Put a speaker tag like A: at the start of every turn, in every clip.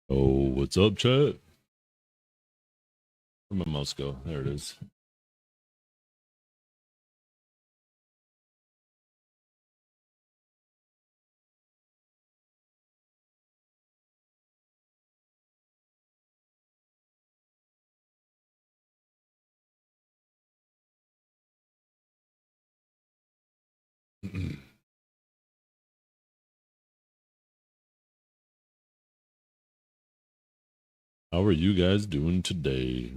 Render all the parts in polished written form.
A: Oh, what's up, chat? Where'd my mouse go? There it is. How are you guys doing today?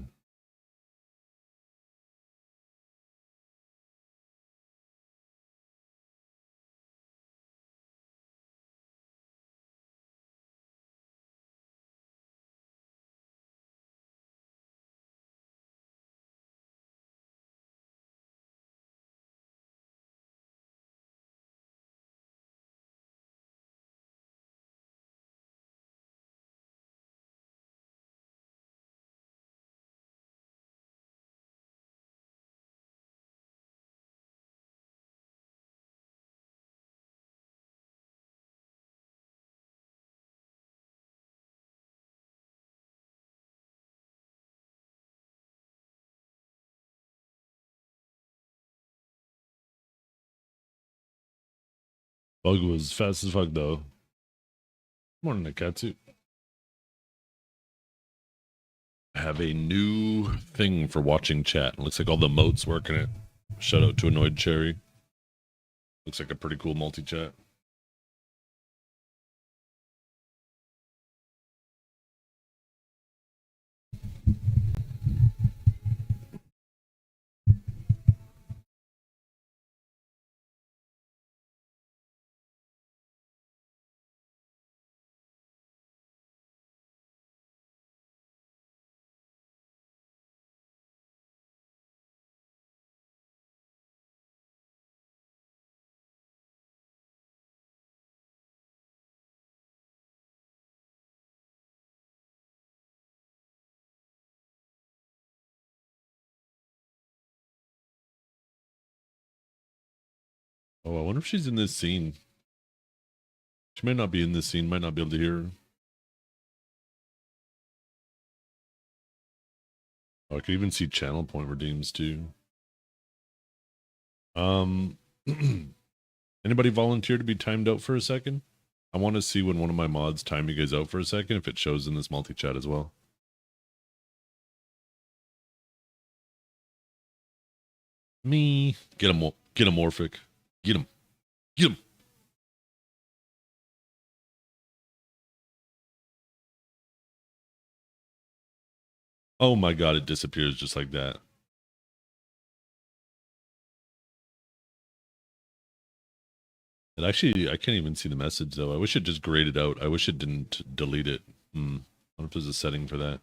A: Bug was fast as fuck though. Morning, Nakatsu. I have a new thing for watching chat. It looks like all the moats working it. Shout out to Annoyed Cherry. Looks like a pretty cool multi-chat. Oh, I wonder if she's in this scene. She might not be in this scene, might not be able to hear her. Oh, I could even see channel point redeems too. Um Anybody volunteer to be timed out for a second? I want to see when one of my mods time you guys out for a second, if it shows in this multi-chat as well. Me. Get him, Orphic. Get him. Get him. Oh my god, it disappears just like that. And actually, I can't even see the message though. I wish it just grayed it out. I wish it didn't delete it. I wonder if there's a setting for that.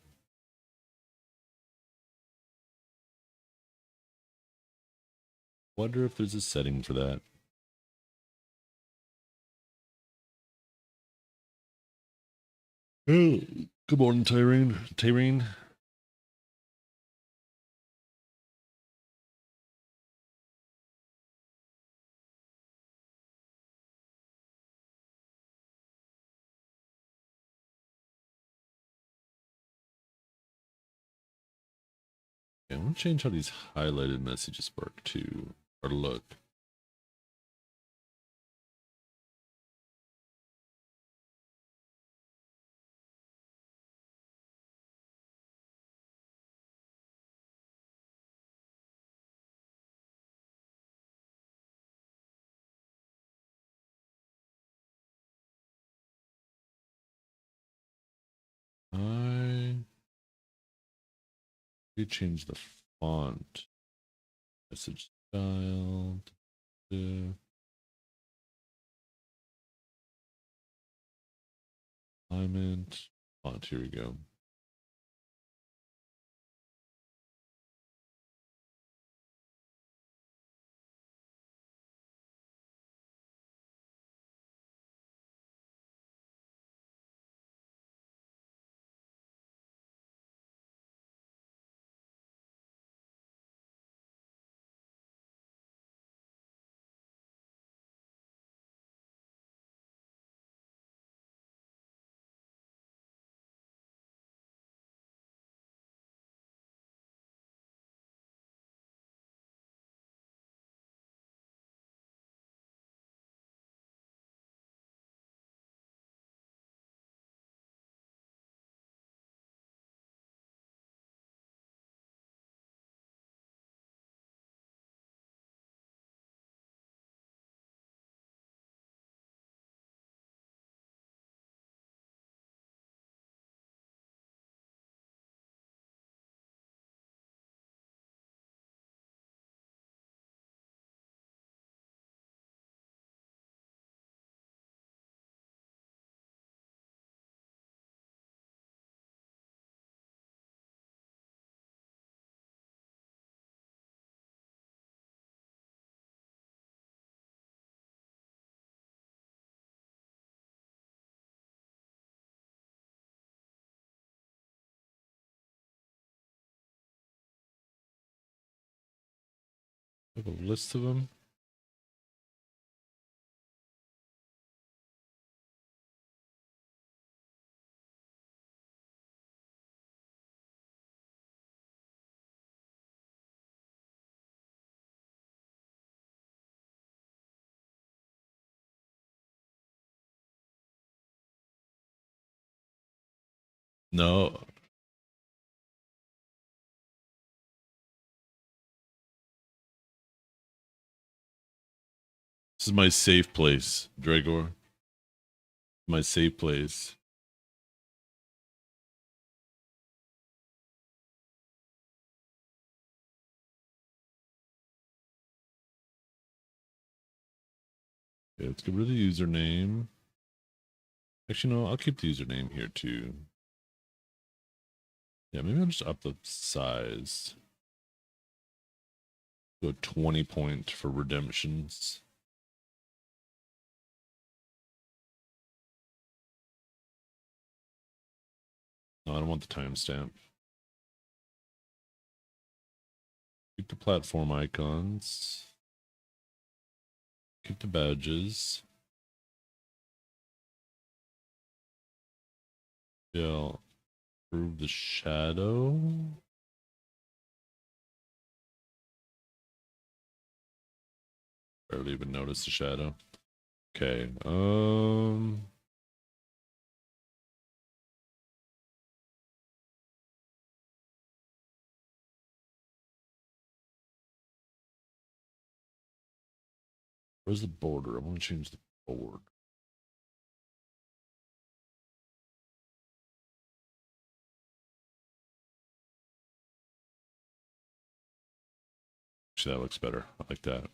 A: Wonder if there's a setting for that. Oh, good morning, Tyrene. Tyrene. Yeah, I want to change how these highlighted messages work too, or look. I change the font, message style, alignment, font. Here we go. I have a list of them. No. This is my safe place, Dragor. My safe place. Okay, let's get rid of the username. Actually, no, I'll keep the username here too. Yeah, maybe I'll just up the size. Go 20 point for redemptions. No, I don't want the timestamp. Keep the platform icons. Keep the badges. Yeah, I'll approve the shadow. Barely even notice the shadow. Okay, where's the border? I want to change the board. Actually, that looks better. I like that.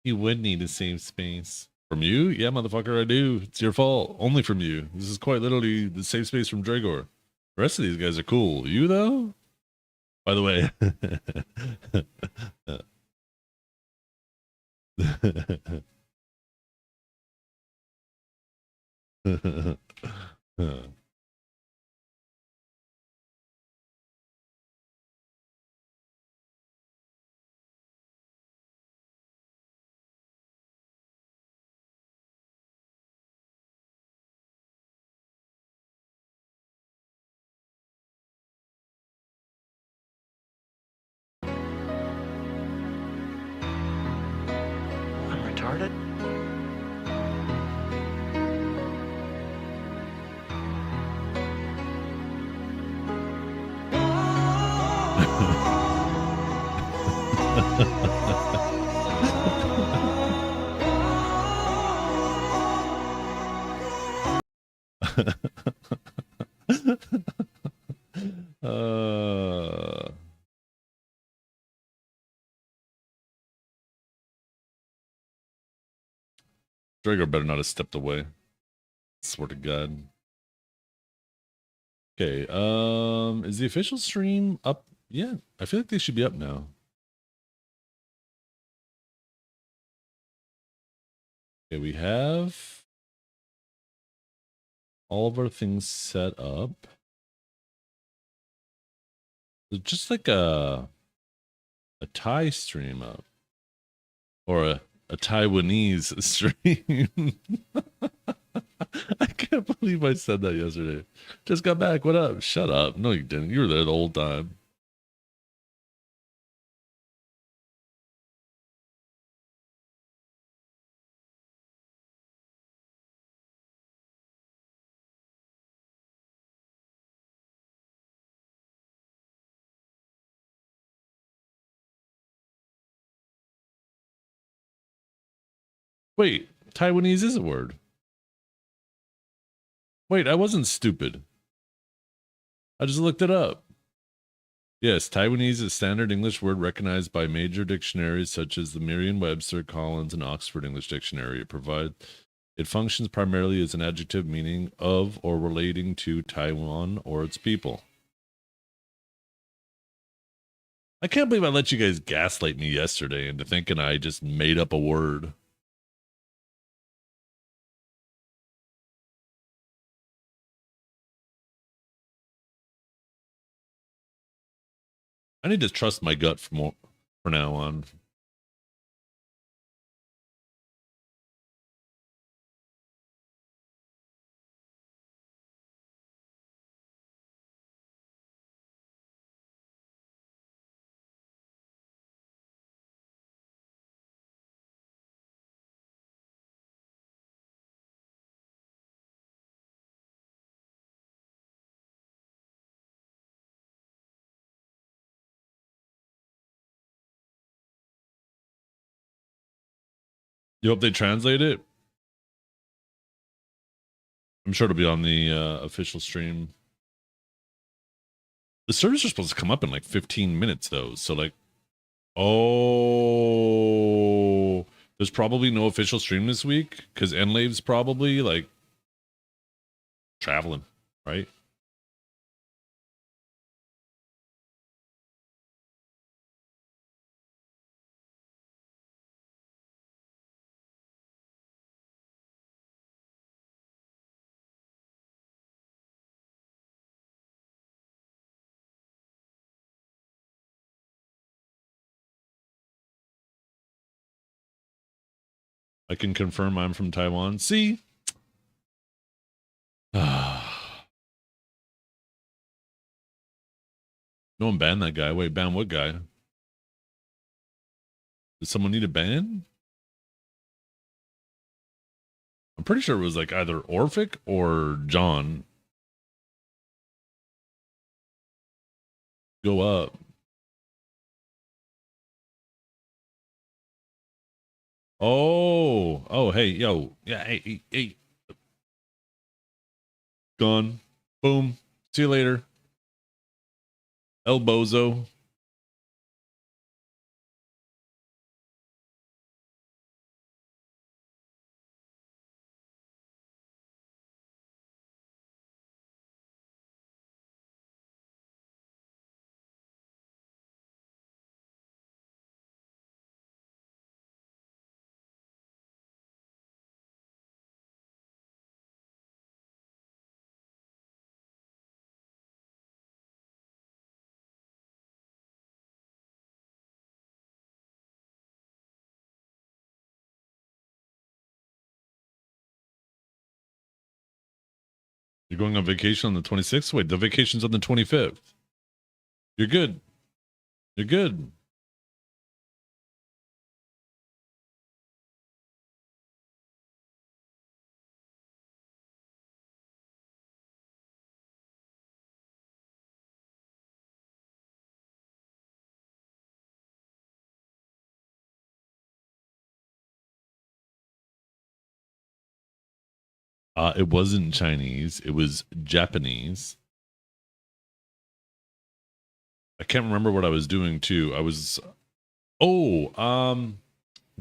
A: You would need a safe space. From you? Yeah, motherfucker, I do. It's your fault. Only from you. This is quite literally the safe space from Dragor. The rest of these guys are cool. You, though? By the way.
B: I'm retarded.
A: Drago better not have stepped away. Swear to God. Okay, is the official stream up? Yeah, I feel like they should be up now. Okay, we have all of our things set up. Just like a Thai stream up. Or a Taiwanese stream. I can't believe I said that yesterday. Just got back. What up? Shut up. No, you didn't. You were there the whole time. Wait, Taiwanese is a word. Wait, I wasn't stupid. I just looked it up. Yes, Taiwanese is a standard English word recognized by major dictionaries such as the Merriam-Webster, Collins, and Oxford English Dictionary. It functions primarily as an adjective meaning of or relating to Taiwan or its people. I can't believe I let you guys gaslight me yesterday into thinking I just made up a word. I need to trust my gut for now on. You hope they translate it? I'm sure it'll be on the official stream. The servers are supposed to come up in like 15 minutes though. So like, oh, there's probably no official stream this week because Enlave's probably like traveling, right? I can confirm I'm from Taiwan. See? No one banned that guy. Wait, ban what guy? Does someone need a ban? I'm pretty sure it was like either Orphic or John. Go up. Oh, hey, yo, yeah, hey. Gone. Boom. See you later. El Bozo. You're going on vacation on the 26th? Wait, the vacation's on the 25th. You're good. You're good. It wasn't Chinese. It was Japanese. I can't remember what I was doing too. I was,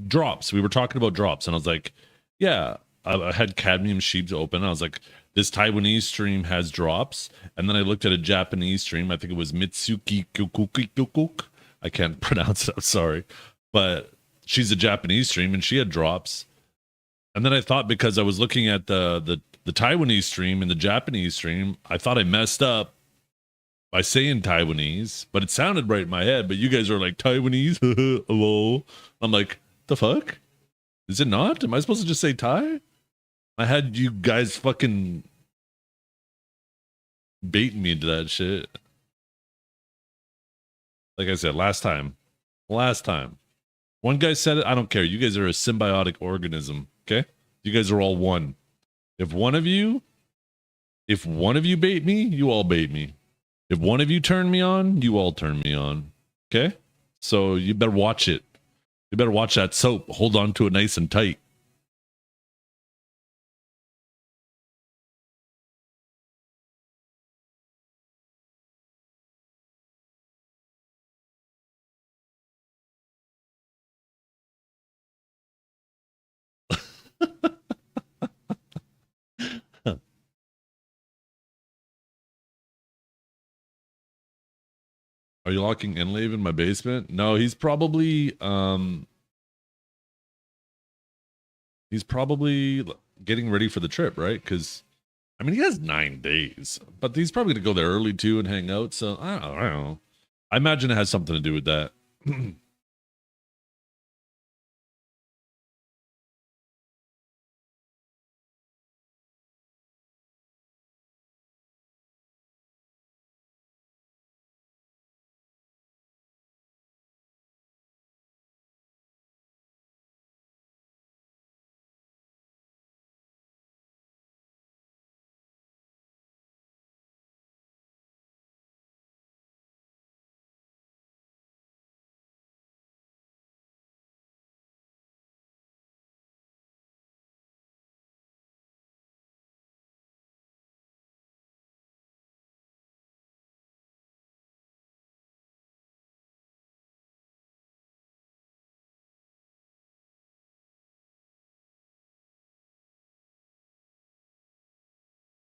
A: drops. We were talking about drops, and I was like, yeah, I had cadmium sheets open. I was like, this Taiwanese stream has drops, and then I looked at a Japanese stream. I think it was Mitsuki Kukuki Kukuk. I can't pronounce it. I'm sorry, but she's a Japanese stream, and she had drops. And then I thought because I was looking at the Taiwanese stream and the Japanese stream, I thought I messed up by saying Taiwanese, but it sounded right in my head. But you guys are like Taiwanese, hello. I'm like, the fuck? Is it not? Am I supposed to just say Thai? I had you guys fucking baiting me into that shit. Like I said, last time. One guy said it. I don't care. You guys are a symbiotic organism. Okay? You guys are all one. If one of you bait me, you all bait me. If one of you turn me on, you all turn me on. Okay? So you better watch it. You better watch that soap. Hold on to it nice and tight. Are you locking Enlave in my basement? No, he's probably getting ready for the trip, right? Because I mean he has 9 days, but he's probably gonna go there early too and hang out. So I don't know. I imagine it has something to do with that.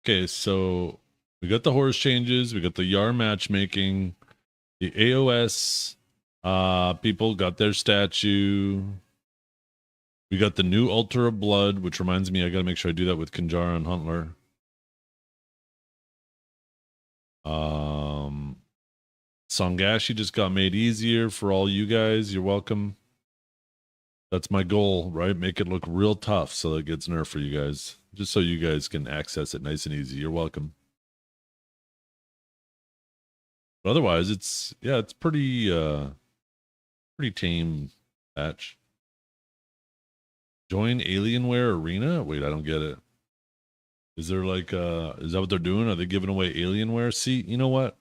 A: Okay, so we got the horse changes, we got the Yar matchmaking, the AOS people got their statue. We got the new altar of blood, which reminds me I gotta make sure I do that with Kanjara and Huntler. Sangashi just got made easier for all you guys. You're welcome. That's my goal, right? Make it look real tough so it gets nerfed for you guys. Just so you guys can access it nice and easy. You're welcome. But otherwise, it's pretty tame patch. Join Alienware Arena? Wait, I don't get it. Is there like is that what they're doing? Are they giving away Alienware? See, you know what?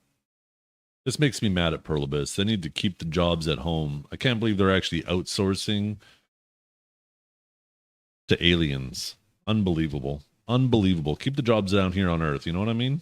A: This makes me mad at Pearl Abyss. They need to keep the jobs at home. I can't believe they're actually outsourcing to aliens. Unbelievable. Unbelievable. Keep the jobs down here on Earth. You know what I mean?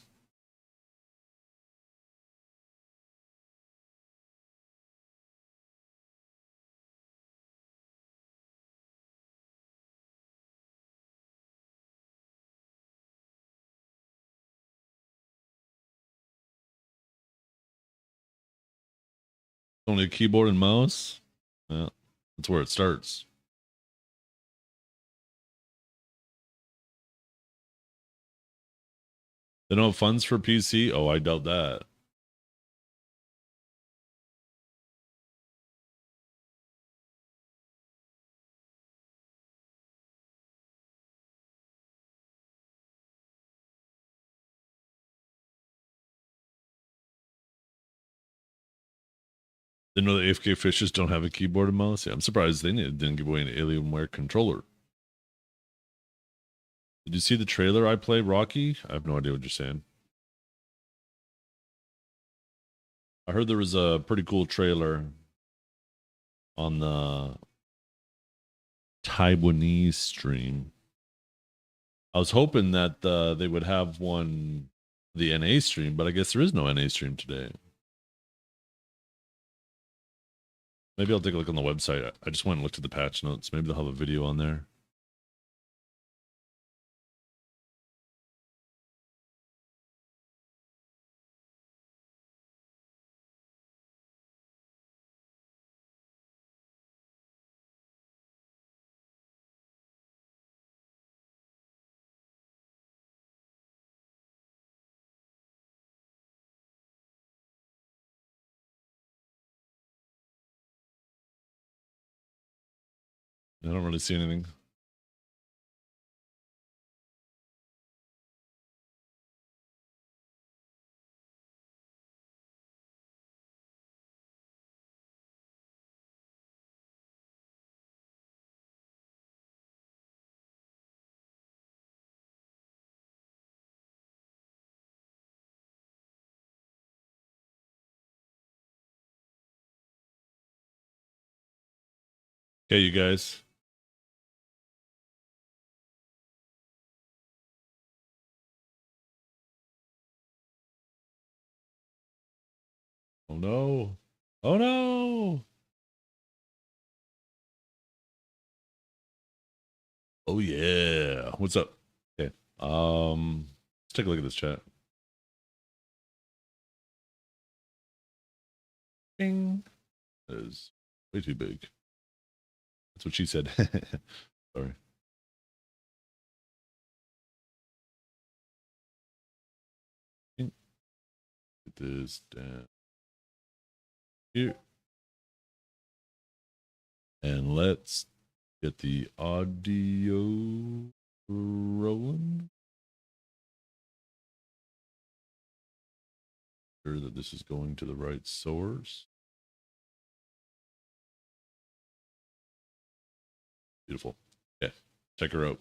A: Only a keyboard and mouse. Yeah, that's where it starts. They don't have funds for PC? Oh, I doubt that. They know the AFK fishes don't have a keyboard and mouse. Yeah, I'm surprised they didn't give away an Alienware controller. Did you see the trailer I play, Rocky? I have no idea what you're saying. I heard there was a pretty cool trailer on the Taiwanese stream. I was hoping that they would have one, the NA stream, but I guess there is no NA stream today. Maybe I'll take a look on the website. I just went and looked at the patch notes. Maybe they'll have a video on there. I don't really see anything. Okay, you guys. Oh no. Oh no. Oh yeah. What's up? Okay. Let's take a look at this chat. Bing. That is way too big. That's what she said. Sorry. Bing. Get this down. Here. And let's get the audio rolling. Sure that this is going to the right source. Beautiful. Yeah, check her out.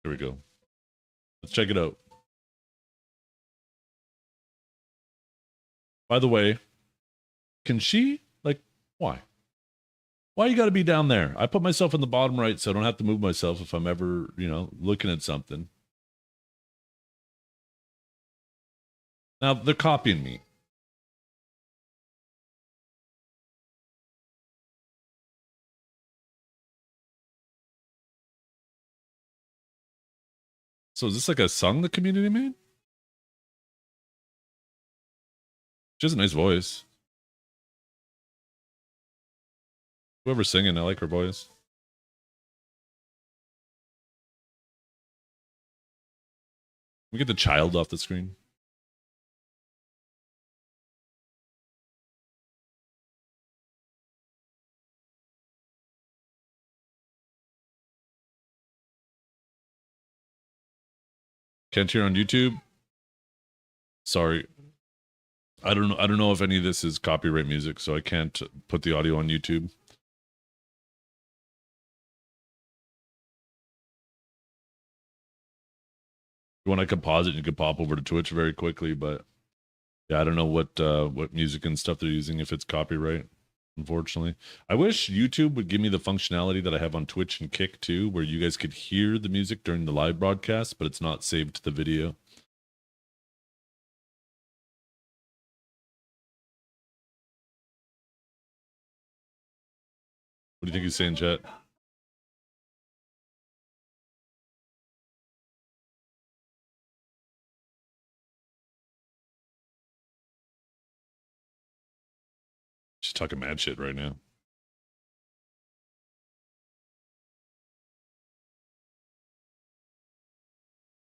A: Here we go. Let's check it out. By the way, can she, like, why? Why you got to be down there? I put myself in the bottom right so I don't have to move myself if I'm ever, looking at something. Now, they're copying me. So is this like a song the community made? She has a nice voice. Whoever's singing, I like her voice. Can we get the child off the screen? Can't hear on YouTube? Sorry. I don't know if any of this is copyright music, so I can't put the audio on YouTube. When I could pause it, you could pop over to Twitch very quickly, but yeah, I don't know what music and stuff they're using if it's copyright. Unfortunately, I wish YouTube would give me the functionality that I have on Twitch and Kick too, where you guys could hear the music during the live broadcast, but it's not saved to the video. What do you think he's saying, chat? She's talking mad shit right now.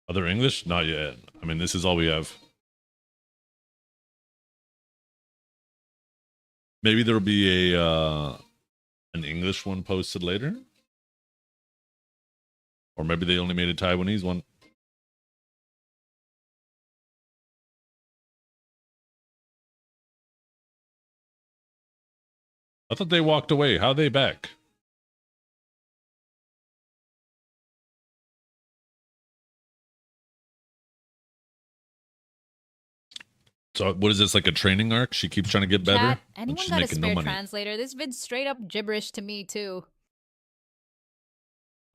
A: Other English? Not yet. I mean, this is all we have. Maybe there'll be an English one posted later, or maybe they only made a Taiwanese one. I thought they walked away. How are they back? So what is this, like a training arc? She keeps trying to get better.
B: Chat, anyone got a spare translator? This vid's straight up gibberish to me too.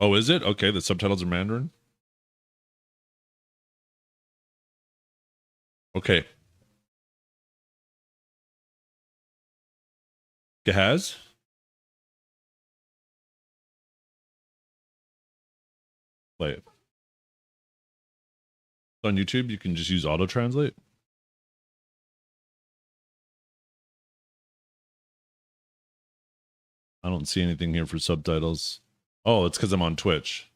A: Oh, is it? Okay, the subtitles are Mandarin. Okay. Gahaz? Play it. On YouTube, you can just use auto translate. I don't see anything here for subtitles. Oh, it's because I'm on Twitch.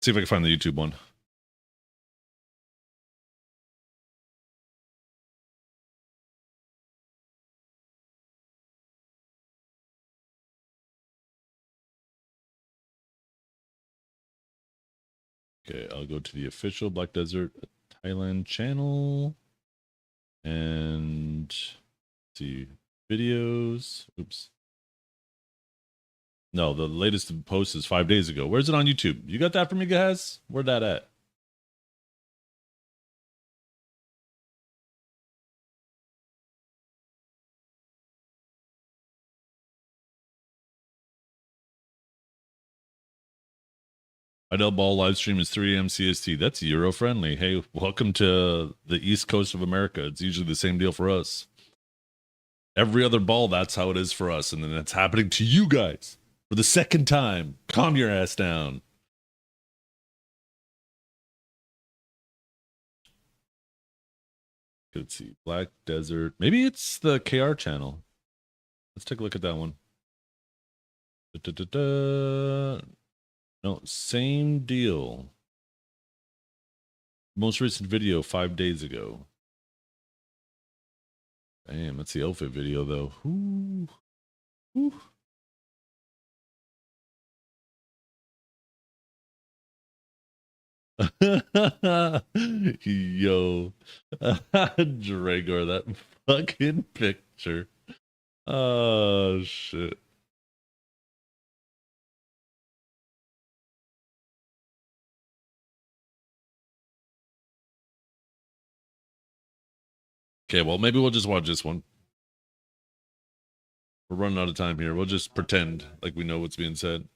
A: See if I can find the YouTube one. Okay, I'll go to the official Black Desert Thailand channel and see videos. Oops. No, the latest post is 5 days ago. Where's it on YouTube? You got that for me, guys? Where that at? Heidel Ball live stream is 3 a.m. CST. That's Euro friendly. Hey, welcome to the East Coast of America. It's usually the same deal for us. Every other ball, that's how it is for us. And then that's happening to you guys for the second time. Calm your ass down. Let's see. Black Desert. Maybe it's the KR channel. Let's take a look at that one. Da-da-da-da. No, same deal. Most recent video 5 days ago. Damn, that's the outfit video though. Ooh. Ooh. Yo, Dragor, that fucking picture. Oh shit. Okay, well maybe we'll just watch this one. We're running out of time here. We'll just pretend like we know what's being said.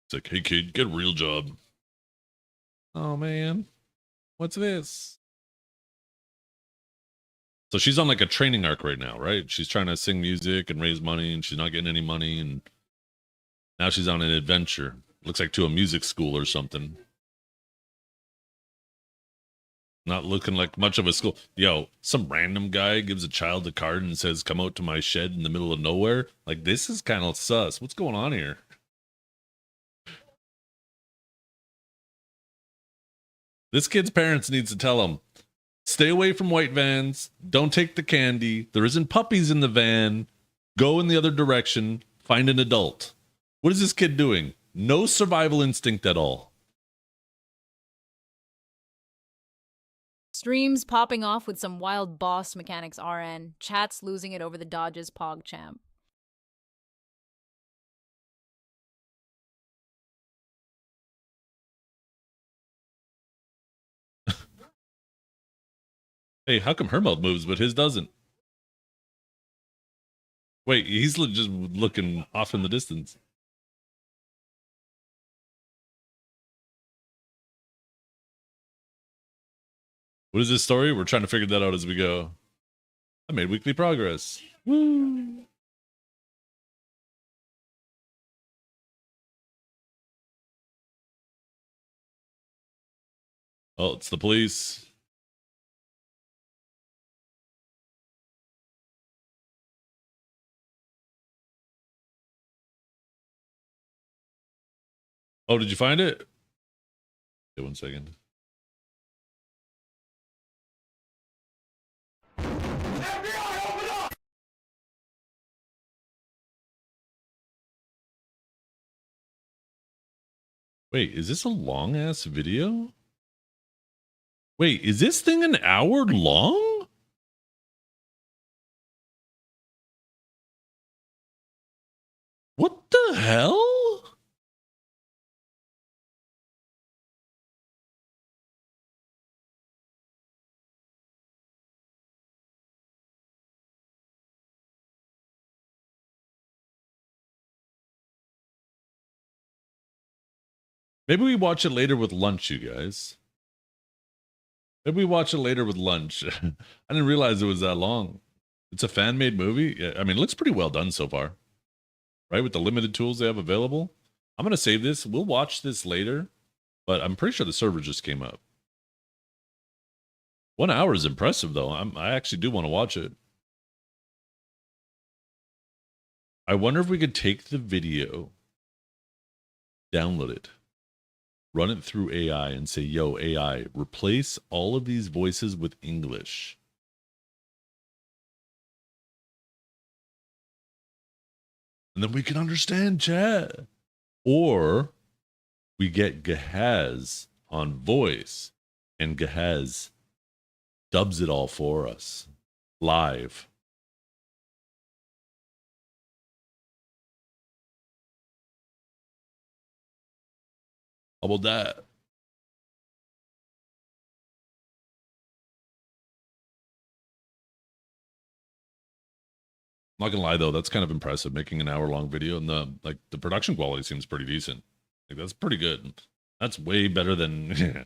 A: It's like, hey kid, get a real job. Oh man, what's this? So she's on like a training arc right now, right? She's trying to sing music and raise money, and she's not getting any money, and now she's on an adventure. Looks like to a music school or something. Not looking like much of a school. Yo, some random guy gives a child a card and says, "Come out to my shed in the middle of nowhere." Like, this is kind of sus. What's going on here? This kid's parents needs to tell him, stay away from white vans. Don't take the candy. There isn't puppies in the van. Go in the other direction. Find an adult. What is this kid doing? No survival instinct at all.
B: Streams popping off with some wild boss mechanics RN. Chats losing it over the Dodges PogChamp.
A: Hey, how come her mouth moves but his doesn't? Wait, he's just looking off in the distance. What is this story? We're trying to figure that out as we go. I made weekly progress. Woo! Oh, it's the police. Oh, did you find it? Okay, 1 second. Wait, is this a long ass video? Wait, is this thing an hour long? What the hell? Maybe we watch it later with lunch, you guys. Maybe we watch it later with lunch. I didn't realize it was that long. It's a fan made movie. Yeah, I mean, it looks pretty well done so far, right? With the limited tools they have available. I'm going to save this. We'll watch this later, but I'm pretty sure the server just came up. 1 hour is impressive, though. I actually do want to watch it. I wonder if we could take the video, download it, run it through AI, and say, yo, AI, replace all of these voices with English. And then we can understand chat. Or we get Gahaz on voice, and Gahaz dubs it all for us live. How about that? I'm not gonna lie though, that's kind of impressive, making an hour-long video, and the production quality seems pretty decent. Like, that's pretty good. That's way better than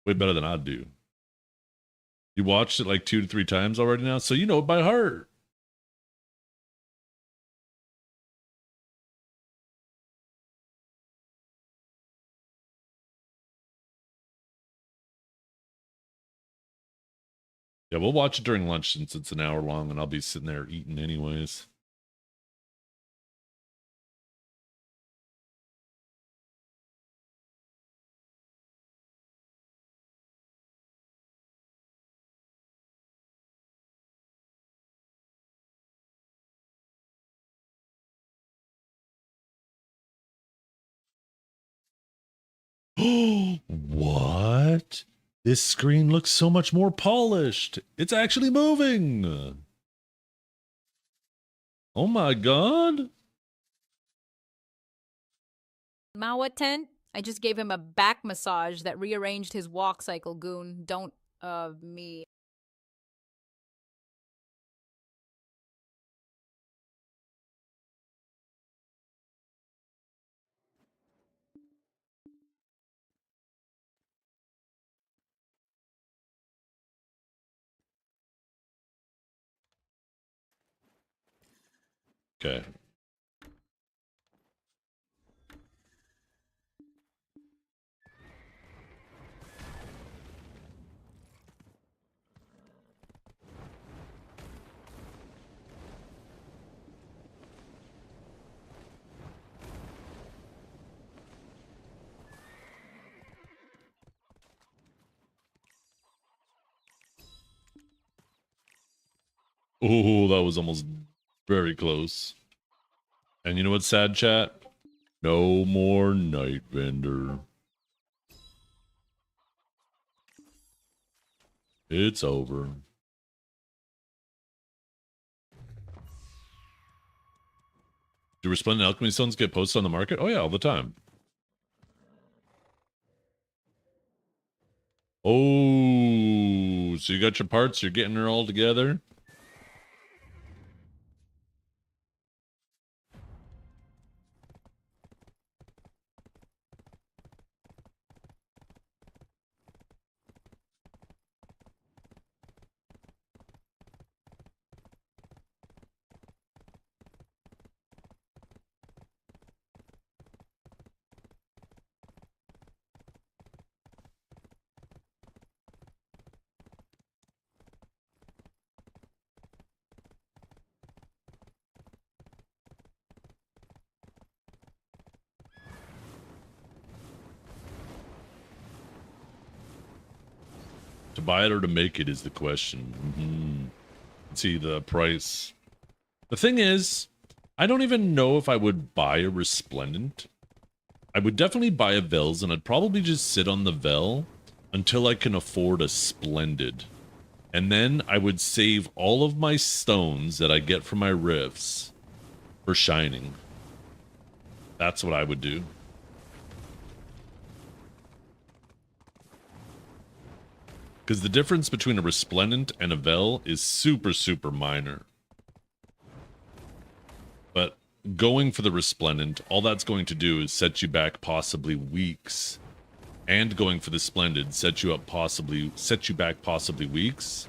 A: way better than I'd do. You watched it like 2 to 3 times already now, so you know it by heart. Yeah, we'll watch it during lunch since it's an hour long and I'll be sitting there eating anyways. What? This screen looks so much more polished. It's actually moving. Oh my god.
B: Mawa tent? I just gave him a back massage that rearranged his walk cycle, goon. Don't, me.
A: Okay. Oh, that was almost very close. And you know what's sad, chat? No more night vendor. It's over. Do resplendent alchemy stones get posted on the market? Oh yeah, all the time. Oh, so you got your parts, you're getting her all together? To buy it or to make it is the question. Let's see the price. The thing is, I don't even know if I would buy a resplendent. I would definitely buy a Vels, and I'd probably just sit on the Vel until I can afford a Splendid. And then I would save all of my stones that I get from my rifts for shining. That's what I would do. Because the difference between a Resplendent and a Vel is super, super minor. But going for the Resplendent, all that's going to do is set you back possibly weeks. And going for the Splendid set you back possibly weeks.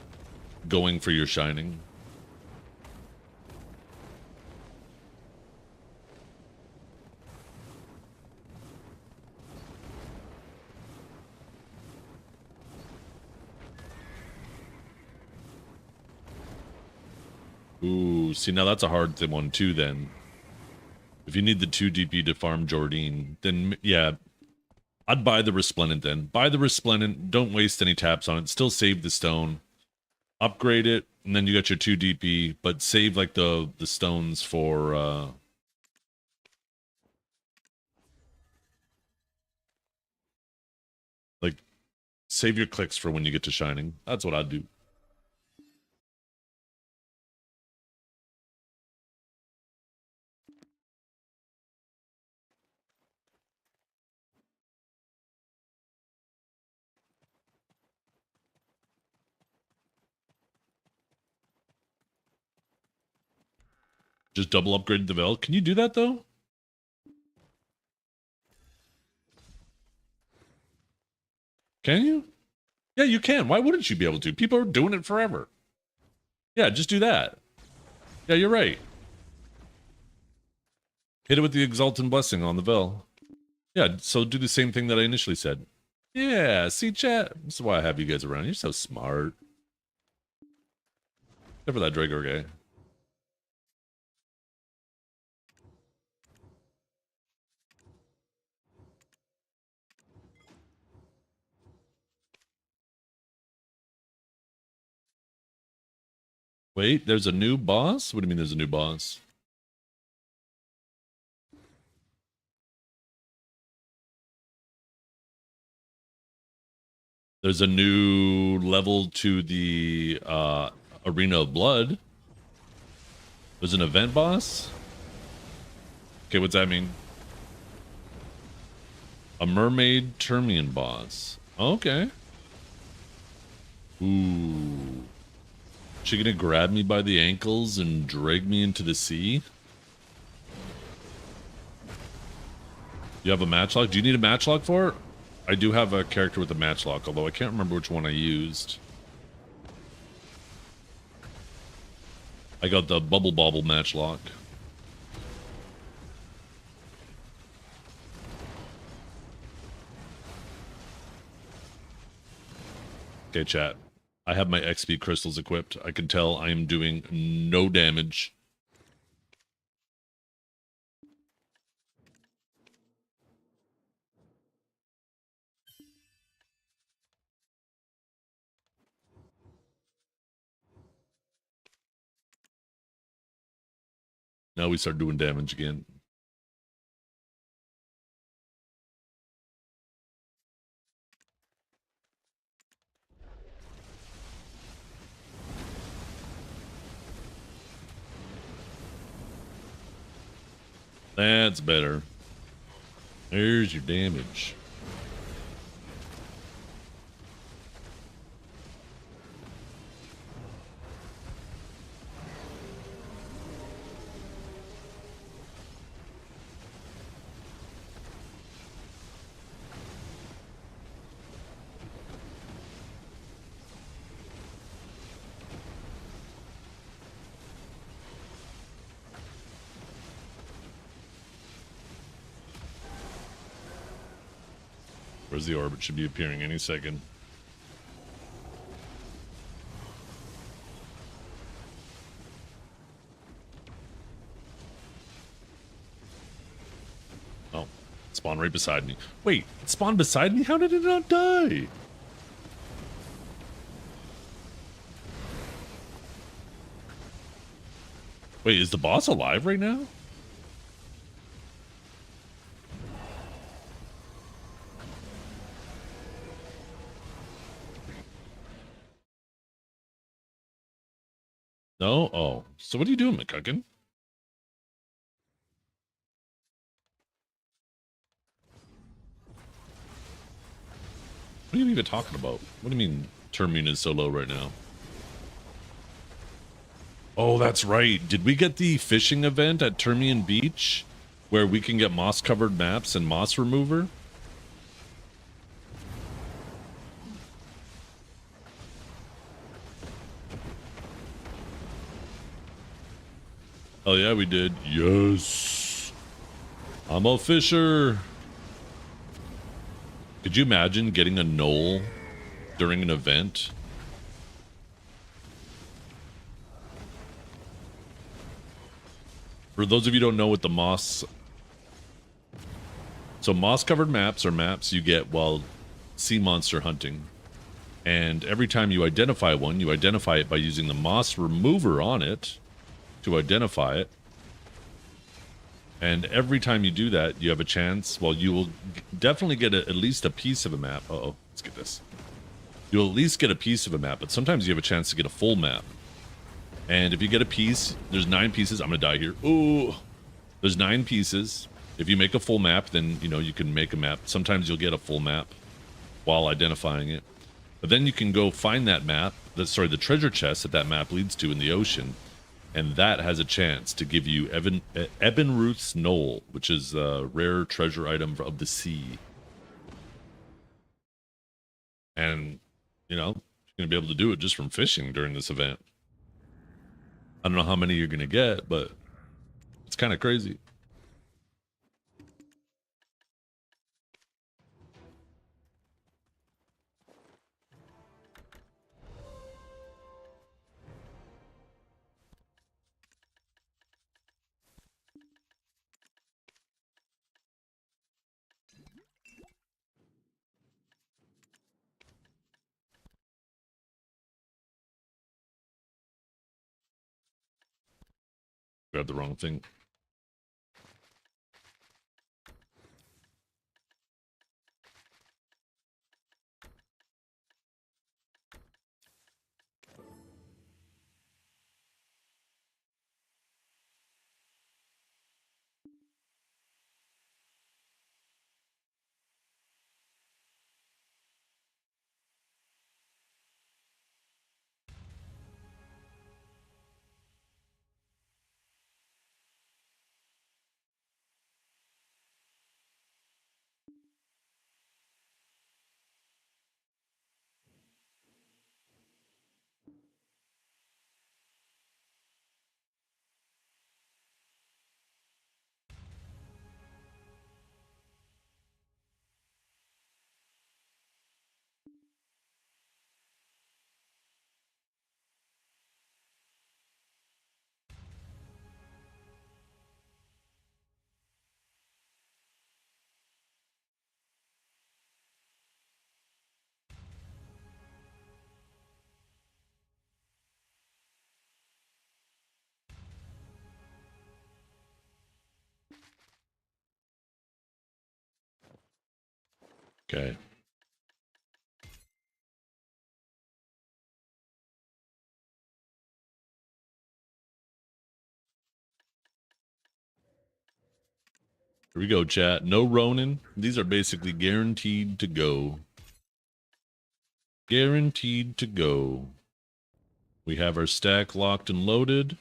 A: Going for your shining. Ooh, see, now that's a hard one too then. If you need the 2 DP to farm Jordine, then yeah, I'd buy the Resplendent then. Buy the Resplendent, don't waste any taps on it, still save the stone. Upgrade it, and then you got your 2 DP, but save like the stones for like save your clicks for when you get to shining. That's what I'd do. Just double upgrade the Vel. Can you do that though? Can you? Yeah, you can. Why wouldn't you be able to? People are doing it forever. Yeah, just do that. Yeah, you're right. Hit it with the Exalted Blessing on the Vel. Yeah, so do the same thing that I initially said. Yeah, see, chat? This is why I have you guys around. You're so smart. Except for that Dragor guy. Wait, there's a new boss? What do you mean there's a new boss? There's a new level to the Arena of Blood. There's an event boss? Okay, what's that mean? A mermaid Termian boss. Okay. Ooh. She gonna grab me by the ankles and drag me into the sea? You have a matchlock? Do you need a matchlock for it? I do have a character with a matchlock, although I can't remember which one I used. I got the Bubble Bobble matchlock. Okay, chat. I have my XP crystals equipped. I can tell I am doing no damage. Now we start doing damage again. That's better. There's your damage. Where's the orb? It should be appearing any second. Oh, it spawned right beside me. Wait, it spawned beside me? How did it not die? Wait, is the boss alive right now? No? Oh. So what are you doing, McCuckin? What are you even talking about? What do you mean Termine is so low right now? Oh, that's right. Did we get the fishing event at Termian Beach where we can get moss-covered maps and moss remover? Oh yeah, we did. Yes. I'm a fisher. Could you imagine getting a knoll during an event? For those of you who don't know what the moss... So moss-covered maps are maps you get while sea monster hunting. And every time you identify one, you identify it by using the moss remover on it to identify it. And every time you do that, you have a chance. Well, you will definitely get at least a piece of a map. Uh-oh, let's get this. You'll at least get a piece of a map, but sometimes you have a chance to get a full map. And if you get a piece, there's 9 pieces. I'm going to die here. Ooh. There's 9 pieces. If you make a full map, then, you know, you can make a map. Sometimes you'll get a full map while identifying it. But then you can go find that map, the treasure chest that map leads to in the ocean. And that has a chance to give you Ebenruth's Knoll, which is a rare treasure item of the sea. And, you know, you're going to be able to do it just from fishing during this event. I don't know how many you're going to get, but it's kind of crazy. Grab the wrong thing. Okay. Here we go, chat. No Ronin. These are basically guaranteed to go. Guaranteed to go. We have our stack locked and loaded.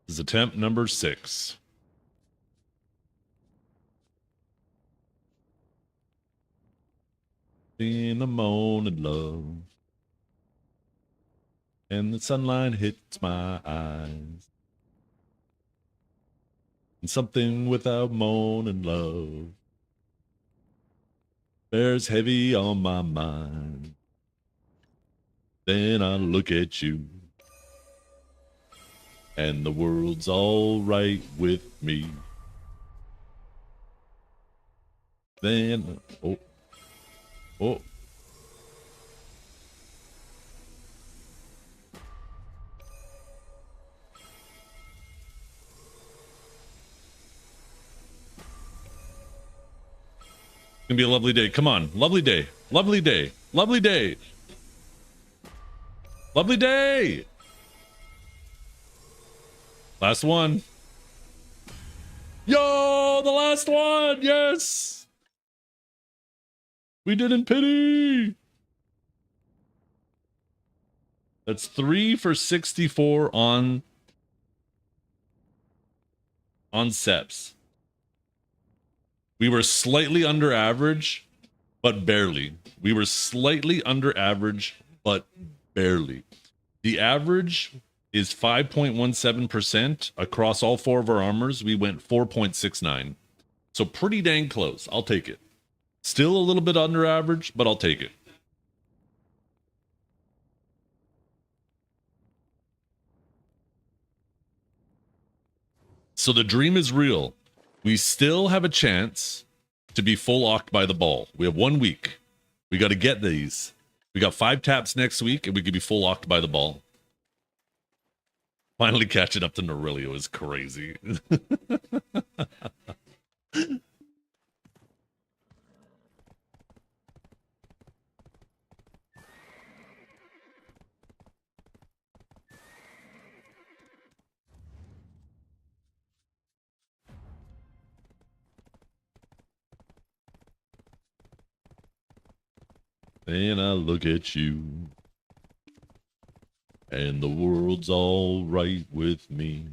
A: This is attempt number 6. In the morning, love. And the sunlight hits my eyes. And something without morning love bears heavy on my mind. Then I look at you, and the world's all right with me. Then, oh. It's gonna be a lovely day. Come on. Lovely day. Lovely day. Lovely day. Lovely day. Last one. Yo, the last one. Yes. We didn't pity. That's 3 for 64 on Seps. We were slightly under average, but barely. We were slightly under average, but barely. The average is 5.17% across all 4 of our armors. We went 4.69. So pretty dang close. I'll take it. Still a little bit under average, but I'll take it. So the dream is real. We still have a chance to be full oct by the ball. We have 1 week. We got to get these. We got 5 taps next week, and we could be full oct by the ball. Finally catching up to Norilio is crazy. And I look at you, and the world's all right with me.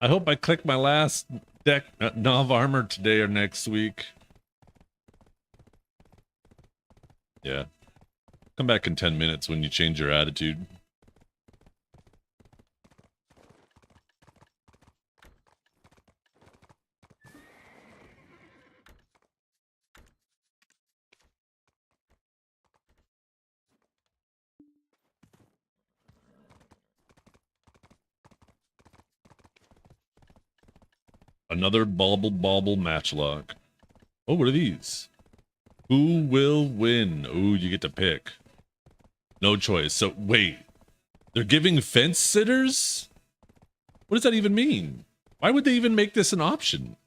A: I hope I click my last deck Nov armor today or next week. Yeah. Come back in 10 minutes when you change your attitude. Another bauble matchlock. Oh, what are these? Who will win? Oh, you get to pick. No choice. So, wait. They're giving fence sitters? What does that even mean? Why would they even make this an option?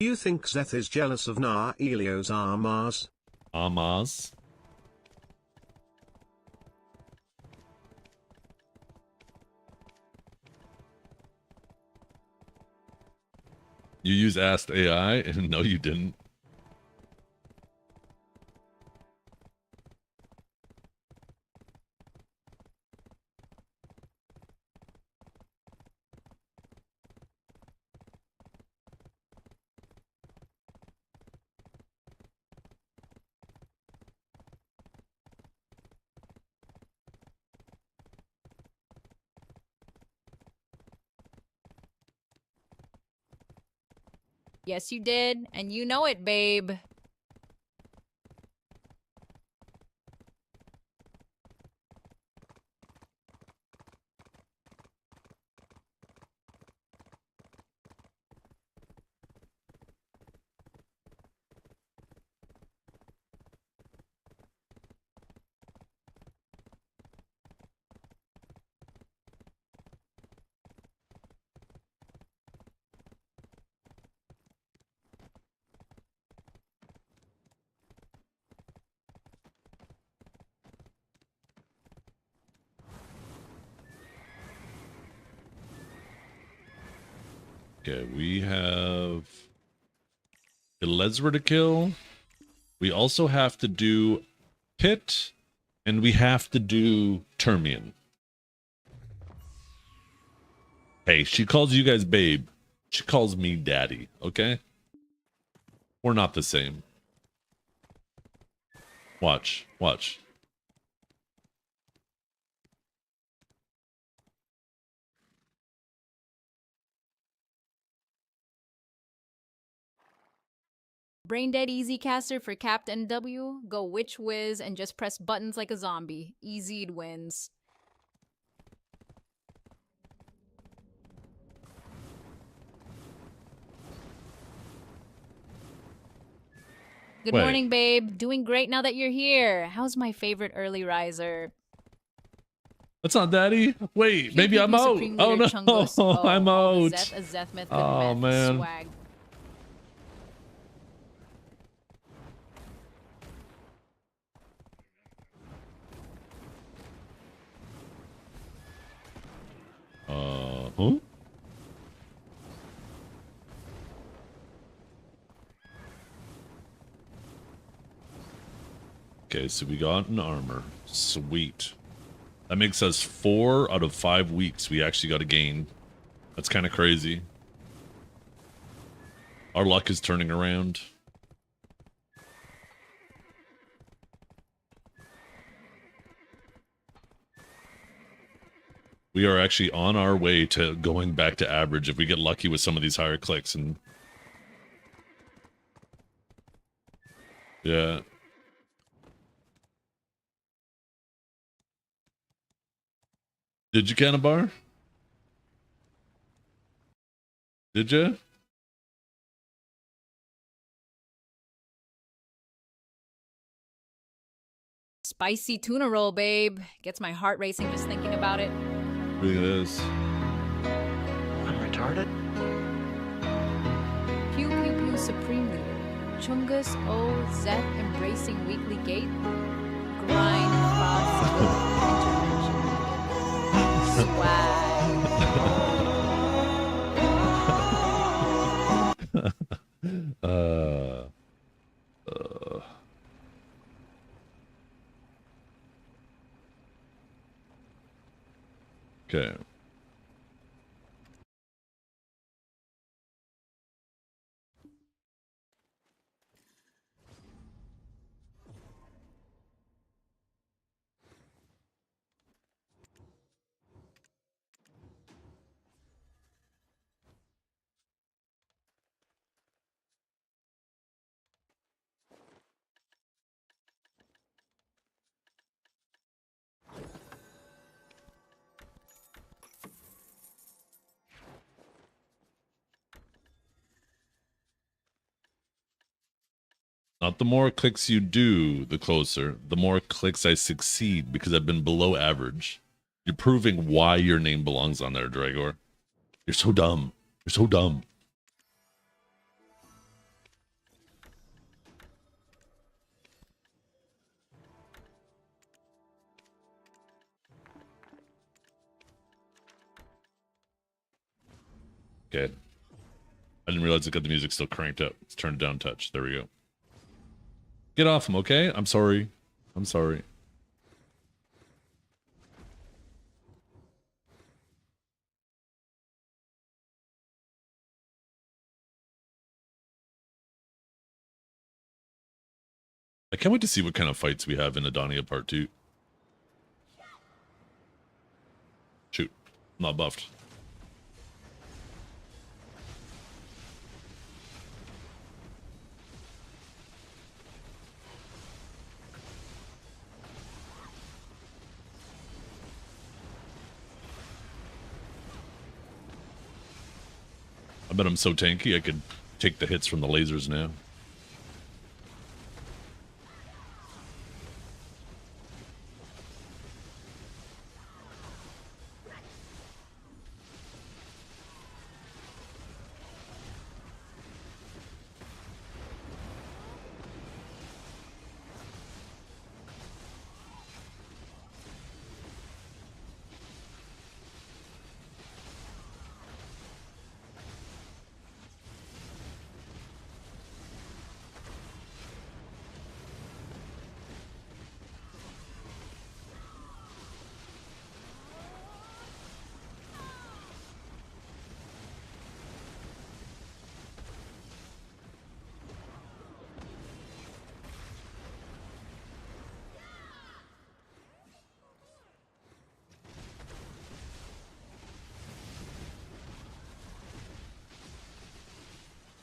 C: You think Zeth is jealous of Naelio's armors?
A: Amaz? You use Asked AI? And no, you didn't.
B: Yes, you did, and you know it, babe.
A: Okay, we have Elezra to kill. We also have to do Pit, and we have to do Termian. Hey, she calls you guys babe. She calls me daddy, okay? We're not the same. Watch, watch.
B: Brain Dead Easy Caster for Captain W. Go Witch Whiz and just press buttons like a zombie. Easy wins. Good
A: Wait.
B: morning, babe. Doing great now that you're here. How's my favorite early riser?
A: That's not daddy. Wait,
B: Pew,
A: maybe
B: pew,
A: I'm
B: pew,
A: out.
B: Supreme
A: Oh
B: Leader
A: no,
B: Chungus. Oh,
A: I'm
B: all the
A: out.
B: Zeth, a Zethmeth, good
A: Oh,
B: meth,
A: man.
B: swag.
A: Huh? Okay, so we got an armor. Sweet. That makes us 4 out of 5 weeks we actually got a gain. That's kind of crazy. Our luck is turning around. We are actually on our way to going back to average if we get lucky with some of these higher clicks. And yeah. Did you, Canabar? Did you?
B: Spicy tuna roll, babe. Gets my heart racing just thinking about it.
A: Look at this.
D: I'm retarded?
B: Pew Pew Pew Supreme Leader. Chungus O Zeth embracing weekly gate. Grind fast intervention needed. Swag.
A: uh, Okay. Not the more clicks you do, the closer. The more clicks I succeed because I've been below average. You're proving why your name belongs on there, Dragor. You're so dumb. You're so dumb. Okay. I didn't realize it got the music still cranked up. Let's turn it down a touch. There we go. Get off him, okay? I'm sorry. I'm sorry. I can't wait to see what kind of fights we have in Adonia Part 2. Shoot. I'm not buffed. I bet I'm so tanky I could take the hits from the lasers now.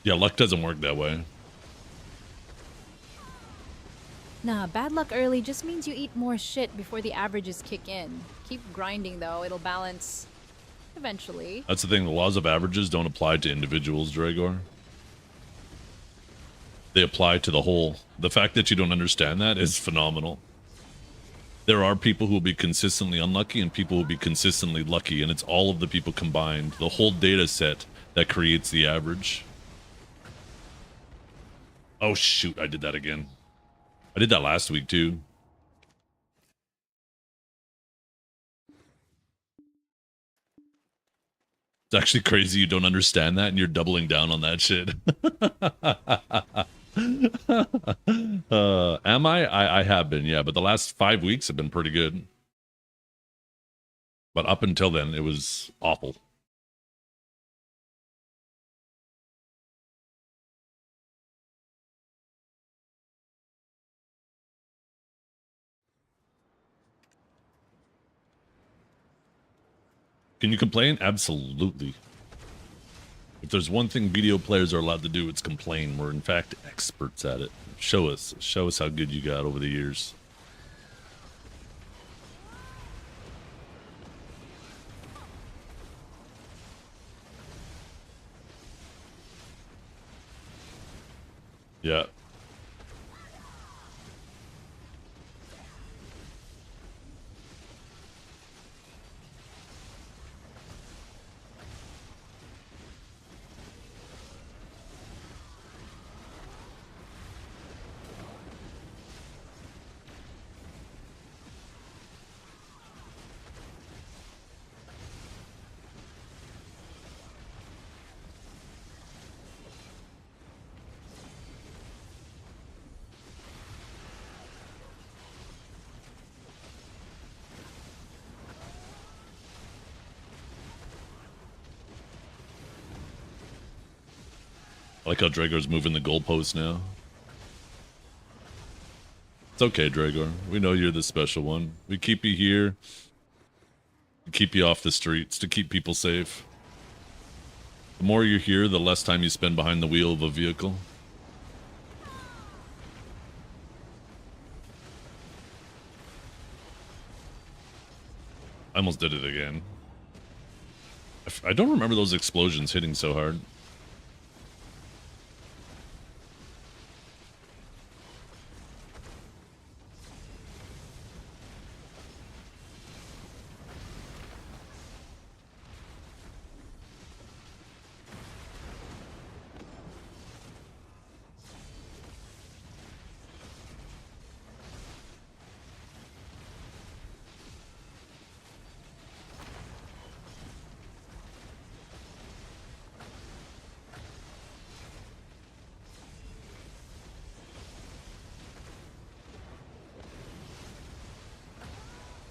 A: Yeah, luck doesn't work that way.
B: Nah, bad luck early just means you eat more shit before the averages kick in. Keep grinding though, it'll balance eventually.
A: That's the thing, the laws of averages don't apply to individuals, Dragor. They apply to the whole. The fact that you don't understand that is phenomenal. There are people who will be consistently unlucky and people who will be consistently lucky, and it's all of the people combined, the whole data set that creates the average. Oh shoot, I did that again. I did that last week too. It's actually crazy you don't understand that and you're doubling down on that shit. Am I? I have been, yeah, but the last 5 weeks have been pretty good. But up until then, it was awful. Can you complain? Absolutely. If there's one thing video players are allowed to do, it's complain. We're in fact experts at it. Show us how good you got over the years. Yeah. like how Dragor's moving the goalpost now. It's okay, Dragor. We know you're the special one. We keep you here. We keep you off the streets to keep people safe. The more you're here, the less time you spend behind the wheel of a vehicle. I almost did it again. I don't remember those explosions hitting so hard.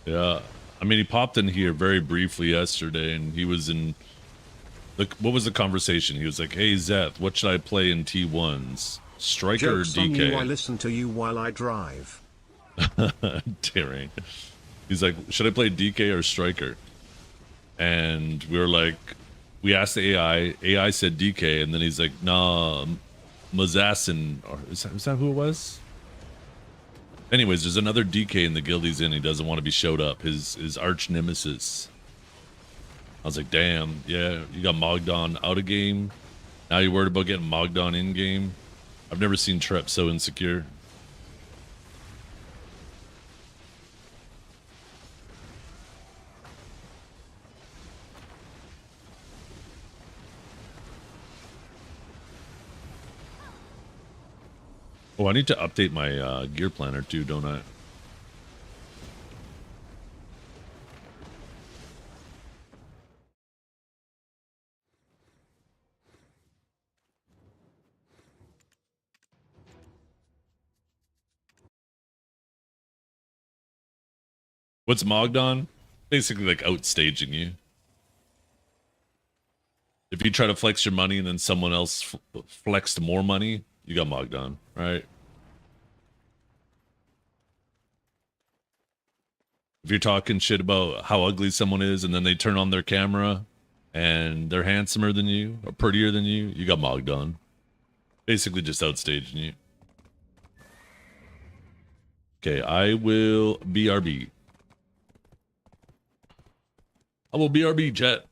A: Yeah, I mean, he popped in here very briefly yesterday, and he was in. What was the conversation? He was like, "Hey Zeth, what should I play in T1s? Striker or
C: Jokes on you, I
A: DK?"
C: listen to you while I drive.
A: Daring. He's like, "Should I play DK or Striker?" And we were like, we asked the AI. AI said DK, and then he's like, "Nah, Mazassin, or is that who it was?" Anyways, there's another DK in the guild he's in. He doesn't want to be showed up. His arch nemesis. I was like, damn, yeah, you got Mogdon out of game. Now you're worried about getting Mogdon in game. I've never seen Trep so insecure. Oh, I need to update my gear planner too, don't I? What's Mogdon? Basically like outstaging you. If you try to flex your money and then someone else flexed more money, you got Mogdon, right? If you're talking shit about how ugly someone is and then they turn on their camera and they're handsomer than you or prettier than you got Mogdon. Basically just outstaging you. Okay, I will BRB. I will BRB, Jet.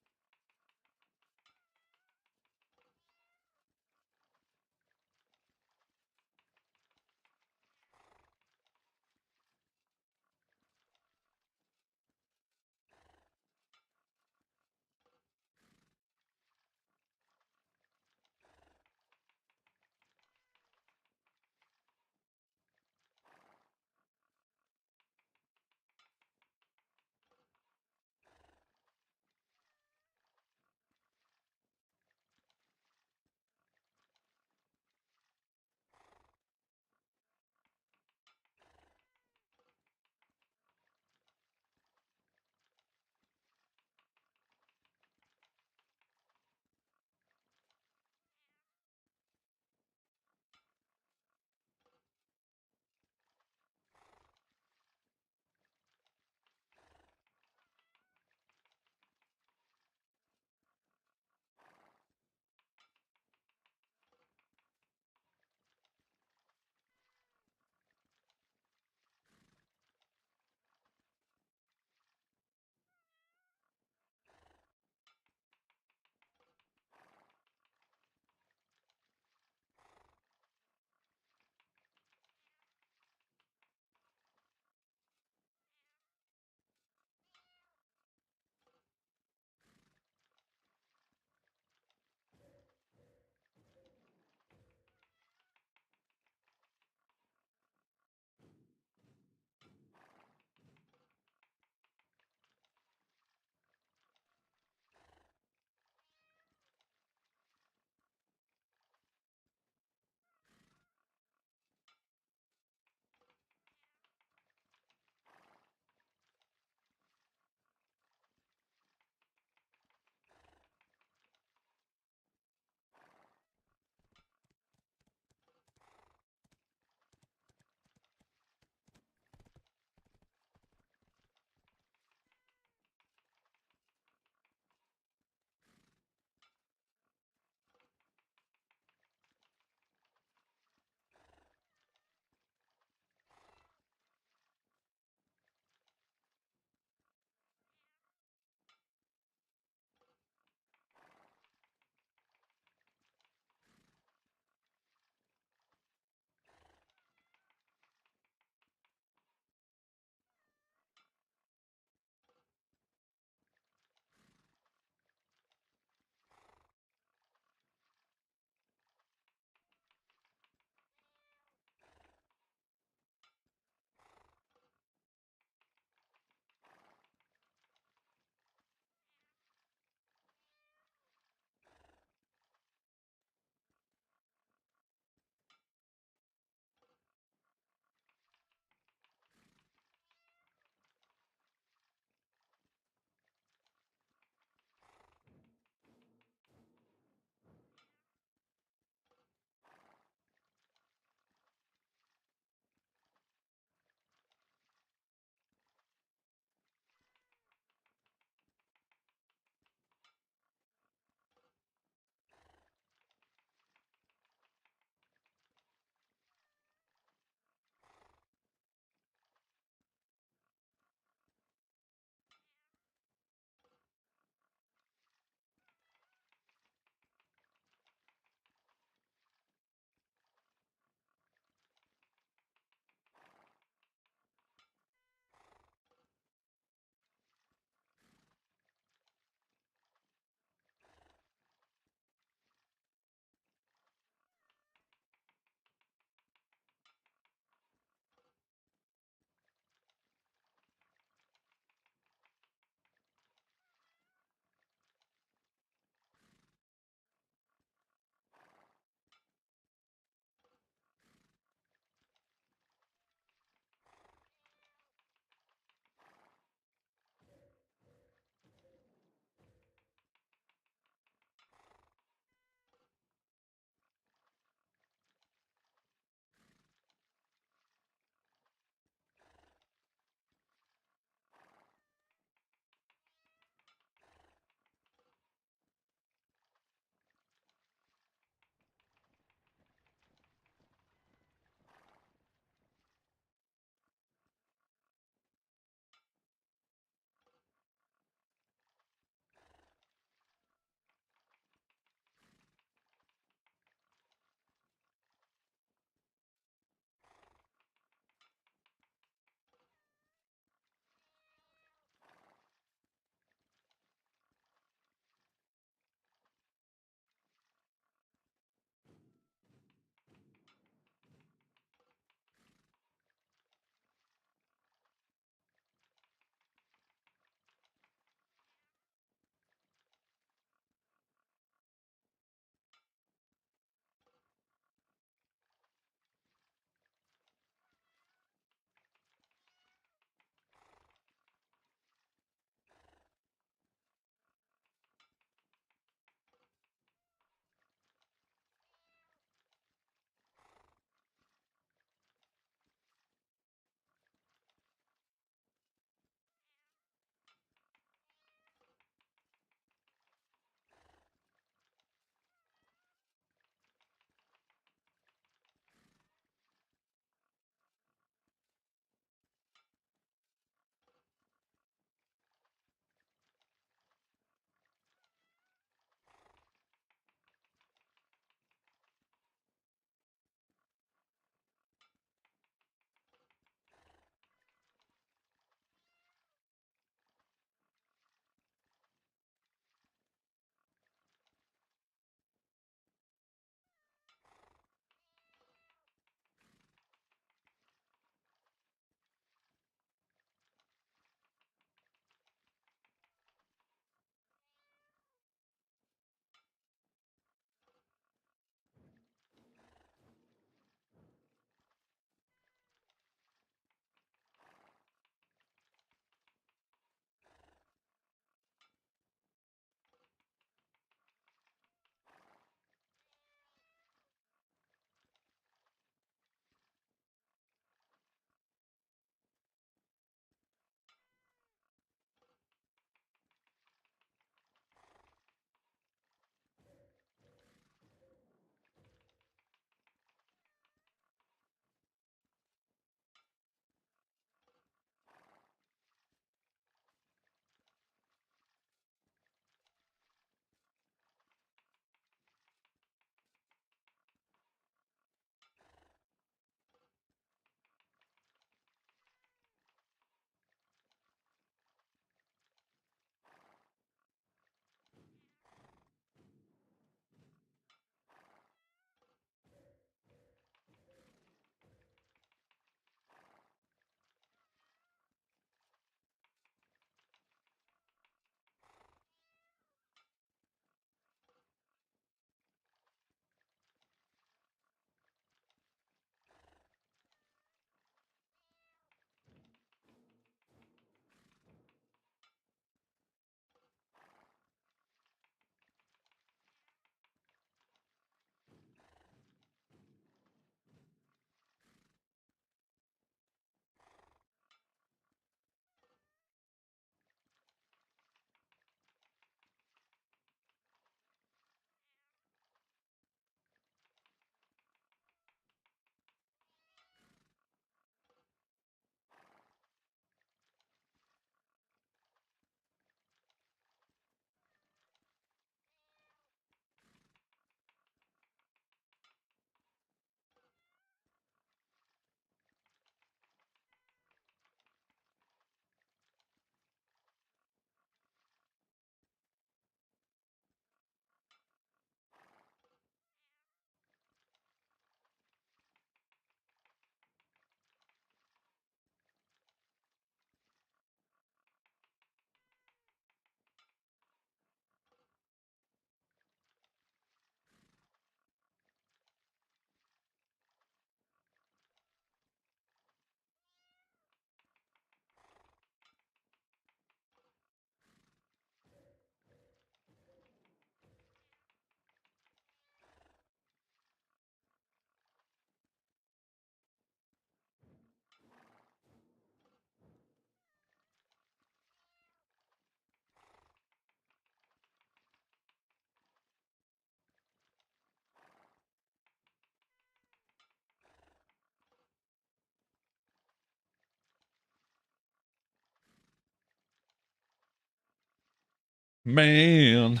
A: Man.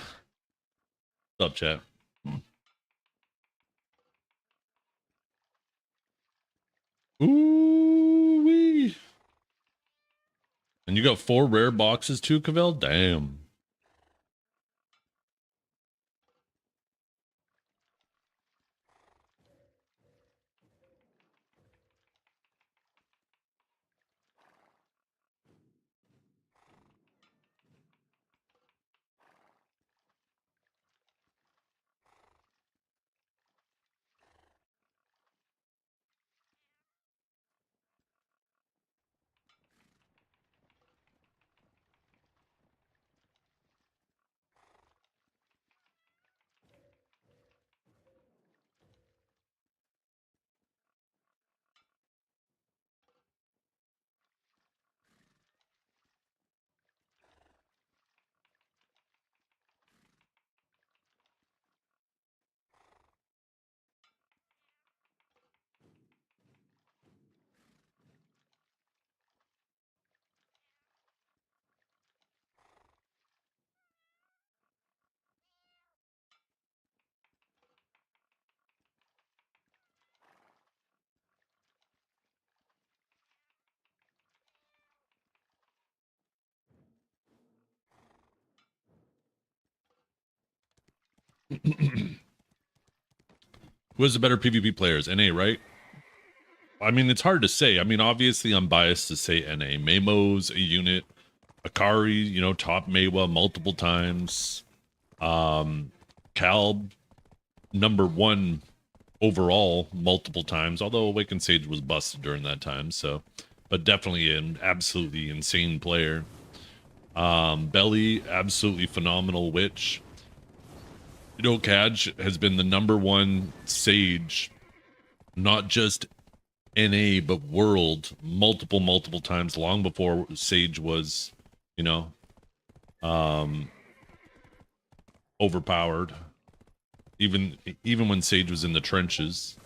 A: What's up, chat? Ooh wee. And you got 4 rare boxes too, Cavell? Damn. Who has the better PvP players? NA, right? I mean, it's hard to say. I mean, obviously, I'm biased to say NA. Mamo's a unit. Akari, you know, top Mawa multiple times. Calb, #1 overall multiple times, although Awakened Sage was busted during that time, so, but definitely an absolutely insane player. Belly, absolutely phenomenal witch. You know, Kaj has been the #1 Sage, not just NA, but world multiple times, long before Sage was, you know, overpowered. Even when Sage was in the trenches.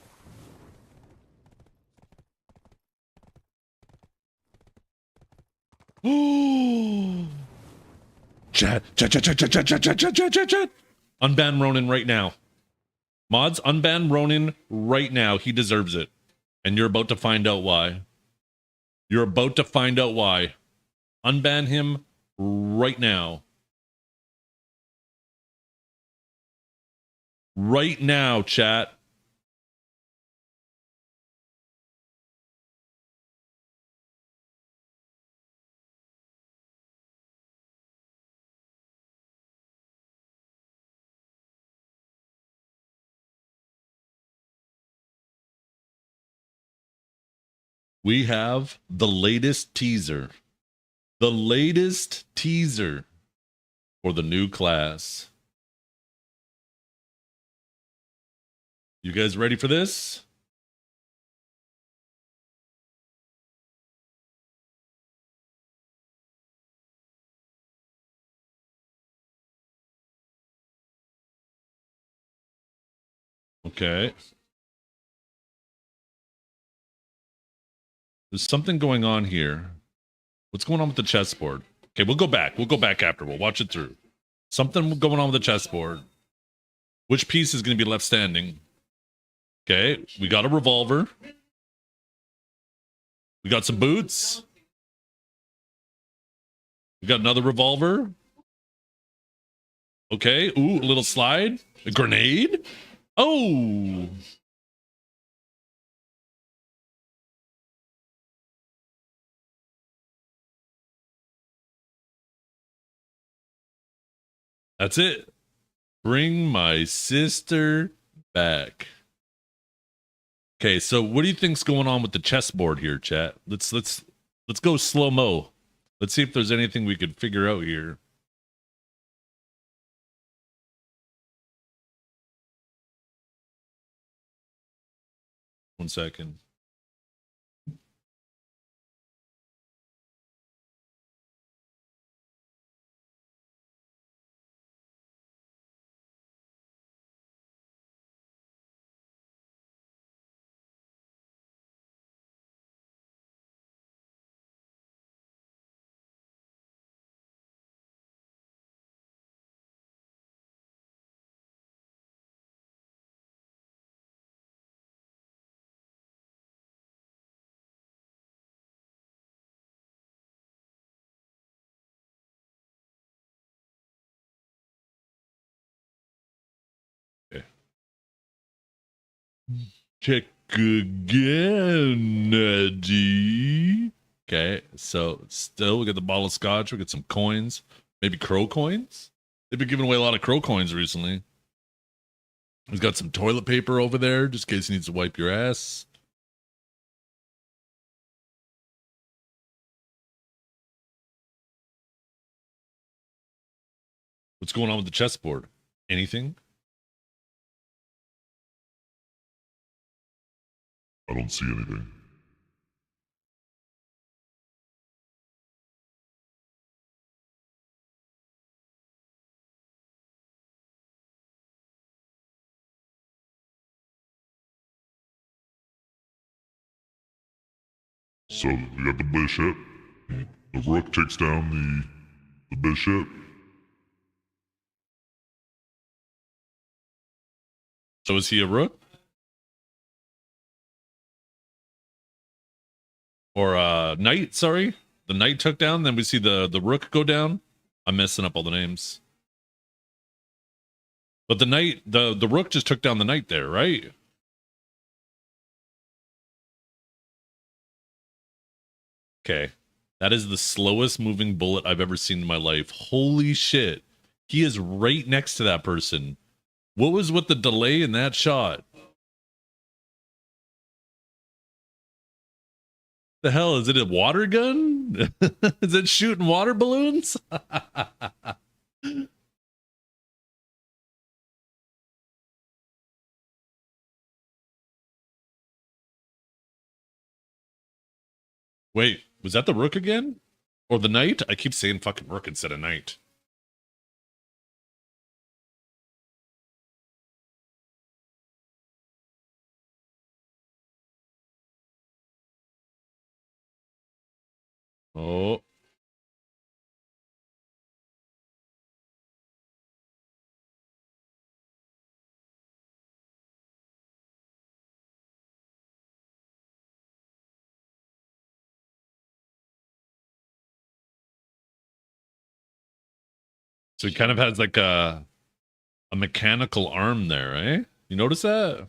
A: Oh, chat. Unban Ronin right now. Mods, unban Ronin right now. He deserves it. And you're about to find out why. You're about to find out why. Unban him right now. Right now, chat. We have the latest teaser. The latest teaser for the new class. You guys ready for this? Okay. There's something going on here. What's going on with the chessboard? Okay, we'll go back. We'll go back after. We'll watch it through. Something going on with the chessboard. Which piece is going to be left standing? Okay, we got a revolver. We got some boots. We got another revolver. Okay, ooh, a little slide. A grenade. Oh. That's it. Bring my sister back. Okay, so what do you think's going on with the chessboard here, chat? Let's go slow-mo. Let's see if there's anything we could figure out here. One second. Check again, Eddie. Okay, so still we got the bottle of scotch. We got some coins, maybe crow coins. They've been giving away a lot of crow coins recently. He's got some toilet paper over there, just in case he needs to wipe your ass. What's going on with the chessboard? Anything?
E: I don't see anything. So we got the bishop. The rook takes down the bishop.
A: So is he a rook? Or knight, sorry. The knight took down, then we see the rook go down. I'm messing up all the names. But the knight, the rook just took down the knight there, right? Okay. That is the slowest moving bullet I've ever seen in my life. Holy shit. He is right next to that person. What was with the delay in that shot? The hell, is it a water gun? Is it shooting water balloons? Wait, was that the rook again? Or the knight? I keep saying fucking rook instead of knight. Oh. So he kind of has like a mechanical arm there, eh? You notice that?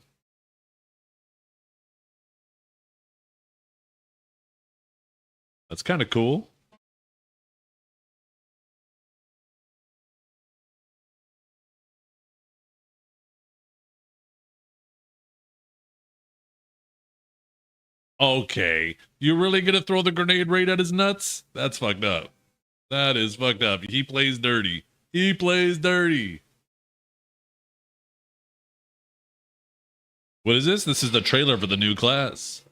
A: That's kind of cool. Okay. You really gonna throw the grenade right at his nuts? That's fucked up. That is fucked up. He plays dirty. He plays dirty. What is this? This is the trailer for the new class.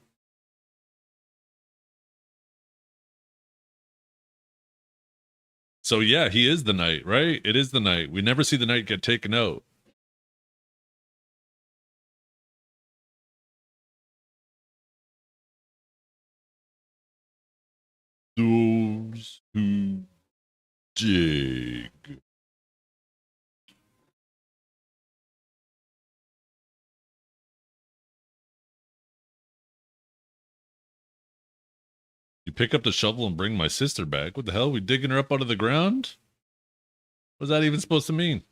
A: So yeah, he is the knight, right? It is the knight. We never see the knight get taken out. Those who dig. You pick up the shovel and bring my sister back. What the hell? We digging her up out of the ground? What's that even supposed to mean?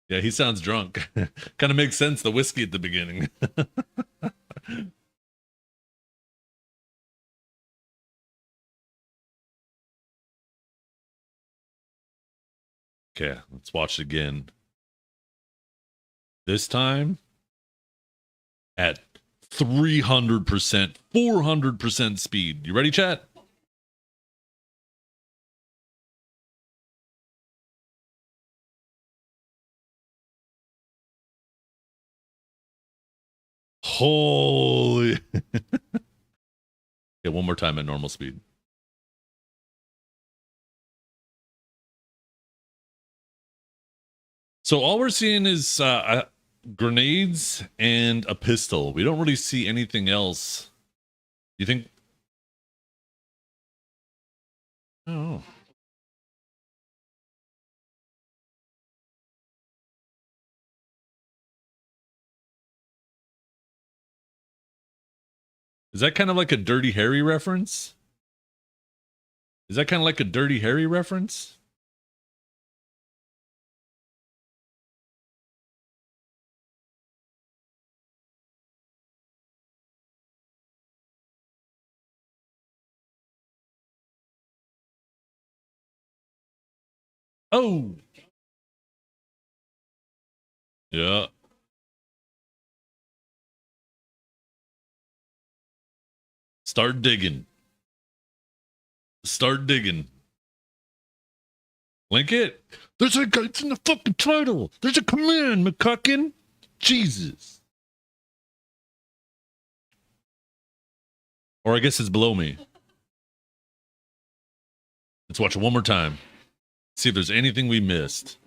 A: Yeah, he sounds drunk. Kind of makes sense, the whiskey at the beginning. Okay, let's watch it again. This time at 300%, 400% speed. You ready, chat? Holy. Okay, one more time at normal speed. So all we're seeing is grenades and a pistol. We don't really see anything else. You think? Oh. Is that kind of like a Dirty Harry reference? Is that kind of like a Dirty Harry reference? Oh! Yeah. Start digging. Start digging. Link it. It's in the fucking title. There's a command, McCuckin. Jesus. Or I guess it's below me. Let's watch it one more time. See if there's anything we missed.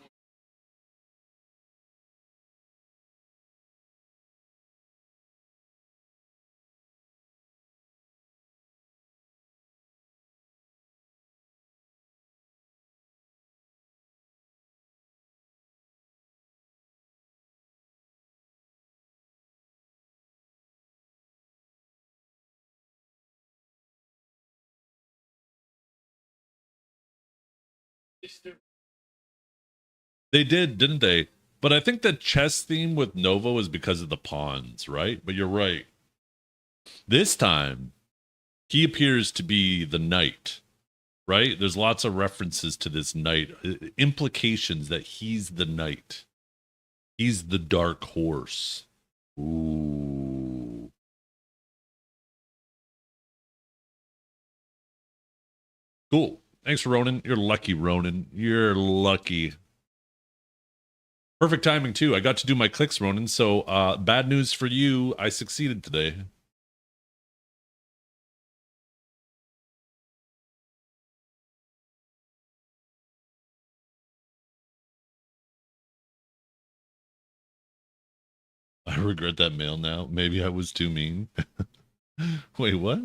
A: They did, didn't they? But I think the chess theme with Nova was because of the pawns, right? But you're right. This time, he appears to be the knight, right? There's lots of references to this knight, implications that he's the knight. He's the dark horse. Ooh. Cool. Thanks for Ronan. You're lucky, Ronan. You're lucky. Perfect timing, too. I got to do my clicks, Ronan. So, bad news for you. I succeeded today. I regret that mail now. Maybe I was too mean. Wait, what?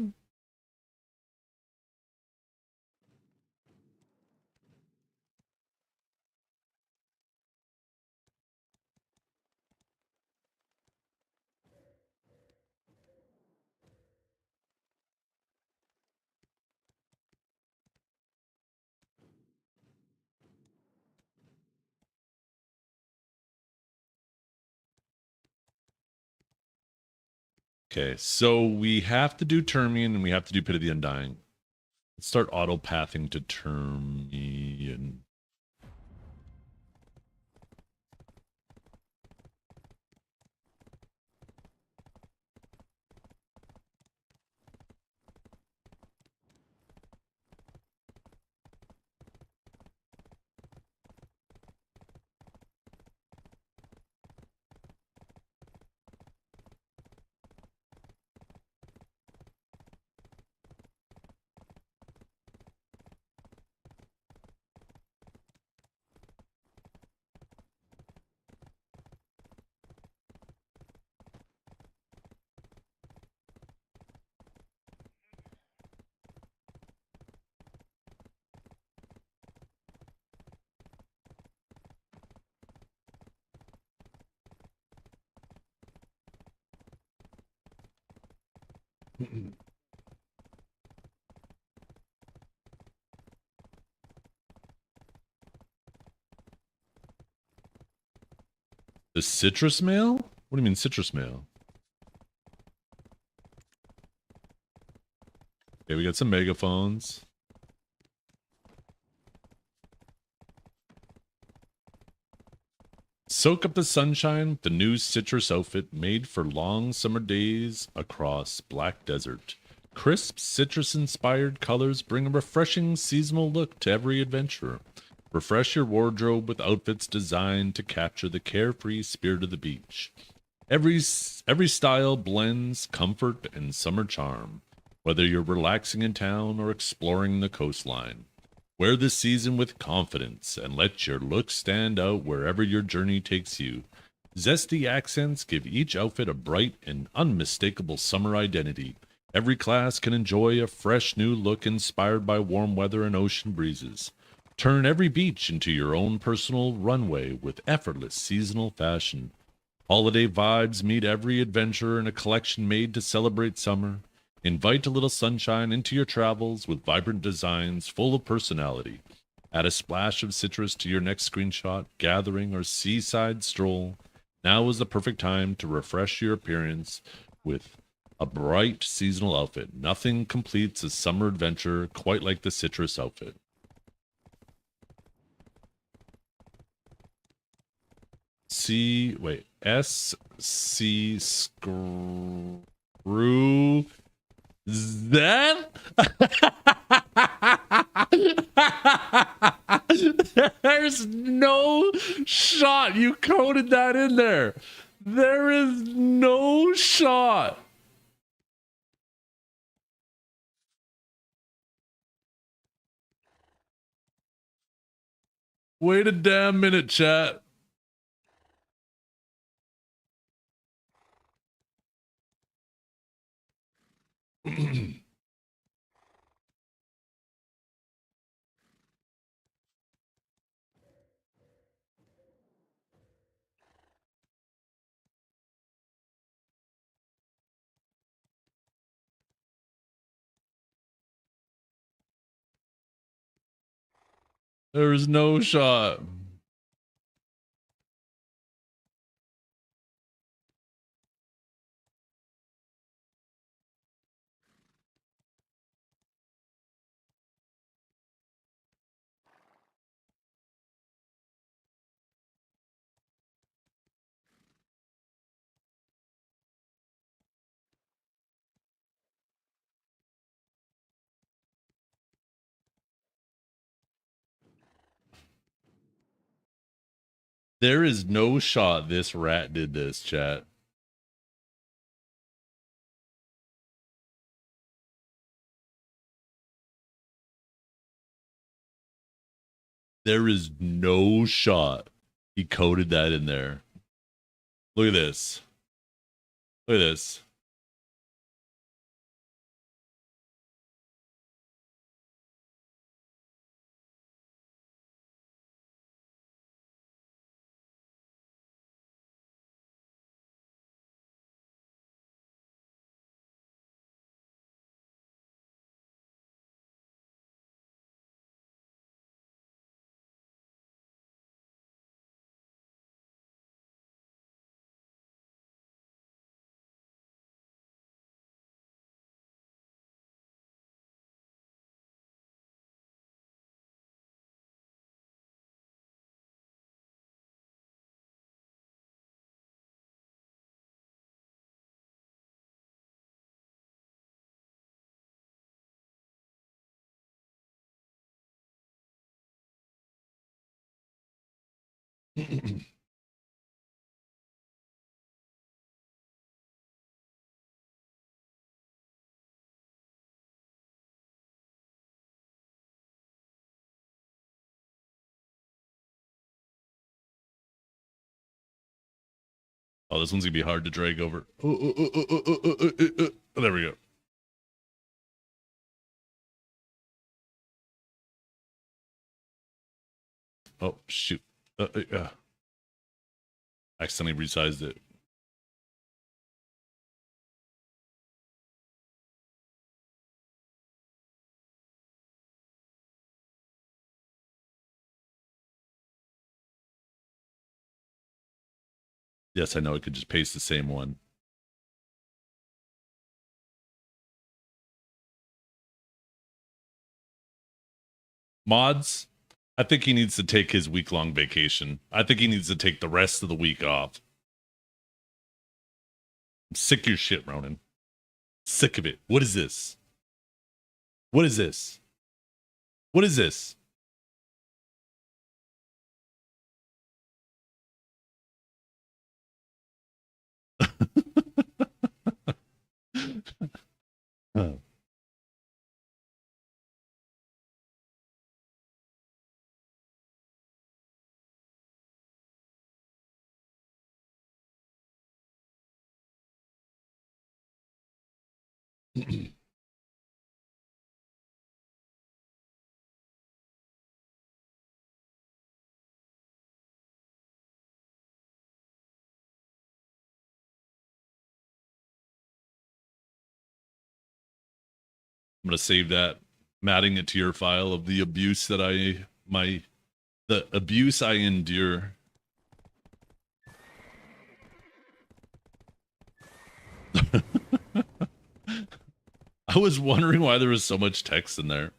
A: Okay, so we have to do Termian and we have to do Pit of the Undying. Let's start auto-pathing to Termian. The citrus mail? What do you mean citrus mail? Okay, we got some megaphones. Soak up the sunshine with the new citrus outfit made for long summer days across Black Desert. Crisp, citrus-inspired colors bring a refreshing seasonal look to every adventure. Refresh your wardrobe with outfits designed to capture the carefree spirit of the beach. Every style blends comfort and summer charm, whether you're relaxing in town or exploring the coastline. Wear this season with confidence and let your look stand out wherever your journey takes you. Zesty accents give each outfit a bright and unmistakable summer identity. Every class can enjoy a fresh new look inspired by warm weather and ocean breezes. Turn every beach into your own personal runway with effortless seasonal fashion. Holiday vibes meet every adventure in a collection made to celebrate summer. Invite a little sunshine into your travels with vibrant designs full of personality. Add a splash of citrus to your next screenshot, gathering, or seaside stroll. Now is the perfect time to refresh your appearance with a bright seasonal outfit. Nothing completes a summer adventure quite like the citrus outfit. SC screw Z? There's no shot you coded that in there. There is no shot. Wait a damn minute, chat. There is no shot. There is no shot this rat did this, chat. There is no shot he coded that in there. Look at this. Look at this. Oh, this one's gonna be hard to drag over. There we go. Oh shoot! Accidentally resized it. Yes, I know. I could just paste the same one. Mods, I think he needs to take his week-long vacation. I think he needs to take the rest of the week off. I'm sick of your shit, Ronan. Sick of it. What is this? What is this? What is this? Oh. I'm gonna save that. I'm adding it to your file of the abuse that the abuse I endure. I was wondering why there was so much text in there.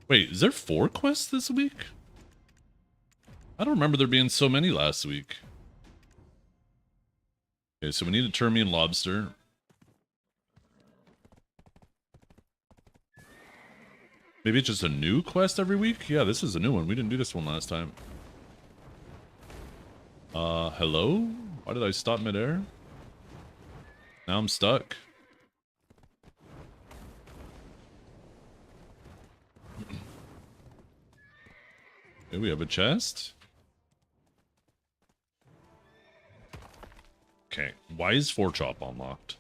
A: Wait, is there 4 quests this week? I don't remember there being so many last week. Okay, so we need a Termian lobster. Maybe it's just a new quest every week? Yeah, this is a new one. We didn't do this one last time. Hello? Why did I stop midair? Now I'm stuck. Okay, we have a chest. Okay, why is 4-chop unlocked?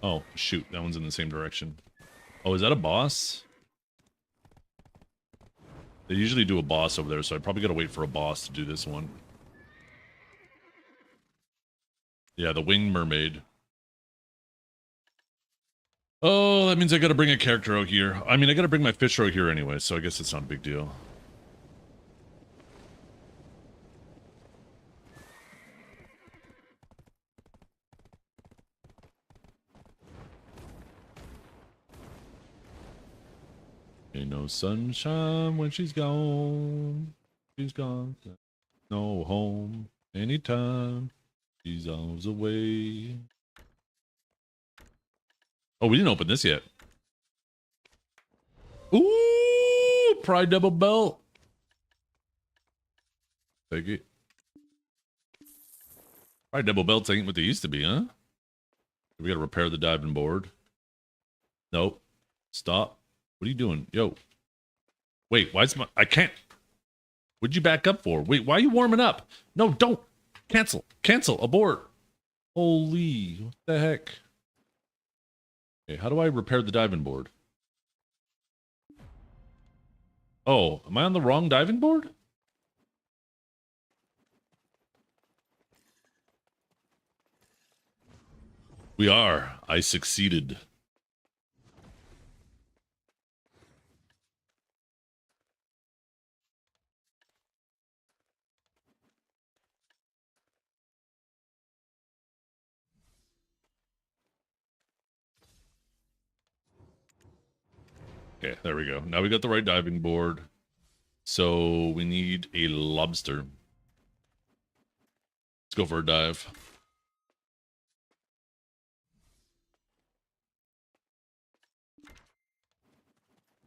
A: Oh, shoot, that one's in the same direction. Oh, is that a boss? They usually do a boss over there, so I probably gotta wait for a boss to do this one. Yeah, the winged mermaid. Oh, that means I gotta bring a character out here. I mean, I gotta bring my fish out here anyway, so I guess it's not a big deal. Ain't no sunshine when she's gone. She's gone. No home anytime. She's always away. Oh, we didn't open this yet. Ooh, Pride double belt. Take it. Pride double belts ain't what they used to be, huh? We gotta repair the diving board. Nope. Stop. What are you doing? Yo. Wait, why is my... I can't... What'd you back up for? Wait, why are you warming up? No, don't. Cancel. Cancel. Abort. Holy. What the heck? Okay, how do I repair the diving board? Oh, am I on the wrong diving board? We are. I succeeded. Okay, there we go. Now we got the right diving board. So we need a lobster. Let's go for a dive.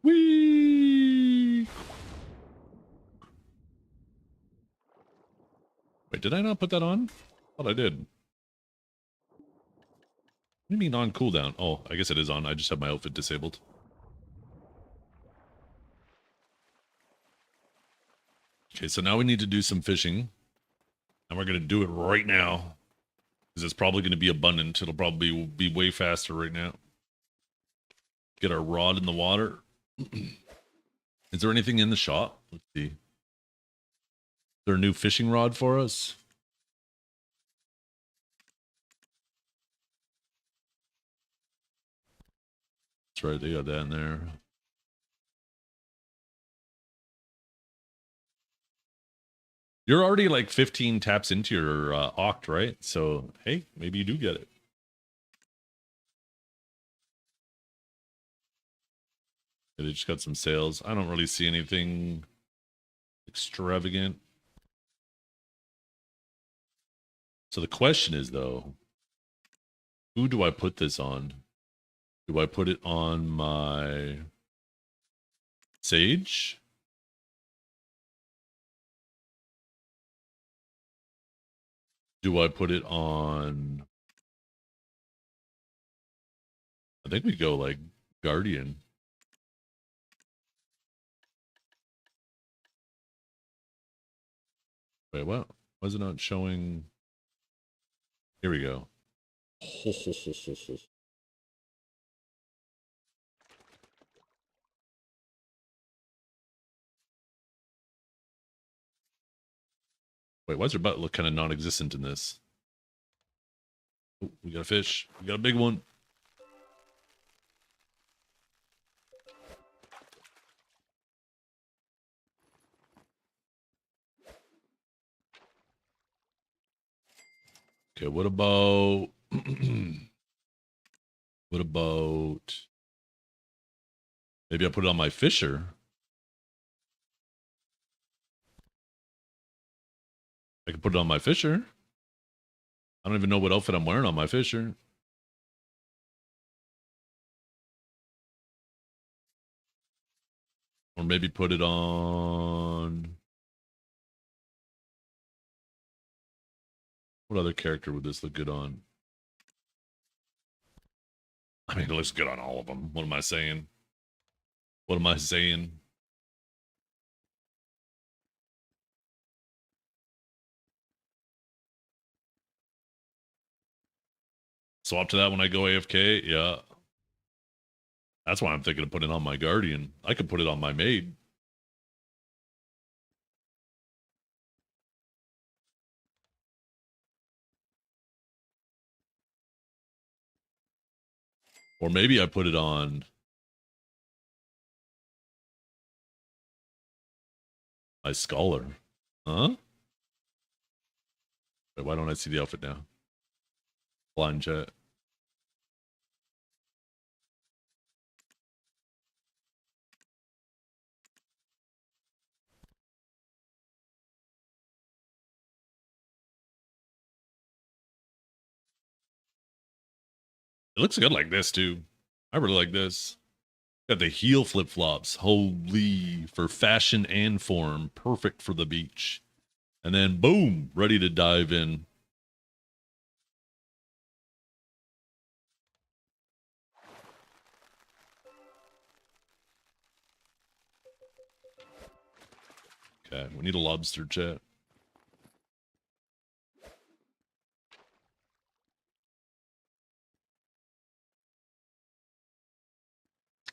A: Whee! Wait, did I not put that on? Thought I did. What do you mean on cooldown? Oh, I guess it is on. I just have my outfit disabled. Okay, so now we need to do some fishing. And we're going to do it right now. Because it's probably going to be abundant. It'll probably be way faster right now. Get our rod in the water. Is there anything in the shop? Let's see. Is there a new fishing rod for us? That's right, they got that in there. You're already like 15 taps into your Oct, right? So, hey, maybe you do get it. Yeah, they just got some sales. I don't really see anything extravagant. So the question is, though, who do I put this on? Do I put it on my Sage? Do I put it on... I think we go like Guardian. Wait, what? Was it not showing? Here we go. Wait, why does your butt look kind of non-existent in this? Oh, we got a fish. We got a big one. Okay, what about... what What about... Maybe I put it on my Fisher. I could put it on my Fisher. I don't even know what outfit I'm wearing on my Fisher. Or maybe put it on... What other character would this look good on? I mean, it looks good on all of them. What am I saying? What am I saying? Swap to that when I go AFK? Yeah. That's why I'm thinking of putting it on my Guardian. I could put it on my Maid. Or maybe I put it on my Scholar. Huh? Wait, why don't I see the outfit now? Blind chat. It looks good like this too. I really like this. Got the heel flip flops. Holy, for fashion and form. Perfect for the beach. And then boom, ready to dive in. Okay, we need a lobster chat.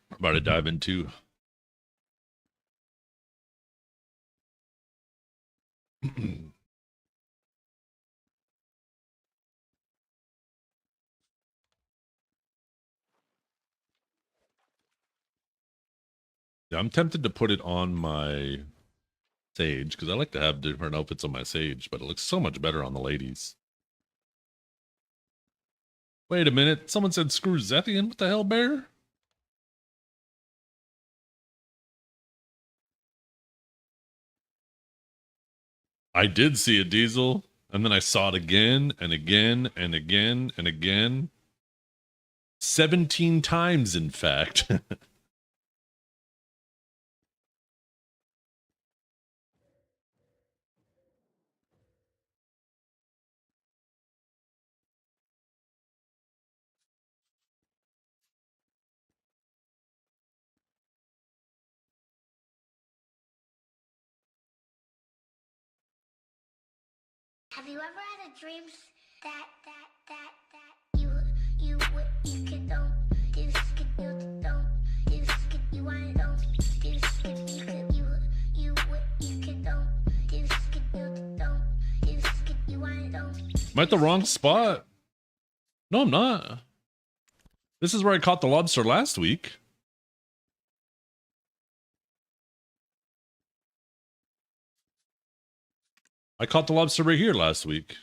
A: We're about to dive into. Yeah, I'm tempted to put it on my Sage because I like to have different outfits on my Sage, but it looks so much better on the ladies. Wait a minute. Someone said screw Zethian. What the hell, Bear? I did see a Diesel, and then I saw it again and again and again and again. 17 times, in fact.
F: Have you ever had a dream that you could don't you could you don't you could you want don't you could you could don't you could you don't you could you want don't.
A: Am I at the wrong spot? No, I'm not. This is where I caught the lobster last week. I caught the lobster right here last week.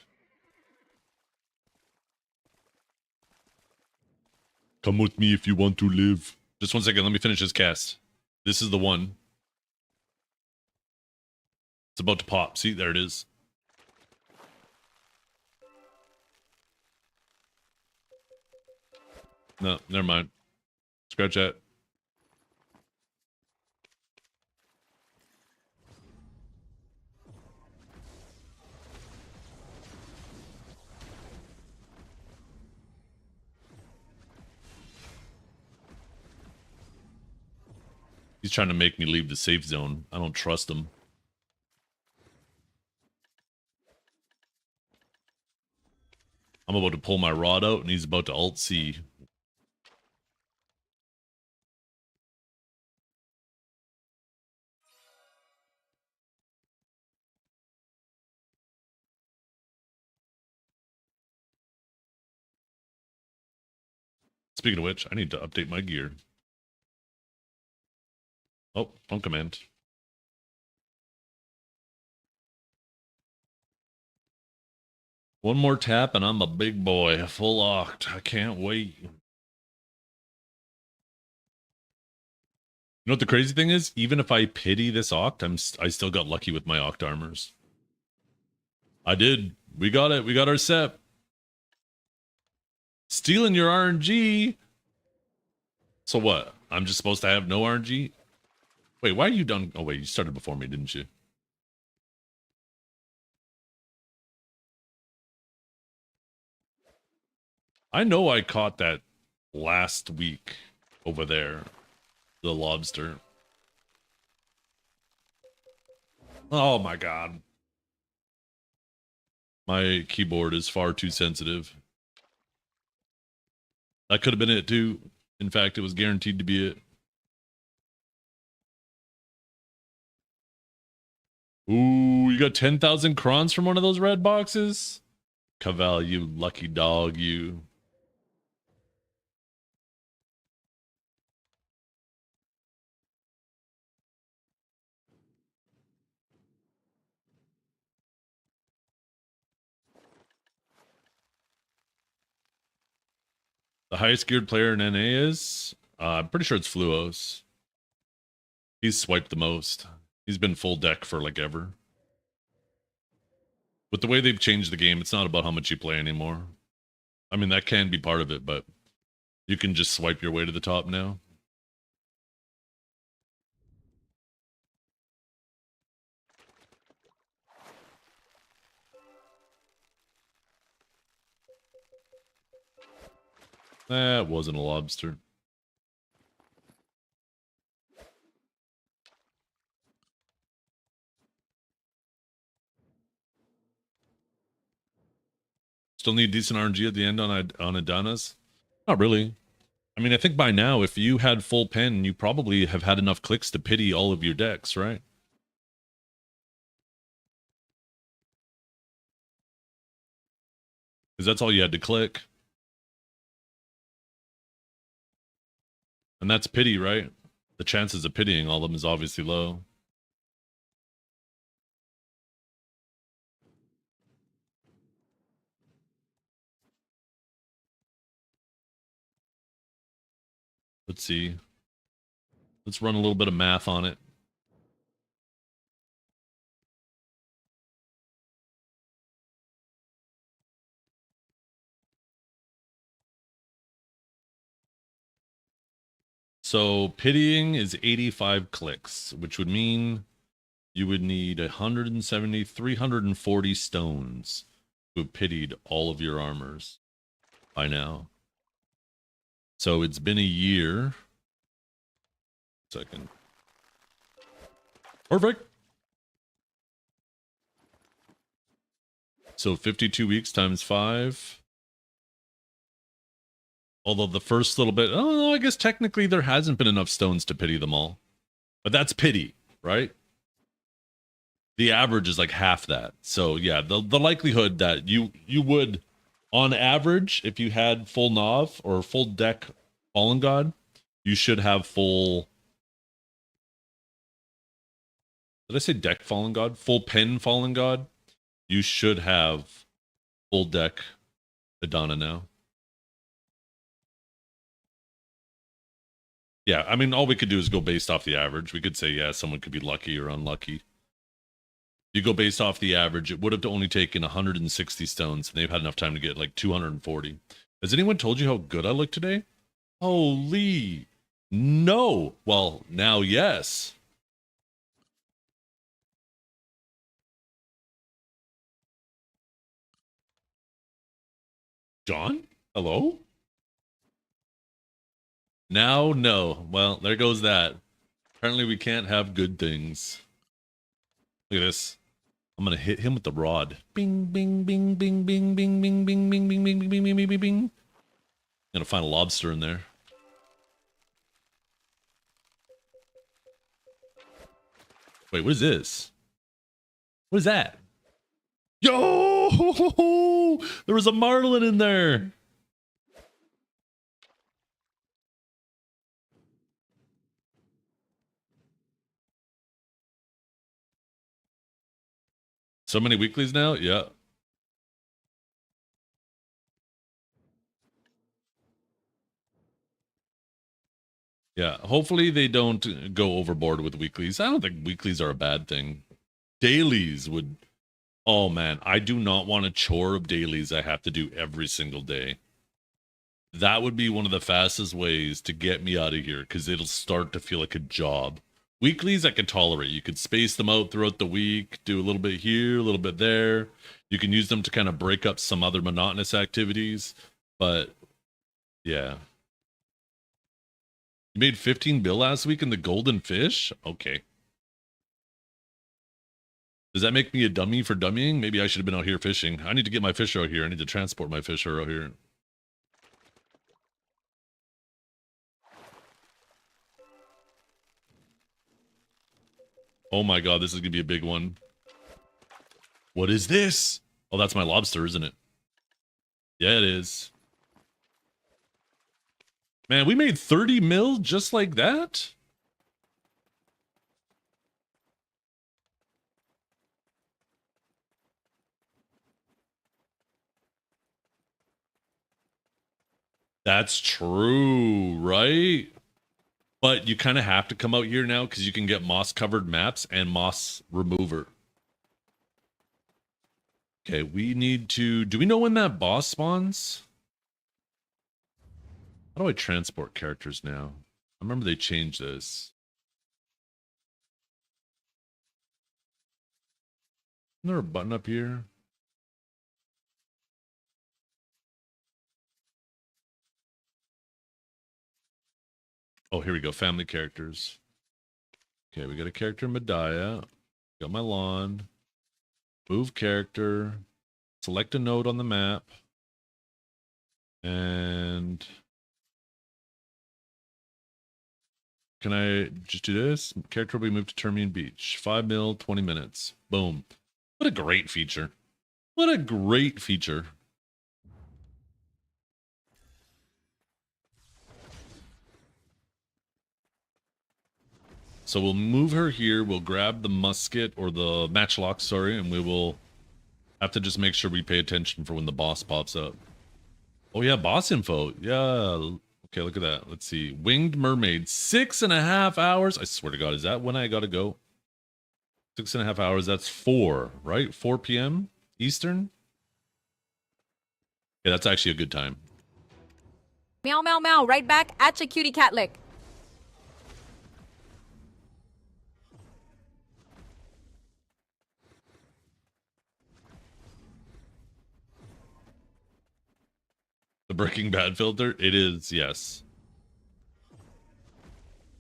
A: Come with me if you want to live. Just 1 second, let me finish this cast. This is the one. It's about to pop. See, there it is. No, never mind. Scratch that. He's trying to make me leave the safe zone. I don't trust him. I'm about to pull my rod out, and he's about to Alt-C. Speaking of which, I need to update my gear. Oh, phone command. One more tap and I'm a big boy, full oct. I can't wait. You know what the crazy thing is? Even if I pity this Oct, I still got lucky with my Oct armors. I did. We got it. We got our SEP. Stealing your RNG. So what? I'm just supposed to have no RNG? Wait, why are you done? Oh, wait, you started before me, didn't you? I know I caught that last week over there. The lobster. Oh my god. My keyboard is far too sensitive. That could have been it too. In fact, it was guaranteed to be it. Ooh, you got 10,000 crons from one of those red boxes? Cavell, you lucky dog, you. The highest geared player in NA is? I'm pretty sure it's Fluos. He's swiped the most. He's been full deck for like ever. With the way they've changed the game, it's not about how much you play anymore. I mean, that can be part of it, but you can just swipe your way to the top now. That wasn't a lobster. Still need decent RNG at the end on Adanas? Not really. I mean, I think by now, if you had full pen, you probably have had enough clicks to pity all of your decks, right? Because that's all you had to click. And that's pity, right? The chances of pitying all of them is obviously low. Let's see. Let's run a little bit of math on it. So pitying is 85 clicks, which would mean you would need 170, 340 stones to have pitied all of your armors by now. So it's been a year. Second. Perfect. So 52 weeks times 5. Although the first little bit, oh, I guess technically there hasn't been enough stones to pity them all. But that's pity, right? The average is like half that. So yeah, the likelihood that you would, on average, if you had full Nov or full deck Fallen God, you should have full. Did I say deck Fallen God? Full pen Fallen God. You should have full deck Adana now. Yeah, I mean, all we could do is go based off the average. We could say, yeah, someone could be lucky or unlucky. You go based off the average, it would have only taken 160 stones, and they've had enough time to get like 240. Has anyone told you how good I look today? Holy. No. Well, now, yes. John? Hello? Now, no. Well, there goes that. Apparently, we can't have good things. Look at this. I'm gonna hit him with the rod. Bing, bing, bing, bing, bing, bing, bing, bing, bing, bing, bing, bing, bing, bing, bing, bing. Gonna find a lobster in there. Wait, what is this? What is that? Yo! There was a marlin in there. So many weeklies now? Yeah. Yeah, hopefully they don't go overboard with weeklies. I don't think weeklies are a bad thing. Dailies would. Oh man, I do not want a chore of dailies I have to do every single day. That would be one of the fastest ways to get me out of here because it'll start to feel like a job. Weeklies I could tolerate. You could space them out throughout the week, do a little bit here, a little bit there. You can use them to kind of break up some other monotonous activities. But yeah. You made 15 bill last week in the golden fish? Okay. Does that make me a dummy for dummying? Maybe I should have been out here fishing. I need to get my fish out here. I need to transport my fish out here. Oh my god, this is gonna be a big one. What is this? Oh, that's my lobster, isn't it? Yeah, it is. Man, we made 30 mil just like that? That's true, right? But you kind of have to come out here now because you can get moss covered maps and moss remover. Okay, we need to. Do we know when that boss spawns? How do I transport characters now? I remember they changed this. Isn't there a button up here? Oh, here we go. Family characters. Okay, we got a character Medaya. Got my lawn. Move character. Select a node on the map. And can I just do this? Character will be moved to Termian Beach. 5 mil, 20 minutes. Boom. What a great feature. What a great feature. So we'll move her here. We'll grab the musket or the matchlock, sorry, and we will have to just make sure we pay attention for when the boss pops up. Oh yeah, boss info. Yeah. Okay, look at that. Let's see. Winged Mermaid. 6.5 hours. I swear to God, is that when I gotta go? 6.5 hours. That's 4, right? 4 p.m. Eastern. Yeah, that's actually a good time.
B: Meow, meow, meow. Right back at your cutie cat lick.
A: The Breaking Bad filter? It is, yes.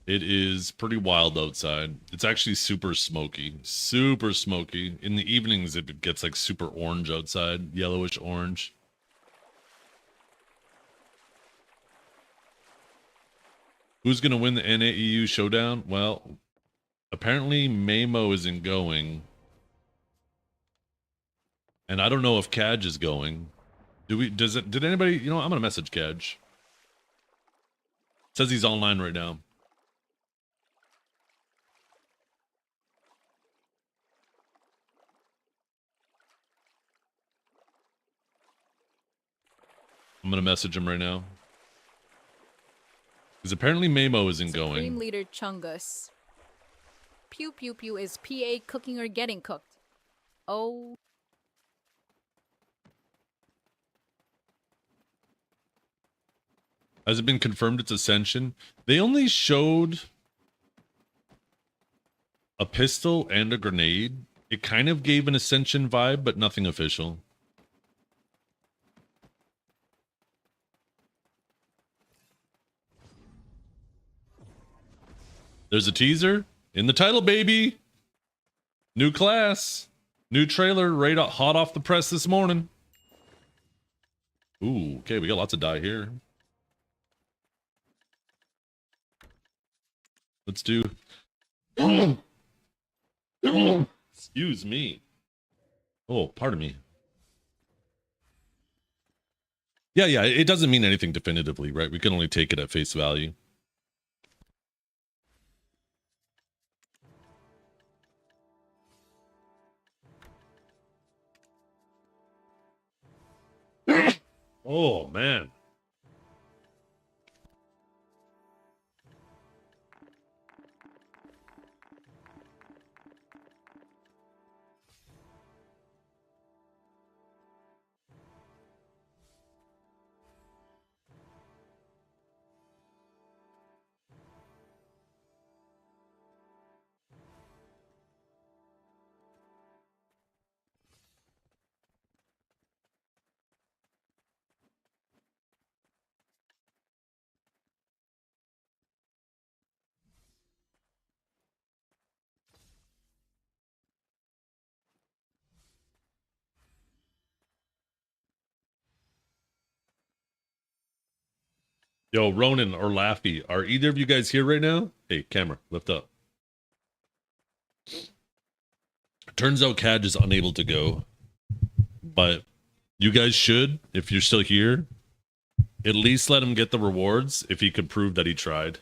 A: It is pretty wild outside. It's actually super smoky. Super smoky. In the evenings, it gets like super orange outside. Yellowish orange. Who's going to win the NAEU showdown? Well, apparently Mamo isn't going. And I don't know if Kaj is going. Did anybody, I'm going to message Kaj. Says he's online right now. I'm going to message him right now. Because apparently Mamo isn't
B: Supreme
A: going.
B: Leader Chungus. Pew pew pew is PA cooking or getting cooked? Oh.
A: Has it been confirmed it's Ascension? They only showed a pistol and a grenade. It kind of gave an Ascension vibe, but nothing official. There's a teaser in the title, baby. New class. New trailer right hot off the press this morning. Ooh, okay, we got lots of dye here. Let's do... Excuse me. Oh, pardon me. Yeah, it doesn't mean anything definitively, right? We can only take it at face value. Oh, man. Yo, Ronan or Laffy, are either of you guys here right now? Hey, camera, lift up. Turns out Cadge is unable to go, but you guys should, if you're still here, at least let him get the rewards if he could prove that he tried.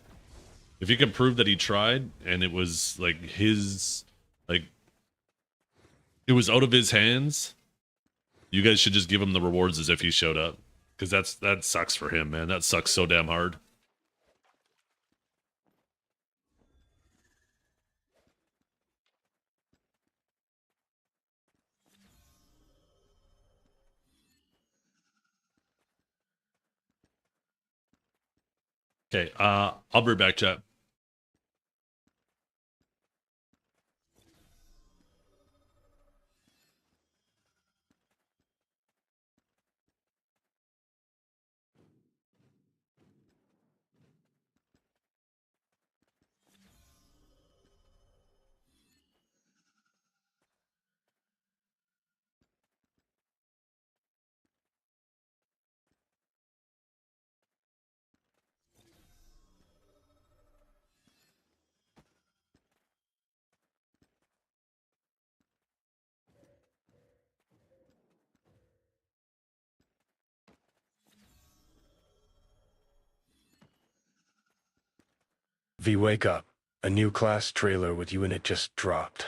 A: If he could prove that he tried and it was like his, like, it was out of his hands, you guys should just give him the rewards as if he showed up. Because that sucks for him, man. That sucks so damn hard. Okay, I'll be right back, chat.
G: V, wake up. A new class trailer with you in it just dropped.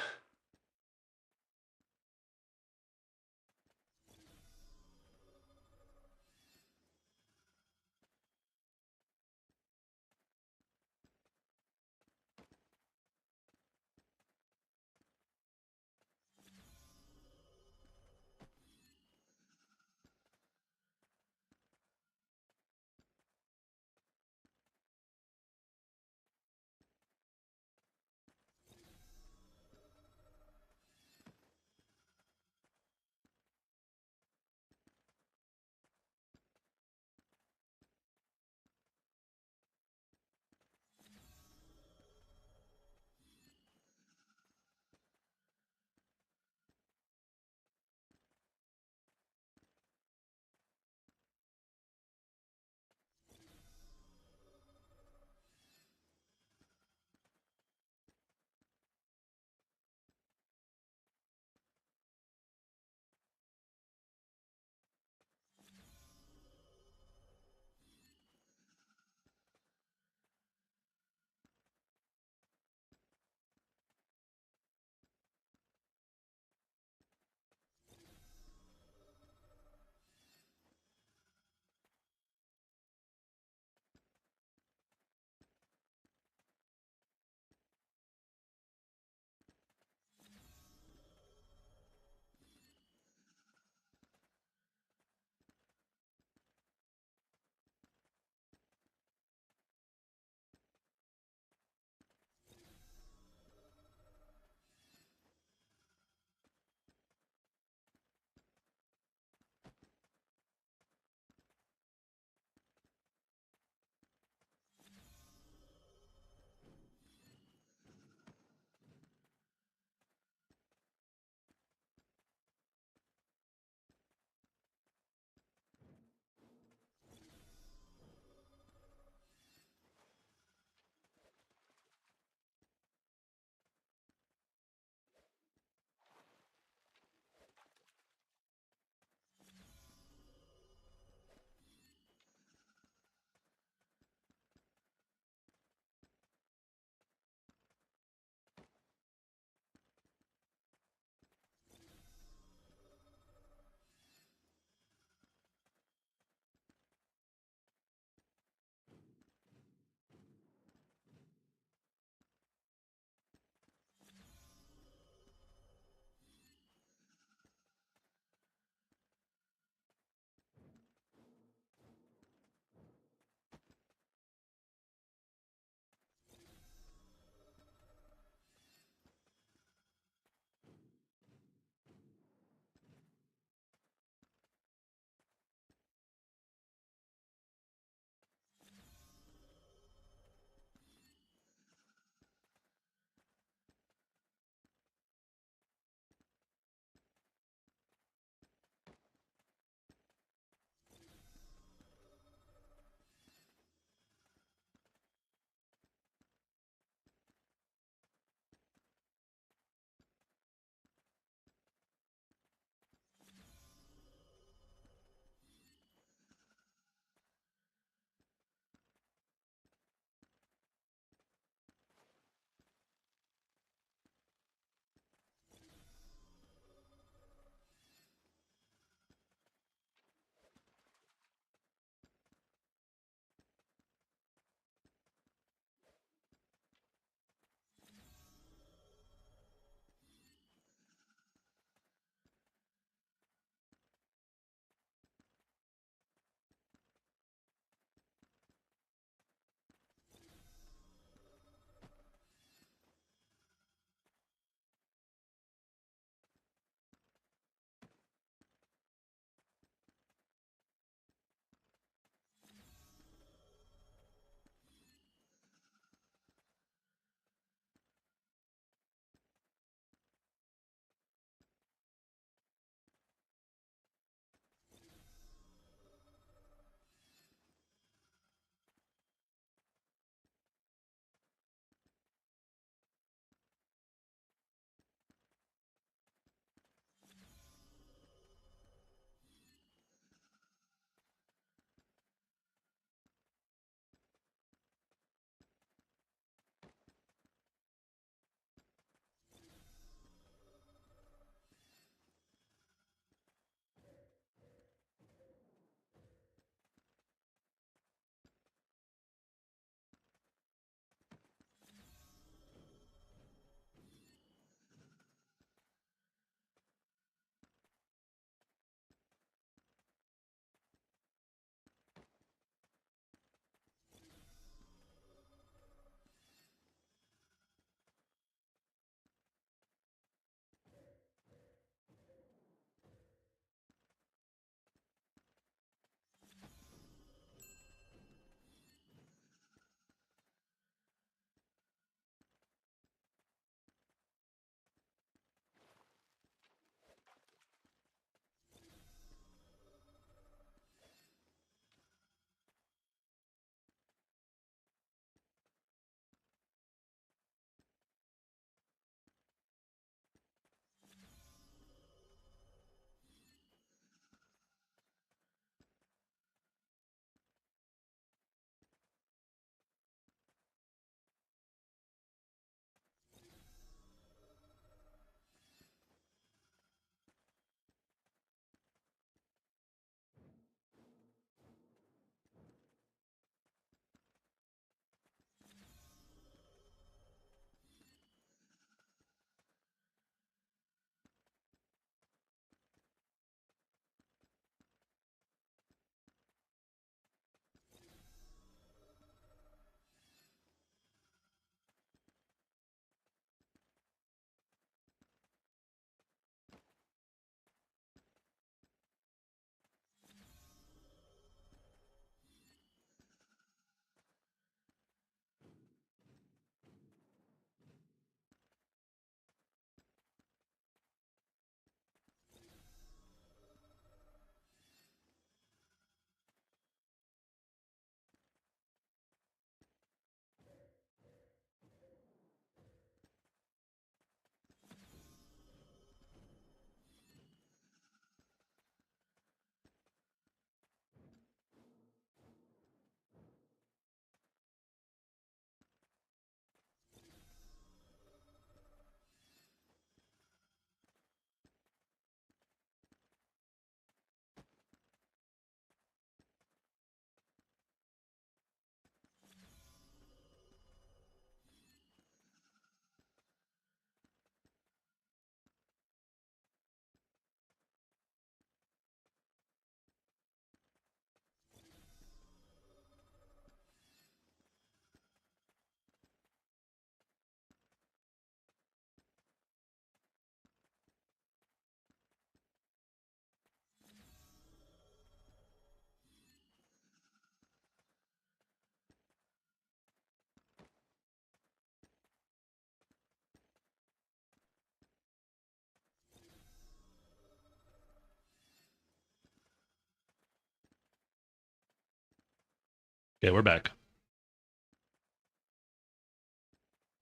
A: Okay, we're back.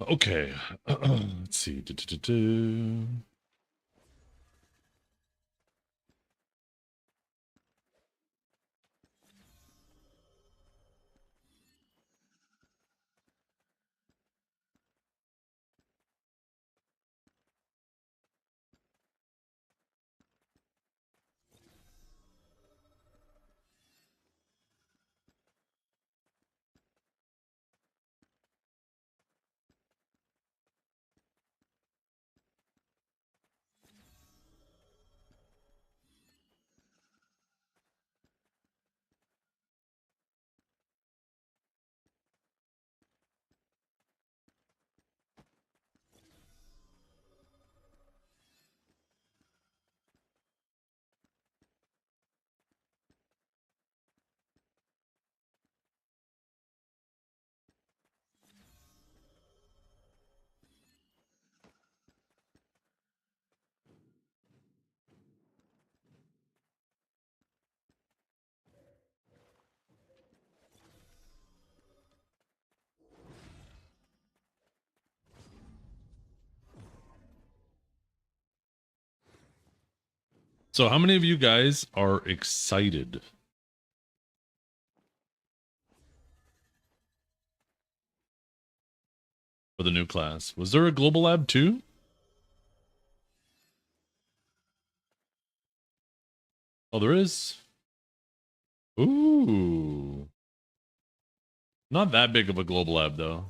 A: Okay. Let's see. So, how many of you guys are excited for the new class? Was there a global lab too? Oh, there is. Ooh. Not that big of a global lab, though.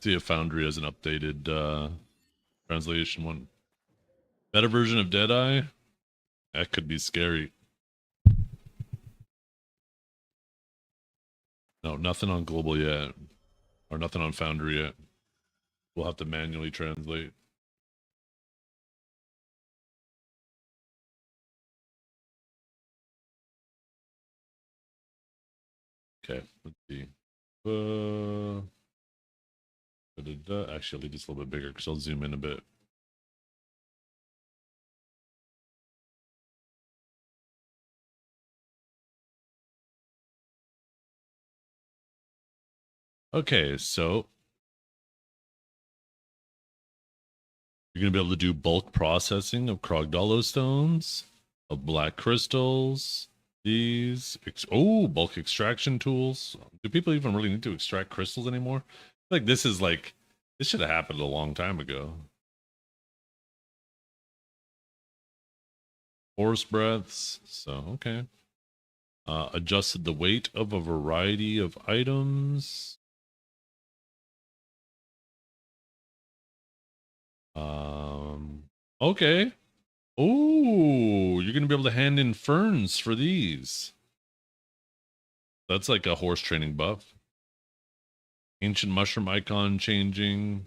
A: See if Foundry has an updated translation one. Better version of Deadeye? That could be scary. No, nothing on global yet. Or nothing on Foundry yet. We'll have to manually translate. Okay, let's see. Actually, I'll leave this a little bit bigger because I'll zoom in a bit. Okay, so you're going to be able to do bulk processing of Krogdalo stones, of black crystals, these. Oh, bulk extraction tools. Do people even really need to extract crystals anymore? Like, this is like, this should have happened a long time ago. Horse breaths. So, okay. Adjusted the weight of a variety of items. Okay. Oh, you're gonna be able to hand in ferns for these. That's like a horse training buff. Ancient mushroom icon changing.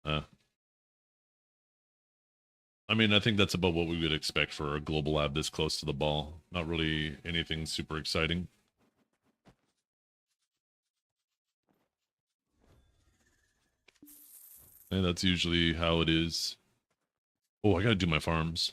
A: Uh, I mean, I think that's about what we would expect for a global lab this close to the ball. Not really anything super exciting. And that's usually how it is. Oh, I gotta do my farms.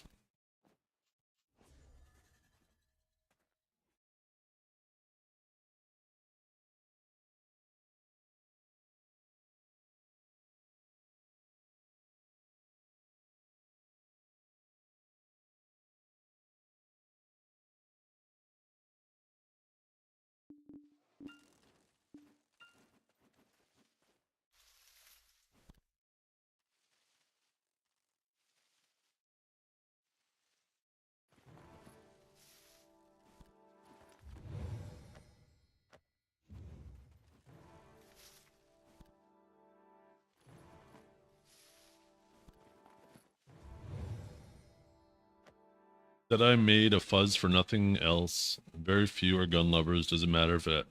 A: That I made a fuzz for nothing else. Very few are gun lovers. Doesn't matter if it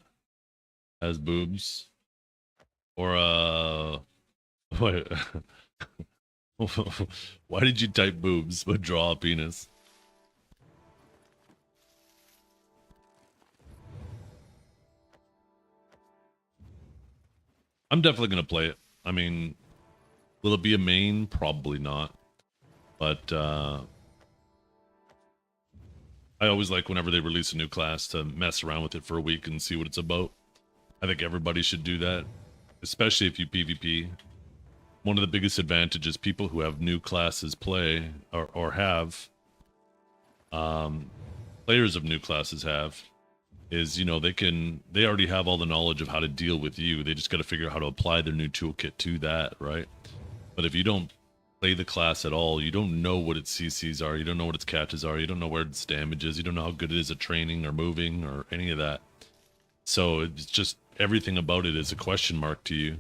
A: has boobs. Or wait. Why did you type boobs but draw a penis? I'm definitely gonna play it. I mean, will it be a main? Probably not. But I always like whenever they release a new class to mess around with it for a week and see what it's about. I think everybody should do that, especially if you PvP. One of the biggest advantages people who have new classes play or have players of new classes have is, you know, they already have all the knowledge of how to deal with you. They just got to figure out how to apply their new toolkit to that, right? But if you don't play the class at all, you don't know what its CCs are, you don't know what its catches are, you don't know where its damage is, you don't know how good it is at training or moving or any of that. So it's just everything about it is a question mark to you.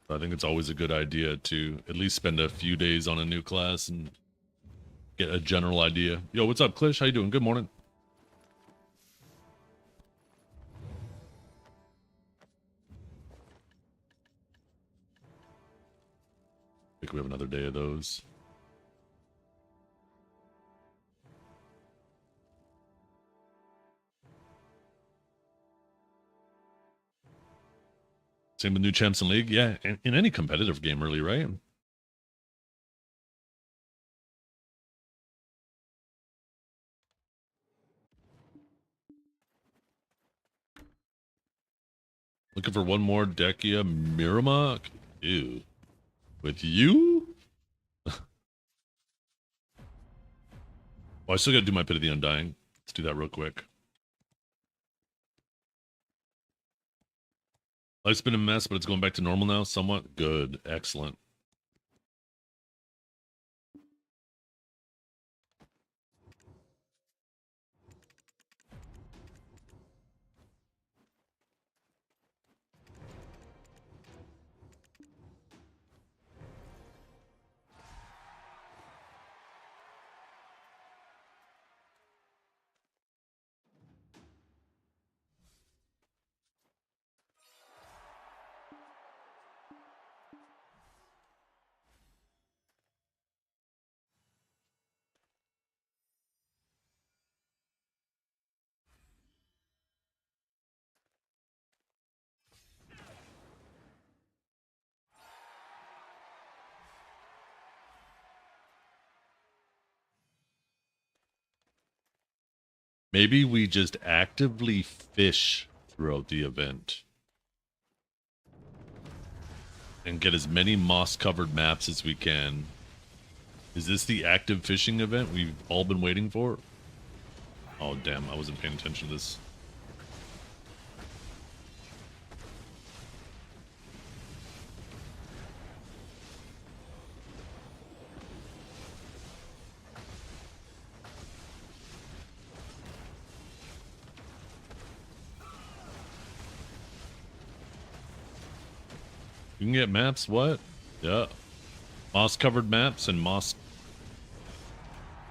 A: I think it's always a good idea to at least spend a few days on a new class and get a general idea. Yo, what's up, Klish? How you doing? Good morning. I think we have another day of those. Same with new champs in league. Yeah, in any competitive game, really, right? Looking for one more Dekia Miramok? Ew. With you? Oh, I still gotta do my Pit of the Undying. Let's do that real quick. Life's been a mess, but it's going back to normal now. Somewhat good. Excellent. Maybe we just actively fish throughout the event and get as many moss-covered maps as we can. Is this the active fishing event we've all been waiting for? Oh, damn, I wasn't paying attention to this. You can get maps, what? Yeah. Moss-covered maps and moss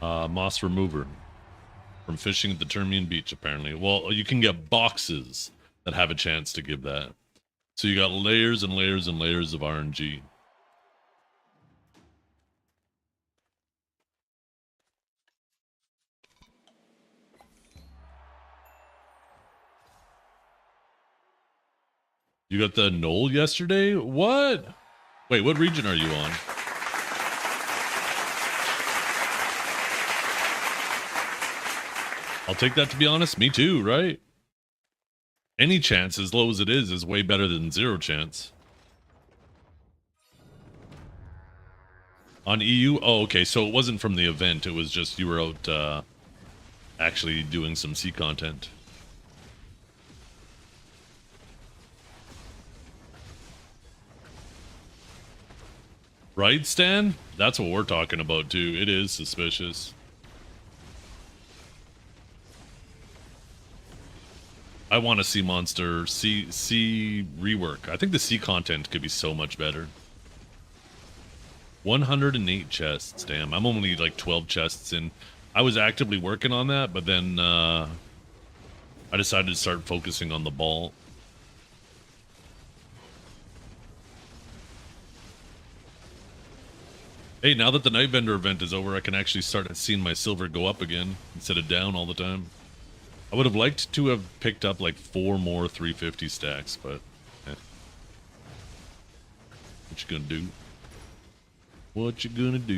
A: remover from fishing at the Termian Beach, apparently. Well, you can get boxes that have a chance to give that. So you got layers and layers and layers of RNG. You got the Knoll yesterday? What? Wait, what region are you on? I'll take that, to be honest. Me too, right? Any chance, as low as it is way better than zero chance. On EU? Oh, okay, so it wasn't from the event. It was just you were out actually doing some sea content. Right, Stan? That's what we're talking about, too. It is suspicious. I want to see Monster see rework. I think the sea content could be so much better. 108 chests. Damn, I'm only like 12 chests in. I was actively working on that, but then I decided to start focusing on the ball. Hey, now that the Night Vendor event is over, I can actually start seeing my silver go up again instead of down all the time. I would have liked to have picked up like 4 more 350 stacks, but what you gonna do? What you gonna do?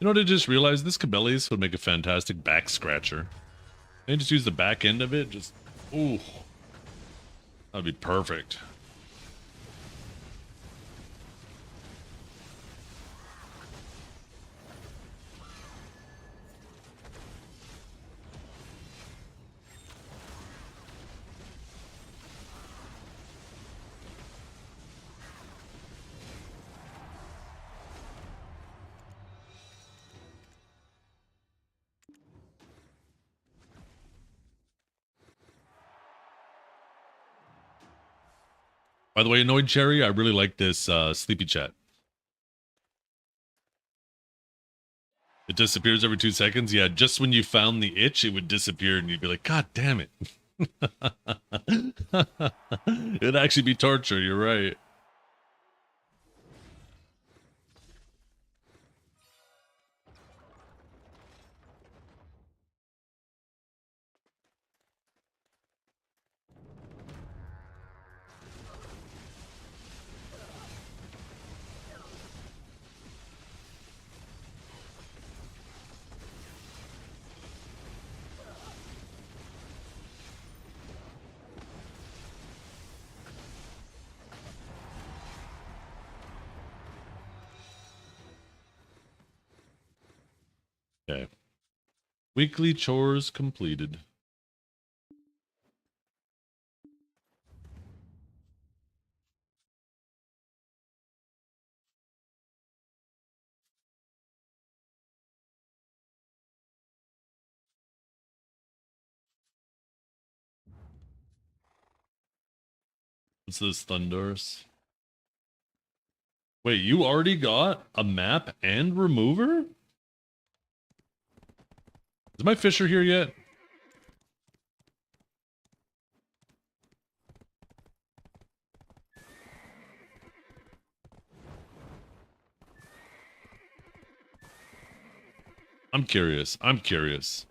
A: You know what I just realized? This Cabela's would make a fantastic back scratcher. They just use the back end of it. Just, ooh, that'd be perfect. By the way, Annoyed Cherry, I really like this sleepy chat. It disappears every 2 seconds. Yeah, just when you found the itch, it would disappear and you'd be like, God damn it. It'd actually be torture, you're right. Okay. Weekly chores completed. What's this, Thunders? Wait, you already got a map and remover? Is my Fisher here yet? I'm curious. I'm curious.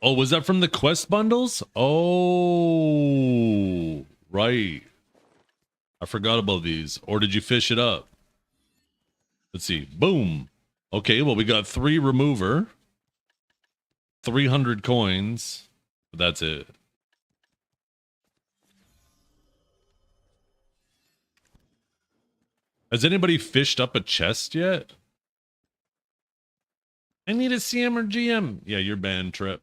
A: Oh, was that from the quest bundles? Oh, right. I forgot about these. Or did you fish it up? Let's see. Boom. Okay, well, we got 3 remover, 300 coins. But that's it. Has anybody fished up a chest yet? I need a CM or GM. Yeah, you're banned, Trip.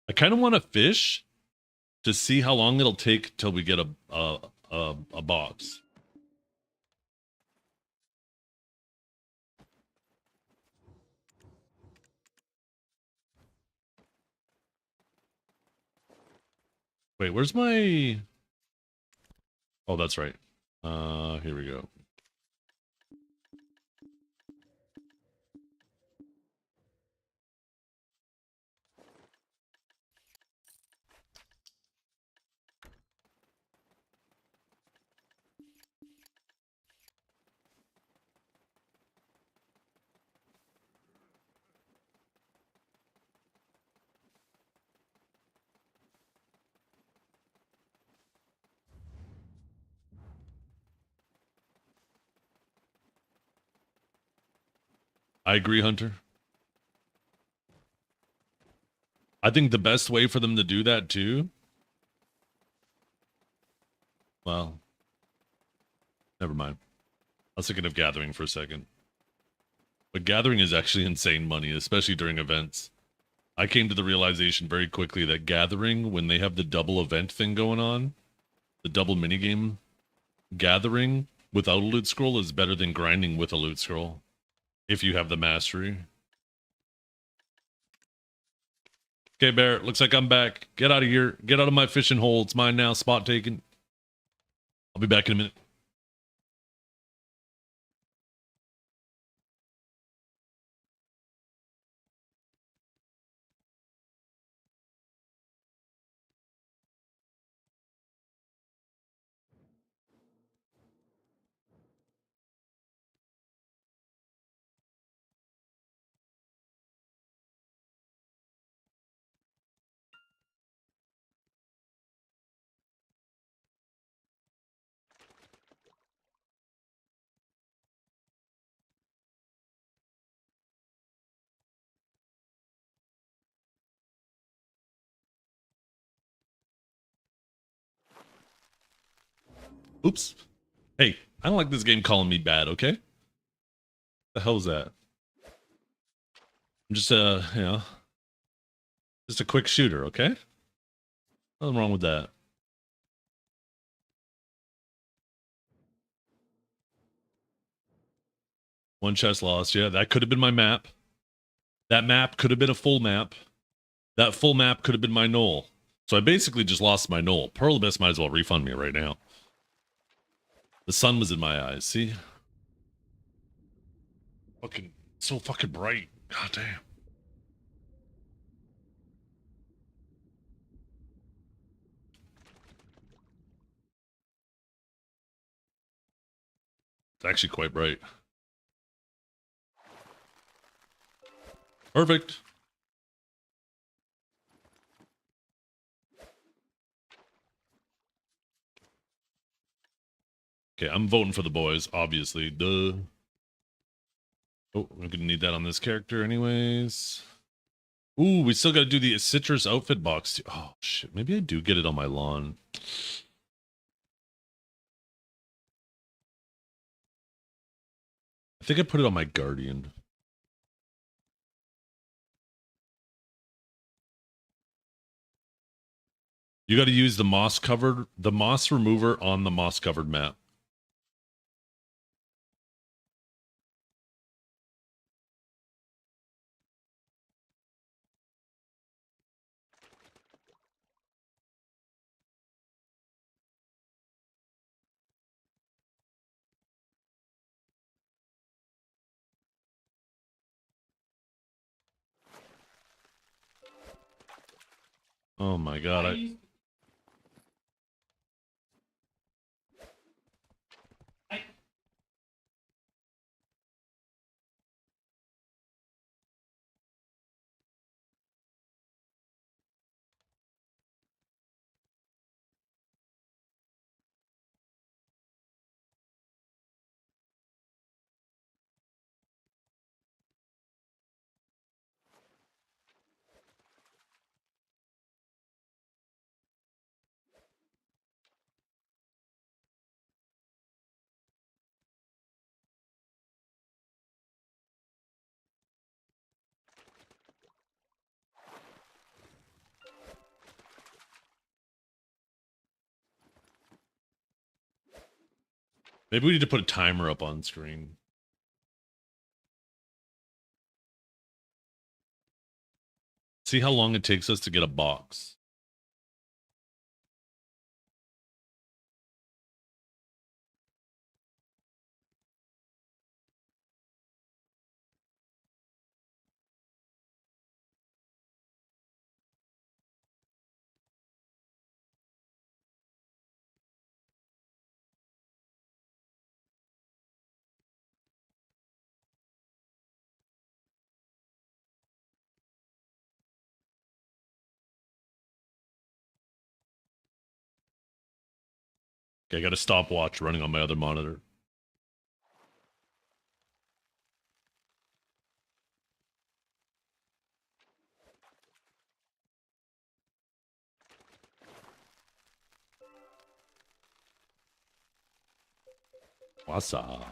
A: I kind of want to fish to see how long it'll take till we get a box. Wait, where's my... Oh, that's right. Here we go. I agree, Hunter. I think the best way for them to do that too. Well, never mind. I was thinking of Gathering for a second. But Gathering is actually insane money, especially during events. I came to the realization very quickly that Gathering, when they have the double event thing going on, the double minigame, Gathering without a loot scroll is better than grinding with a loot scroll. If you have the mastery. Okay, Barrett, looks like I'm back. Get out of here. Get out of my fishing hole. It's mine now. Spot taken. I'll be back in a minute. Oops. Hey, I don't like this game calling me bad, okay? The hell's that? I'm just just a quick shooter, okay? Nothing wrong with that. One chest lost. Yeah, that could have been my map. That map could have been a full map. That full map could have been my knoll. So I basically just lost my knoll. Pearl Abyss might as well refund me right now. The sun was in my eyes, see? Fucking, so fucking bright. God damn. It's actually quite bright. Perfect. Okay, I'm voting for the boys, obviously. Duh. Oh, we're gonna need that on this character anyways. Ooh, we still gotta do the citrus outfit box too. Oh shit, maybe I do get it on my lawn. I think I put it on my guardian. You gotta use the moss remover on the moss covered map. Oh my god, maybe we need to put a timer up on screen. See how long it takes us to get a box. Okay, I got a stopwatch running on my other monitor. Wasa.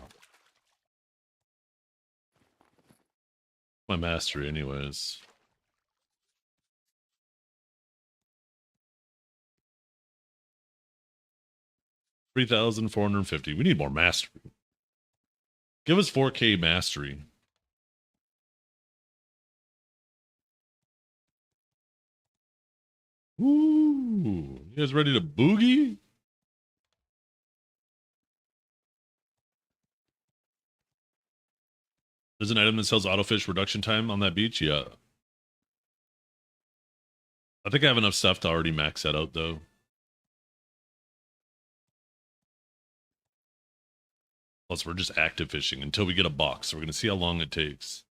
A: My mastery, anyways. $3,450. We need more mastery. Give us 4K mastery. Ooh, you guys ready to boogie? There's an item that sells autofish reduction time on that beach? Yeah. I think I have enough stuff to already max that out, though. Plus, we're just active fishing until we get a box. So we're going to see how long it takes.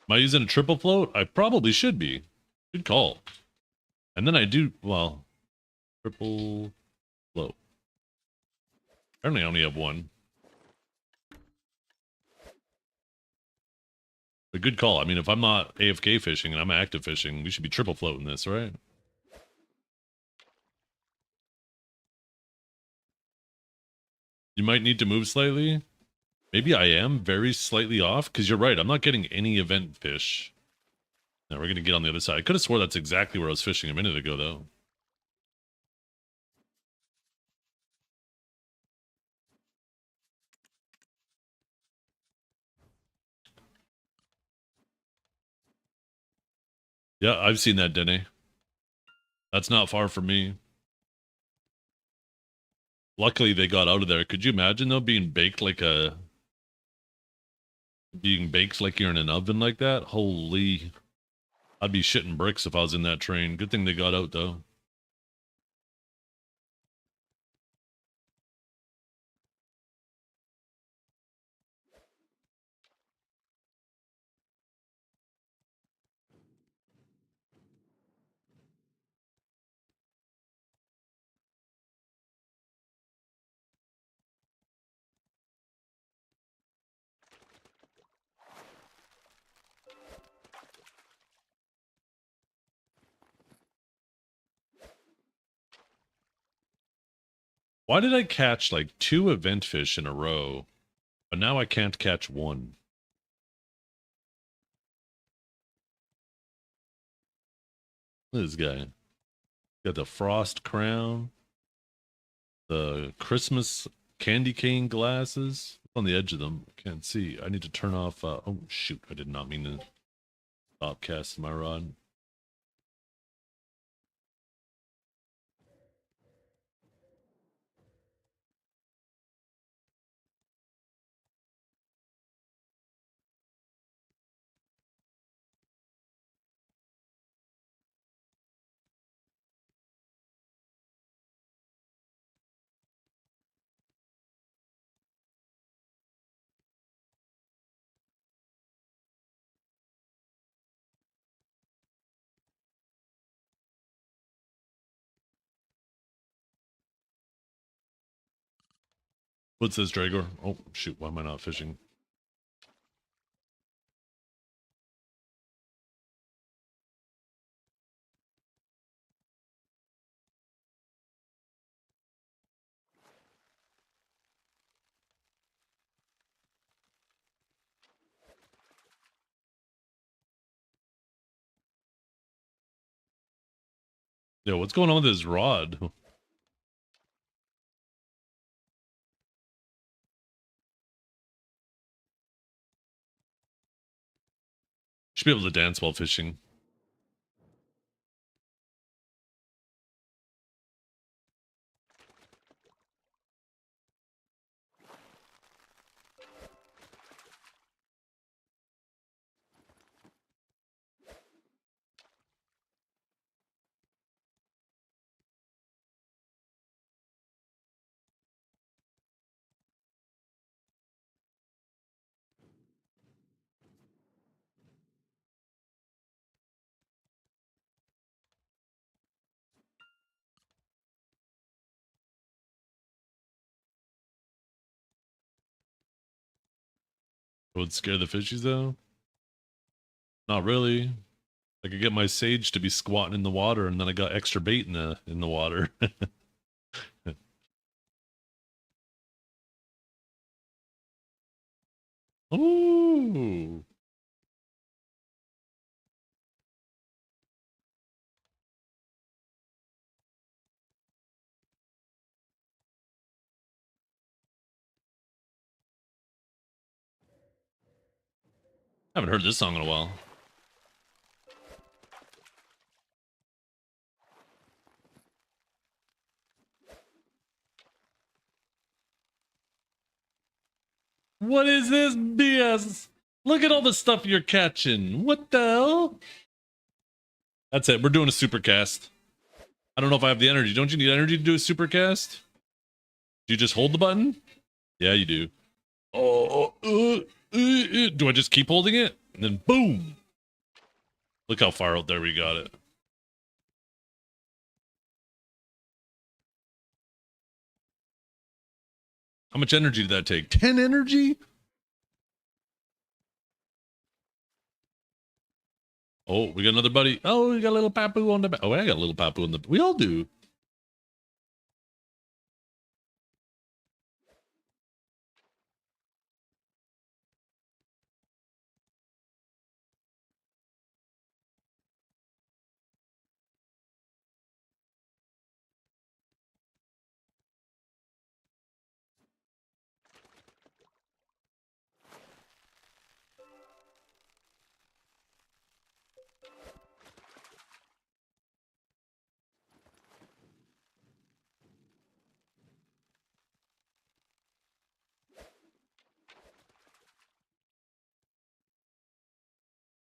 A: Am I using a triple float? I probably should be. Good call. And then I do, well, triple float. Apparently I only have one. A good call. I mean, if I'm not AFK fishing and I'm active fishing, we should be triple floating this, right? You might need to move slightly. Maybe I am very slightly off, because you're right. I'm not getting any event fish. Now we're going to get on the other side. I could have swore that's exactly where I was fishing a minute ago, though. Yeah, I've seen that, Denny. That's not far from me. Luckily, they got out of there. Could you imagine, though, being baked like you're in an oven like that? Holy. I'd be shitting bricks if I was in that train. Good thing they got out, though. Why did I catch like 2 event fish in a row, but now I can't catch one? Look at this guy. Got the frost crown, the Christmas candy cane glasses. What's on the edge of them? Can't see. I need to turn off. Oh, shoot. I did not mean to stop casting my rod. What's this, Dragor? Oh, shoot. Why am I not fishing? Yo, what's going on with this rod? Should be able to dance while fishing. Would scare the fishies though? Not really. I could get my sage to be squatting in the water, and then I got extra bait in the water. Ooh. Haven't heard this song in a while. What is this BS? Look at all the stuff you're catching. What the hell? That's it. We're doing a supercast. I don't know if I have the energy. Don't you need energy to do a supercast? Do you just hold the button? Yeah, you do. Oh, do I just keep holding it? And then boom. Look how far out there we got it. How much energy did that take? 10 energy? Oh, we got another buddy. Oh, we got a little papu on the back. Oh, I got a little papu on the... We all do.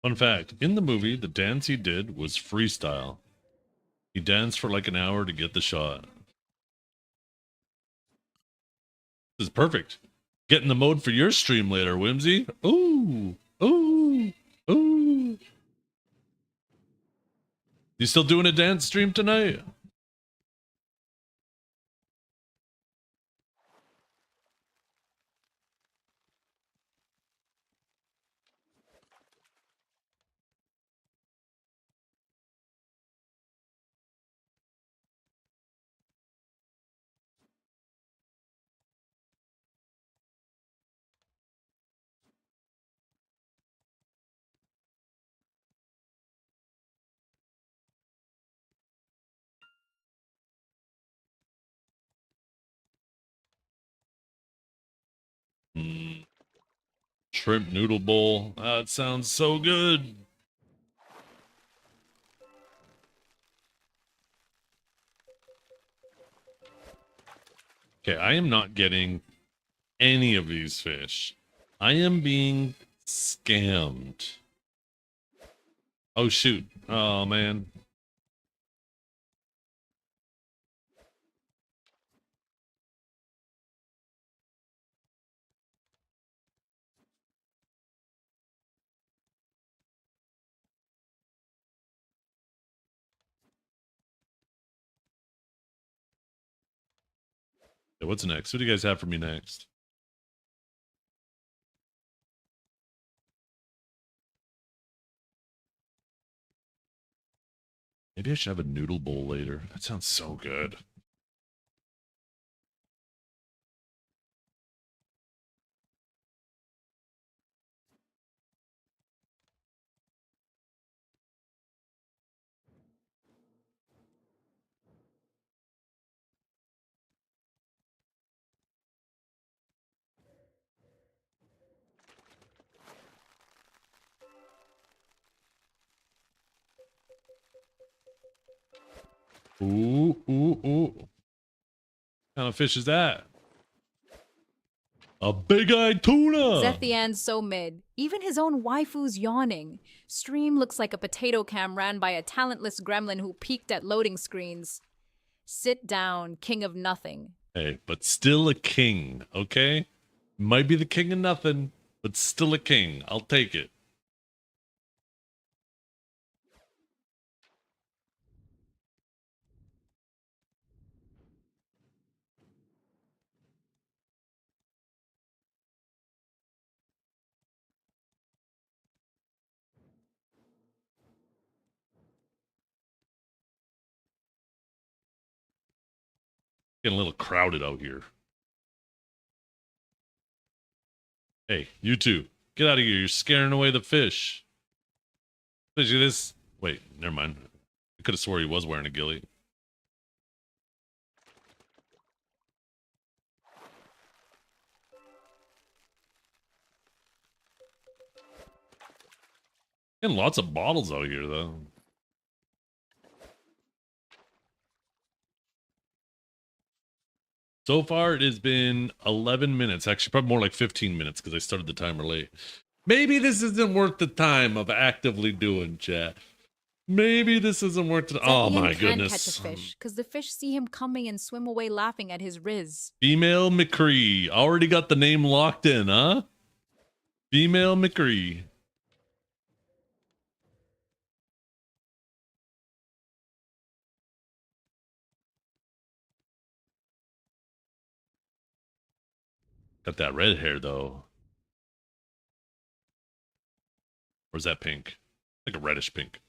A: Fun fact, in the movie, the dance he did was freestyle. He danced for like an hour to get the shot. This is perfect. Get in the mode for your stream later, Whimsy. Ooh, ooh, ooh. You still doing a dance stream tonight? Mm, shrimp noodle bowl. That sounds so good. Okay, I am not getting any of these fish. I am being scammed. Oh, shoot. Oh, man. Okay, what's next? What do you guys have for me next? Maybe I should have a noodle bowl later. That sounds so good. Ooh, ooh, ooh. What kind of fish is that? A big-eyed tuna!
B: Zethian's so mid. Even his own waifu's yawning. Stream looks like a potato cam ran by a talentless gremlin who peeked at loading screens. Sit down, king of nothing.
A: Hey, but still a king, okay? Might be the king of nothing, but still a king. I'll take it. Getting a little crowded out here. Hey, you two, get out of here. You're scaring away the fish. Especially this. Wait, never mind. I could have swore he was wearing a ghillie. And lots of bottles out here, though. So far, it has been 11 minutes. Actually, probably more like 15 minutes because I started the timer late. Maybe this isn't worth the time of actively doing, chat. Maybe this isn't worth it. Oh, my goodness.
B: Catch a fish because the fish see him coming and swim away laughing at his riz.
A: Female McCree. Already got the name locked in, huh? Female McCree. Got that red hair, though. Or is that pink? Like a reddish pink.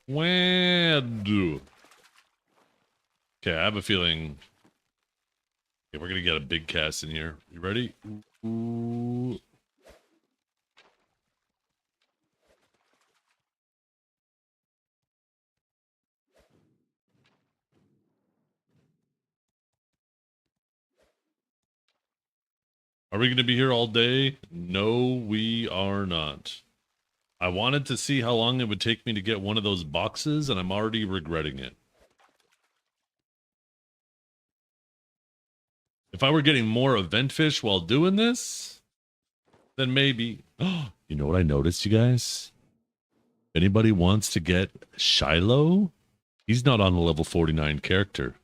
A: Wad. Okay, I have a feeling. Okay, we're gonna get a big cast in here. You ready? Ooh. Are we gonna be here all day? No, we are not. I wanted to see how long it would take me to get one of those boxes, and I'm already regretting it. If I were getting more event fish while doing this, then maybe. You know what I noticed, you guys? If anybody wants to get Shiloh, he's not on the level 49 character.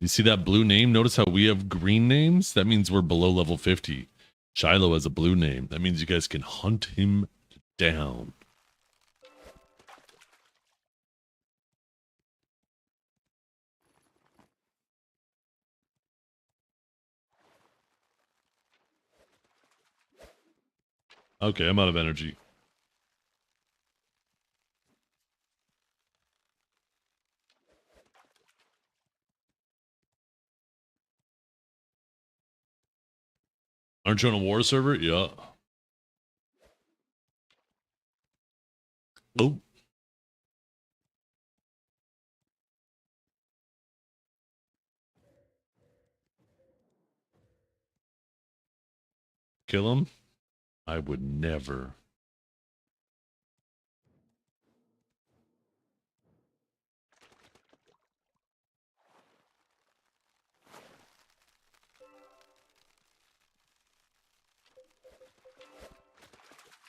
A: You see that blue name? Notice how we have green names? That means we're below level 50. Shiloh has a blue name. That means you guys can hunt him down. Okay, I'm out of energy. Aren't you on a war server? Yeah. Oh. Kill him? I would never.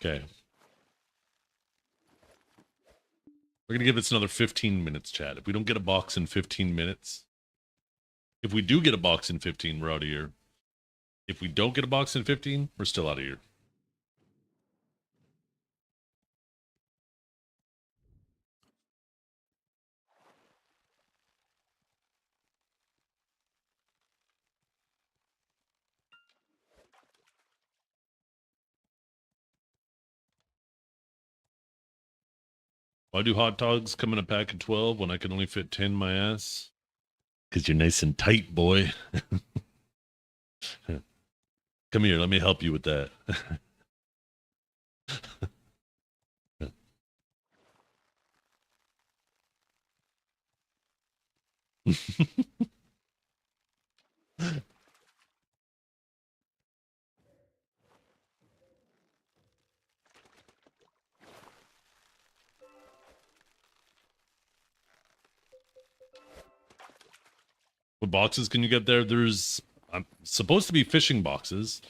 A: Okay. We're going to give this another 15 minutes, chat. If we don't get a box in 15 minutes, if we do get a box in 15, we're out of here. If we don't get a box in 15, we're still out of here. Why do hot dogs come in a pack of 12 when I can only fit 10 in my ass? Because you're nice and tight, boy. Come here, let me help you with that. What boxes can you get there? There's supposed to be fishing boxes.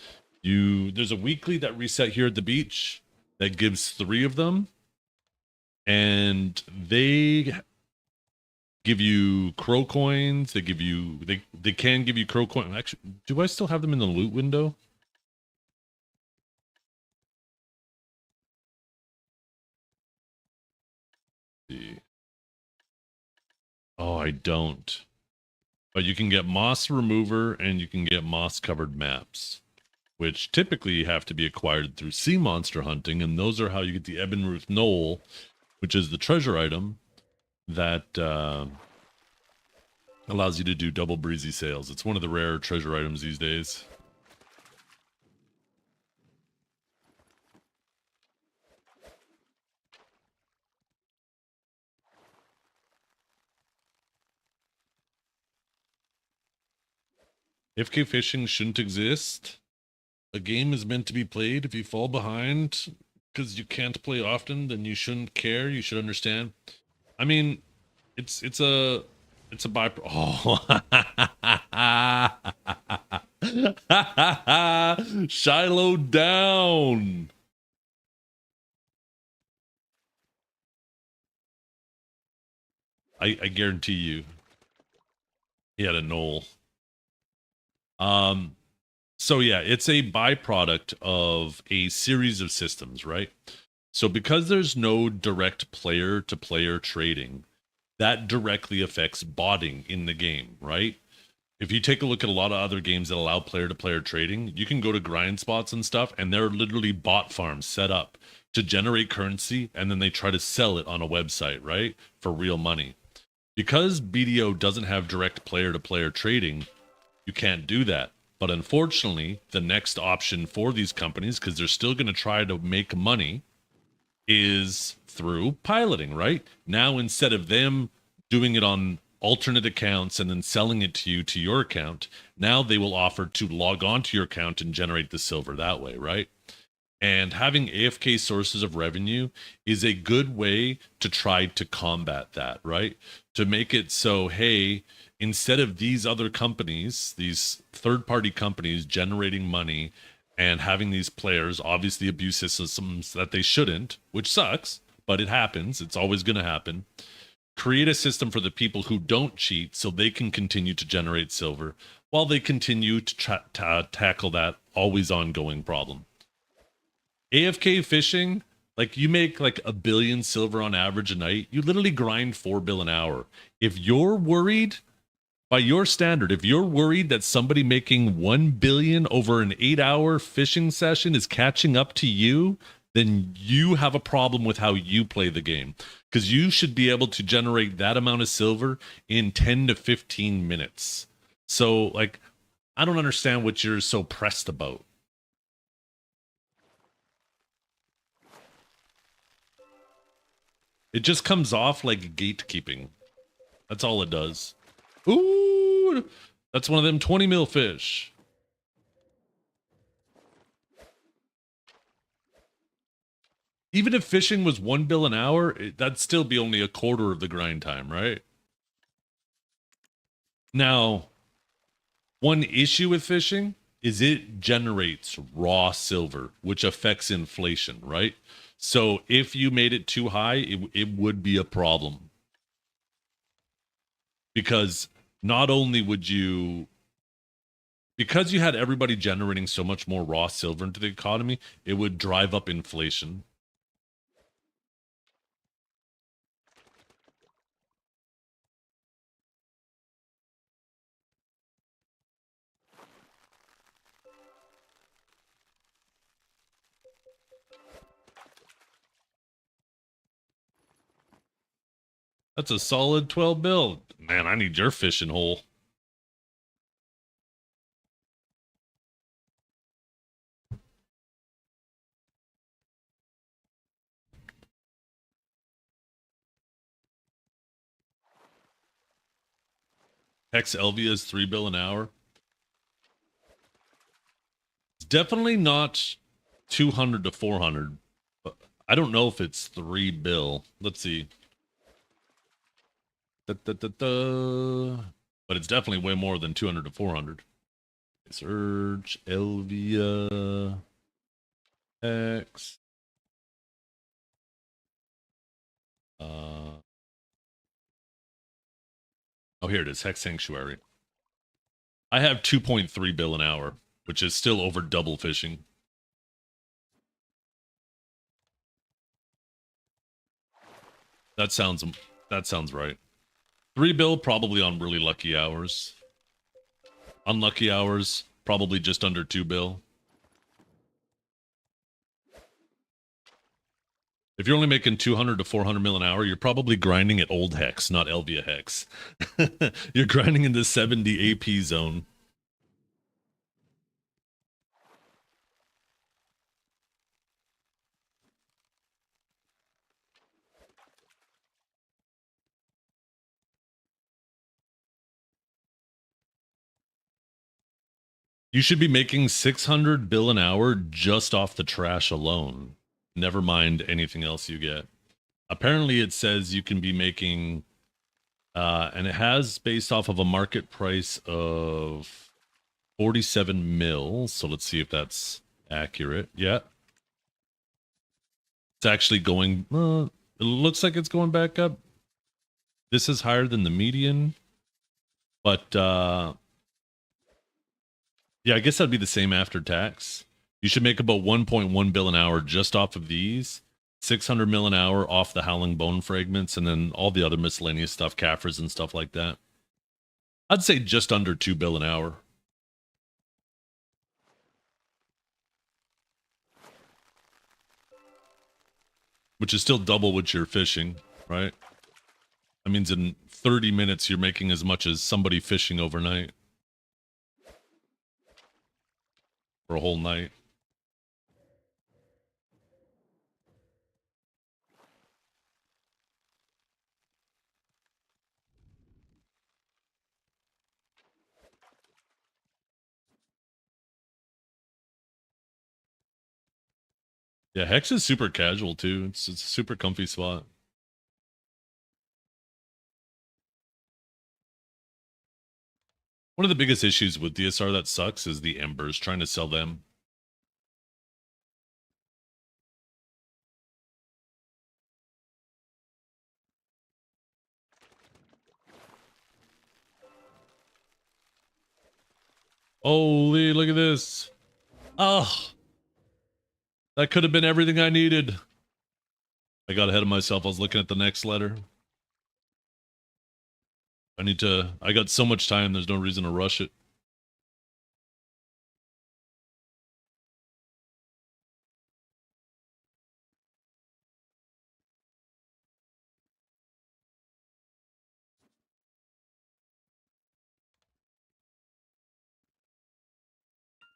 A: There's a weekly that reset here at the beach that gives 3 of them, and they give you crow coins. They can give you crow coins. Actually, do I still have them in the loot window? Let's see. Oh, I don't. But you can get moss remover and you can get moss covered maps, which typically have to be acquired through sea monster hunting, and those are how you get the Ebenruth Knoll, which is the treasure item that allows you to do double breezy sails. It's one of the rare treasure items these days. AFK fishing shouldn't exist. A game is meant to be played. If you fall behind because you can't play often, then you shouldn't care. You should understand. I mean, it's a by. Oh, Shiloh down. I guarantee you, he had a knoll. So yeah, it's a byproduct of a series of systems, right? So because there's no direct player-to-player trading, that directly affects botting in the game, right? If you take a look at a lot of other games that allow player-to-player trading, you can go to grind spots and stuff, and there are literally bot farms set up to generate currency, and then they try to sell it on a website, right? For real money. Because BDO doesn't have direct player-to-player trading, you can't do that. But unfortunately, the next option for these companies, because they're still going to try to make money, is through piloting, right? Now, instead of them doing it on alternate accounts and then selling it to you to your account, now they will offer to log on to your account and generate the silver that way, right? And having AFK sources of revenue is a good way to try to combat that, right? To make it so, hey, instead of these other companies, these third-party companies generating money and having these players obviously abuse systems that they shouldn't, which sucks, but it happens. It's always going to happen. Create a system for the people who don't cheat so they can continue to generate silver while they continue to tackle that always ongoing problem. AFK fishing, like you make like 1 billion silver on average a night. You literally grind 4 bill an hour. If you're worried, by your standard, if you're worried that somebody making 1 billion over an 8-hour fishing session is catching up to you, then you have a problem with how you play the game. Because you should be able to generate that amount of silver in 10 to 15 minutes. So, like, I don't understand what you're so pressed about. It just comes off like gatekeeping. That's all it does. Ooh, that's one of them 20 mil fish. Even if fishing was 1 bill an hour, that'd still be only a quarter of the grind time, right? Now, one issue with fishing is it generates raw silver, which affects inflation, right? So if you made it too high, it would be a problem. Because not only would you, because you had everybody generating so much more raw silver into the economy, it would drive up inflation. That's a solid 12 bill. Man, I need your fishing hole. Hex Elvia's 3 bill an hour. It's definitely not 200 to 400. But I don't know if it's 3 bill. Let's see. But it's definitely way more than 200 to 400. Search Elvia X. Oh, here it is. Hex Sanctuary. I have 2.3 bill an hour, which is still over double fishing. That sounds right. 3 bill probably on really lucky hours. Unlucky hours, probably just under 2 bill. If you're only making 200 to 400 mil an hour, you're probably grinding at old hex, not Elvia hex. You're grinding in the 70 AP zone. You should be making 600 bill an hour just off the trash alone. Never mind anything else you get. Apparently it says you can be making and it has based off of a market price of 47 mil. So let's see if that's accurate. Yeah. It's actually going it looks like it's going back up. This is higher than the median. But yeah, I guess that'd be the same after tax. You should make about 1.1 bill an hour just off of these. 600 mil an hour off the Howling Bone fragments, and then all the other miscellaneous stuff, Kaffers and stuff like that. I'd say just under 2 bill an hour. Which is still double what you're fishing, right? That means in 30 minutes you're making as much as somebody fishing overnight. For a whole night. Yeah, Hex is super casual too. It's a super comfy spot. One of the biggest issues with DSR that sucks is the embers, trying to sell them. Holy, look at this. Oh, that could have been everything I needed. I got ahead of myself. I was looking at the next letter. I got so much time, there's no reason to rush it.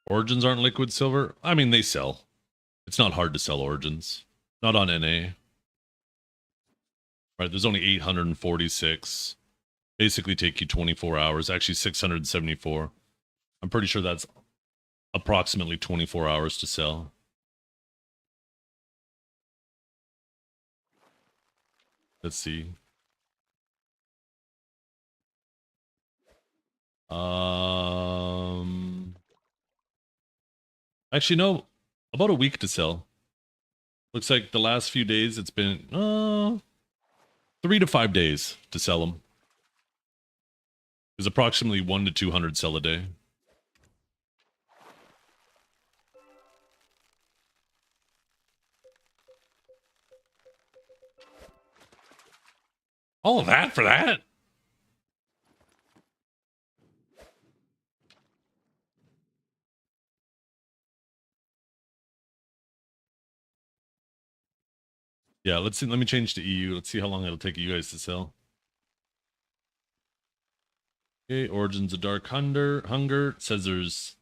A: Origins aren't liquid silver? I mean, they sell. It's not hard to sell Origins. Not on NA. Right, there's only 846. Basically take you 24 hours. Actually, 674. I'm pretty sure that's approximately 24 hours to sell. Let's see. Actually, no. About a week to sell. Looks like the last few days it's been 3 to 5 days to sell them. There's approximately 1 to 200 sell a day. All of that for that? Yeah, let's see. Let me change to EU. Let's see how long it'll take you guys to sell. Okay, Origins of Dark Hunger. It says there's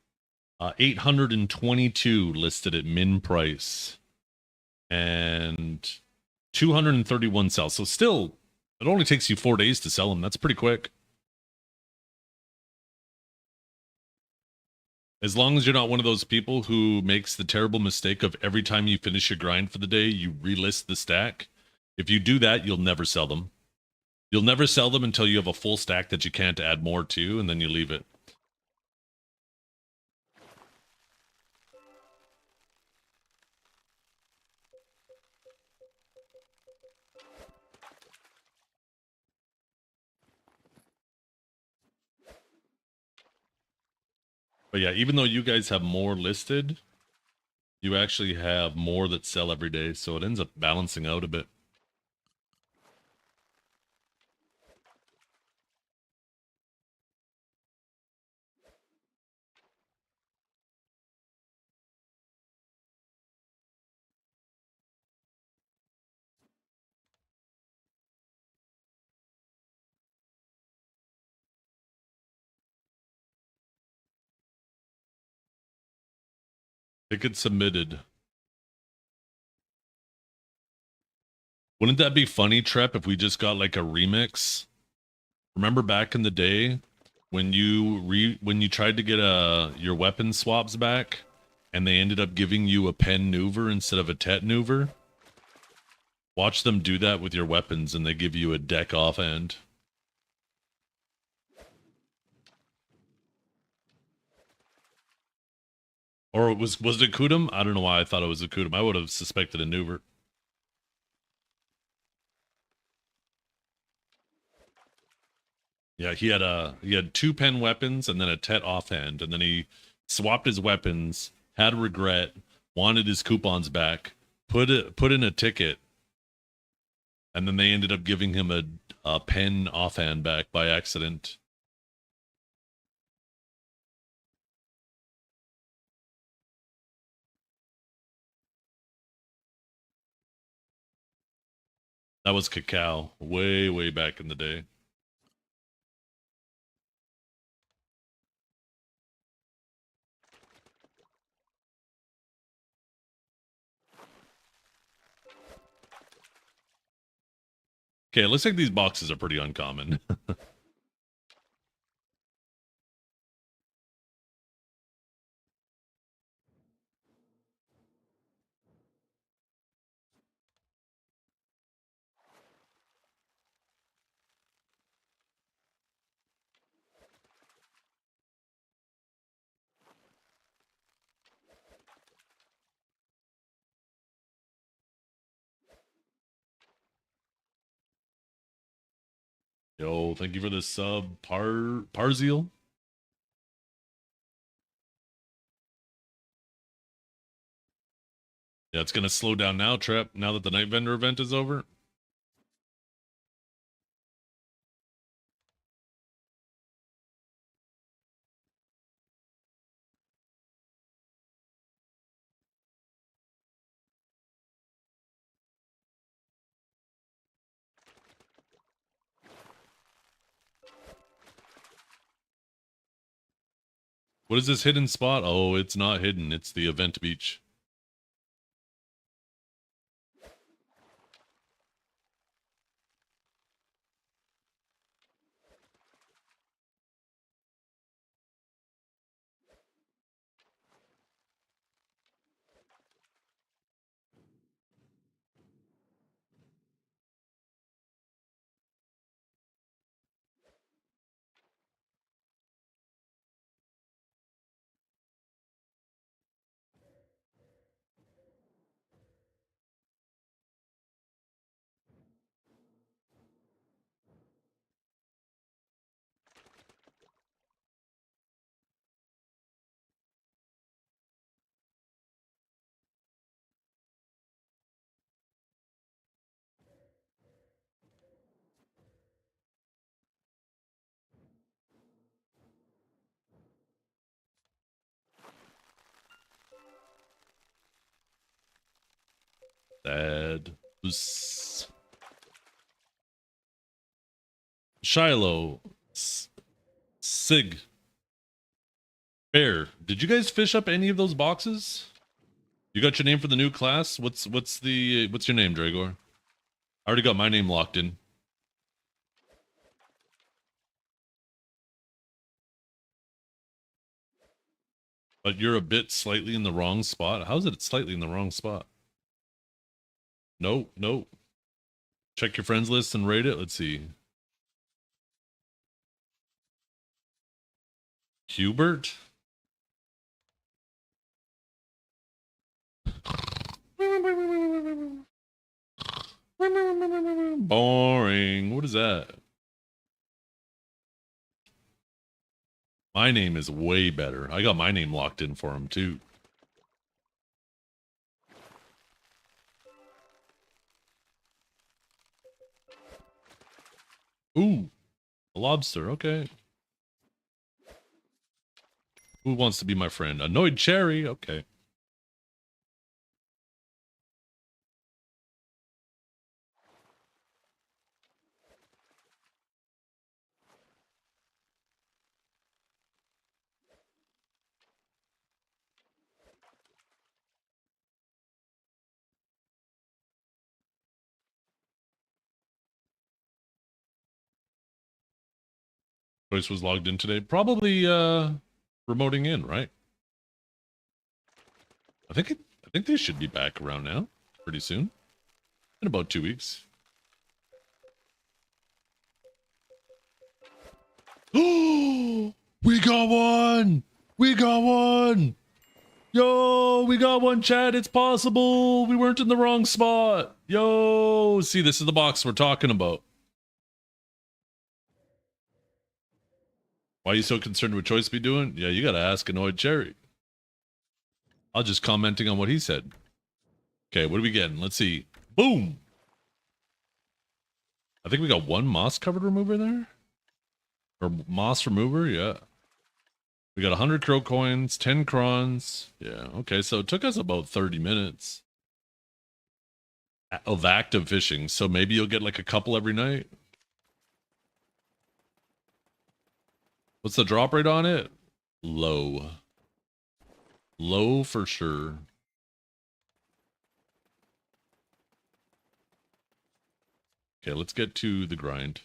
A: 822 listed at min price. And 231 sell. So still, it only takes you 4 days to sell them. That's pretty quick. As long as you're not one of those people who makes the terrible mistake of every time you finish your grind for the day, you relist the stack. If you do that, you'll never sell them. You'll never sell them until you have a full stack that you can't add more to, and then you leave it. But yeah, even though you guys have more listed, you actually have more that sell every day, so it ends up balancing out a bit. Ticket submitted. Wouldn't that be funny, Trep, if we just got like a remix? Remember back in the day when you tried to get your weapon swaps back and they ended up giving you a pen neuver instead of a tet neuver? Watch them do that with your weapons and they give you a deck offhand. Or was it Kudum? I don't know why I thought it was a Kudum. I would have suspected a neuver. Yeah, he had two pen weapons and then a tet offhand, and then he swapped his weapons, had regret, wanted his coupons back, put in a ticket, and then they ended up giving him a pen offhand back by accident. That was Cacao, way, way back in the day. Okay, it looks like these boxes are pretty uncommon. Yo, thank you for the sub, Parziel. Yeah, it's gonna slow down now, Trep, now that the Night Vendor event is over. What is this hidden spot? Oh, it's not hidden. It's the event beach. Sad. Shiloh. Sig. Bear. Did you guys fish up any of those boxes? You got your name for the new class? What's your name, Dragor? I already got my name locked in. But you're a bit slightly in the wrong spot. How's it slightly in the wrong spot? Nope, nope. Check your friends list and rate it. Let's see. Hubert? Boring. What is that? My name is way better. I got my name locked in for him too. Ooh, a lobster. Okay. Who wants to be my friend? Annoyed Cherry. Okay. Choice was logged in today. Probably remoting in, right? I think they should be back around now, pretty soon. In about 2 weeks. Oh, we got one! We got one! Yo, we got one, chat. It's possible. We weren't in the wrong spot. Yo, see, this is the box we're talking about. Why are you so concerned with Choice be doing? Yeah, you gotta ask Annoyed Cherry. I'll just commenting on what he said. Okay, what are we getting? Let's see. Boom! I think we got one moss covered remover there. Or moss remover, yeah. We got 100 crow coins, 10 crons. Yeah, okay, so it took us about 30 minutes of active fishing. So maybe you'll get like a couple every night. What's the drop rate on it? Low. Low for sure. Okay, let's get to the grind.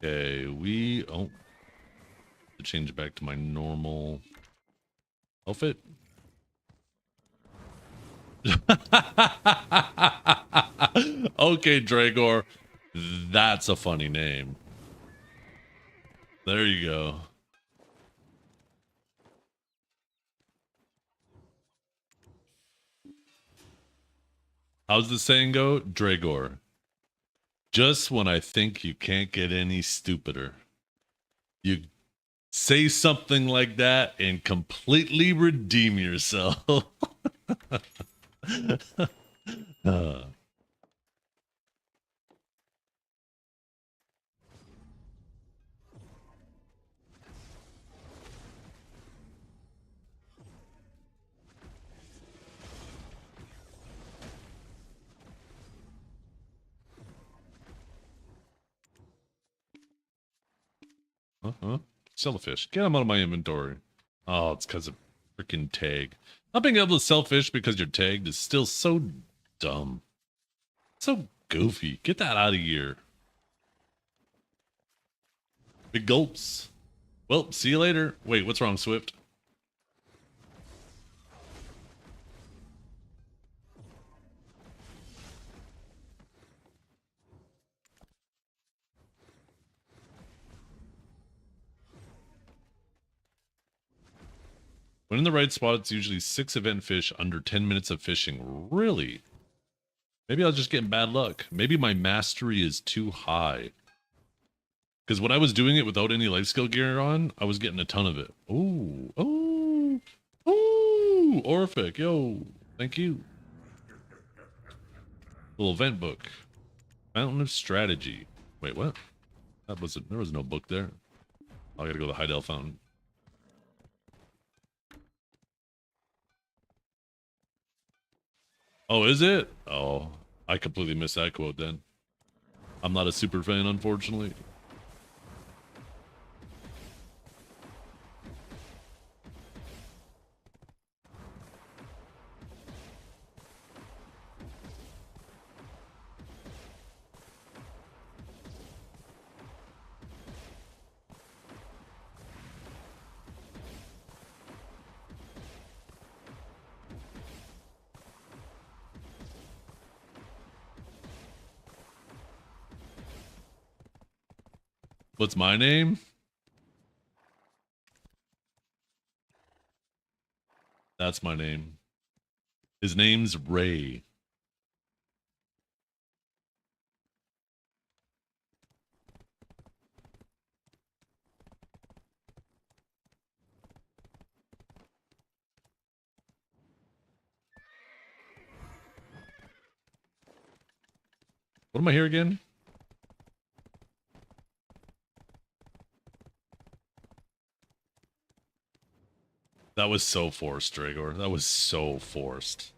A: Okay, to change it back to my normal outfit. Okay, Dragor, that's a funny name. There you go. How's the saying go? Dragor. Just when I think you can't get any stupider, you say something like that and completely redeem yourself. Huh? Sell the fish. Get them out of my inventory. Oh, it's because of freaking tag. Not being able to sell fish because you're tagged is still so dumb. So goofy. Get that out of here. Big gulps. Well, see you later. Wait, what's wrong, Swift? When in the right spot, it's usually 6 event fish under 10 minutes of fishing. Really? Maybe I was just getting bad luck. Maybe my mastery is too high. Because when I was doing it without any life skill gear on, I was getting a ton of it. Oh, oh, oh, Orphic, yo, thank you. Little event book. Fountain of Strategy. Wait, what? That wasn't, there was no book there. I gotta go to the Heidel Fountain. Oh, is it? Oh, I completely missed that quote then. I'm not a super fan, unfortunately. What's my name? That's my name. His name's Ray. What am I here again? That was so forced, Dragor. That was so forced.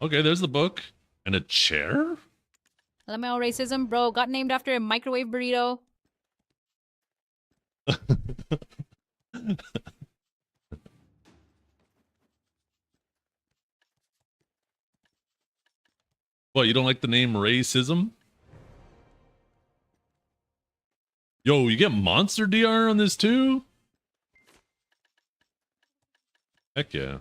A: Okay, there's the book. And a chair?
B: LMAO racism, bro. Got named after a microwave burrito. What, you don't like the name racism? Yo, you get monster DR on this too? Heck yeah.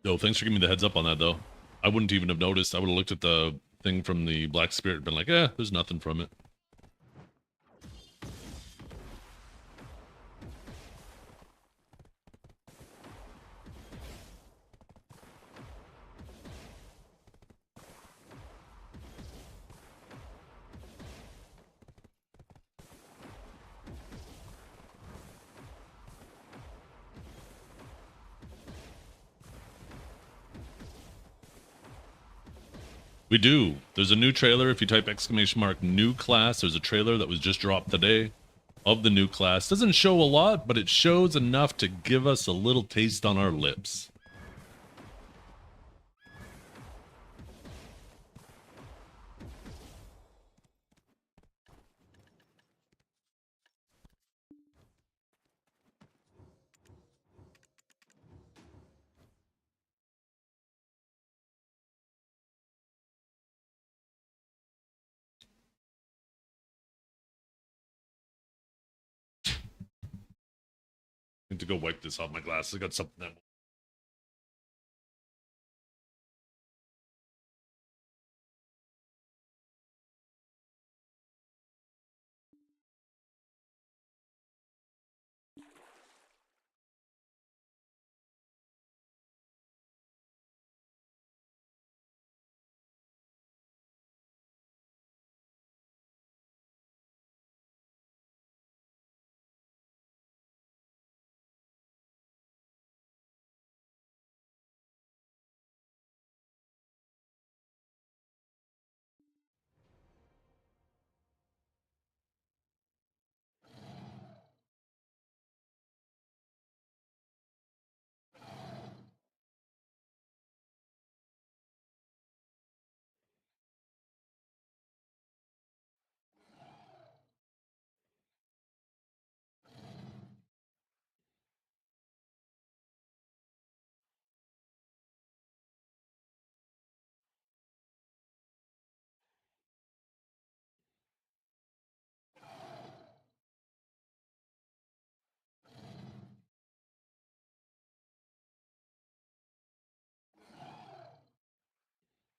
B: Yo, thanks for giving me the heads up on that though. I wouldn't even have noticed. I would have looked at the thing from the Black Spirit and been like, eh, there's nothing from it. We do. There's a new trailer. If you type exclamation mark new class, there's a trailer that was just dropped today of the new class. Doesn't show a lot, but it shows enough to give us a little taste on our lips. I need to go wipe this off my glasses. I got something that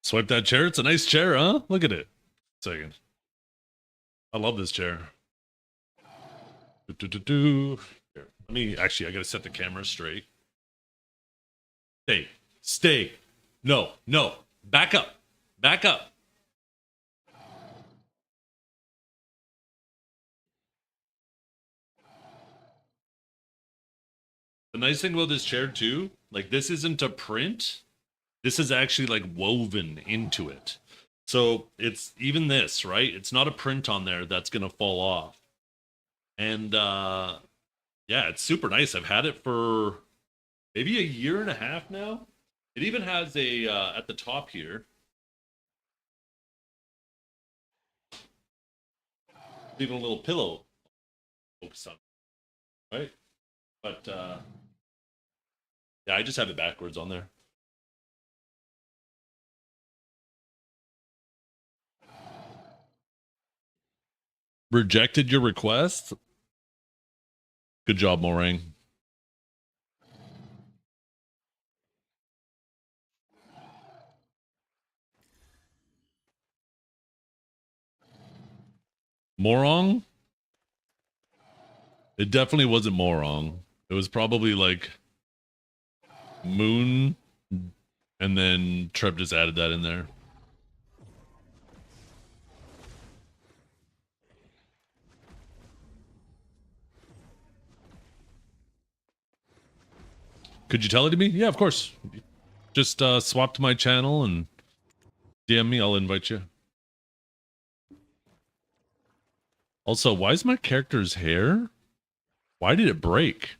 B: Swipe that chair. It's a nice chair, huh? Look at it. Second. I love this chair. Here, let me, actually, I gotta set the camera straight. Stay. No. Back up. The nice thing about this chair too, like this isn't a print. This is actually like woven into it. So it's even this, right? It's not a print on there that's gonna fall off. And yeah, it's super nice. I've had it for maybe a year and a half now. It even has a at the top here. Even a little pillow focus on, right? But yeah, I just have it backwards on there. Rejected your request? Good job, Morang. Morong? It definitely wasn't Morong. It was probably like Moon, and then Trev just added that in there. Could you tell it to me? Yeah, of course. Just swap to my channel and DM me. I'll invite you. Also, why is my character's hair? Why did it break?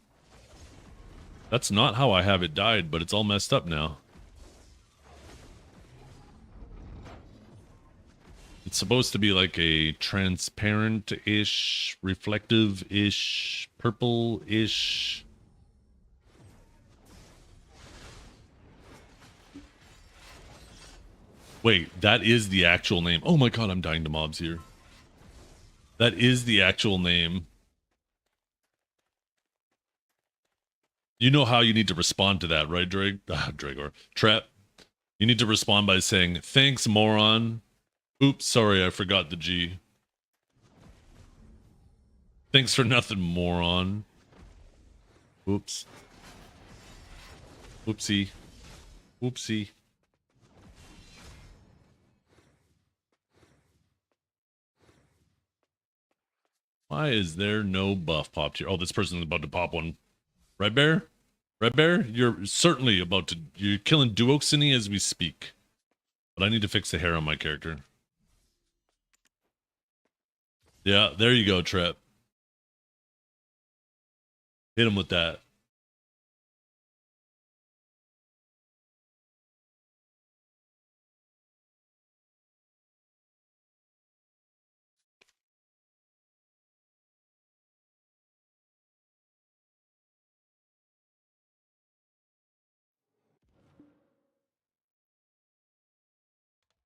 B: That's not how I have it dyed, but it's all messed up now. It's supposed to be like a transparent-ish, reflective-ish, purple-ish. Wait, that is the actual name. Oh my god, I'm dying to mobs here. That is the actual name. You know how you need to respond to that, right, Dragor? Trap. You need to respond by saying, thanks, moron. Oops, sorry, I forgot the G. Thanks for nothing, moron. Oops. Oopsie. Oopsie. Why is there no buff popped here? Oh, this person is about to pop one. Red Bear? Red Bear, you're certainly about to... You're killing Duoxiny as we speak. But I need to fix the hair on my character. Yeah, there you go, Trap. Hit him with that.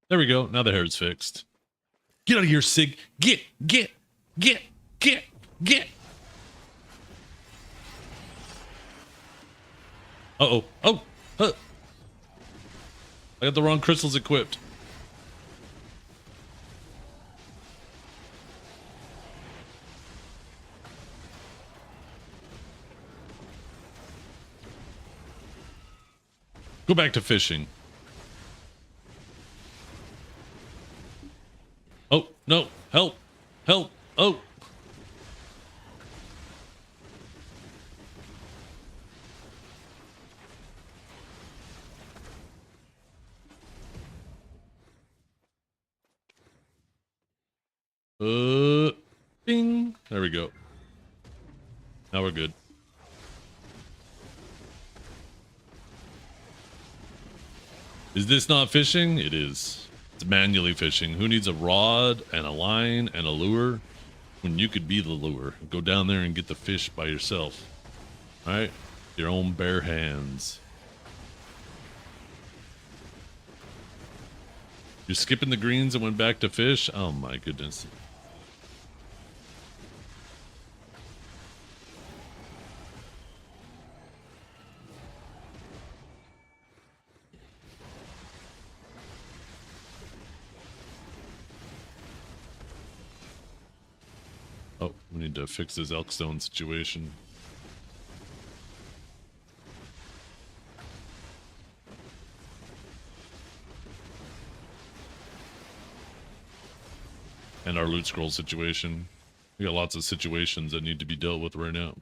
B: There we go. Now the hair is fixed. Get out of here, Sig. Get. Uh-oh. Oh. I got the wrong crystals equipped. Go back to fishing. Oh, no. Help. Help. Oh. Bing. There we go. Now we're good. Is this not fishing? It is. It's manually fishing. Who needs a rod and a line and a lure when you could be the lure? Go down there and get the fish by yourself. All right? Your own bare hands. You're skipping the greens and went back to fish? Oh my goodness. Oh, we need to fix this Elkstone situation. And our loot scroll situation. We got lots of situations that need to be dealt with right now.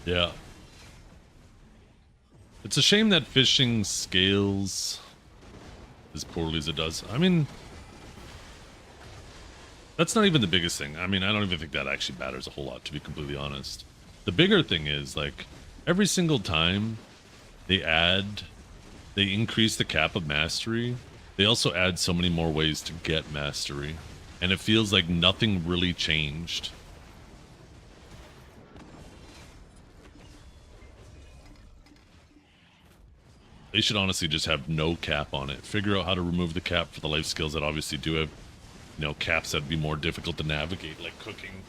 B: Yeah. It's a shame that fishing scales as poorly as it does. I mean, that's not even the biggest thing. I mean, I don't even think that actually matters a whole lot, to be completely honest. The bigger thing is, like, every single time they increase the cap of mastery, they also add so many more ways to get mastery. And it feels like nothing really changed. They should honestly just have no cap on it. Figure out how to remove the cap for the life skills that obviously do have, you know, caps that'd be more difficult to navigate, like cooking.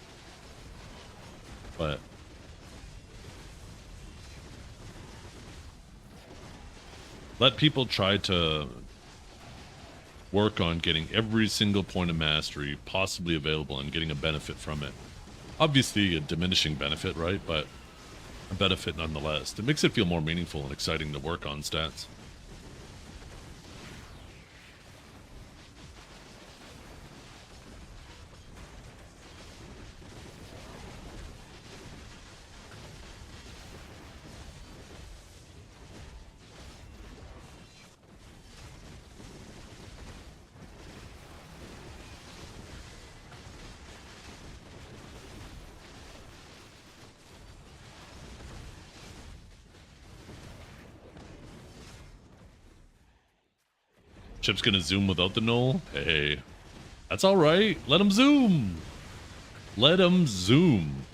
B: But let people try to work on getting every single point of mastery possibly available and getting a benefit from it. Obviously a diminishing benefit, right? But a benefit nonetheless. It makes it feel more meaningful and exciting to work on stats. Chip's gonna zoom without the null? Hey, that's all right. Let him zoom. Let him zoom.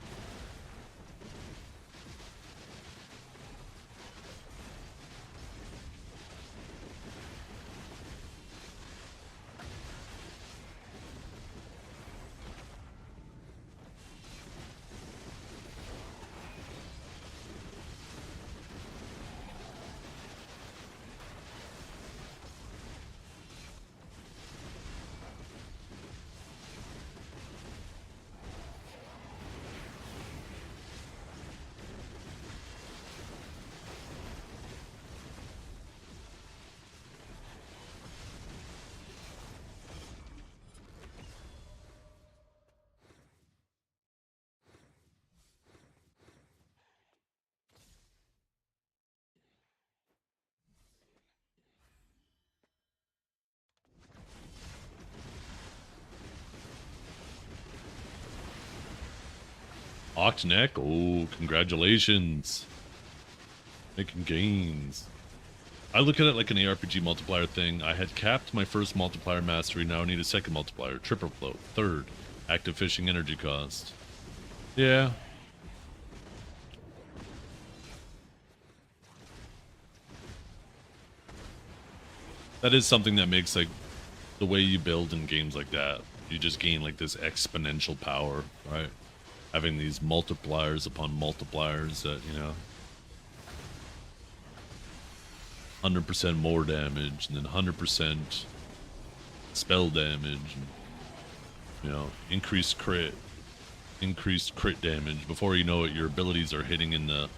B: Oct neck. Oh, congratulations. Making gains. I look at it like an ARPG multiplier thing. I had capped my first multiplier mastery. Now I need a second multiplier. Triple float. Third. Active fishing energy cost. Yeah. That is something that makes like the way you build in games like that. You just gain like this exponential power, right? Having these multipliers upon multipliers that, you know, 100% more damage and then 100% spell damage and, you know, increased crit damage. Before you know it, your abilities are hitting in the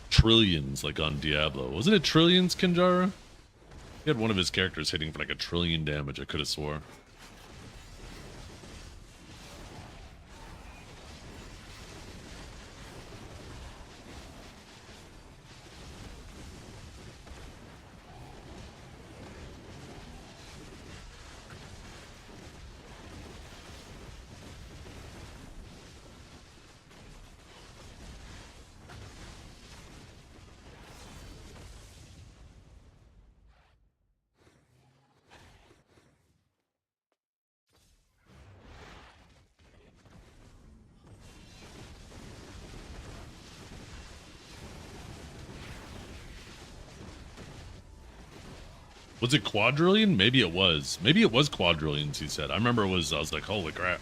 B: trillions like on Diablo. Wasn't it trillions, Kinjara? He had one of his characters hitting for like 1 trillion damage, I could have swore. Was it quadrillion? Maybe it was. Maybe it was quadrillions, he said. I remember it was, I was like, holy crap.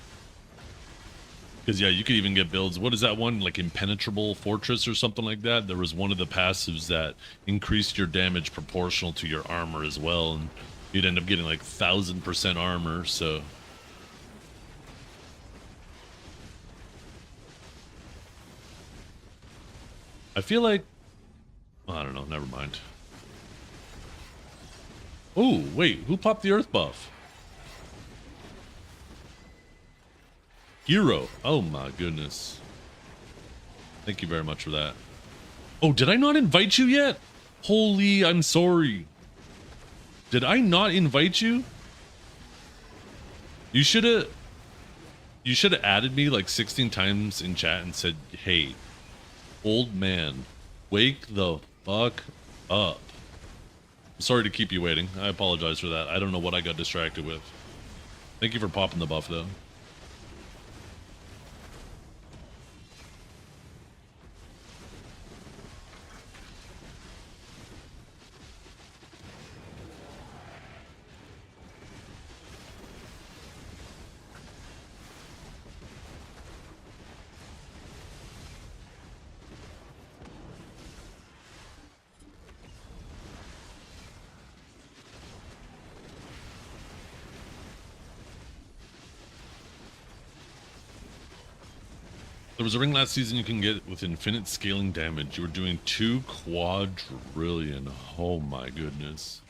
B: Because, yeah, you could even get builds. What is that one? Like Impenetrable Fortress or something like that? There was one of the passives that increased your damage proportional to your armor as well. And you'd end up getting like 1000% armor, so... I feel like... I don't know, never mind. Oh, wait, who popped the earth buff? Hero. Oh my goodness. Thank you very much for that. Oh, did I not invite you yet? Holy, I'm sorry. Did I not invite you? You should have added me like 16 times in chat and said, hey, old man, wake the fuck up. Sorry to keep you waiting. I apologize for that. I don't know what I got distracted with. Thank you for popping the buff, though. There was a ring last season you can get with infinite scaling damage. You were doing 2 quadrillion. Oh my goodness.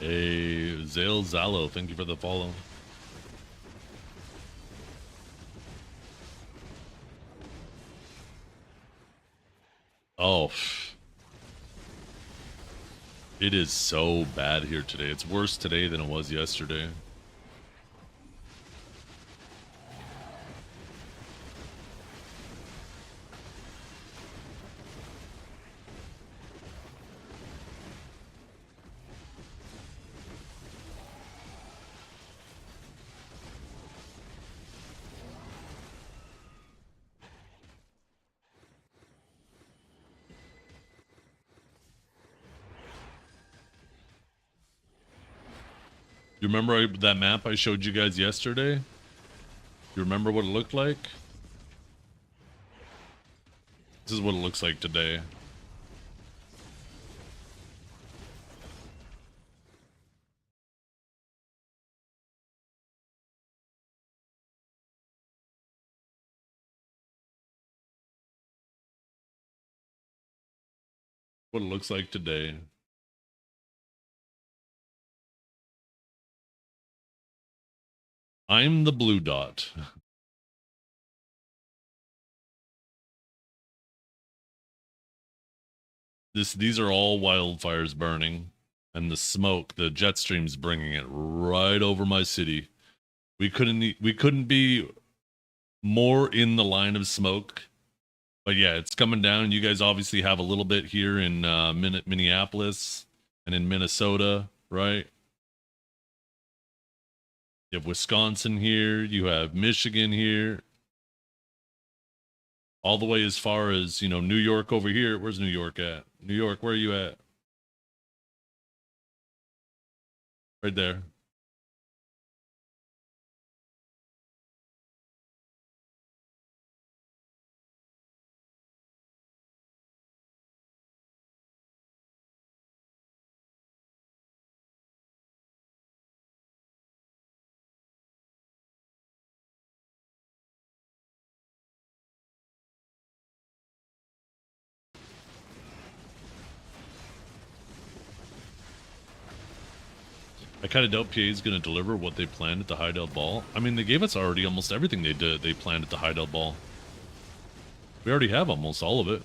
B: Hey, Zale Zalo, thank you for the follow. Oh, it is so bad here today. It's worse today than it was yesterday. You remember that map I showed you guys yesterday? You remember what it looked like? This is what it looks like today. What it looks like today. I'm the blue dot. These are all wildfires burning, and the smoke, the jet stream's bringing it right over my city. We couldn't be more in the line of smoke. But yeah, it's coming down. You guys obviously have a little bit here in Minneapolis and in Minnesota, right? You have Wisconsin here. You have Michigan here. All the way as far as, you know, New York over here. Where's New York at? New York, where are you at? Right there. I kind of doubt PA is going to deliver what they planned at the Heidel Ball. I mean, they gave us already almost everything they planned at the Heidel Ball. We already have almost all of it.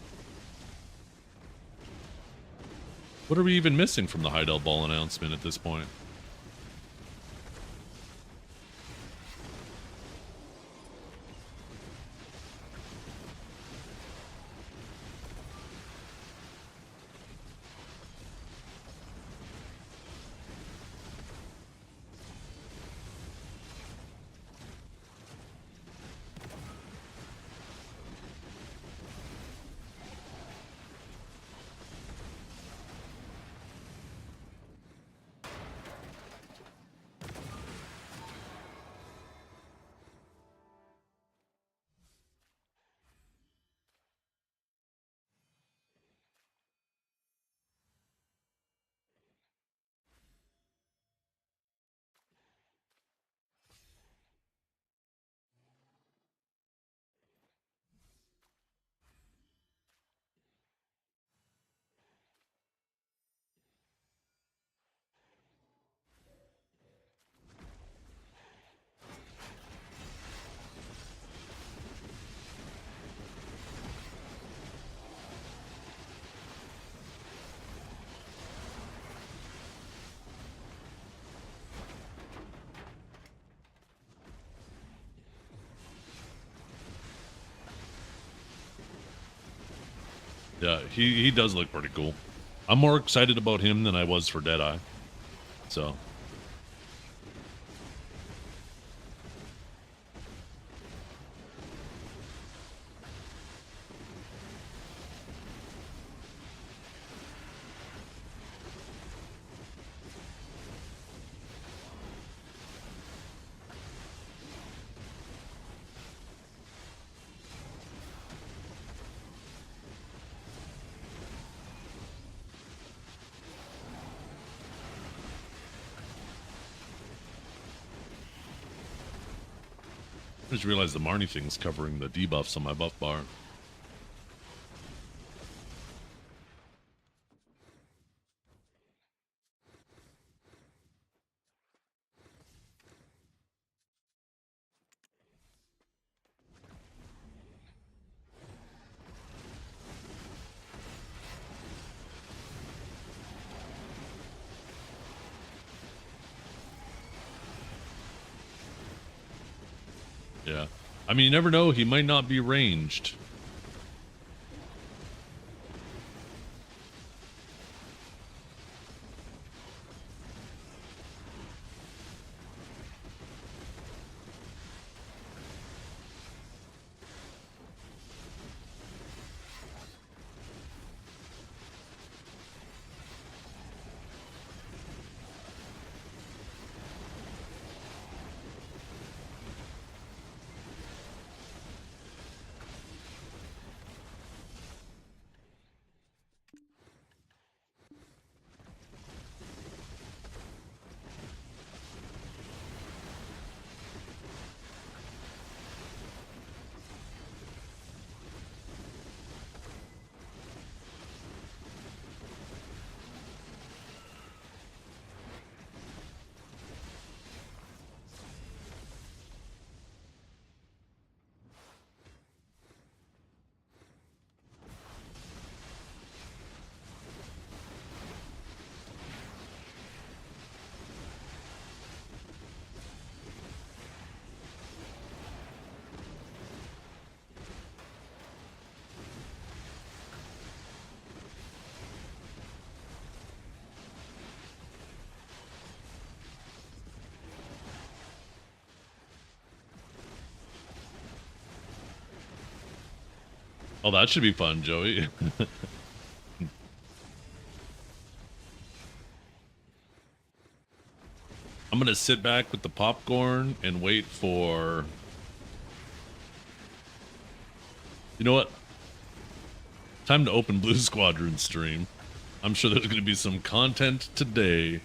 B: What are we even missing from the Heidel Ball announcement at this point? Yeah, he does look pretty cool. I'm more excited about him than I was for Deadeye. So. I just realized the Marnie thing's covering the debuffs on my buff bar. Yeah. I mean, you never know. He might not be ranged. Oh, that should be fun, Joey. I'm gonna sit back with the popcorn and wait for... You know what? Time to open Blue Squadron stream. I'm sure there's gonna be some content today.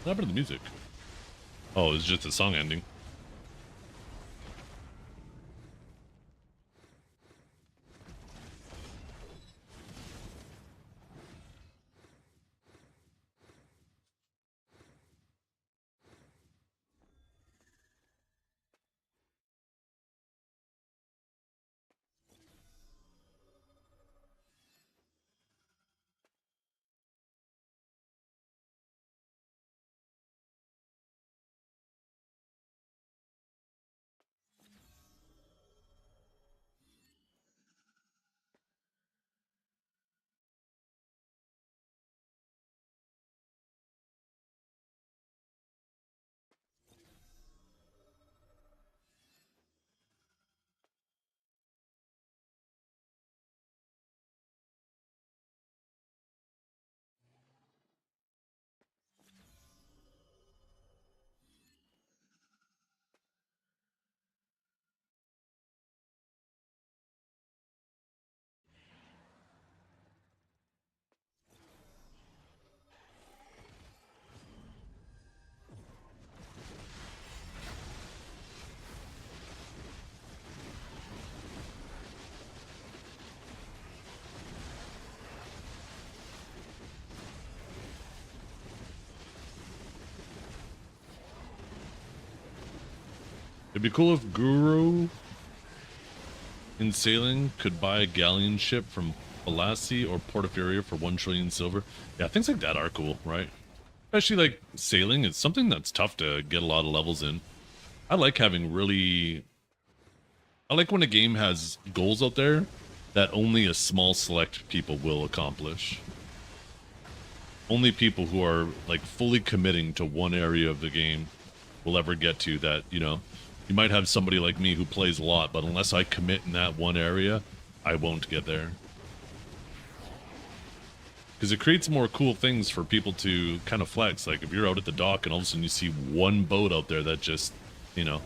B: What happened to the music? Oh, it's just a song ending. It'd be cool if Guru in sailing could buy a galleon ship from Balassi or Portaferia for 1 trillion silver. Yeah, things like that are cool, right? Especially like sailing is something that's tough to get a lot of levels in. I like having really... I like when a game has goals out there that only a small select people will accomplish. Only people who are like fully committing to one area of the game will ever get to that, you know. You might have somebody like me who plays a lot, but unless I commit in that one area, I won't get there. Because it creates more cool things for people to kind of flex. Like if you're out at the dock and all of a sudden you see one boat out there that just, you know,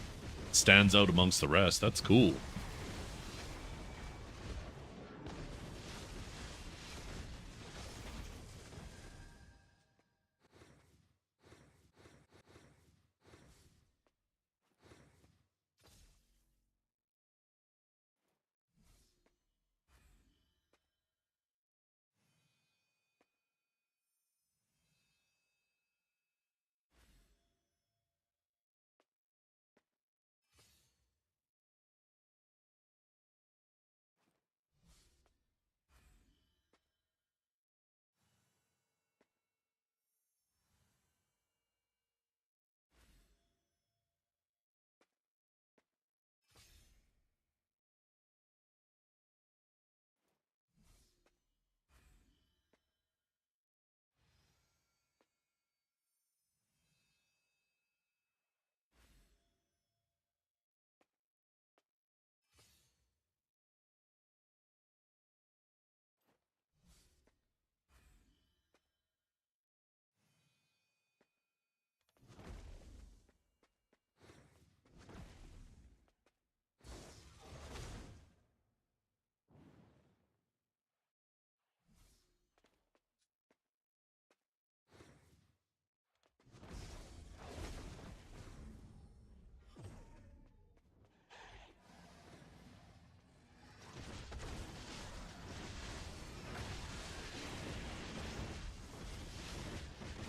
B: stands out amongst the rest, that's cool.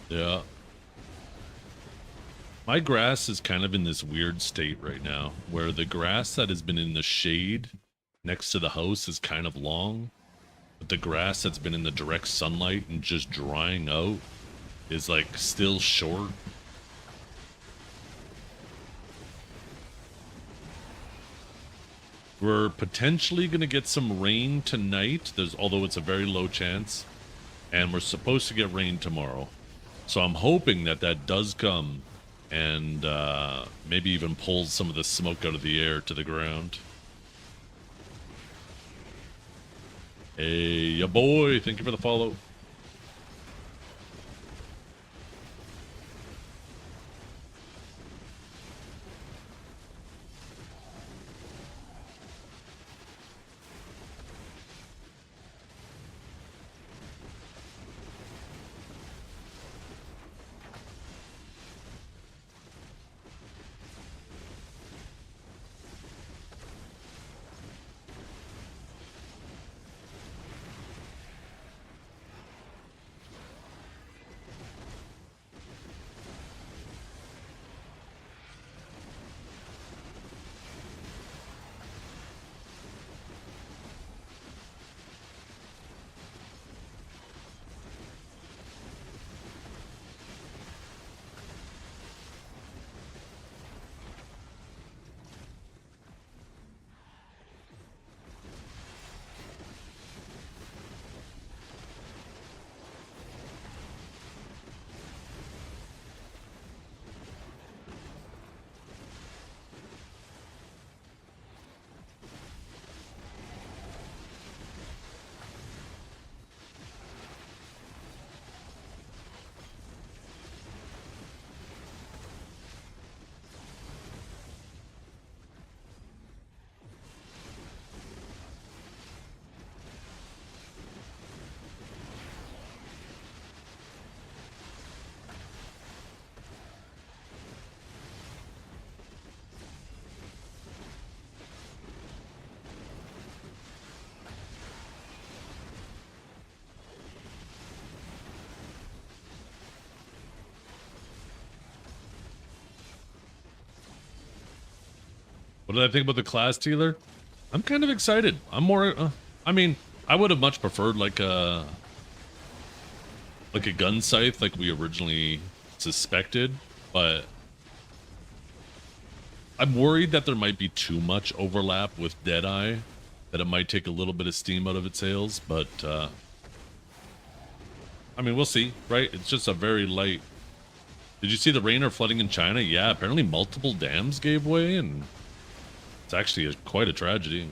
B: Yeah. My grass is kind of in this weird state right now, where the grass that has been in the shade next to the house is kind of long, but the grass that's been in the direct sunlight and just drying out is like still short. We're potentially going to get some rain tonight, although it's a very low chance, and we're supposed to get rain tomorrow. So I'm hoping that that does come and maybe even pulls some of the smoke out of the air to the ground. Hey, ya boy, thank you for the follow. What did I think about the class, Tealer? I'm kind of excited. I'm more. I mean, I would have much preferred like a gun scythe, like we originally suspected, but I'm worried that there might be too much overlap with Deadeye, that it might take a little bit of steam out of its sails. But I mean, we'll see, right? It's just a very light. Did you see the rain or flooding in China? Yeah, apparently multiple dams gave way, and it's actually quite a tragedy.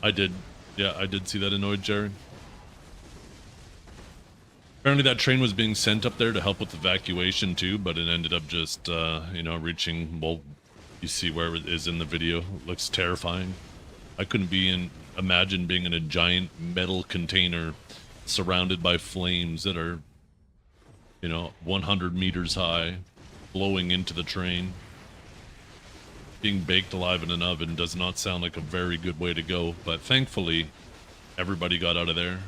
B: I did. Yeah, I did see that annoyed Jerry. Apparently that train was being sent up there to help with evacuation too, but it ended up just, reaching, well, you see where it is in the video. It looks terrifying. I couldn't imagine being in a giant metal container surrounded by flames that are, 100 meters high, blowing into the train. Being baked alive in an oven does not sound like a very good way to go, but thankfully, everybody got out of there.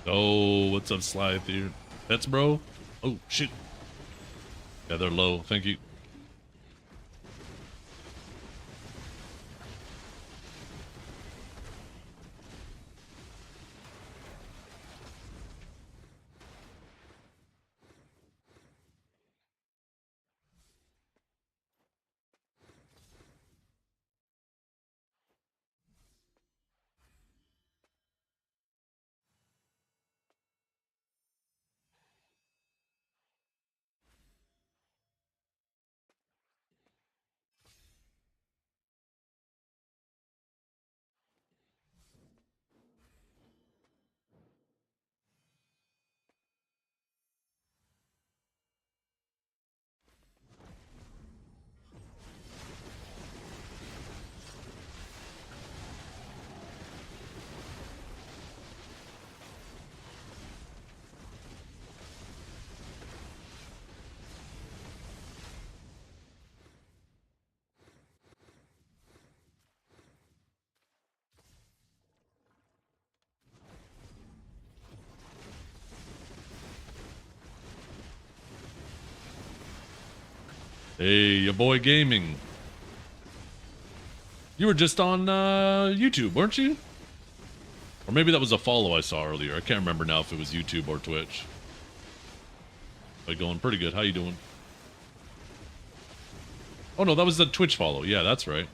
B: Oh, what's up, Sly here? That's bro? Oh, shit. Yeah, they're low. Thank you. Hey, your boy gaming. You were just on YouTube, weren't you? Or maybe that was a follow I saw earlier. I can't remember now if it was YouTube or Twitch. But going pretty good. How you doing? Oh no, that was the Twitch follow. Yeah, that's right.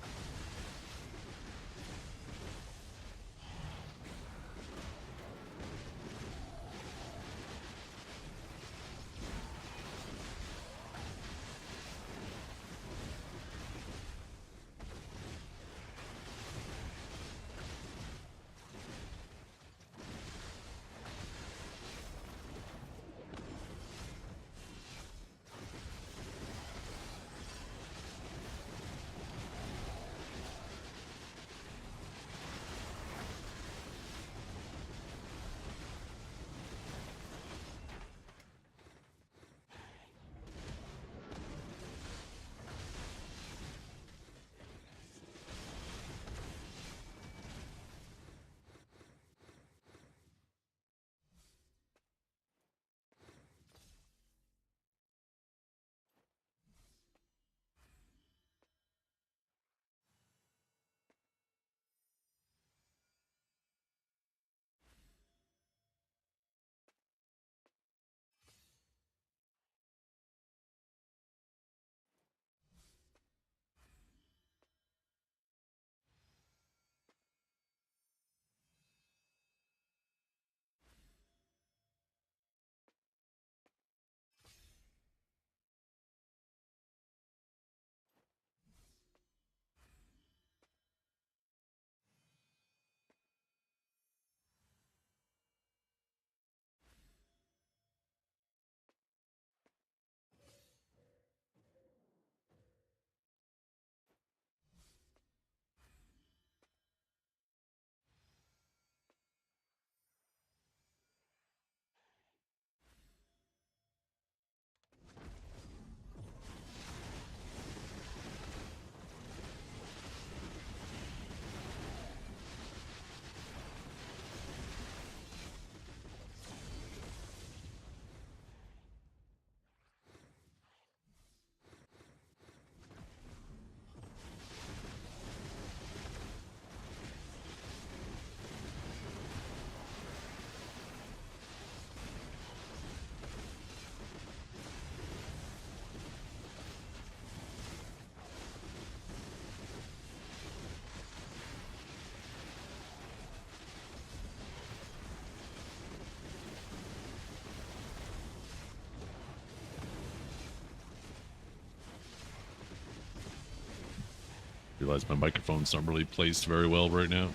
B: Realize my microphone's not really placed very well right now.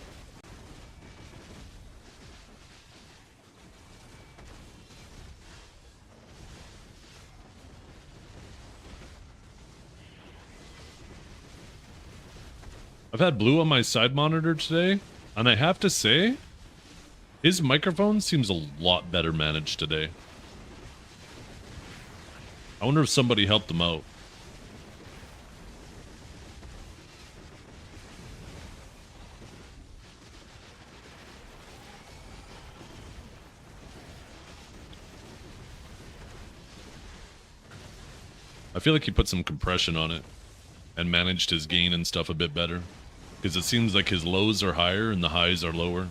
B: I've had Blue on my side monitor today, and I have to say, his microphone seems a lot better managed today. I wonder if somebody helped him out. I feel like he put some compression on it and managed his gain and stuff a bit better. Because it seems like his lows are higher and the highs are lower.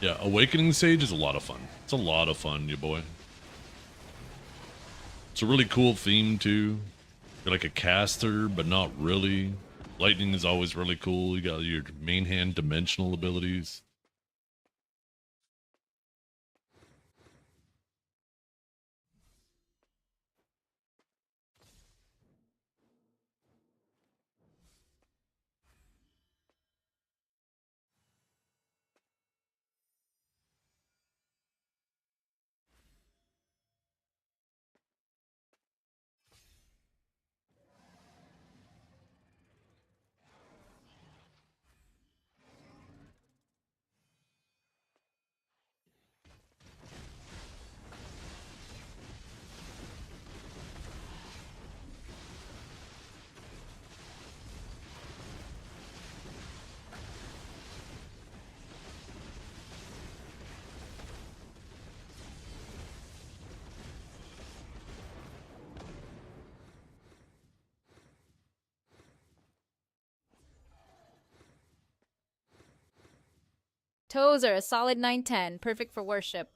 B: Yeah, Awakening Sage is a lot of fun. It's a lot of fun, you boy. It's a really cool theme, too. You're like a caster, but not really. Lightning is always really cool. You got your main hand dimensional abilities.
H: Toes are a solid 910, perfect for worship.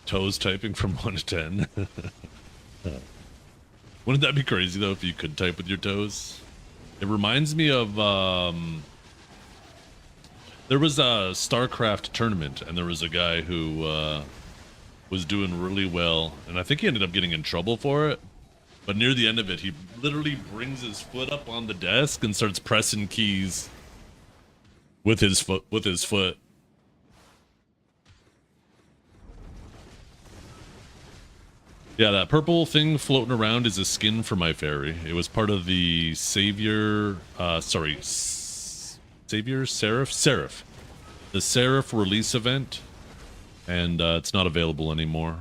B: Toes typing from 1 to 10. Wouldn't that be crazy, though, if you could type with your toes? It reminds me of, there was a StarCraft tournament, and there was a guy who was doing really well, and I think he ended up getting in trouble for it. But near the end of it, he literally brings his foot up on the desk and starts pressing keys with his foot. Yeah, that purple thing floating around is a skin for my fairy. It was part of the Savior, Savior? Seraph. The Seraph release event, and it's not available anymore.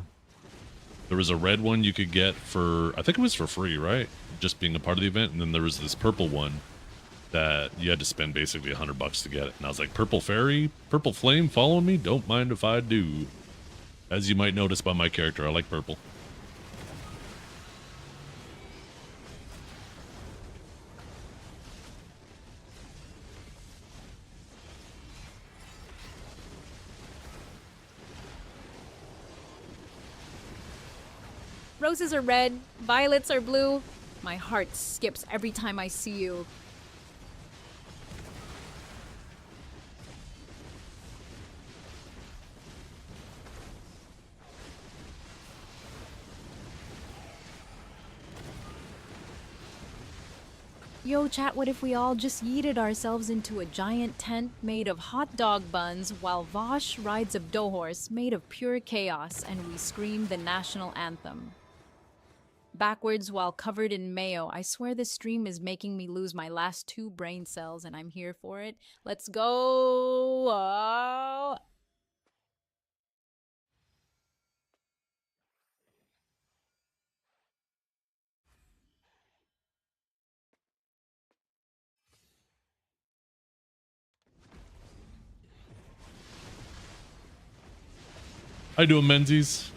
B: There was a red one you could get for, I think it was for free, right? Just being a part of the event, and then there was this purple one that you had to spend basically $100 to get it. And I was like, purple fairy, purple flame following me? Don't mind if I do. As you might notice by my character, I like purple.
H: Roses are red, violets are blue. My heart skips every time I see you. Yo, chat, what if we all just yeeted ourselves into a giant tent made of hot dog buns while Vosh rides a dough horse made of pure chaos and we scream the national anthem? Backwards while covered in mayo. I swear this stream is making me lose my last 2 brain cells and I'm here for it. Let's go! Oh.
B: How you doing, Menzies?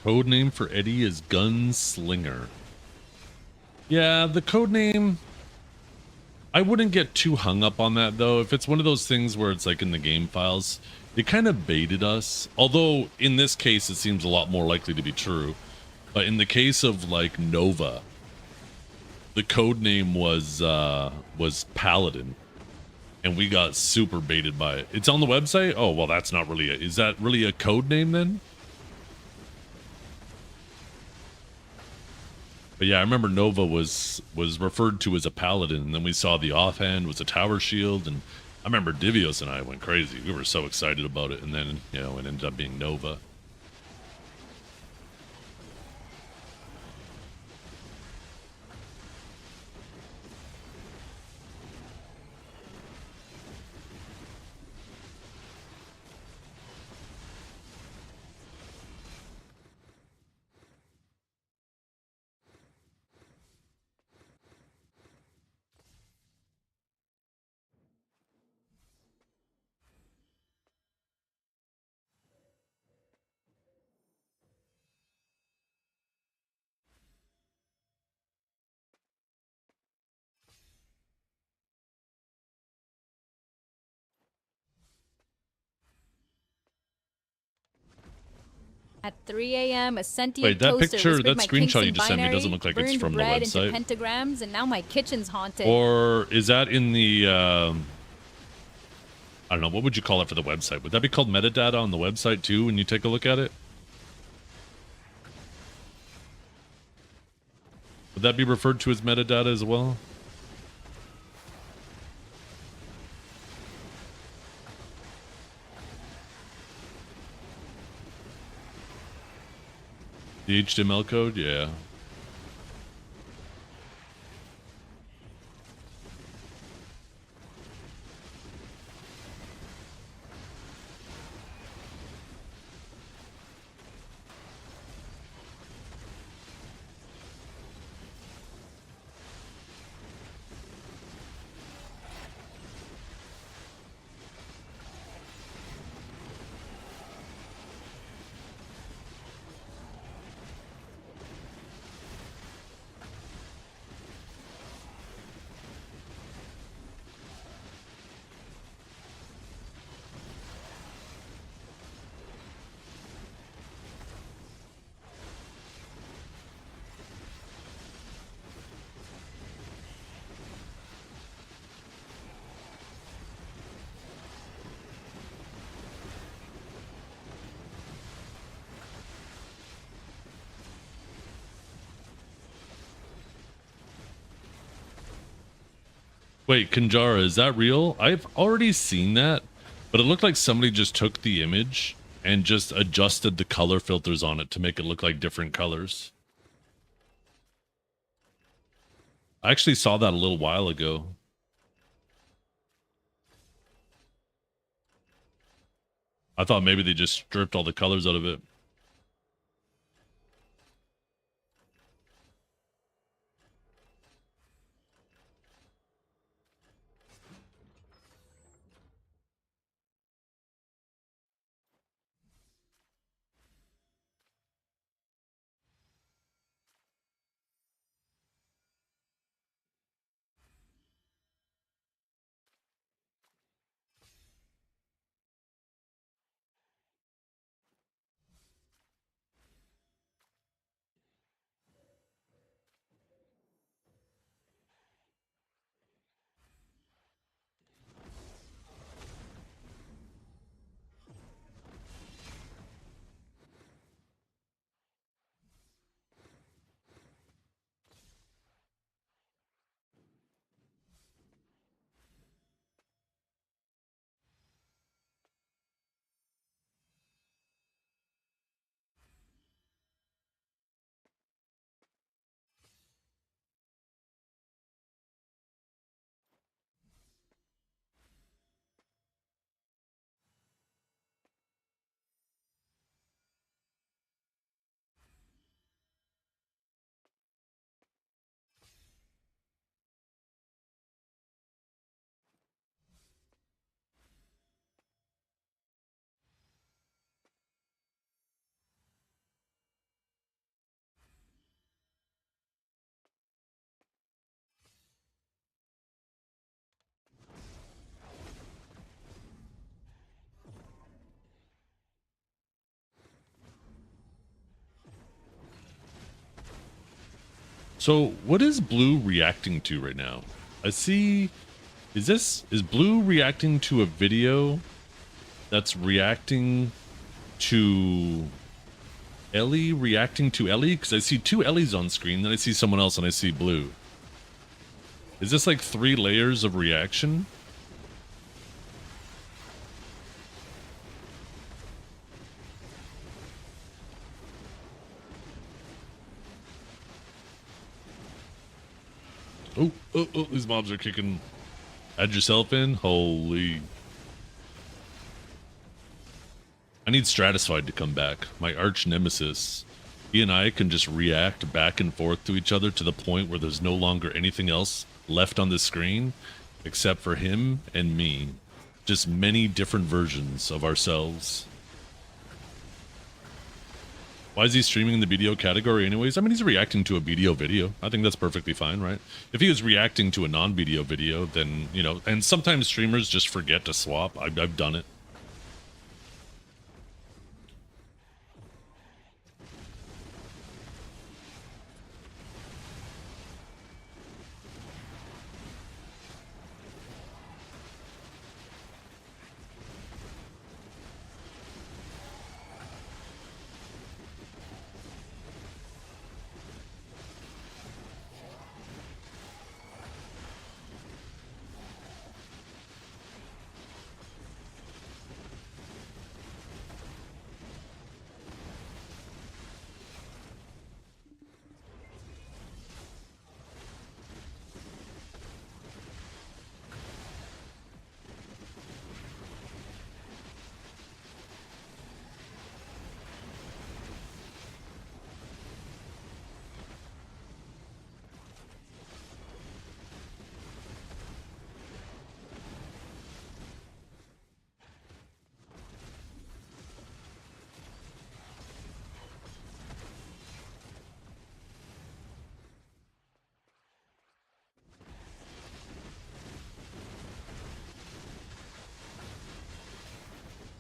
B: Code name for Eddie is Gunslinger. Yeah, the code name, I wouldn't get too hung up on that though. If it's one of those things where it's like in the game files, it kind of baited us. Although in this case, it seems a lot more likely to be true. But in the case of like Nova, the code name was Paladin. and we got super baited by it. It's on the website. Oh well, that's not really is that really a code name then? But yeah, I remember Nova was referred to as a paladin, and then we saw the offhand was a tower shield, and I remember Divios and I went crazy. We were so excited about it, and then it ended up being Nova.
H: At 3 a.m., a sentient
B: Wait, that
H: toaster
B: picture,
H: whispered
B: that
H: my kinks
B: screenshot
H: in
B: you just sent me
H: binary,
B: doesn't look like it's
H: burned
B: from the
H: bread into
B: website.
H: pentagrams, and now my kitchen's haunted.
B: Or is that in the I don't know, what would you call it for the website? Would that be called metadata on the website too when you take a look at it? Would that be referred to as metadata as well? The HTML code? Yeah. Wait, Kanjara, is that real? I've already seen that, but it looked like somebody just took the image and just adjusted the color filters on it to make it look like different colors. I actually saw that a little while ago. I thought maybe they just stripped all the colors out of it. So what is Blue reacting to right now? I see Is Blue reacting to a video that's reacting to Ellie reacting to Ellie? Because I see two Ellies on screen, then I see someone else and I see Blue. Is this like 3 layers of reaction? Oh, these mobs are kicking. Add yourself in? Holy. I need Stratified to come back. My arch nemesis. He and I can just react back and forth to each other to the point where there's no longer anything else left on the screen except for him and me. Just many different versions of ourselves. Why is he streaming in the video category anyways? I mean, he's reacting to a video. I think that's perfectly fine, right? If he was reacting to a non-video video, then, you know, and sometimes streamers just forget to swap. I've done it.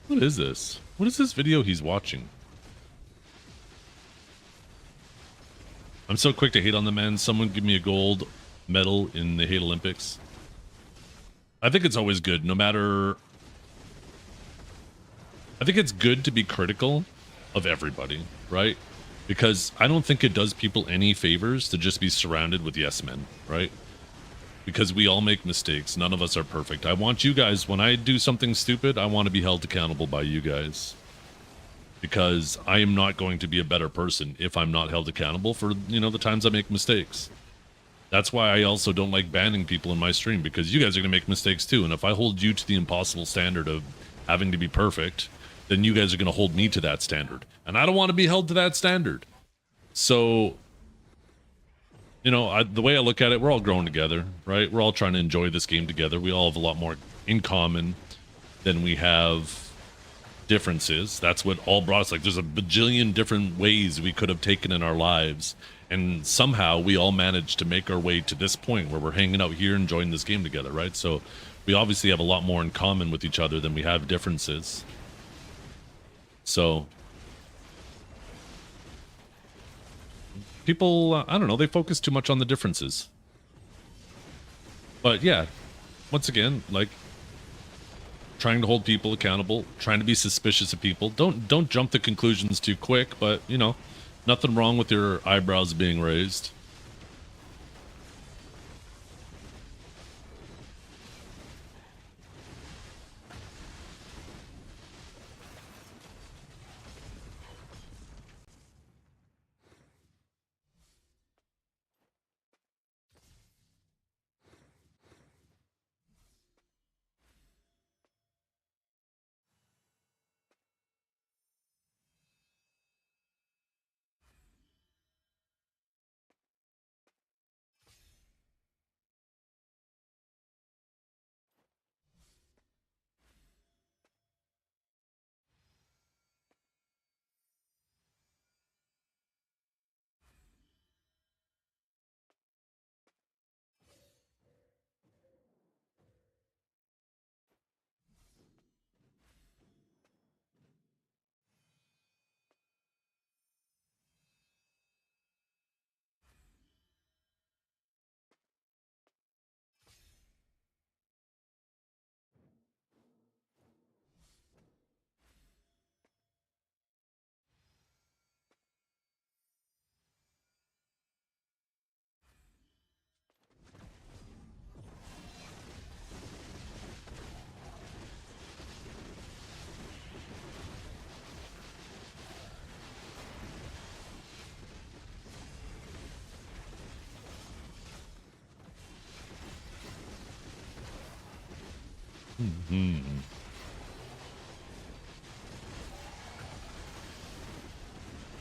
B: What is this? What is this video he's watching? I'm so quick to hate on the man. Someone give me a gold medal in the Hate Olympics. I think it's always good, no matter... I think it's good to be critical of everybody, right? Because I don't think it does people any favors to just be surrounded with yes men, right? Because we all make mistakes. None of us are perfect. I want you guys, when I do something stupid, I want to be held accountable by you guys. Because I am not going to be a better person if I'm not held accountable for, you know, the times I make mistakes. That's why I also don't like banning people in my stream, because you guys are going to make mistakes too. And if I hold you to the impossible standard of having to be perfect, then you guys are going to hold me to that standard. And I don't want to be held to that standard. So... you know, the way I look at it, we're all growing together, right? We're all trying to enjoy this game together. We all have a lot more in common than we have differences. That's what all brought us. Like, there's a bajillion different ways we could have taken in our lives. And somehow we all managed to make our way to this point where we're hanging out here enjoying this game together, right? So we obviously have a lot more in common with each other than we have differences. So... people, I don't know, they focus too much on the differences. But yeah, once again, like, trying to hold people accountable, trying to be suspicious of people. Don't jump to conclusions too quick, but, you know, nothing wrong with your eyebrows being raised.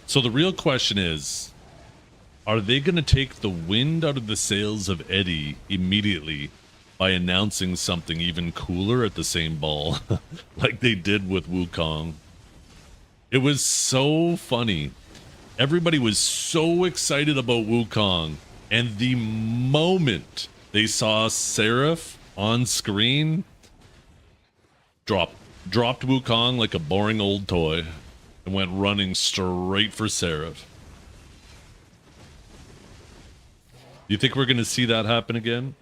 B: So the real question is, are they going to take the wind out of the sails of Eddie immediately by announcing something even cooler at the same ball, like they did with Wukong? It was so funny. Everybody was so excited about Wukong, and the moment they saw Seraph on screen, dropped Wukong like a boring old toy and went running straight for Seraph. Do you think we're going to see that happen again?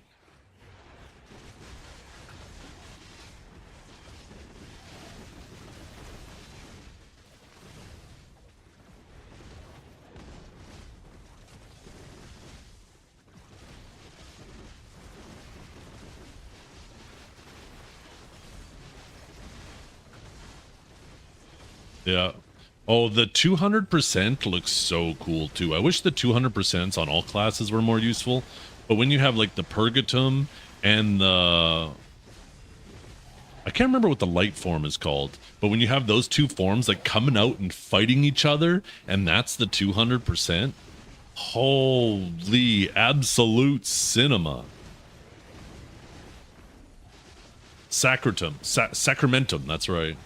B: Yeah. Oh, the 200% looks so cool too. I wish the 200% on all classes were more useful. But when you have like the Purgatum and the... I can't remember what the light form is called. But when you have those two forms like coming out and fighting each other, and that's the 200%. Holy absolute cinema. Sacramentum, that's right.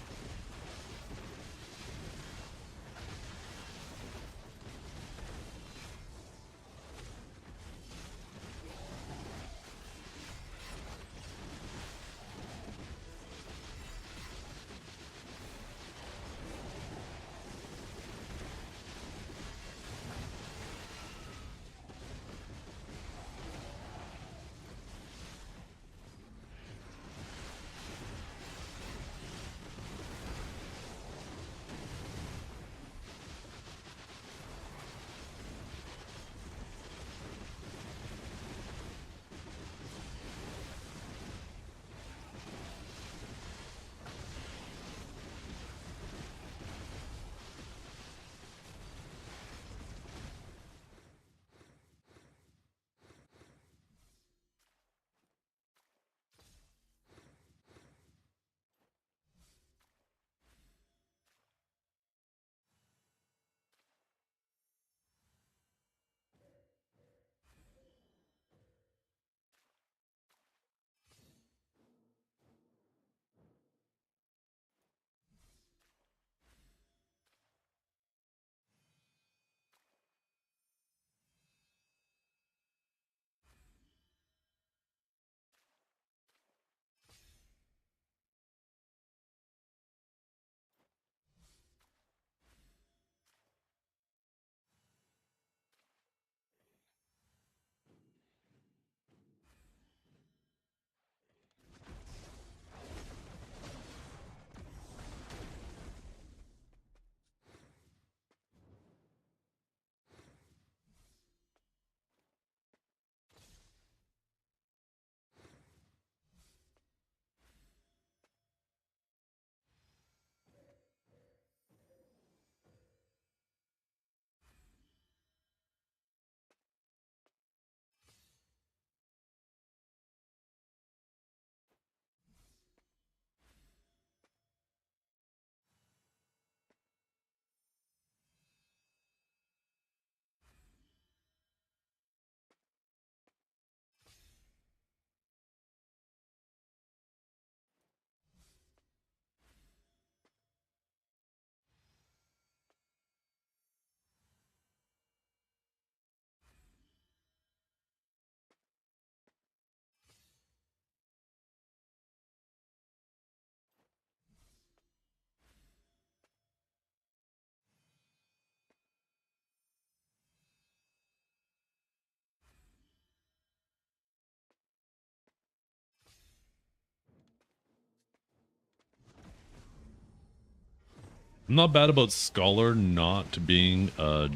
B: I'm not bad about Scholar not being a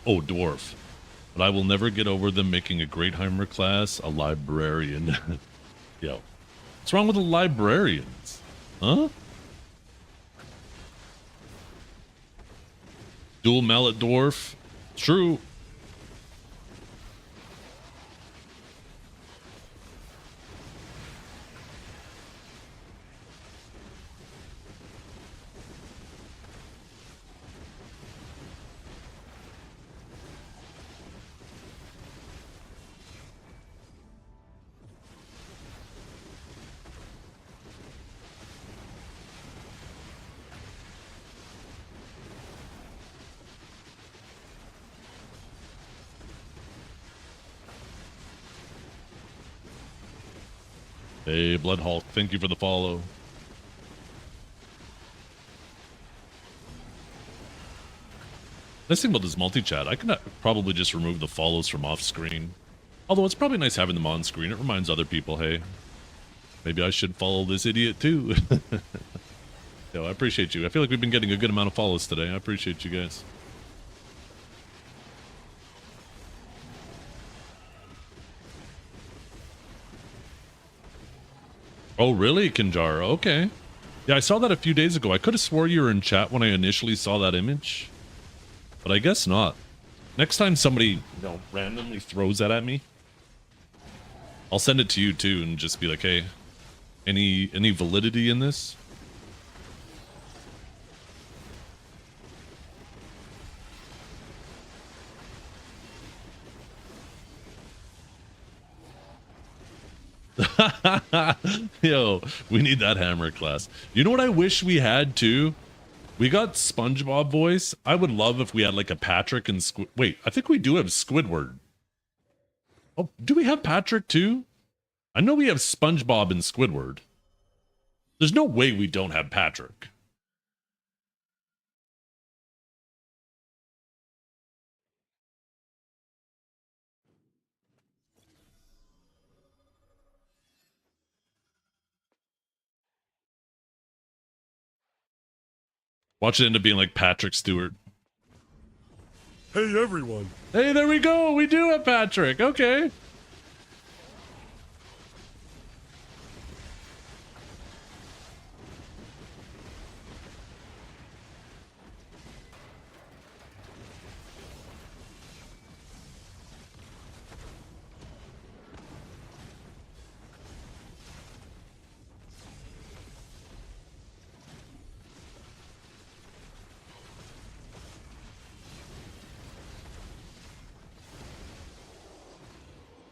B: dwarf, but I will never get over them making a Greatheimer class a librarian. Yo, what's wrong with the librarians? Huh? Dual mallet dwarf? True. Hey, Blood Hulk, thank you for the follow. Nice thing about this multi-chat, I can probably just remove the follows from off screen. Although it's probably nice having them on screen. It reminds other people, hey, maybe I should follow this idiot too. Yo, I appreciate you. I feel like we've been getting a good amount of follows today. I appreciate you guys. Oh, really, Kinjara? Okay. Yeah, I saw that a few days ago. I could have swore you were in chat when I initially saw that image. But I guess not. Next time somebody, randomly throws that at me, I'll send it to you too and just be like, hey, any validity in this? Yo, we need that hammer class. You know what I wish we had too? We got SpongeBob voice. I would love if we had like a Patrick and wait, I think we do have Squidward. Oh, do we have Patrick too? I know we have SpongeBob and Squidward. There's no way we don't have Patrick. Watch it end up being like Patrick Stewart.
G: Hey, everyone.
B: Hey, there we go. We do have Patrick. Okay.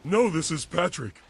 G: No, this is Patrick.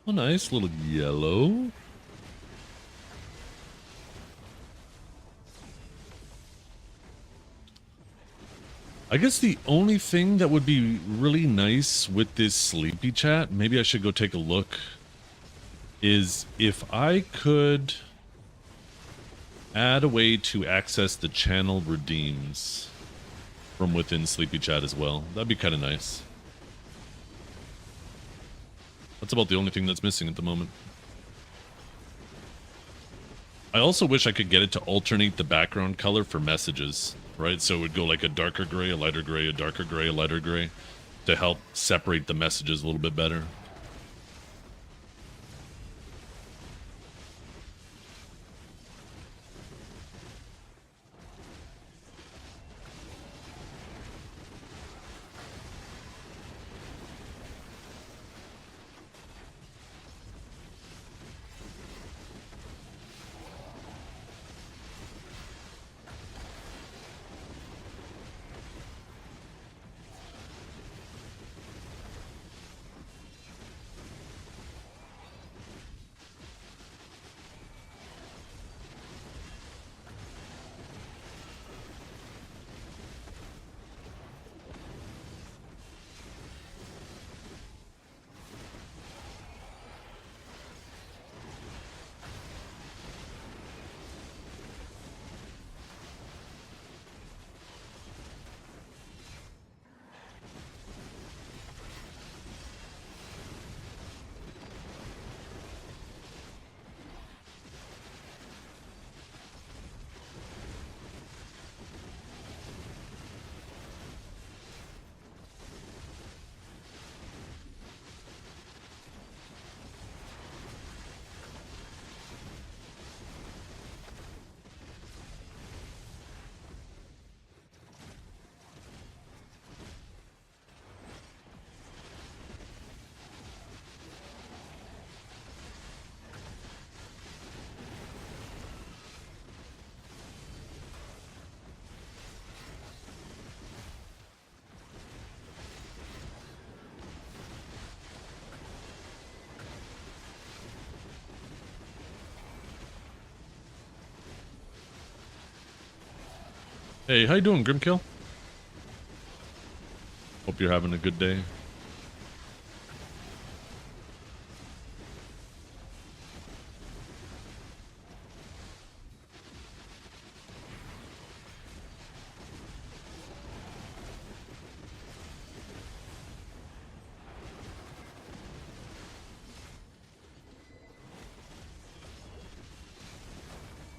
G: Oh, nice little yellow. I guess the only thing that would be really nice with this sleepy chat, maybe I should go take a look, is if I could add a way to access the channel redeems from within sleepy chat as well. That'd be kind of nice.
B: That's about the only thing that's missing at the moment. I also wish I could get it to alternate the background color for messages, right? So it would go like a darker gray, a lighter gray, a darker gray, a lighter gray, to help separate the messages a little bit better. Hey, how you doing, Grimkill? Hope you're having a good day.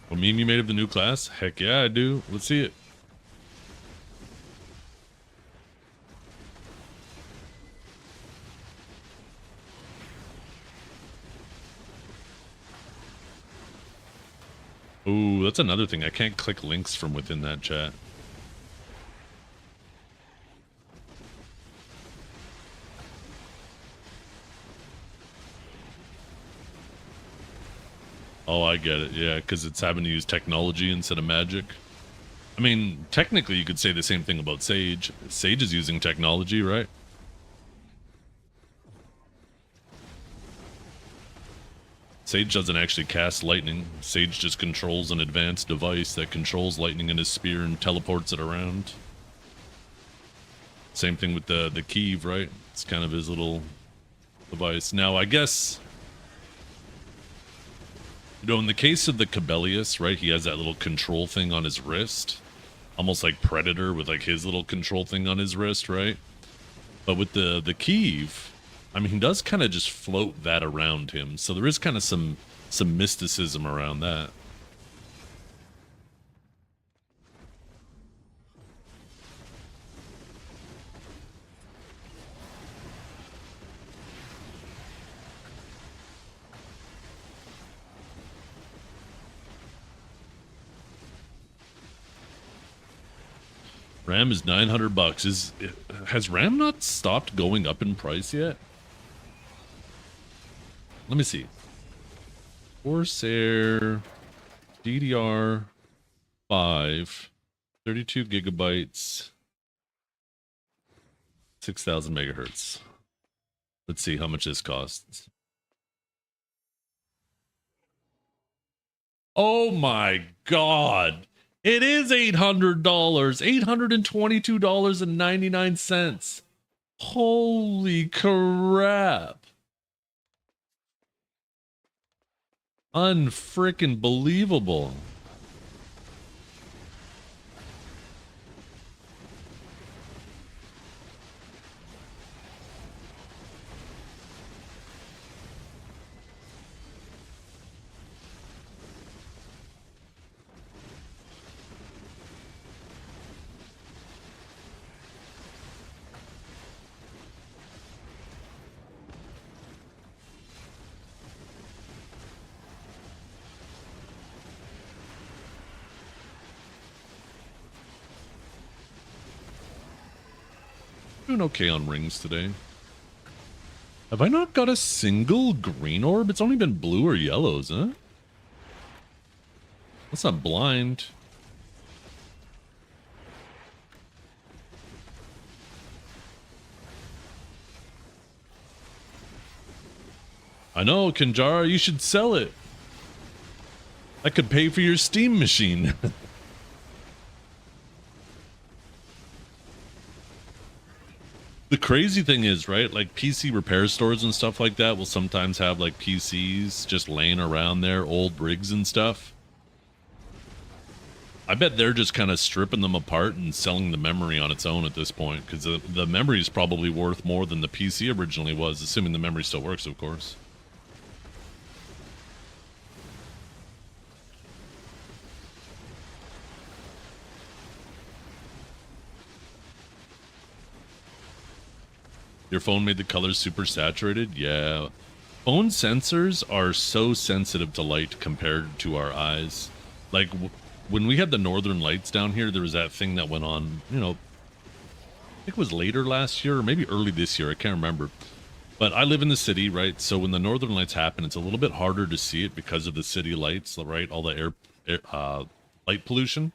B: What meme you made of the new class? Heck yeah, I do. Let's see it. Ooh, that's another thing. I can't click links from within that chat. Oh, I get it. Yeah, because it's having to use technology instead of magic. I mean, technically you could say the same thing about Sage. Sage is using technology, right? Sage doesn't actually cast lightning. Sage just controls an advanced device that controls lightning in his spear and teleports it around. Same thing with the Keeve, right? It's kind of his little device. Now, I guess, you know, in the case of the Cabellius, right, he has that little control thing on his wrist. Almost like Predator with like his little control thing on his wrist, right? But with the Keeve, I mean, he does kind of just float that around him. So there is kind of some mysticism around that. RAM is $900. Has RAM not stopped going up in price yet? Let me see. Corsair DDR5 32 gigabytes 6,000 megahertz. Let's see how much this costs. Oh my god. It is $800. $822.99. Holy crap. Unfreaking believable.
A: Doing okay on rings today. Have I not got a single green orb? It's only been blue or yellows, huh? That's not blind. I know, Kinjara, you should sell it. I could pay for your Steam machine. The crazy thing is, right, like PC repair stores and stuff like that will sometimes have like PCs just laying around there, old rigs and stuff. I bet they're just kind of stripping them apart and selling the memory on its own at this point, because the memory is probably worth more than the PC originally was, assuming the memory still works, of course. Your phone made the colors super saturated? Yeah. Phone sensors are so sensitive to light compared to our eyes. Like, when we had the northern lights down here, there was that thing that went on, you know, I think it was later last year or maybe early this year. I can't remember. But I live in the city, right? So when the northern lights happen, it's a little bit harder to see it because of the city lights, right? All the light pollution.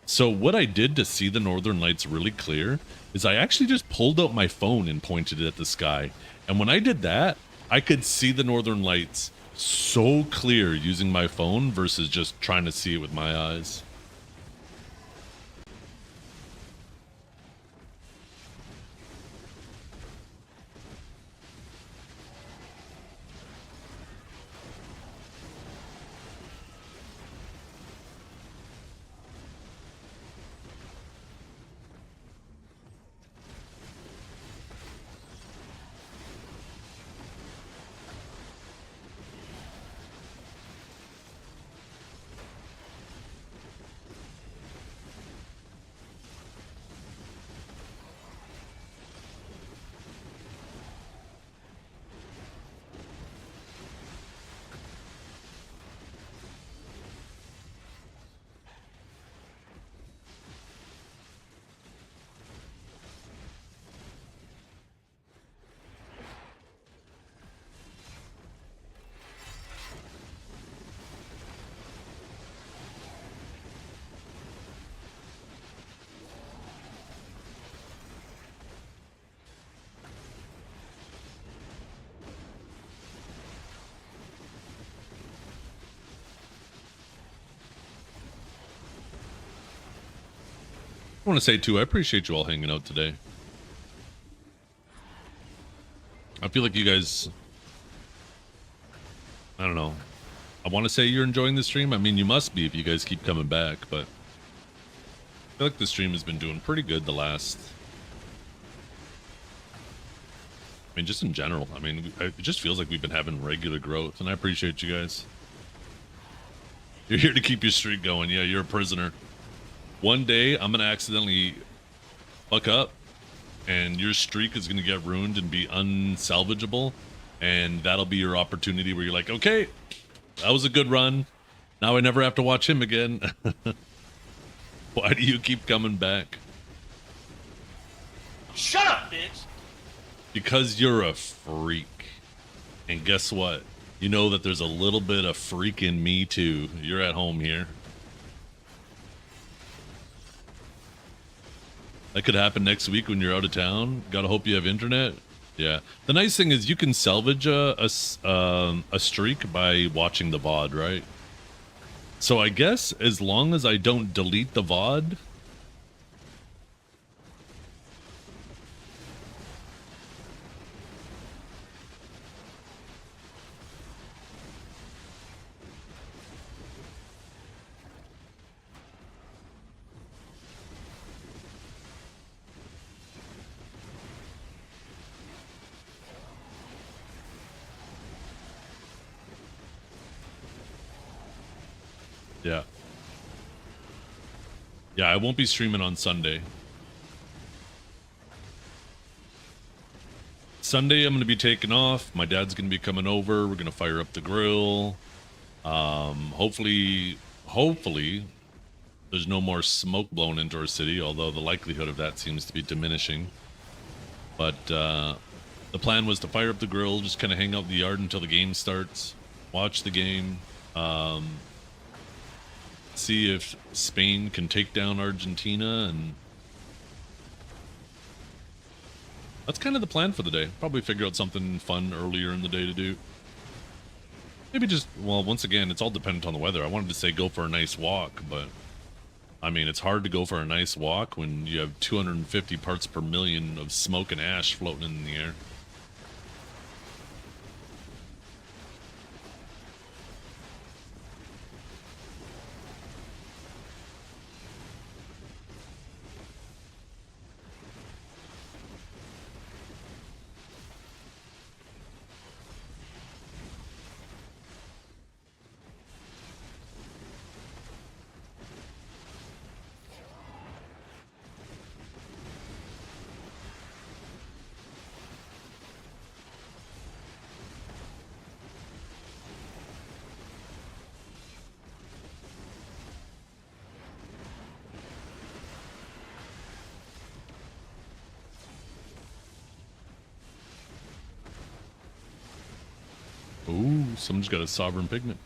A: So what I did to see the northern lights really clear is I actually just pulled out my phone and pointed it at the sky. And when I did that, I could see the northern lights so clear using my phone versus just trying to see it with my eyes. I want to say too, I appreciate you all hanging out today. I feel like you guys, I don't know. I want to say you're enjoying the stream. I mean, you must be if you guys keep coming back, but I feel like the stream has been doing pretty good the last, I mean, just in general. I mean, it just feels like we've been having regular growth, and I appreciate you guys. You're here to keep your streak going. Yeah, you're a prisoner. One day, I'm going to accidentally fuck up, and your streak is going to get ruined and be unsalvageable, and that'll be your opportunity where you're like, okay, that was a good run. Now I never have to watch him again. Why do you keep coming back?
I: Shut up, bitch!
A: Because you're a freak. And guess what? You know that there's a little bit of freak in me, too. You're at home here. That could happen next week when you're out of town. Gotta hope you have internet. Yeah. The nice thing is you can salvage a streak by watching the VOD, right? So I guess as long as I don't delete the VOD... Yeah. Yeah, I won't be streaming on Sunday. Sunday, I'm going to be taking off. My dad's going to be coming over. We're going to fire up the grill. Hopefully, there's no more smoke blown into our city, although the likelihood of that seems to be diminishing.
B: But the plan was to fire up the grill, just kind of hang out in the yard until the game starts, watch the game, see if Spain can take down Argentina, and that's kind of the plan for the day. Probably figure out something fun earlier in the day to do. Maybe just, well, once again, it's all dependent on the weather. I wanted to say go for a nice walk, but I mean, it's hard to go for a nice walk when you have 250 parts per million of smoke and ash floating in the air. Ooh, someone's got a sovereign pigment.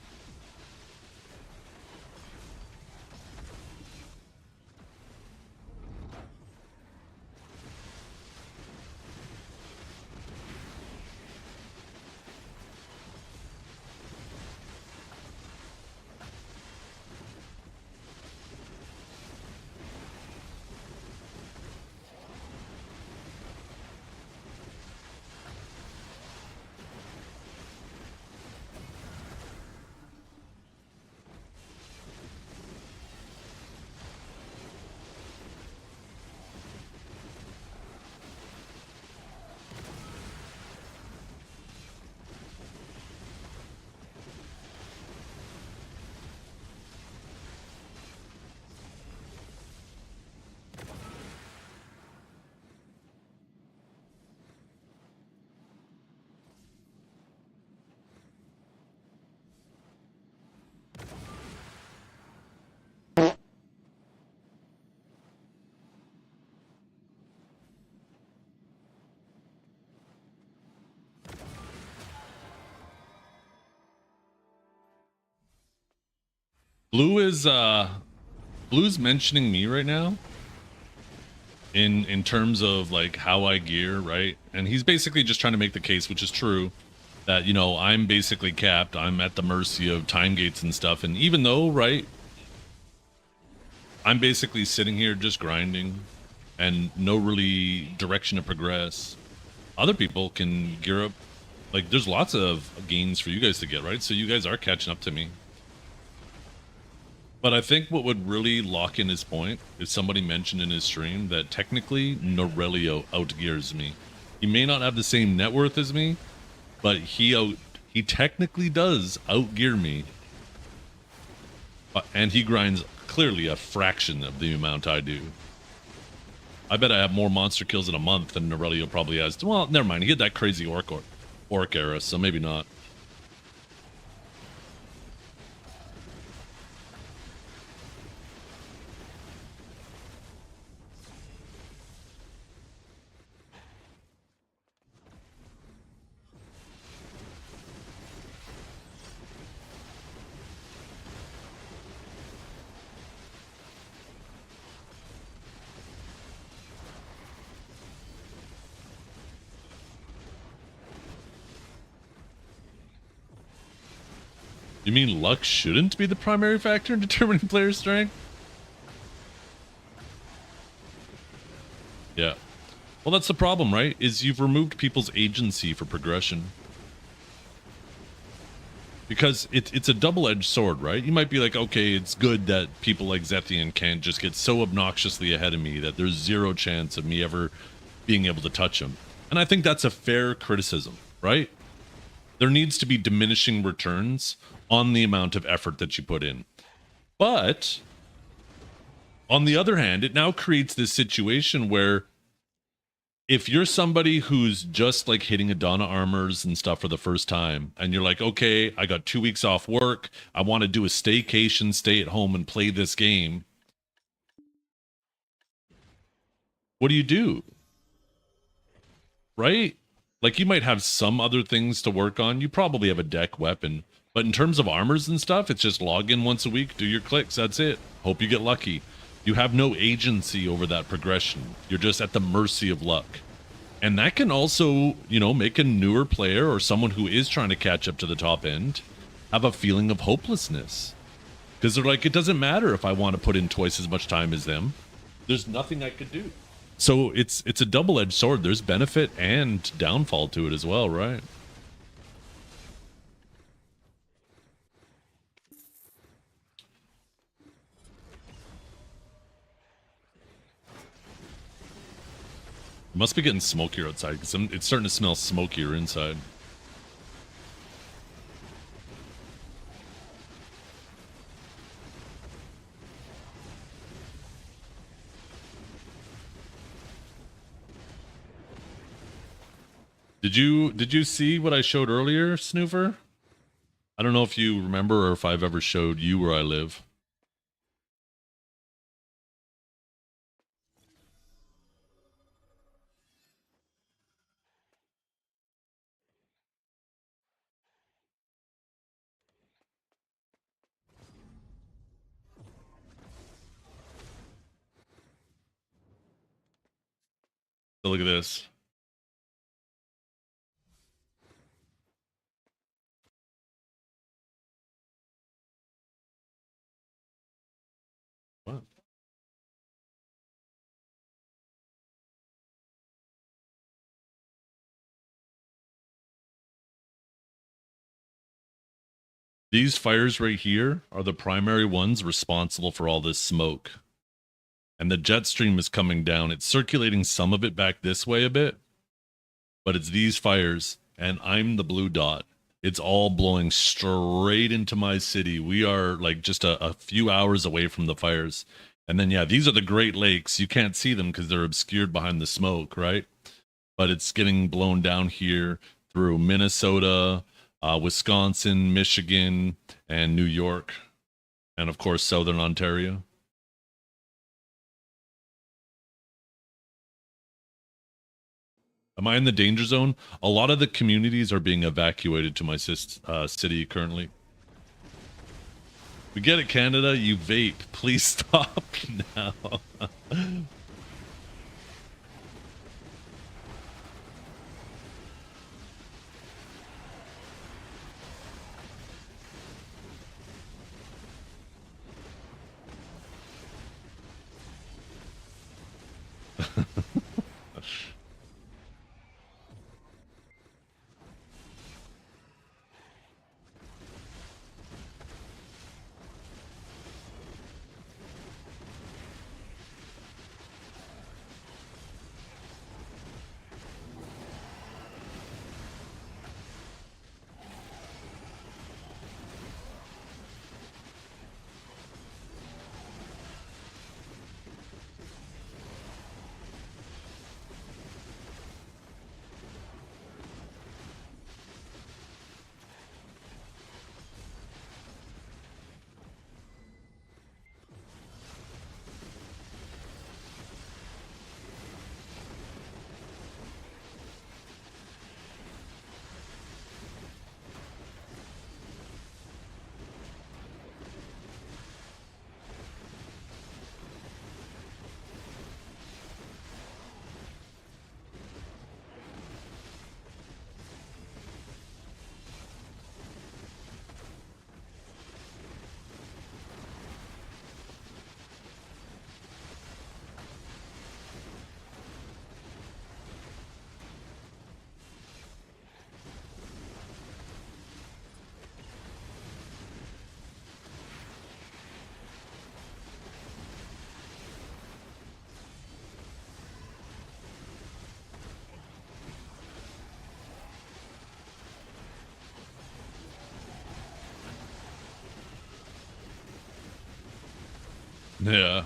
B: Blue's mentioning me right now in terms of like how I gear, right? And he's basically just trying to make the case, which is true, that, you know, I'm basically capped. I'm at the mercy of time gates and stuff. And even though, right, I'm basically sitting here just grinding and no really direction to progress, other people can gear up. Like, there's lots of gains for you guys to get, right? So you guys are catching up to me. But I think what would really lock in his point is somebody mentioned in his stream that technically Norelio outgears me. He may not have the same net worth as me, but he technically does outgear me. And he grinds clearly a fraction of the amount I do. I bet I have more monster kills in a month than Norelio probably has. Well, never mind. He had that crazy orc era, so maybe not. You mean luck shouldn't be the primary factor in determining player strength? Yeah. Well, that's the problem, right? Is you've removed people's agency for progression. Because it's a double-edged sword, right? You might be like, okay, it's good that people like Zethian can't just get so obnoxiously ahead of me that there's zero chance of me ever being able to touch them. And I think that's a fair criticism, right? There needs to be diminishing returns on the amount of effort that you put in. But on the other hand, it now creates this situation where if you're somebody who's just like hitting Adana armors and stuff for the first time, and you're like, okay, I got 2 weeks off work, I want to do a staycation, stay at home and play this game, what do? right? Like you might have some other things to work on. You probably have a deck weapon, but in terms of armors and stuff, it's just log in once a week, do your clicks, that's it. Hope you get lucky. You have no agency over that progression. You're just at the mercy of luck. And that can also, you know, make a newer player or someone who is trying to catch up to the top end have a feeling of hopelessness. Because they're like, it doesn't matter if I want to put in twice as much time as them. There's nothing I could do. So it's a double-edged sword. There's benefit and downfall to it as well, right? It must be getting smokier outside because it's starting to smell smokier inside. Did you see what I showed earlier, Snoofer? I don't know if you remember or if I've ever showed you where I live. So look at this. What? These fires right here are the primary ones responsible for all this smoke. And the jet stream is coming down. It's circulating some of it back this way a bit, but it's these fires, and I'm the blue dot. It's all blowing straight into my city. We are like just a few hours away from the fires. And then, yeah, these are the Great Lakes. You can't see them because they're obscured behind the smoke, right? But it's getting blown down here through Minnesota, Wisconsin, Michigan, and New York, and of course, Southern Ontario. Am I in the danger zone? A lot of the communities are being evacuated to my city currently. We get it, Canada. You vape. Please stop now. Yeah.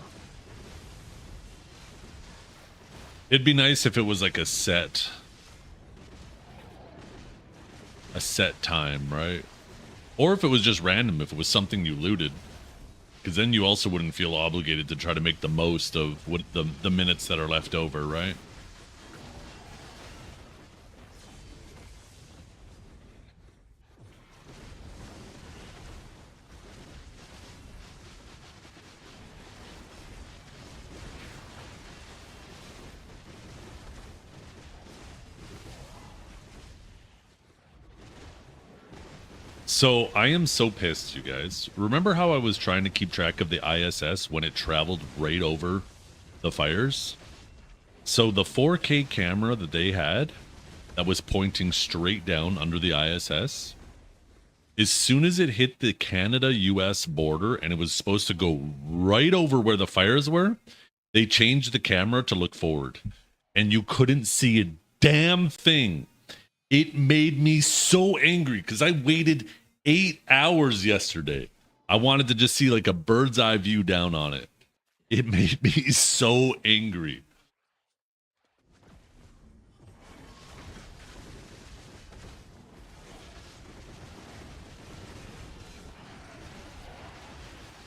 B: It'd be nice if it was like a set time, right? Or if it was just random, if it was something you looted. Because then you also wouldn't feel obligated to try to make the most of what the minutes that are left over, right? So I am so pissed, you guys. Remember how I was trying to keep track of the ISS when it traveled right over the fires? So the 4K camera that they had that was pointing straight down under the ISS, as soon as it hit the Canada-US border and it was supposed to go right over where the fires were, they changed the camera to look forward. And you couldn't see a damn thing. It made me so angry because I waited 8 hours yesterday. I wanted to just see like a bird's eye view down on it. It made me so angry.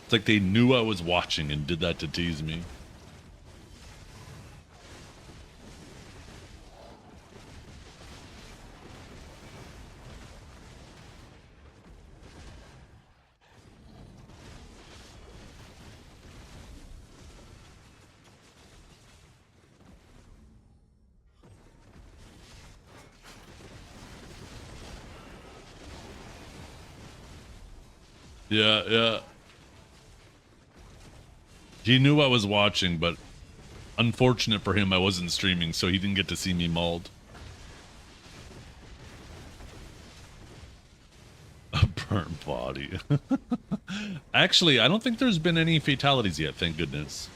B: It's like they knew I was watching and did that to tease me. Yeah, yeah. He knew I was watching, but unfortunate for him, I wasn't streaming, so he didn't get to see me mauled. A burnt body. Actually, I don't think there's been any fatalities yet, thank goodness.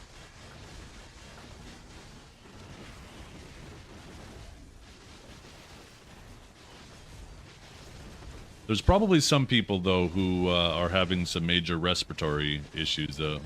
B: There's probably some people, though, who are having some major respiratory issues, though.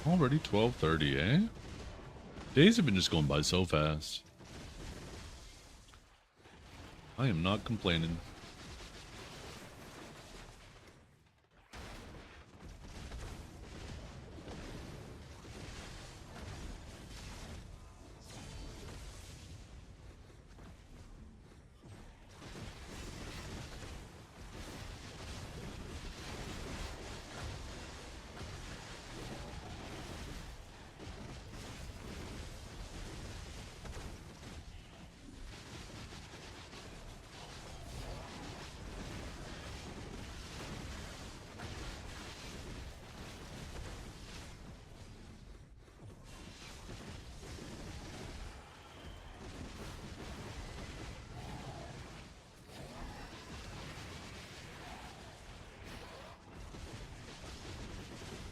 B: Already 12:30, eh? Days have been just going by so fast. I am not complaining.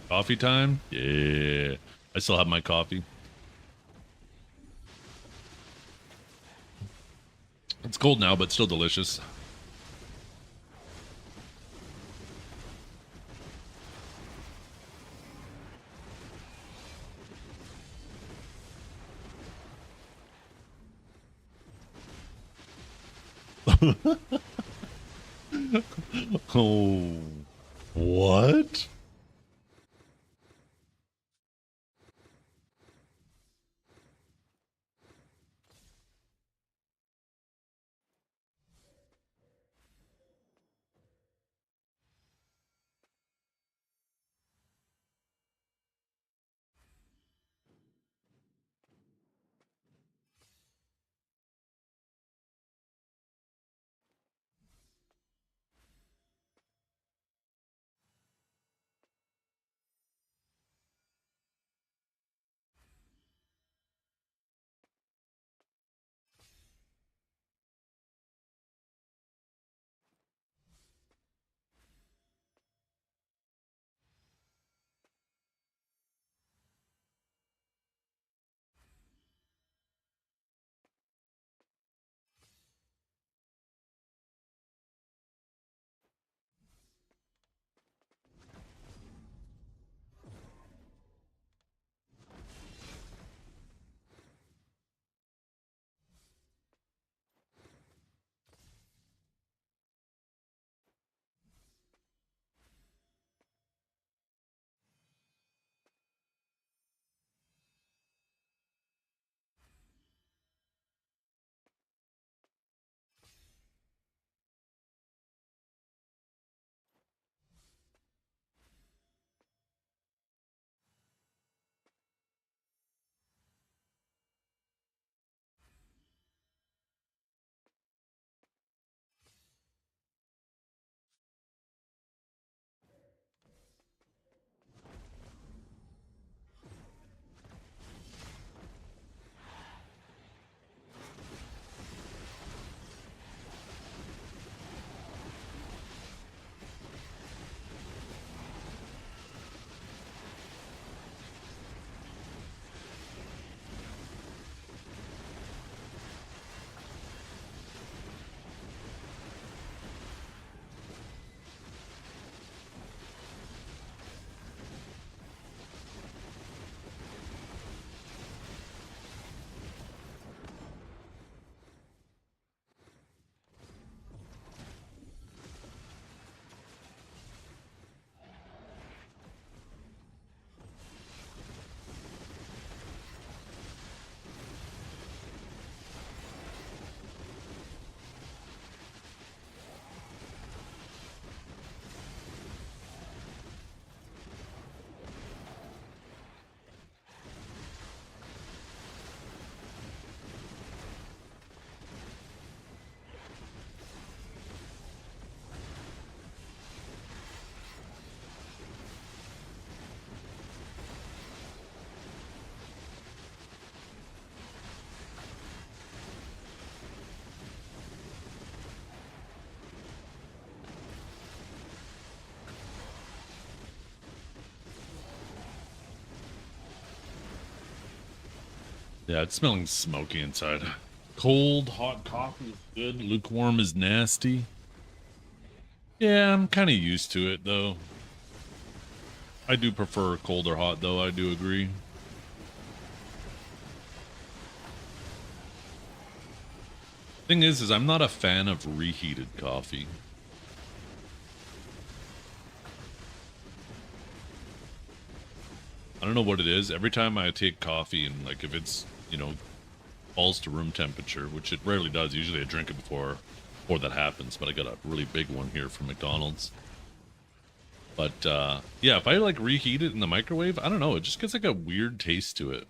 B: Coffee time? Yeah. I still have my coffee. It's cold now, but still delicious. Oh. What? Yeah, it's smelling smoky inside. Cold, hot coffee is good. Lukewarm is nasty. Yeah, I'm kind of used to it, though. I do prefer cold or hot, though. I do agree. Thing is I'm not a fan of reheated coffee. I don't know what it is. Every time I take coffee and like if it's, you know, falls to room temperature, which it rarely does. Usually I drink it before that happens, but I got a really big one here from McDonald's. But yeah, if I like reheat it in the microwave, I don't know, it just gets like a weird taste to it.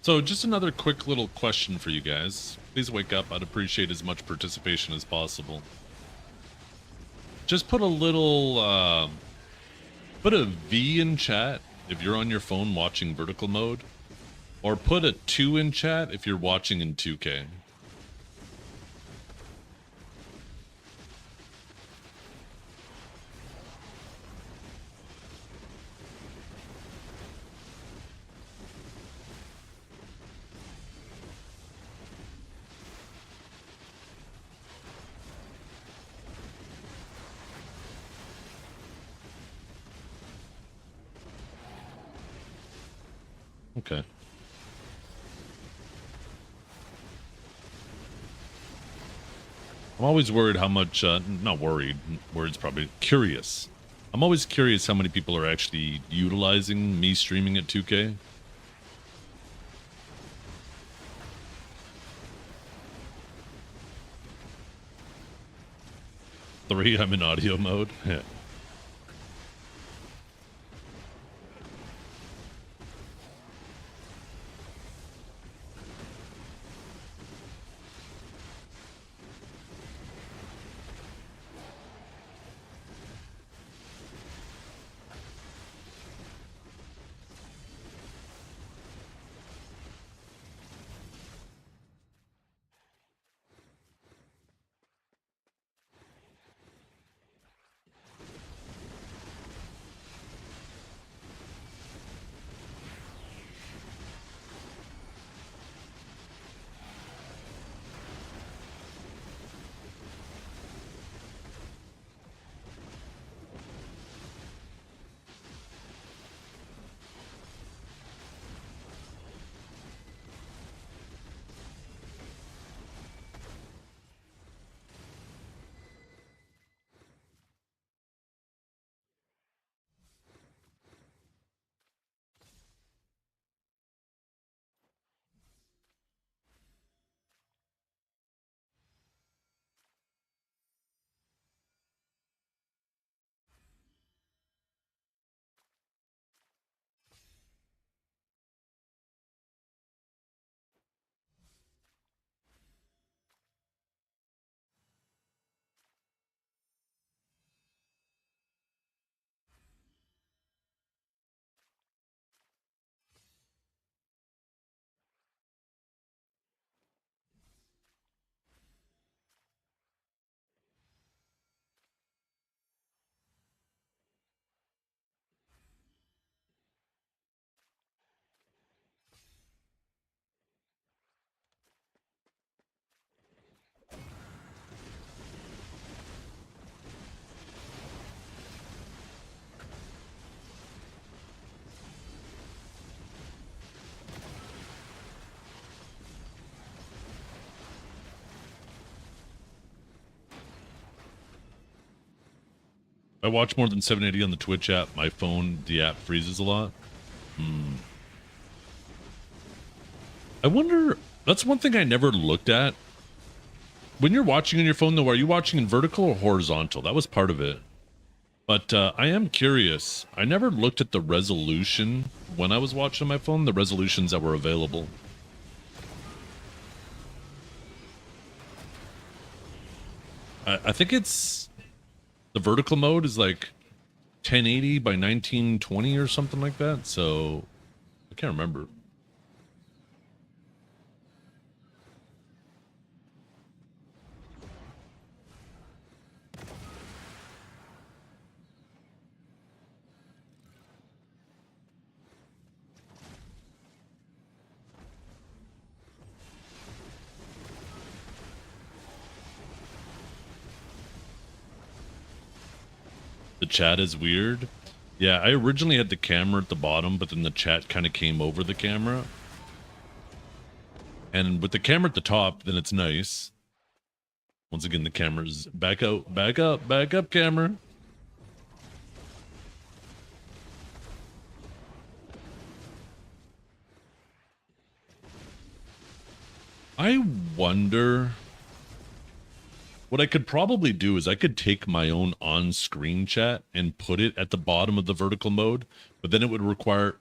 B: So just another quick little question for you guys. Please wake up. I'd appreciate as much participation as possible. Just put a little, put a V in chat if you're on your phone watching vertical mode, or put a 2 in chat if you're watching in 2K. Okay. I'm always worried how much, not worried, worried's probably curious. I'm always curious how many people are actually utilizing me streaming at 2K. Three, I'm in audio mode. Yeah. I watch more than 780 on the Twitch app. My phone, the app freezes a lot. I wonder, that's one thing I never looked at. When you're watching on your phone, though, are you watching in vertical or horizontal? That was part of it. But I am curious. I never looked at the resolution when I was watching on my phone, the resolutions that were available. I think it's, the vertical mode is like 1080 by 1920 or something like that. So I can't remember. The chat is weird. Yeah, I originally had the camera at the bottom, but then the chat kind of came over the camera. And with the camera at the top, then it's nice. Once again, the camera's back out, back up, camera. I wonder, what I could probably do is I could take my own on-screen chat and put it at the bottom of the vertical mode, but then it would require,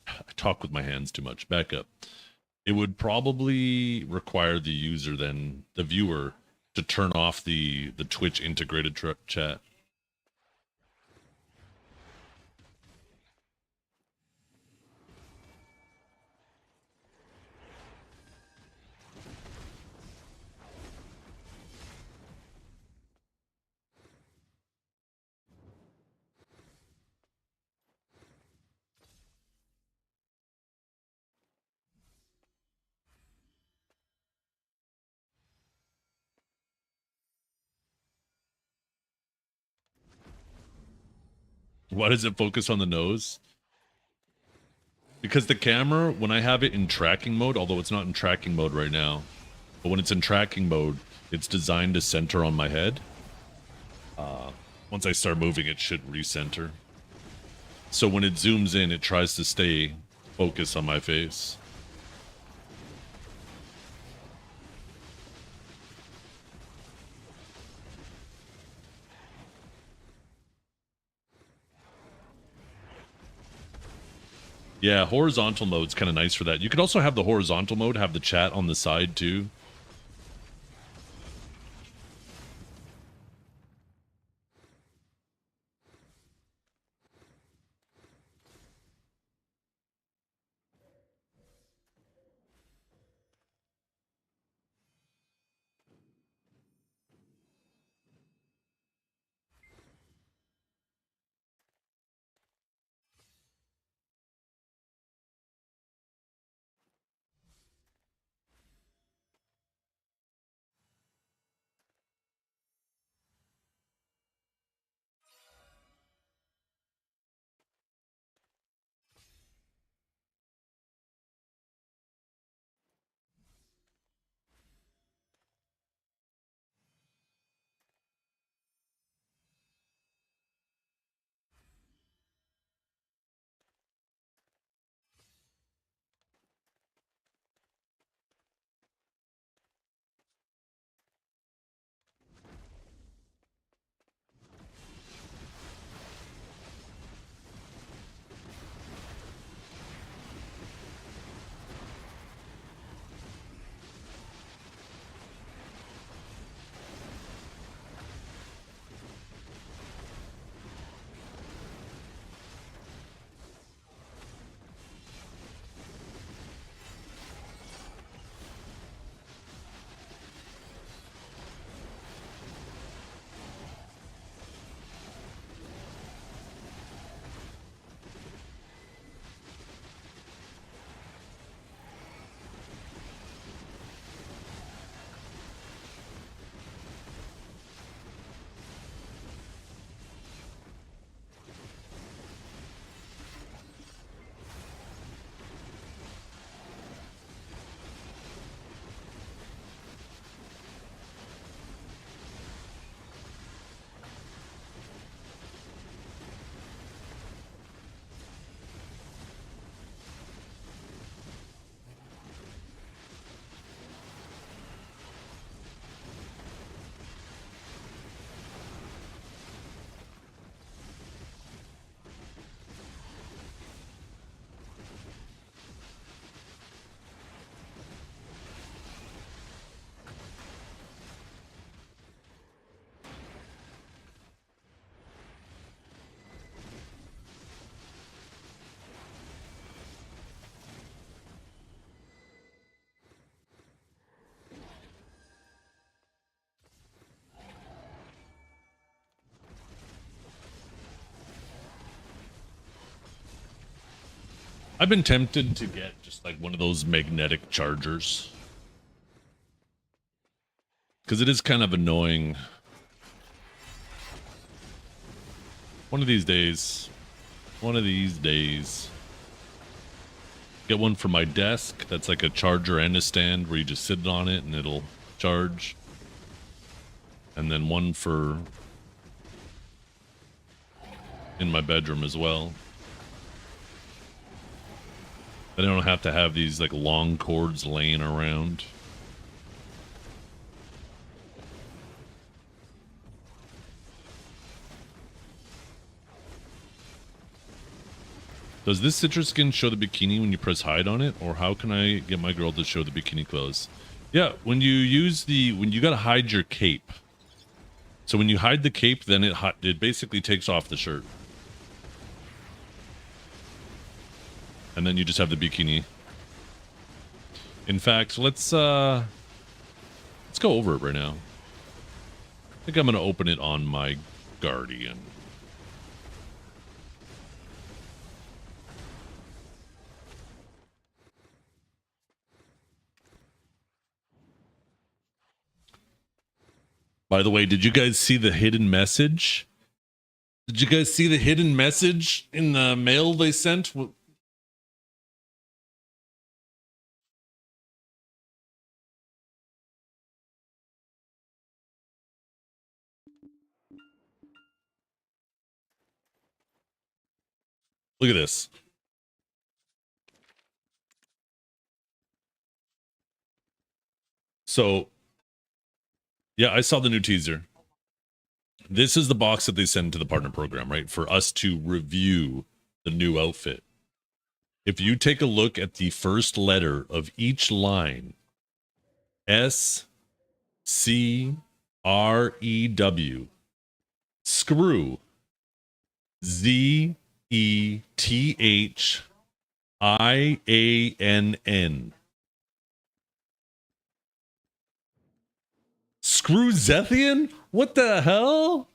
B: I talk with my hands too much, back up. It would probably require the user, then the viewer, to turn off the Twitch integrated chat. Why does it focus on the nose? Because the camera, when I have it in tracking mode, although it's not in tracking mode right now, but when it's in tracking mode, it's designed to center on my head. Once I start moving, it should recenter. So when it zooms in, it tries to stay focused on my face. Yeah, horizontal mode's kind of nice for that. You could also have the horizontal mode, have the chat on the side too. I've been tempted to get just like one of those magnetic chargers. Because it is kind of annoying. One of these days. Get one for my desk that's like a charger and a stand where you just sit on it and it'll charge. And then one for in my bedroom as well. I don't have to have these like long cords laying around. Does this citrus skin show the bikini when you press hide on it? Or how can I get my girl to show the bikini clothes? Yeah, when you gotta hide your cape. So when you hide the cape, then it basically takes off the shirt. And then you just have the bikini. In fact, let's go over it right now. I think I'm gonna open it on my Guardian. By the way, did you guys see the hidden message? Did you guys see the hidden message in the mail they sent? Look at this. So, yeah, I saw the new teaser. This is the box that they send to the partner program, right? For us to review the new outfit. If you take a look at the first letter of each line, S C R E W, screw, Z E T H I A N N. Screw Zethian? What the hell?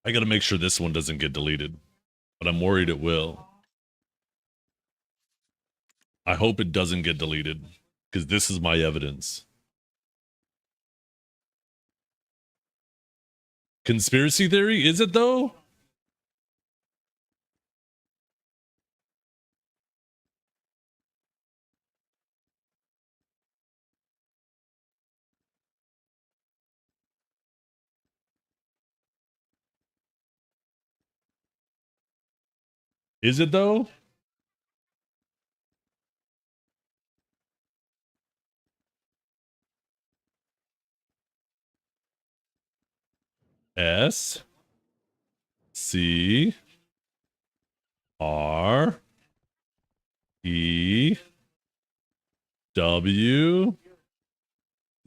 B: I got to make sure this one doesn't get deleted, but I'm worried it will. I hope it doesn't get deleted because this is my evidence. Conspiracy theory? Is it though? Is it though? S C R E W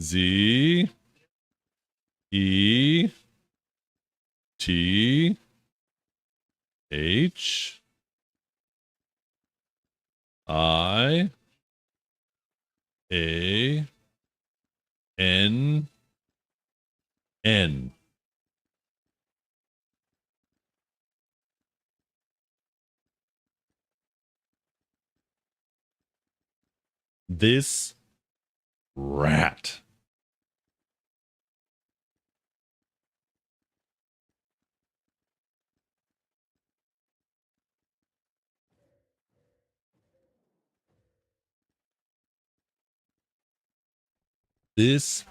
B: Z E T H I A N N. This rat. This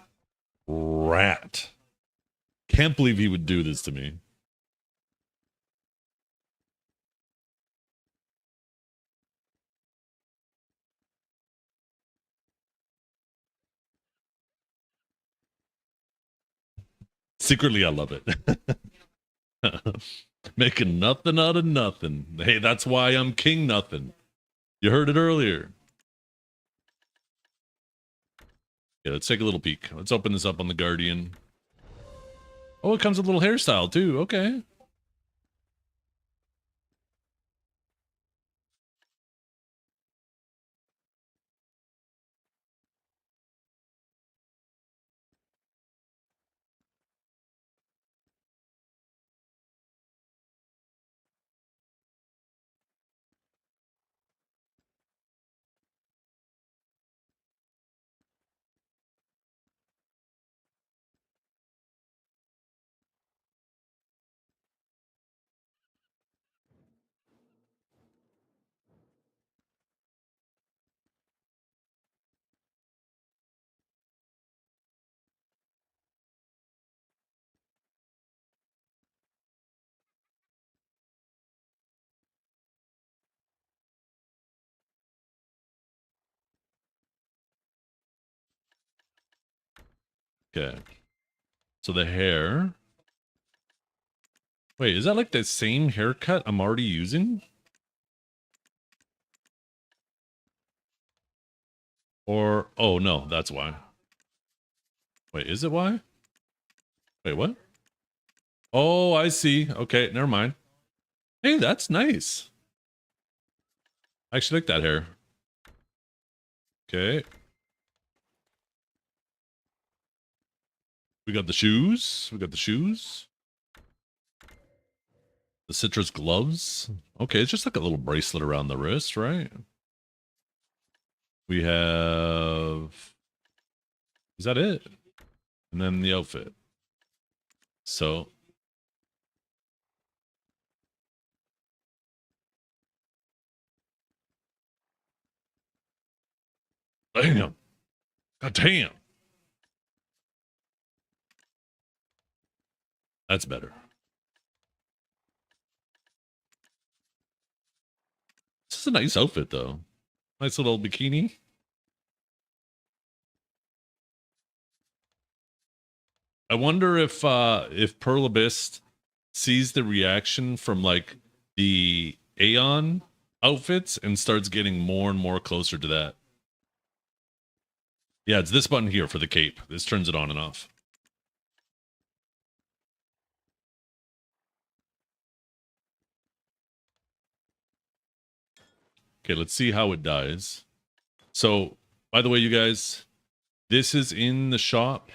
B: rat. Can't believe he would do this to me. Secretly, I love it. Making nothing out of nothing. Hey, that's why I'm King Nothing. You heard it earlier. Yeah, let's take a little peek. Let's open this up on the Guardian. Oh, it comes with a little hairstyle too. Okay. Okay. So the hair. Wait, is that like the same haircut I'm already using? Or, oh no, that's why. Wait, is it why? Wait, what? Oh, I see. Okay, never mind. Hey, that's nice. I actually like that hair. Okay. We got the shoes. We got the shoes. The citrus gloves. Okay, it's just like a little bracelet around the wrist, right? We have... Is that it? And then the outfit. So... Damn. God damn. That's better. This is a nice outfit, though. Nice little bikini. I wonder if Pearl Abyss sees the reaction from like the Aeon outfits and starts getting more and more closer to that. Yeah, it's this button here for the cape. This turns it on and off. Okay, let's see how it dies. So, by the way, you guys, this is in the shop.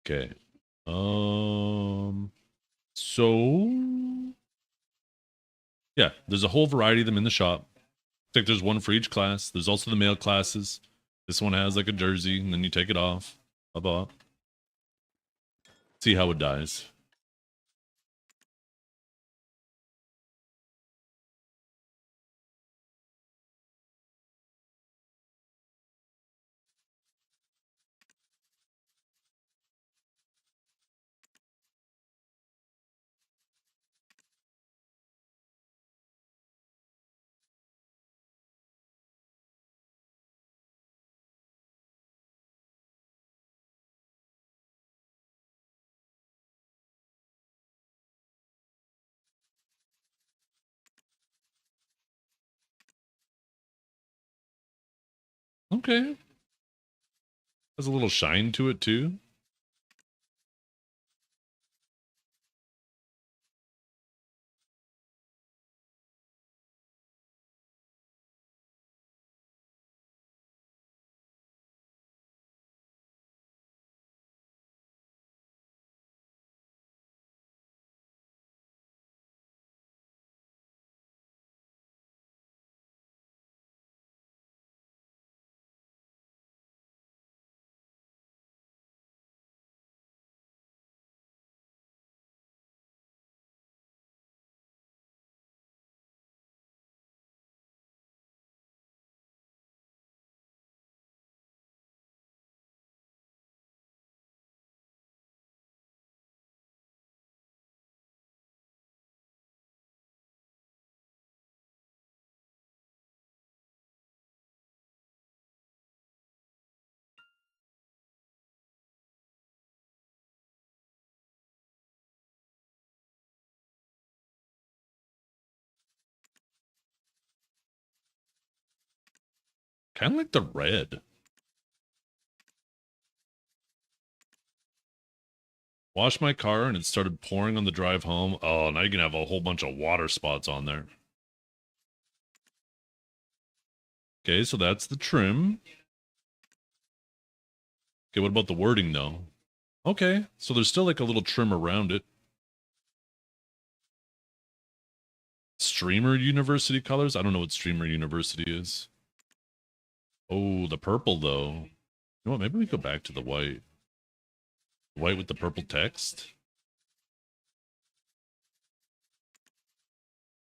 B: Okay. So yeah, there's a whole variety of them in the shop. I think there's one for each class. There's also the male classes. This one has like a jersey, and then you take it off. Blah. See how it dies. Okay. Has a little shine to it too. Kind of like the red. Washed my car and it started pouring on the drive home. Oh, now you can have a whole bunch of water spots on there. Okay, so that's the trim. Okay, what about the wording though? Okay, so there's still like a little trim around it. Streamer University colors? I don't know what Streamer University is. Oh, the purple though. You know what? Maybe we go back to the white. White with the purple text.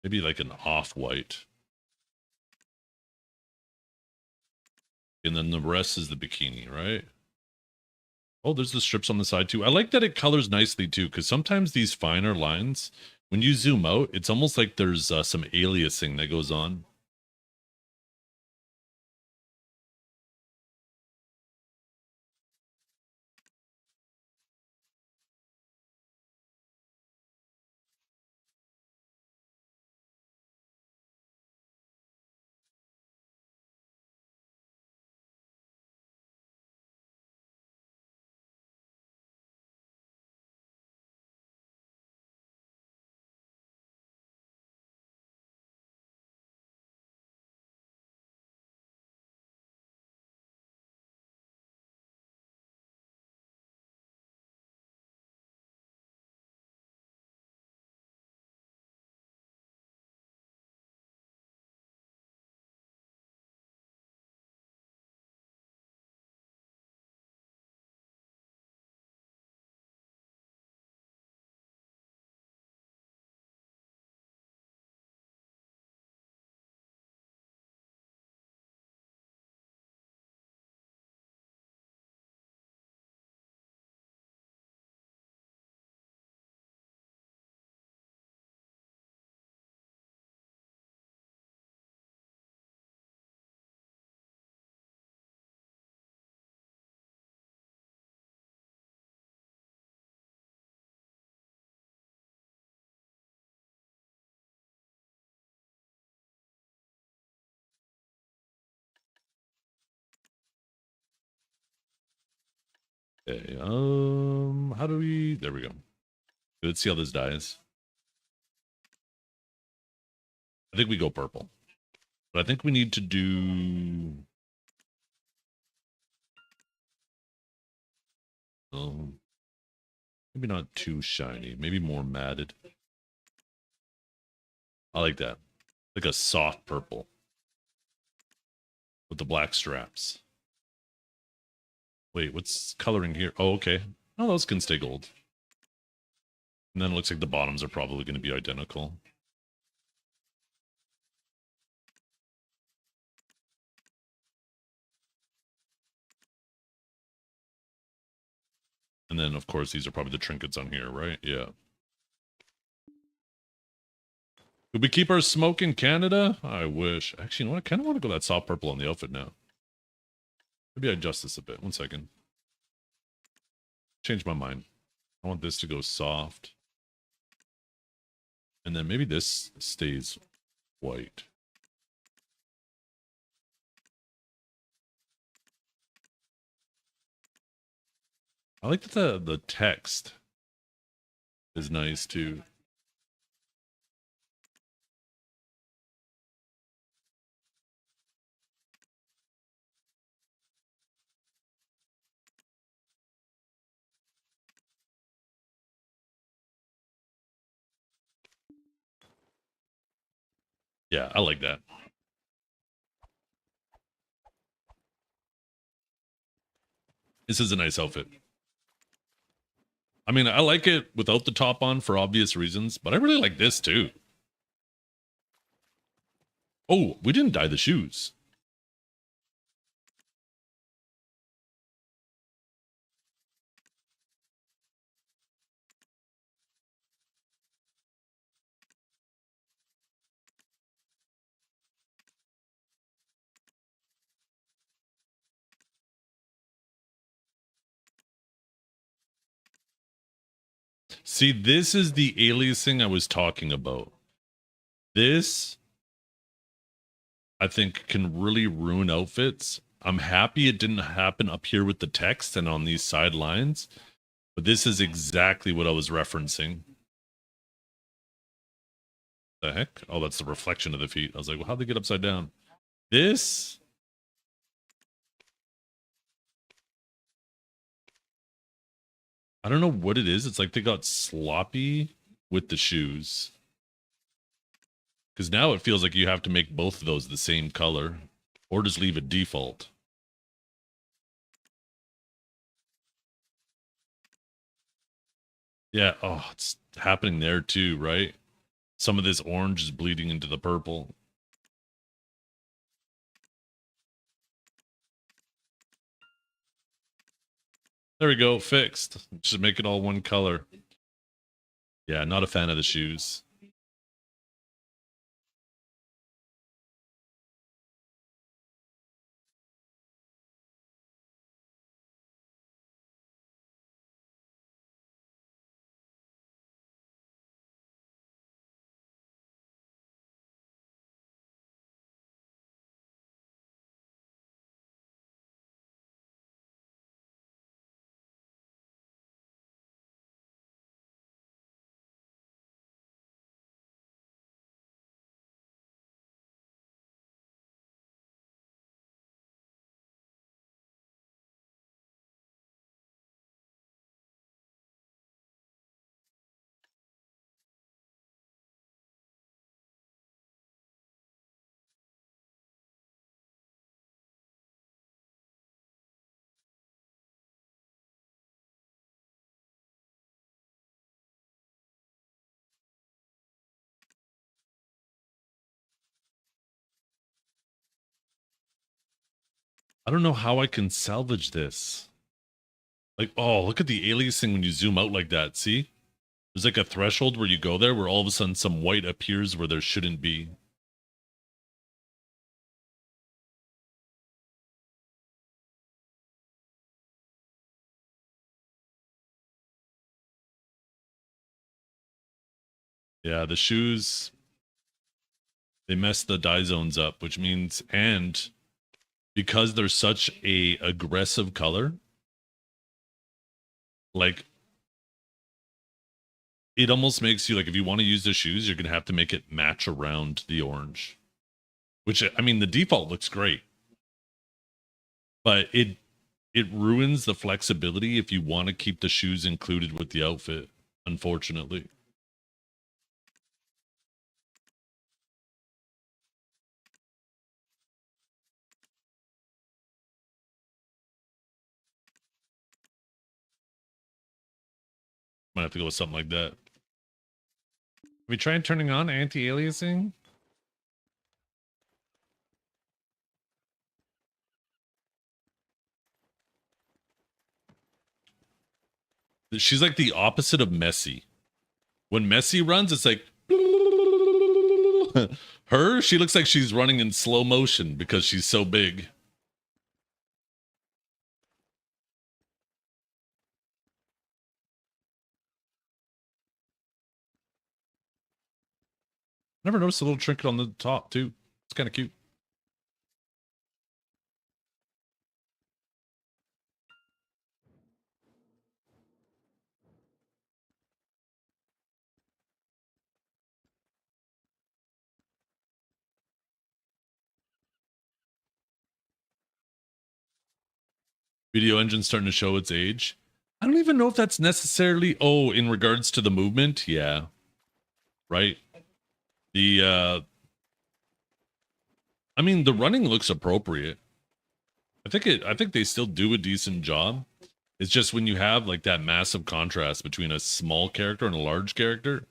B: Maybe like an off-white. And then the rest is the bikini, right? Oh, there's the strips on the side too. I like that it colors nicely too, because sometimes these finer lines, when you zoom out, it's almost like there's some aliasing that goes on. Okay, how do we, there we go. Let's see how this dies. I think we go purple. But I think we need to do, maybe not too shiny, maybe more matted. I like that. Like a soft purple with the black straps. Wait, what's coloring here? Oh, okay. Oh, those can stay gold. And then it looks like the bottoms are probably going to be identical. And then, of course, these are probably the trinkets on here, right? Yeah. Could we keep our smoke in Canada? I wish. Actually, you know what? I kind of want to go that soft purple on the outfit now. Maybe I adjust this a bit. 1 second. Change my mind. I want this to go soft. And then maybe this stays white. I like that the text is nice too. Yeah, I like that. This is a nice outfit. I mean, I like it without the top on for obvious reasons, but I really like this too. Oh, we didn't dye the shoes. See, this is the aliasing I was talking about. This, I think, can really ruin outfits. I'm happy it didn't happen up here with the text and on these sidelines, but this is exactly what I was referencing. The heck? Oh, that's the reflection of the feet. I was like, well, how'd they get upside down? This, I don't know what it is. It's like they got sloppy with the shoes. Because now it feels like you have to make both of those the same color or just leave it default. Yeah, oh, it's happening there too, right? Some of this orange is bleeding into the purple. There we go, fixed. Just make it all one color. Yeah, not a fan of the shoes. I don't know how I can salvage this. Like, oh, look at the aliasing when you zoom out like that. See? There's like a threshold where you go there where all of a sudden some white appears where there shouldn't be. Yeah, the shoes, they mess the dye zones up, which means, and because they're such a aggressive color, like it almost makes you like if you want to use the shoes, you're gonna have to make it match around the orange. Which I mean, the default looks great, but it ruins the flexibility if you want to keep the shoes included with the outfit. Unfortunately, might have to go with something like that. We tried turning on anti-aliasing. She's like the opposite of messy. When Messi runs, it's like her. She looks like she's running in slow motion because she's so big. Never noticed a little trinket on the top too. It's kind of cute. Video engine starting to show its age. I don't even know if that's necessarily. Oh, in regards to the movement, yeah, right. The I mean, the running looks appropriate. I think they still do a decent job. It's just when you have like that massive contrast between a small character and a large character.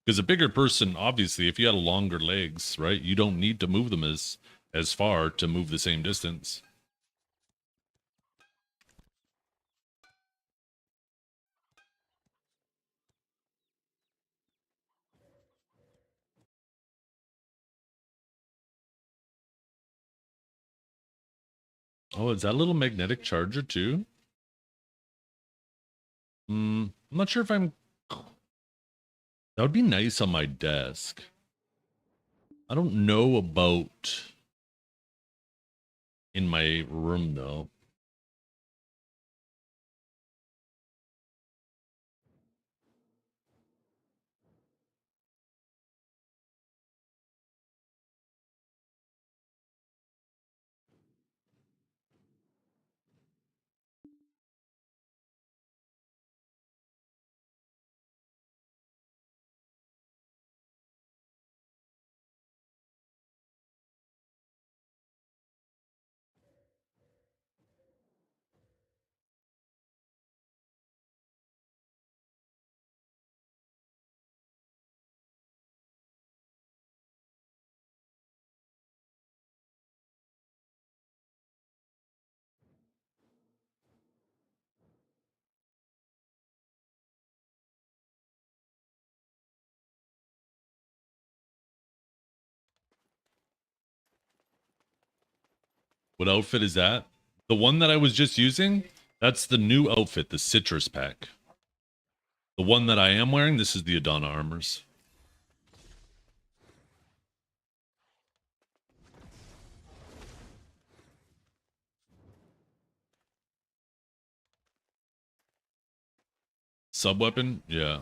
B: Because a bigger person, obviously, if you had longer legs, right, you don't need to move them as far to move the same distance. Oh, is that a little magnetic charger too? I'm not sure if I'm. That would be nice on my desk. I don't know about in my room though. What outfit is that? The one that I was just using, that's the new outfit, the citrus pack. The one that I am wearing, this is the Adana armors. Sub-weapon? Yeah.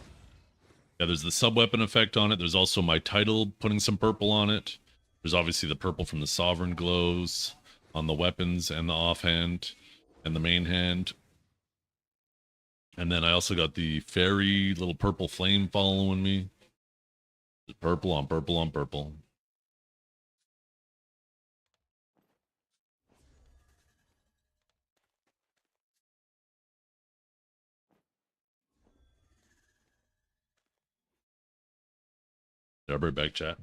B: Yeah, there's the sub-weapon effect on it. There's also my title putting some purple on it. There's obviously the purple from the Sovereign glows on the weapons and the offhand and the main hand. And then I also got the fairy little purple flame following me. Purple on purple on purple. Yeah, I'll be right back, chat.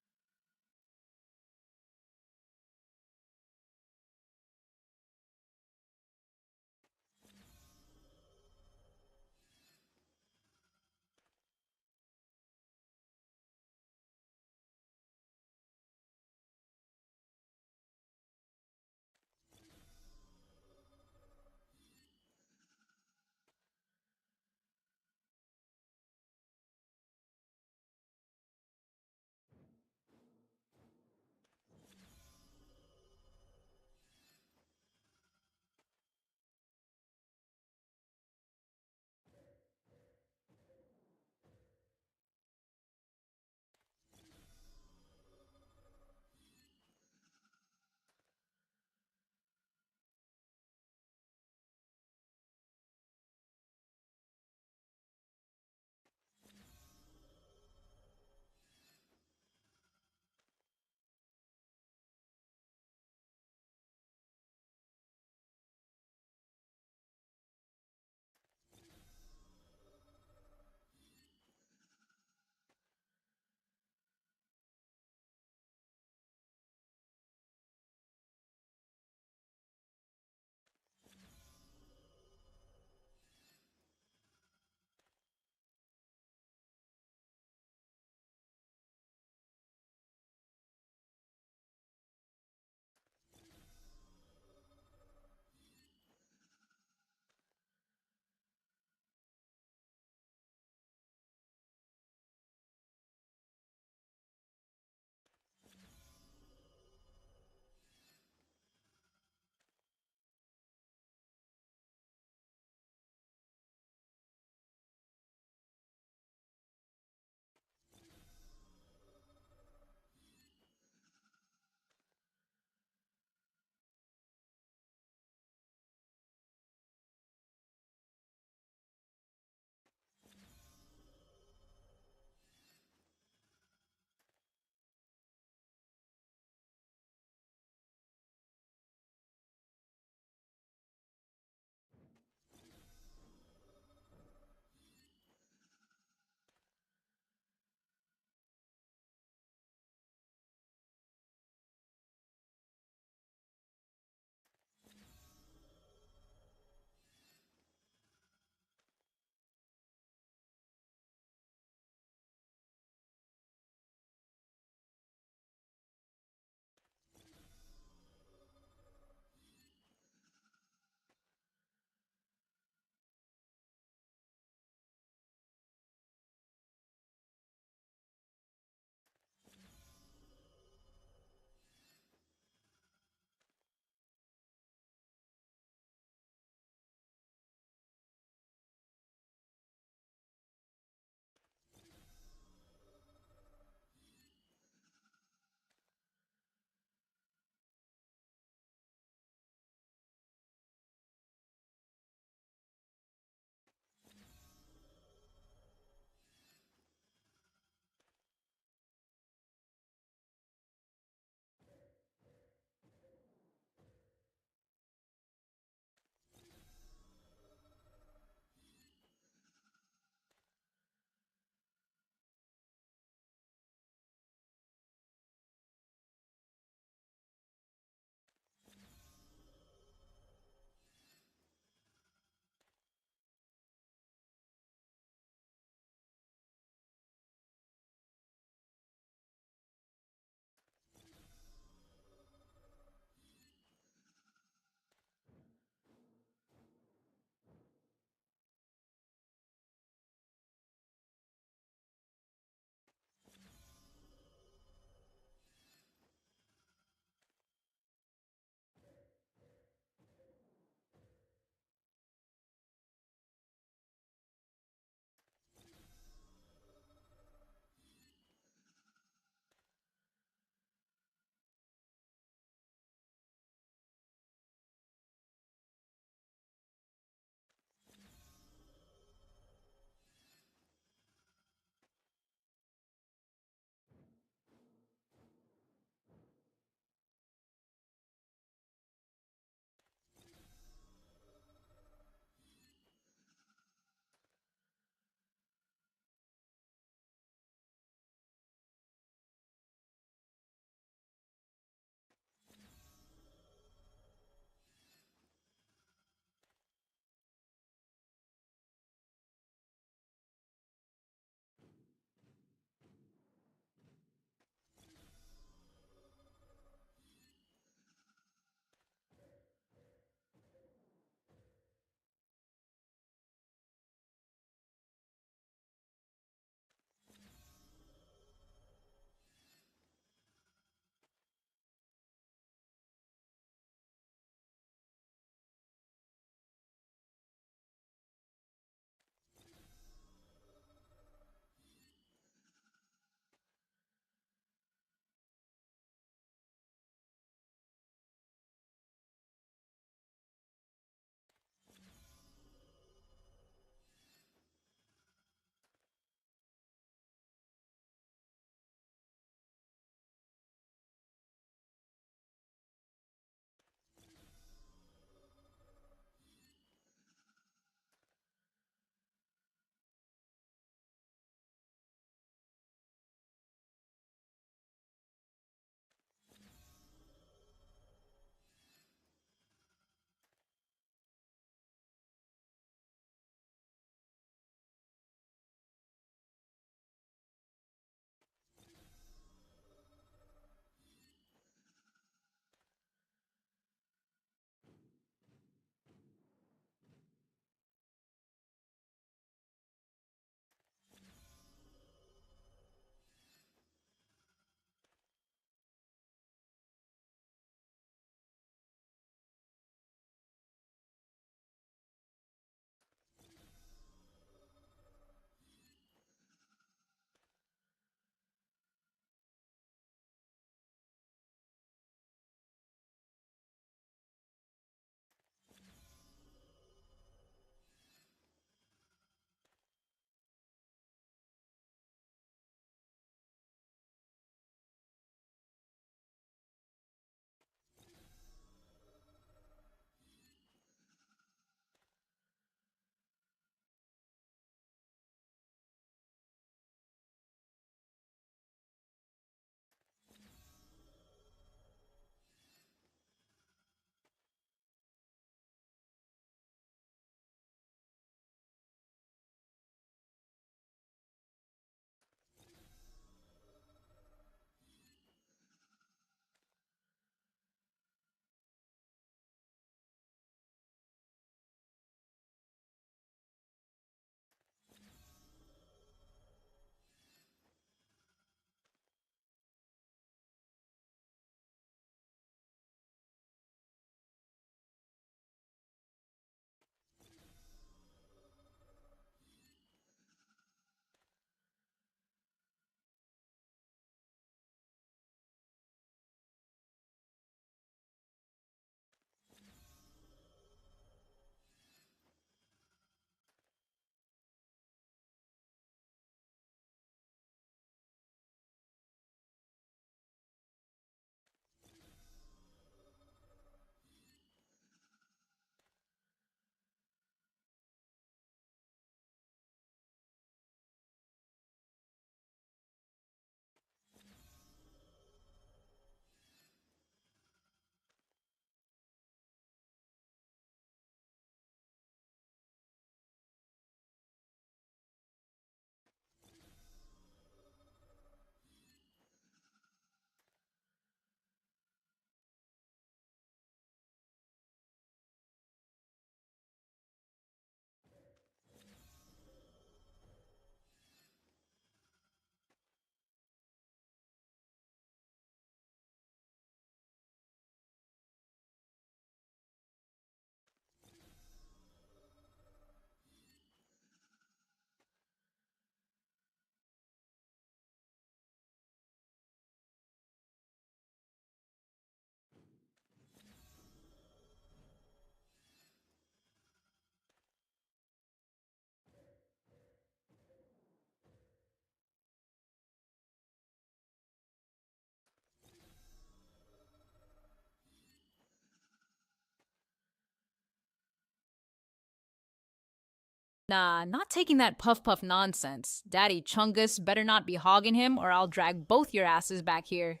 H: Nah, not taking that puff puff nonsense. Daddy Chungus better not be hogging him or I'll drag both your asses back here.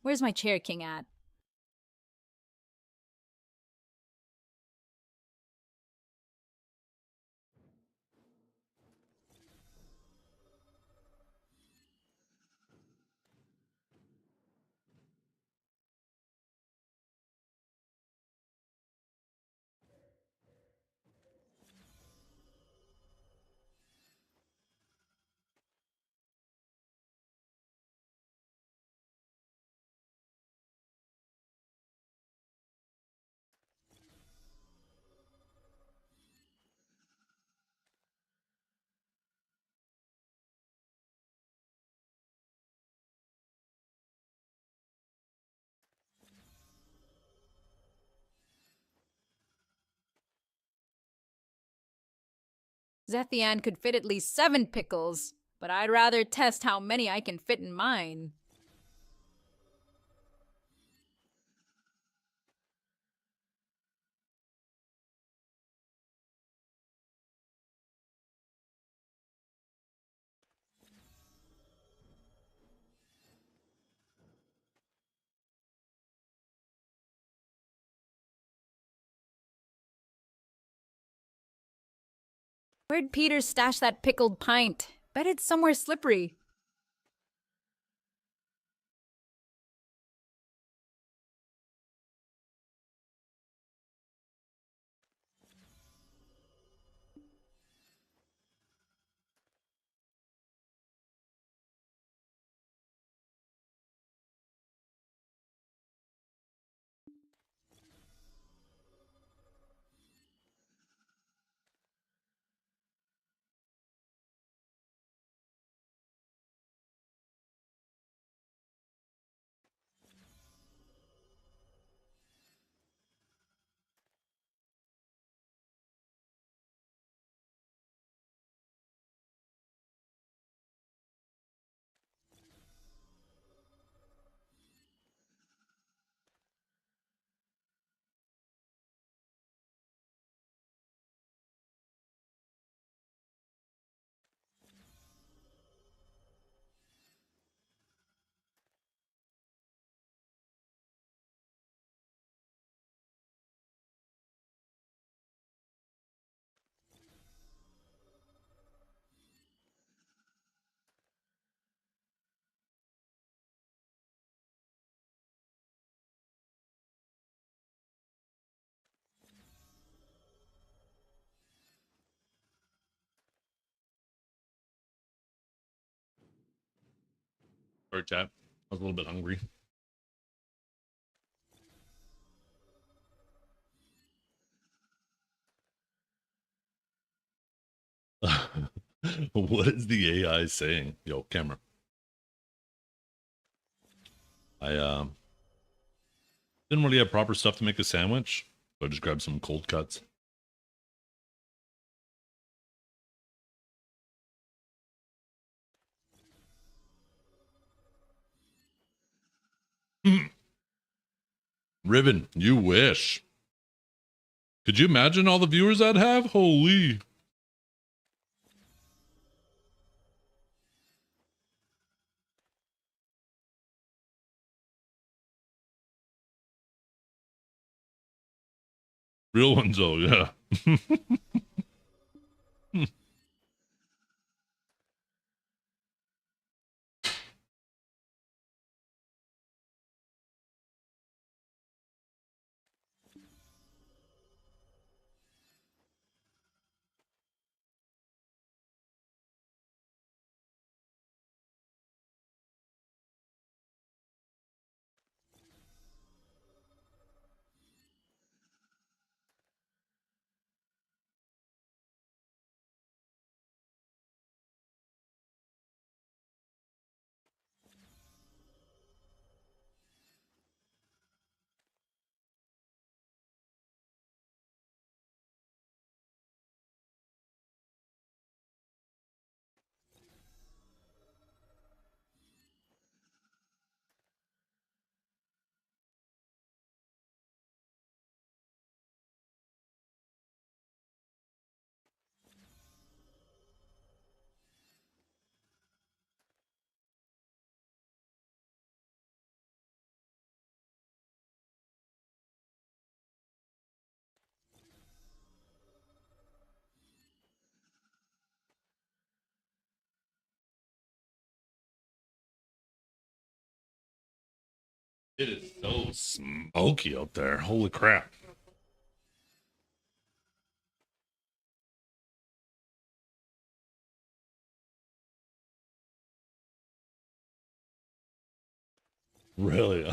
H: Where's my chair king at? Zethian could fit at least 7 pickles, but I'd rather test how many I can fit in mine. Where'd Peter stash that pickled pint? Bet it's somewhere slippery.
B: Sorry, chat. I was a little bit hungry. What is the AI saying? Yo, camera. I didn't really have proper stuff to make a sandwich, so I just grabbed some cold cuts. Ribbon, you wish. Could you imagine all the viewers I'd have? Holy. Real ones, though, yeah. It is so smoky out there. Holy crap. Really?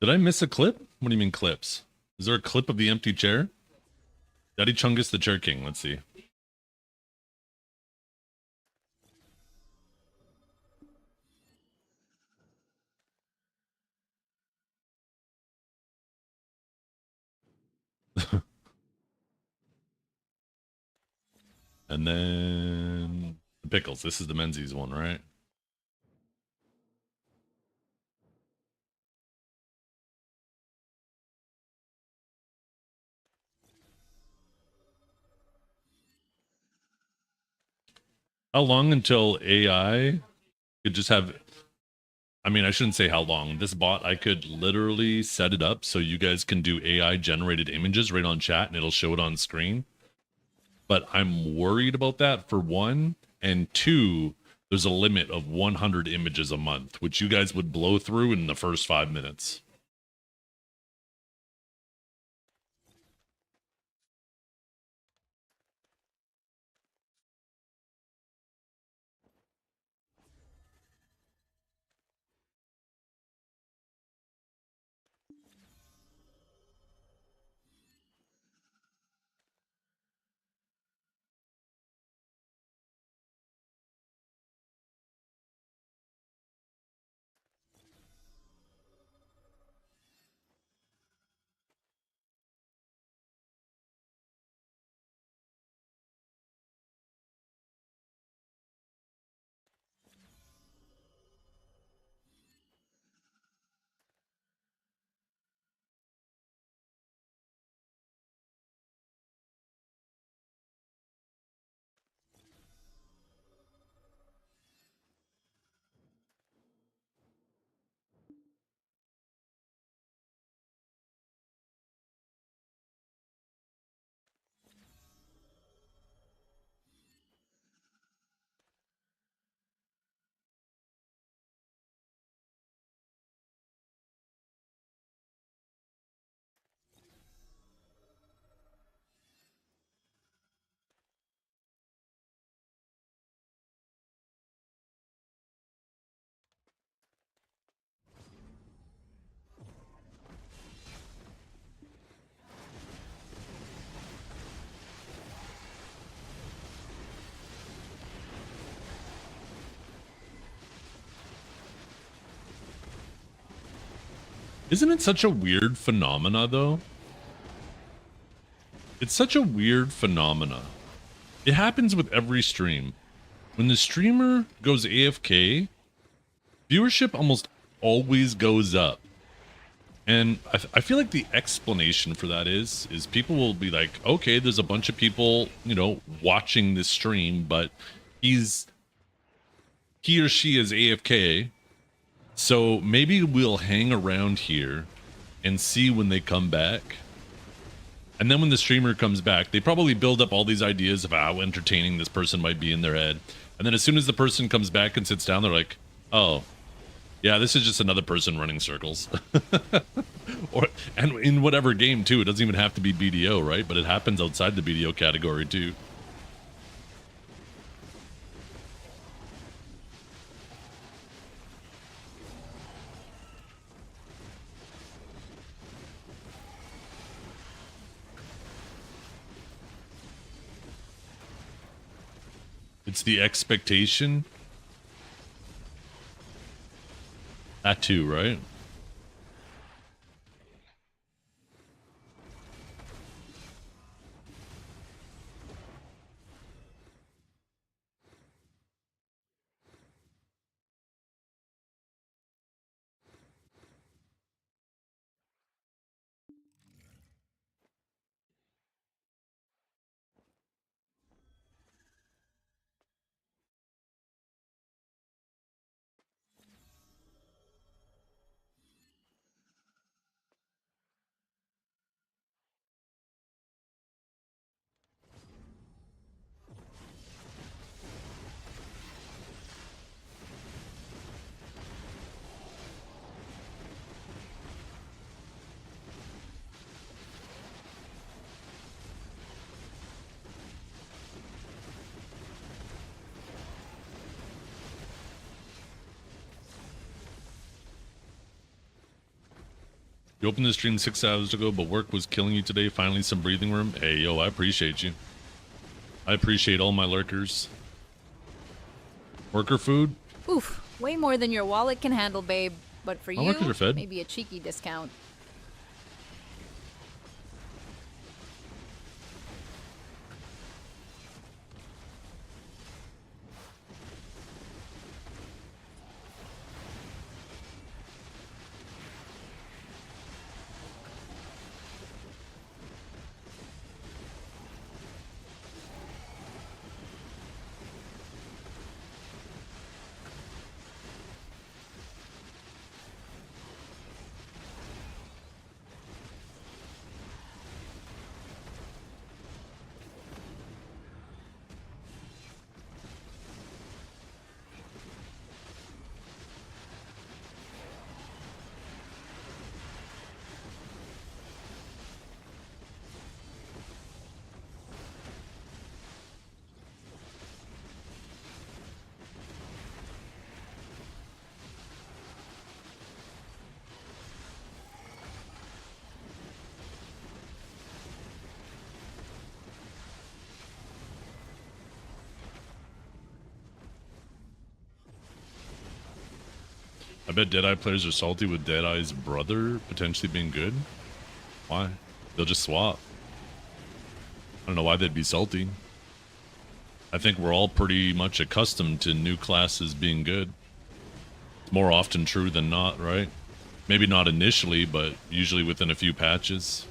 B: Did I miss a clip? What do you mean clips? Is there a clip of the empty chair? Daddy Chungus the Chair King. Let's see. And then the pickles. This is the Menzies one, right? How long until AI could just have, I mean, I shouldn't say how long. This bot, I could literally set it up so you guys can do AI generated images right on chat and it'll show it on screen. But I'm worried about that for one. And two, there's a limit of 100 images a month, which you guys would blow through in the first 5 minutes. Isn't it such a weird phenomena, though? It's such a weird phenomena. It happens with every stream. When the streamer goes AFK, viewership almost always goes up. And I feel like the explanation for that is people will be like, okay, there's a bunch of people, you know, watching this stream, but he or she is AFK. So maybe we'll hang around here and see when they come back. And then when the streamer comes back, they probably build up all these ideas of how entertaining this person might be in their head. And then as soon as the person comes back and sits down, they're like, oh, yeah, this is just another person running circles. And in whatever game, too. It doesn't even have to be BDO, right? But it happens outside the BDO category, too. It's the expectation. That too, right? You opened the stream 6 hours ago, but work was killing you today. Finally, some breathing room. Hey, yo, I appreciate you. I appreciate all my lurkers. Worker food?
H: Oof, way more than your wallet can handle, babe. But for
B: My workers are
H: you,
B: fed.
H: maybe a cheeky discount.
B: I bet Deadeye players are salty with Deadeye's brother potentially being good. Why? They'll just swap. I don't know why they'd be salty. I think we're all pretty much accustomed to new classes being good. It's more often true than not, right? Maybe not initially, but usually within a few patches.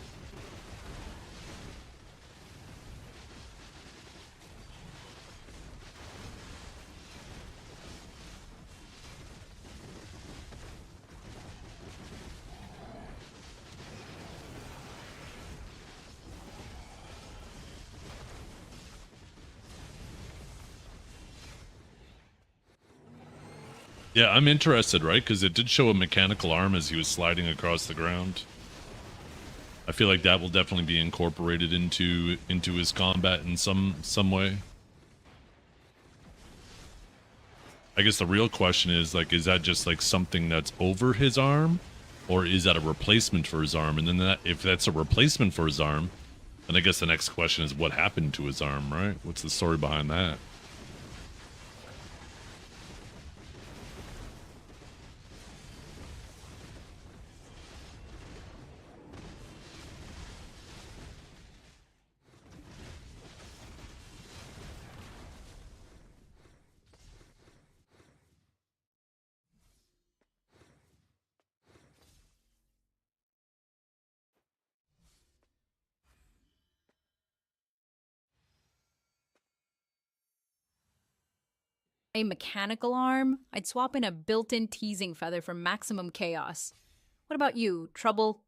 B: Yeah, I'm interested, right? Because it did show a mechanical arm as he was sliding across the ground. I feel like that will definitely be incorporated into his combat in some way. I guess the real question is, like, is that just like something that's over his arm, or is that a replacement for his arm? And then if that's a replacement for his arm, then I guess the next question is what happened to his arm, right? What's the story behind that?
H: A mechanical arm? I'd swap in a built-in teasing feather for maximum chaos. What about you, Trouble?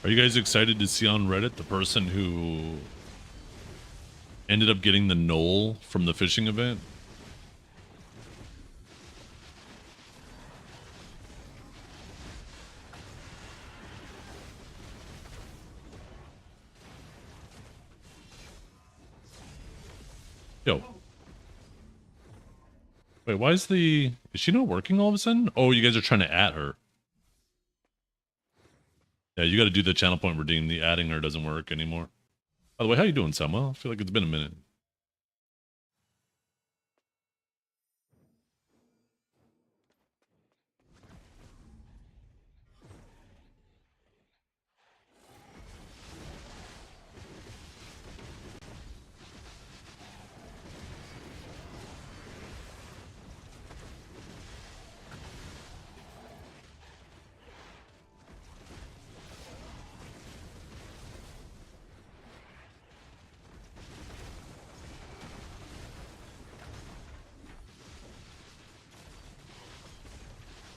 B: Are you guys excited to see on Reddit the person who ended up getting the knoll from the fishing event? Yo. Wait, why is is she not working all of a sudden? Oh, you guys are trying to add her. Yeah, you got to do the channel point redeem. The adding her doesn't work anymore. By the way, how you doing, Samuel? I feel like it's been a minute.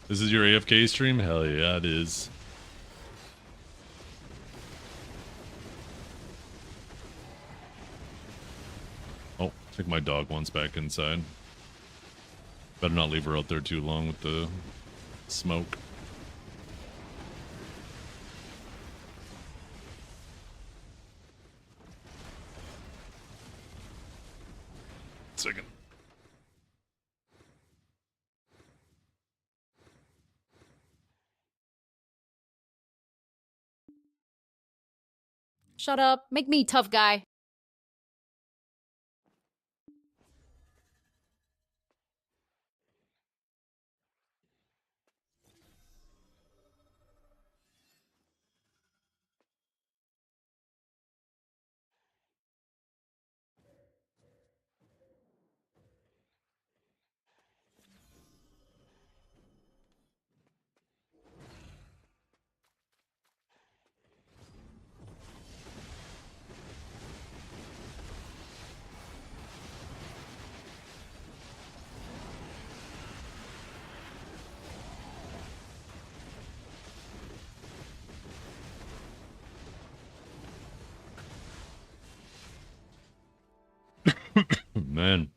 B: This is your AFK stream? Hell yeah, it is. Oh, I think my dog wants back inside. Better not leave her out there too long with the smoke. Second.
H: Shut up. Make me tough guy.
B: Man.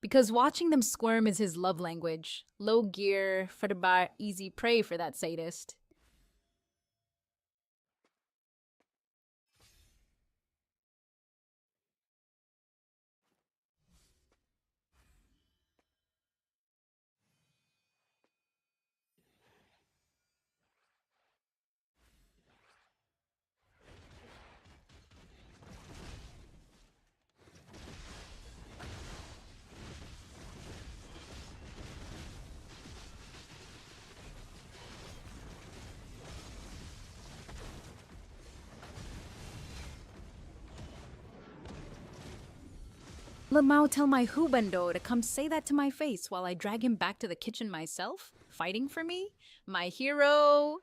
H: Because watching them squirm is his love language. Low gear, for the bar, easy prey for that sadist. Lamau tell my hubando to come say that to my face while I drag him back to the kitchen myself? Fighting for me? My hero!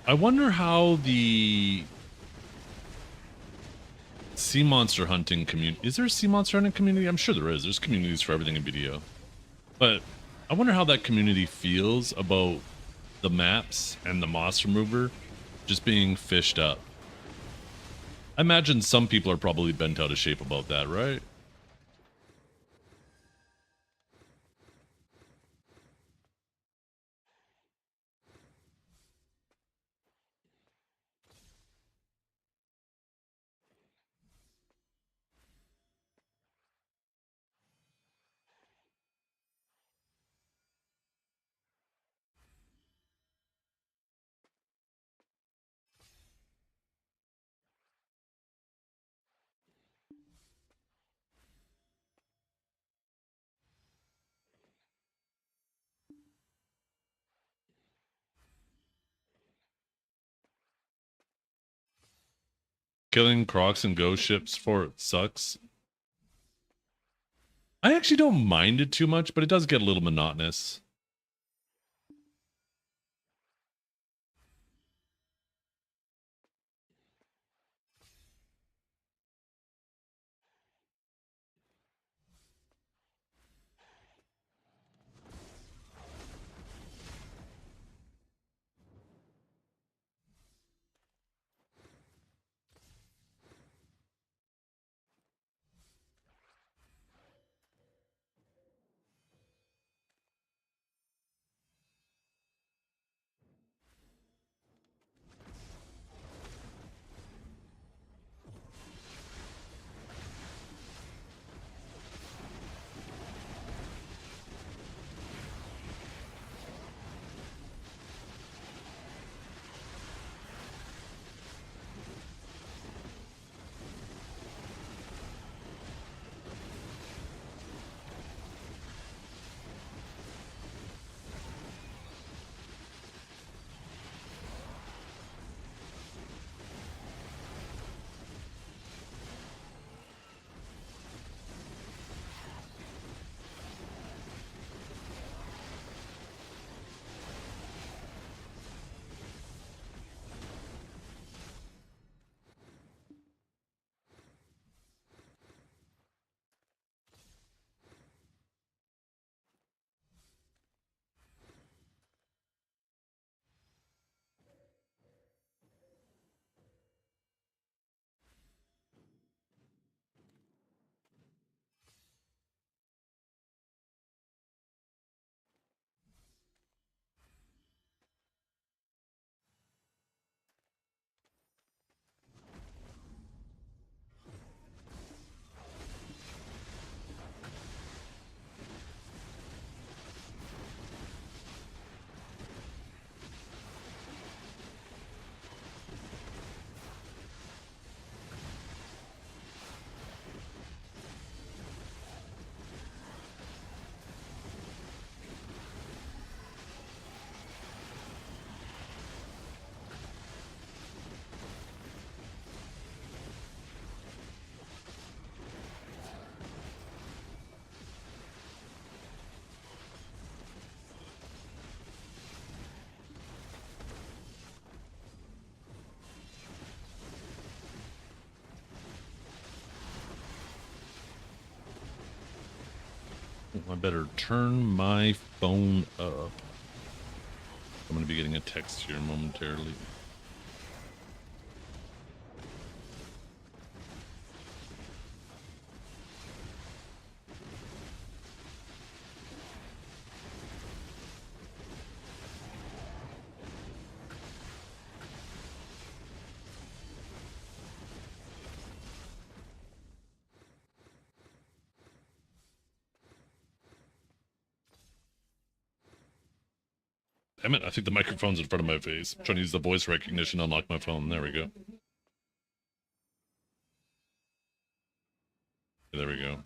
B: I wonder how the sea monster hunting community, is there a sea monster hunting community? I'm sure there is. There's communities for everything in video. But I wonder how that community feels about the maps and the moss remover just being fished up. I imagine some people are probably bent out of shape about that, right? Killing crocs and ghost ships for it sucks. I actually don't mind it too much, but it does get a little monotonous. I better turn my phone up. I'm going to be getting a text here momentarily. Damn it, I think the microphone's in front of my face. I'm trying to use the voice recognition to unlock my phone. There we go. There we go.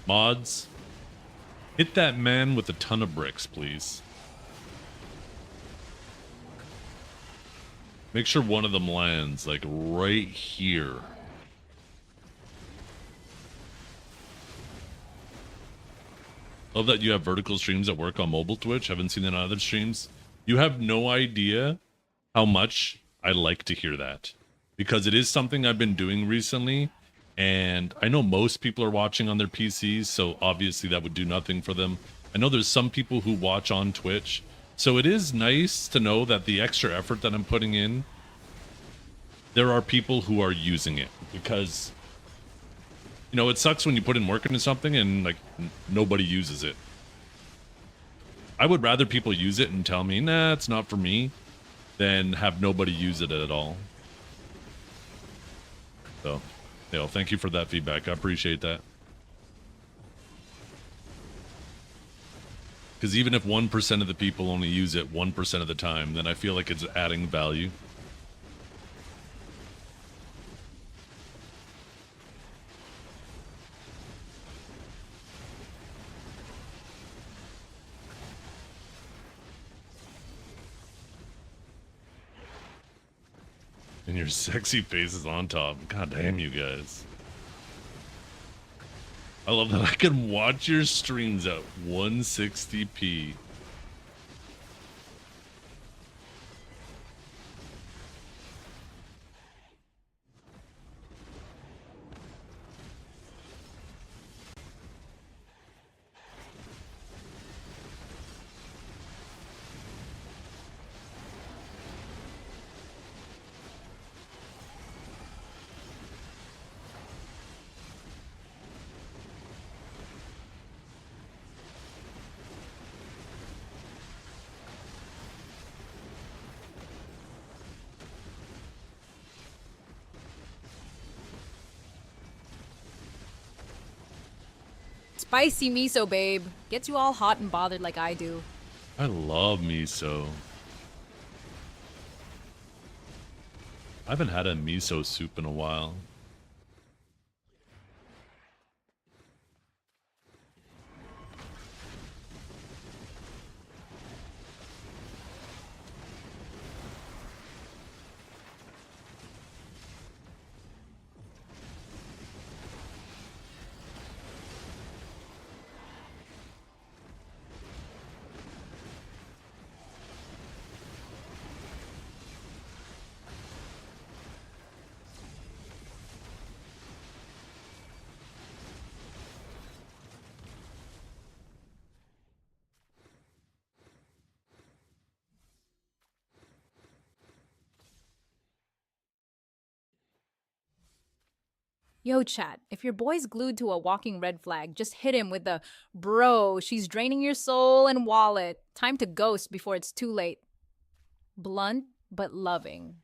B: Mods, hit that man with a ton of bricks, please. Make sure one of them lands, like, right here. Love that you have vertical streams that work on mobile Twitch. Haven't seen that on other streams. You have no idea how much I like to hear that. Because it is something I've been doing recently. And I know most people are watching on their PCs, so obviously that would do nothing for them. I know there's some people who watch on Twitch. So it is nice to know that the extra effort that I'm putting in, there are people who are using it. Because, you know, it sucks when you put in work into something and, like, nobody uses it. I would rather people use it and tell me, nah, it's not for me, than have nobody use it at all. So, you know, thank you for that feedback. I appreciate that. Because even if 1% of the people only use it 1% of the time, then I feel like it's adding value. And your sexy face is on top. God damn you guys. I love that I can watch your streams at 160p.
H: Spicy miso, babe. Gets you all hot and bothered like I do.
B: I love miso. I haven't had a miso soup in a while.
H: Yo, chat, if your boy's glued to a walking red flag, just hit him with the bro, she's draining your soul and wallet. Time to ghost before it's too late. Blunt, but loving.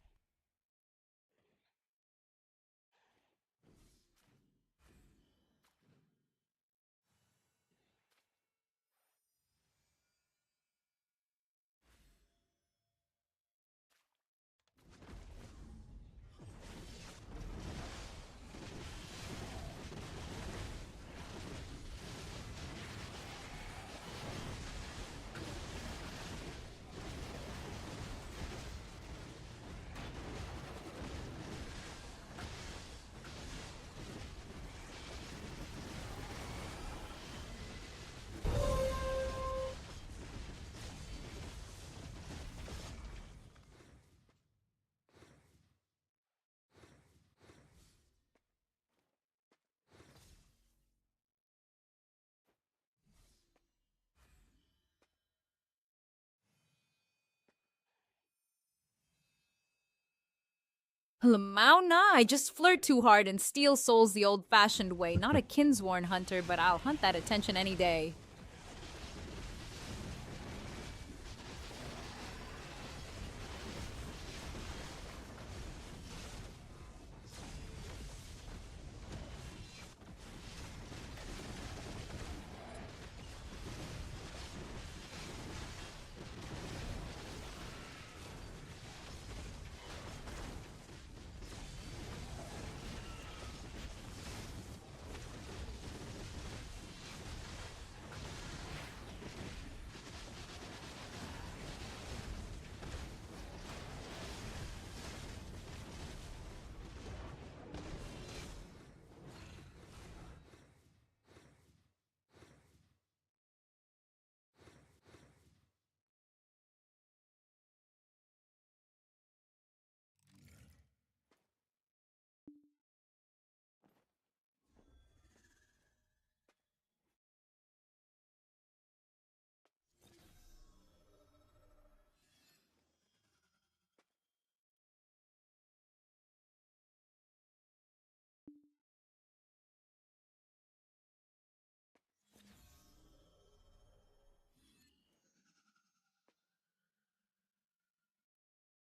H: Lamau, nah, I just flirt too hard and steal souls the old-fashioned way. Not a kinsworn hunter, but I'll hunt that attention any day.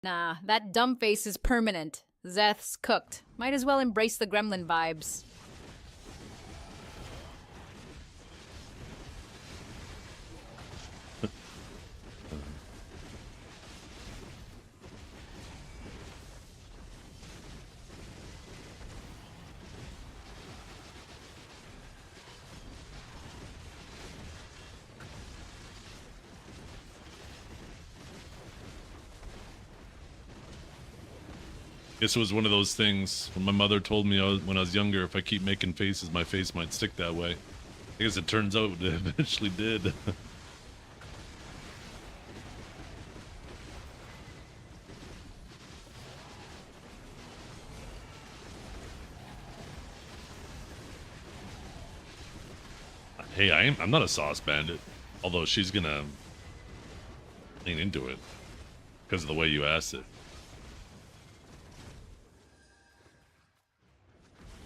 H: Nah, that dumb face is permanent. Zeth's cooked. Might as well embrace the gremlin vibes.
B: Guess it was one of those things when my mother told me when I was younger, if I keep making faces, my face might stick that way. I guess it turns out it eventually did. Hey, I'm not a sauce bandit, although she's gonna lean into it because of the way you asked it.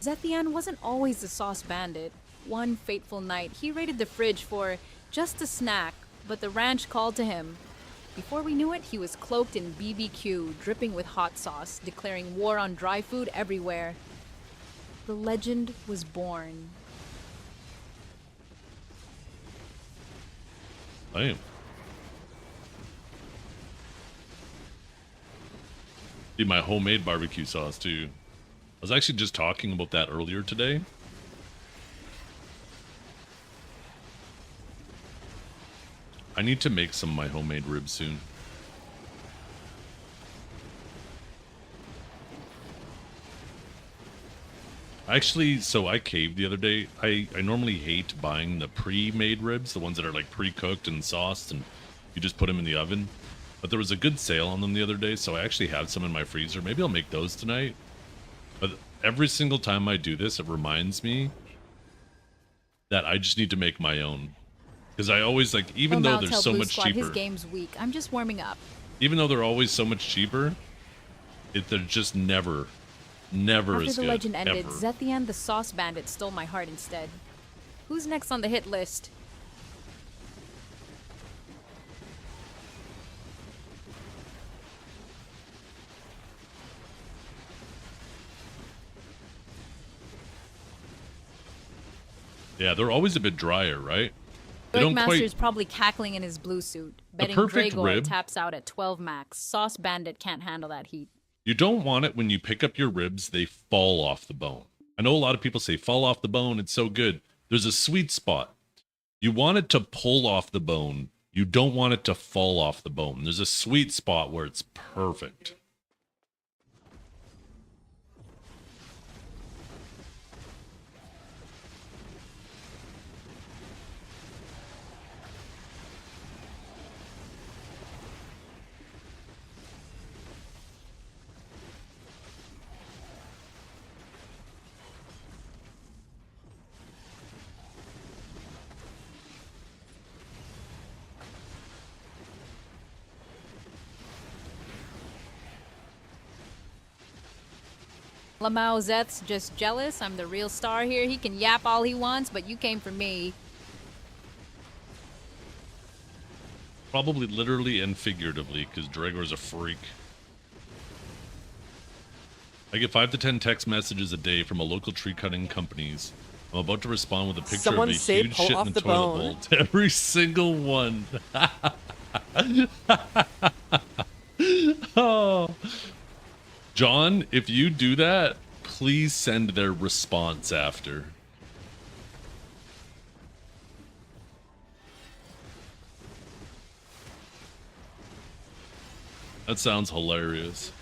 H: Zethian wasn't always a sauce bandit. One fateful night, he raided the fridge for just a snack, but the ranch called to him. Before we knew it, he was cloaked in BBQ, dripping with hot sauce, declaring war on dry food everywhere. The legend was born.
B: Damn. Be my homemade barbecue sauce too. I was actually just talking about that earlier today. I need to make some of my homemade ribs soon. Actually, so I caved the other day. I normally hate buying the pre-made ribs, the ones that are like pre-cooked and sauced and you just put them in the oven. But there was a good sale on them the other day, so I actually have some in my freezer. Maybe I'll make those tonight. But every single time I do this, it reminds me that I just need to make my own. Because I always like, even though they're so much cheaper.
H: His game's weak. I'm just warming up.
B: Even though they're always so much cheaper, they're just never as good.
H: After the legend ended,
B: ever.
H: Zethian the Sauce Bandit stole my heart instead. Who's next on the hit list?
B: Yeah, they're always a bit drier, right? They don't
H: Master's
B: quite.
H: probably cackling in his blue suit, betting
B: perfect
H: Dragor
B: rib.
H: taps out at 12 max. Sauce Bandit can't handle that heat.
B: You don't want it when you pick up your ribs, they fall off the bone. I know a lot of people say fall off the bone, it's so good. There's a sweet spot. You want it to pull off the bone. You don't want it to fall off the bone. There's a sweet spot where it's perfect.
H: Lamau Zeth's just jealous. I'm the real star here. He can yap all he wants, but you came for me.
B: Probably literally and figuratively, because Dragor's a freak. I get 5 to 10 text messages a day from a local tree cutting companies. I'm about to respond with a picture
I: Someone
B: of a
I: say
B: huge
I: pull
B: shit
I: off
B: in the
I: the
B: toilet
I: bone.
B: bowl to every single one. Oh. John, if you do that, please send their response after. That sounds hilarious.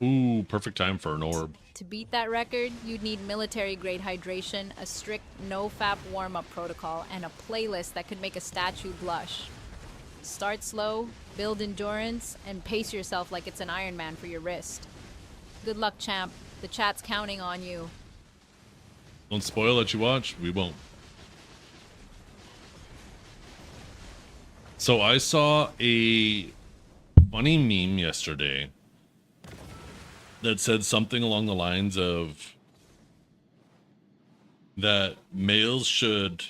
B: Ooh, perfect time for an orb.
H: To beat that record, you'd need military-grade hydration, a strict no-fap warm-up protocol, and a playlist that could make a statue blush. Start slow, build endurance, and pace yourself like it's an Ironman for your wrist. Good luck, champ. The chat's counting on you.
B: Don't spoil that you watch. We won't. So I saw a funny meme yesterday that said something along the lines of that males should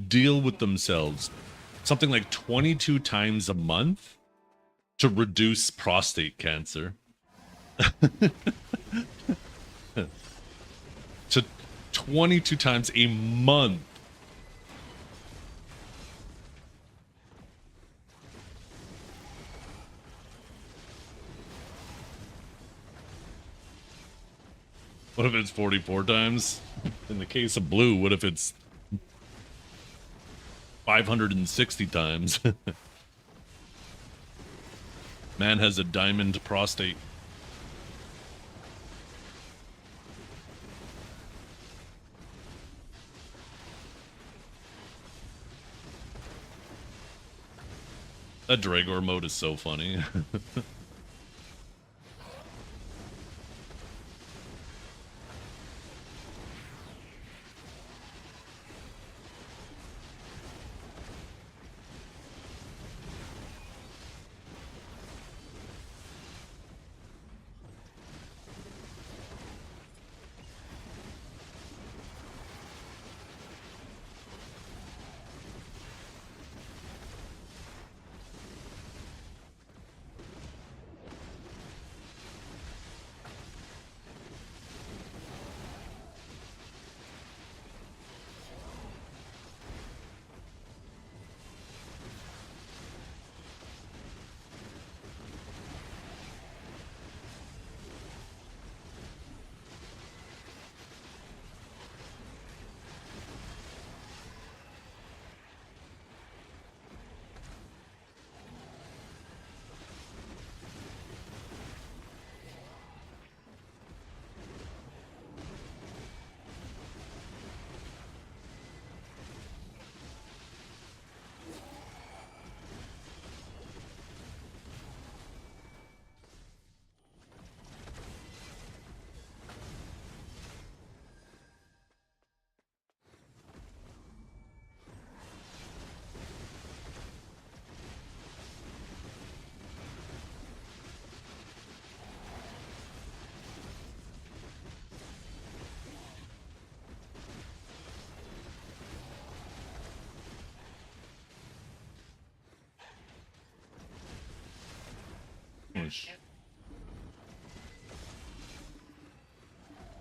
B: deal with themselves something like 22 times a month to reduce prostate cancer. To 22 times a month. What if it's 44 times? In the case of blue, what if it's 560 times? Man has a diamond prostate. That Dragor mode is so funny.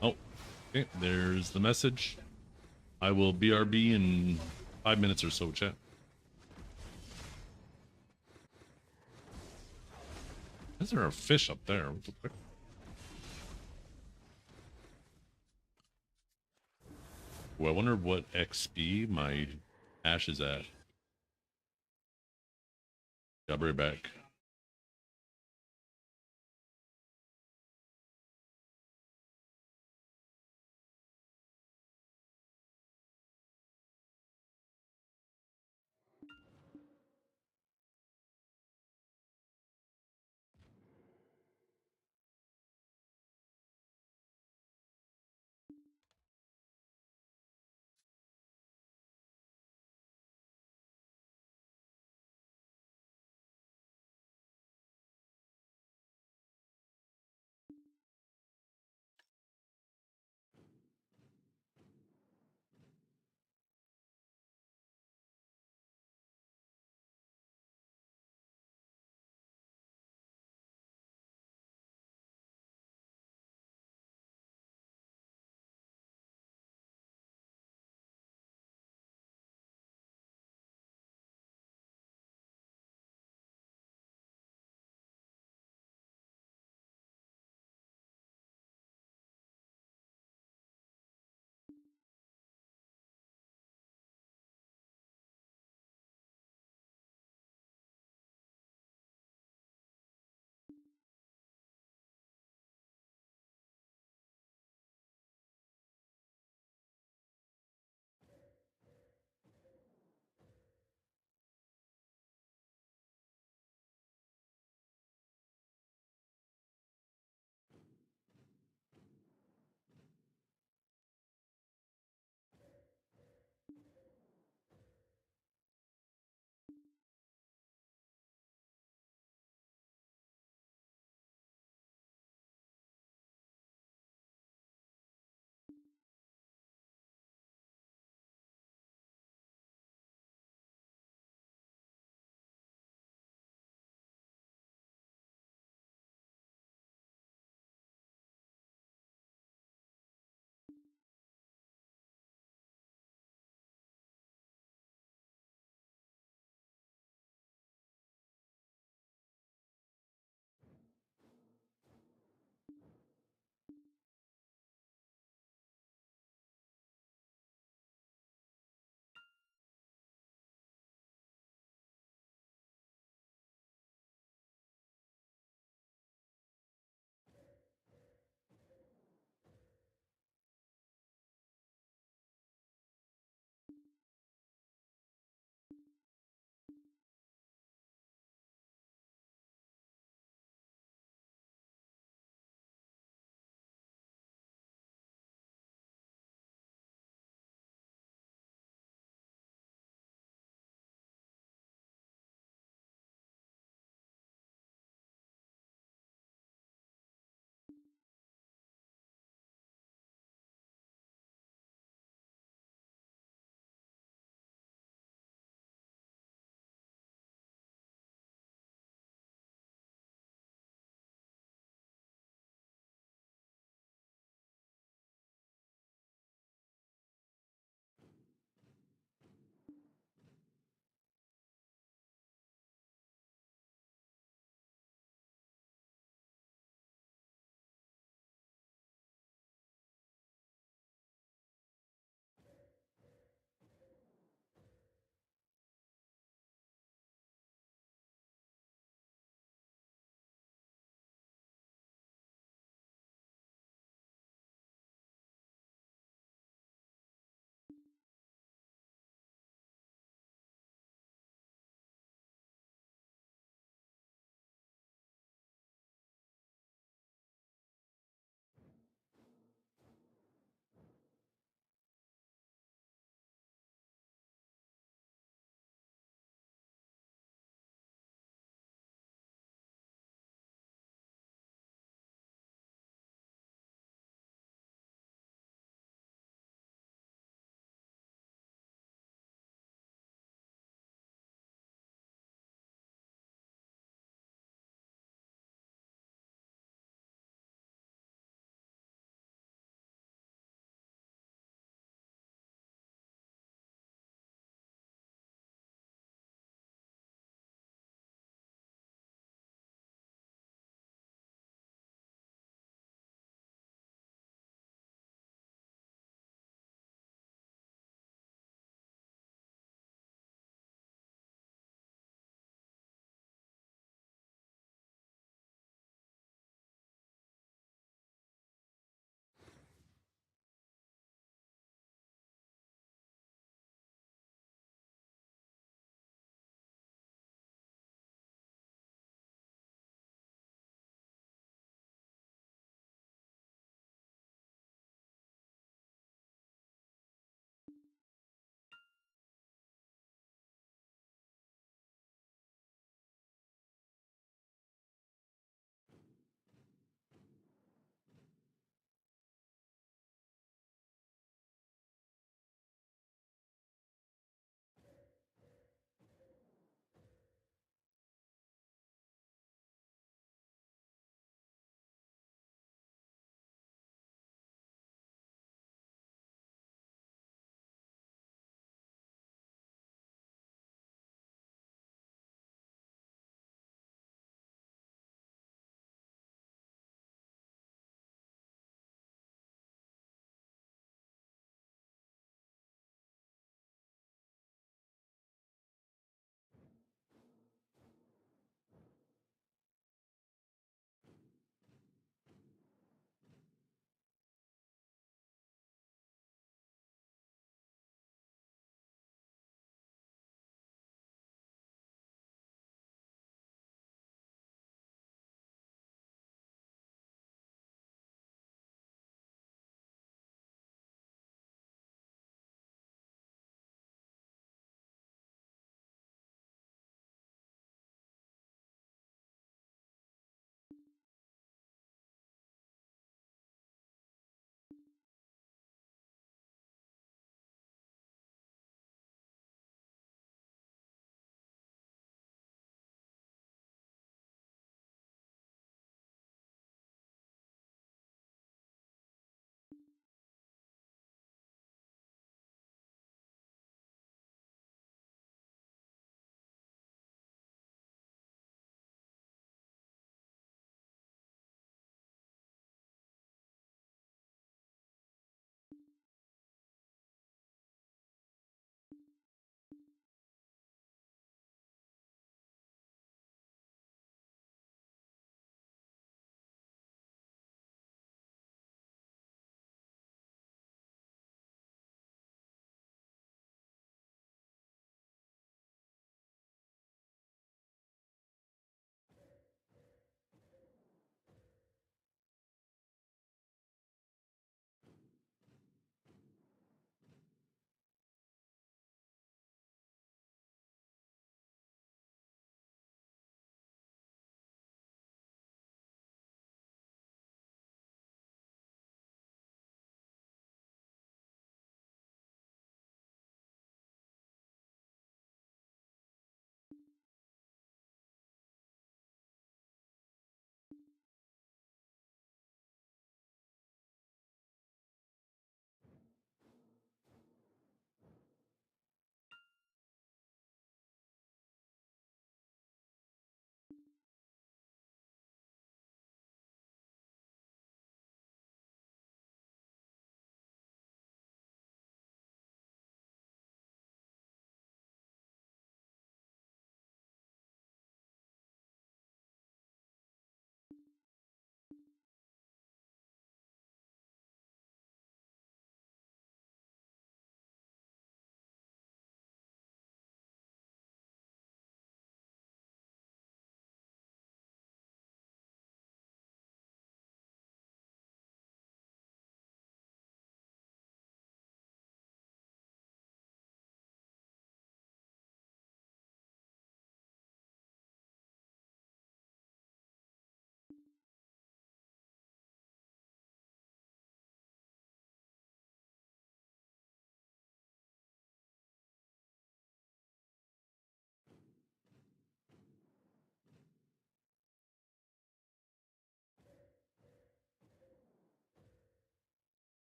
B: Oh, okay, there's the message. I will BRB in 5 minutes or so, chat. Is there a fish up there? What the frick? Ooh, I wonder what XP my hash is at. I'll be right back.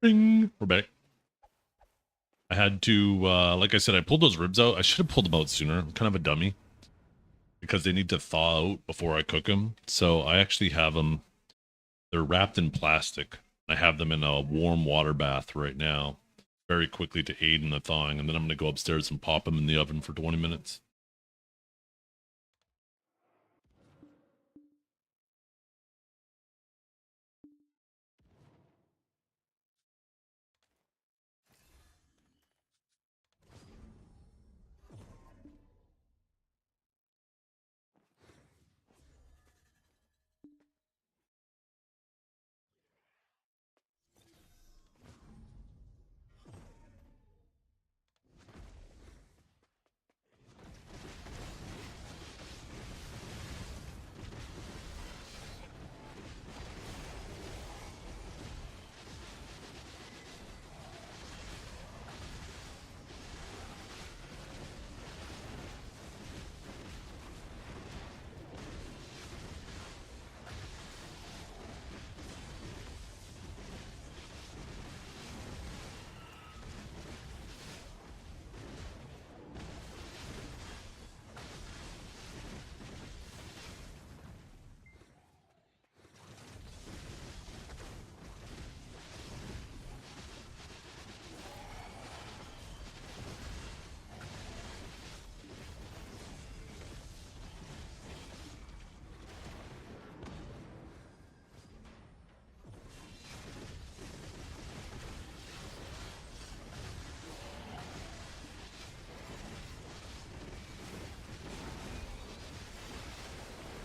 B: Bing. We're back. I had to, like I said, I pulled those ribs out. I should have pulled them out sooner. I'm kind of a dummy because they need to thaw out before I cook them. So I actually have them. They're wrapped in plastic. I have them in a warm water bath right now, very quickly to aid in the thawing. And then I'm going to go upstairs and pop them in the oven for 20 minutes.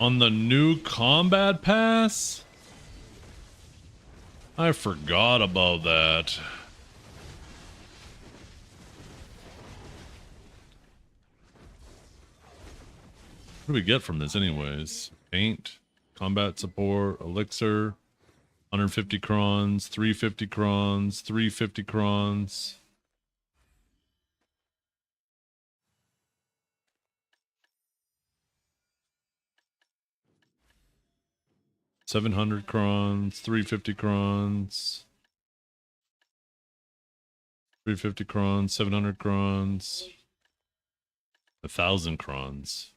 B: On the new combat pass? I forgot about that. What do we get from this anyways? Paint, combat support, elixir, 150 crons, 350 crons, 350 crons. $700 crons, 350 crons, 350 crons, 700 crons, 1,000 crons.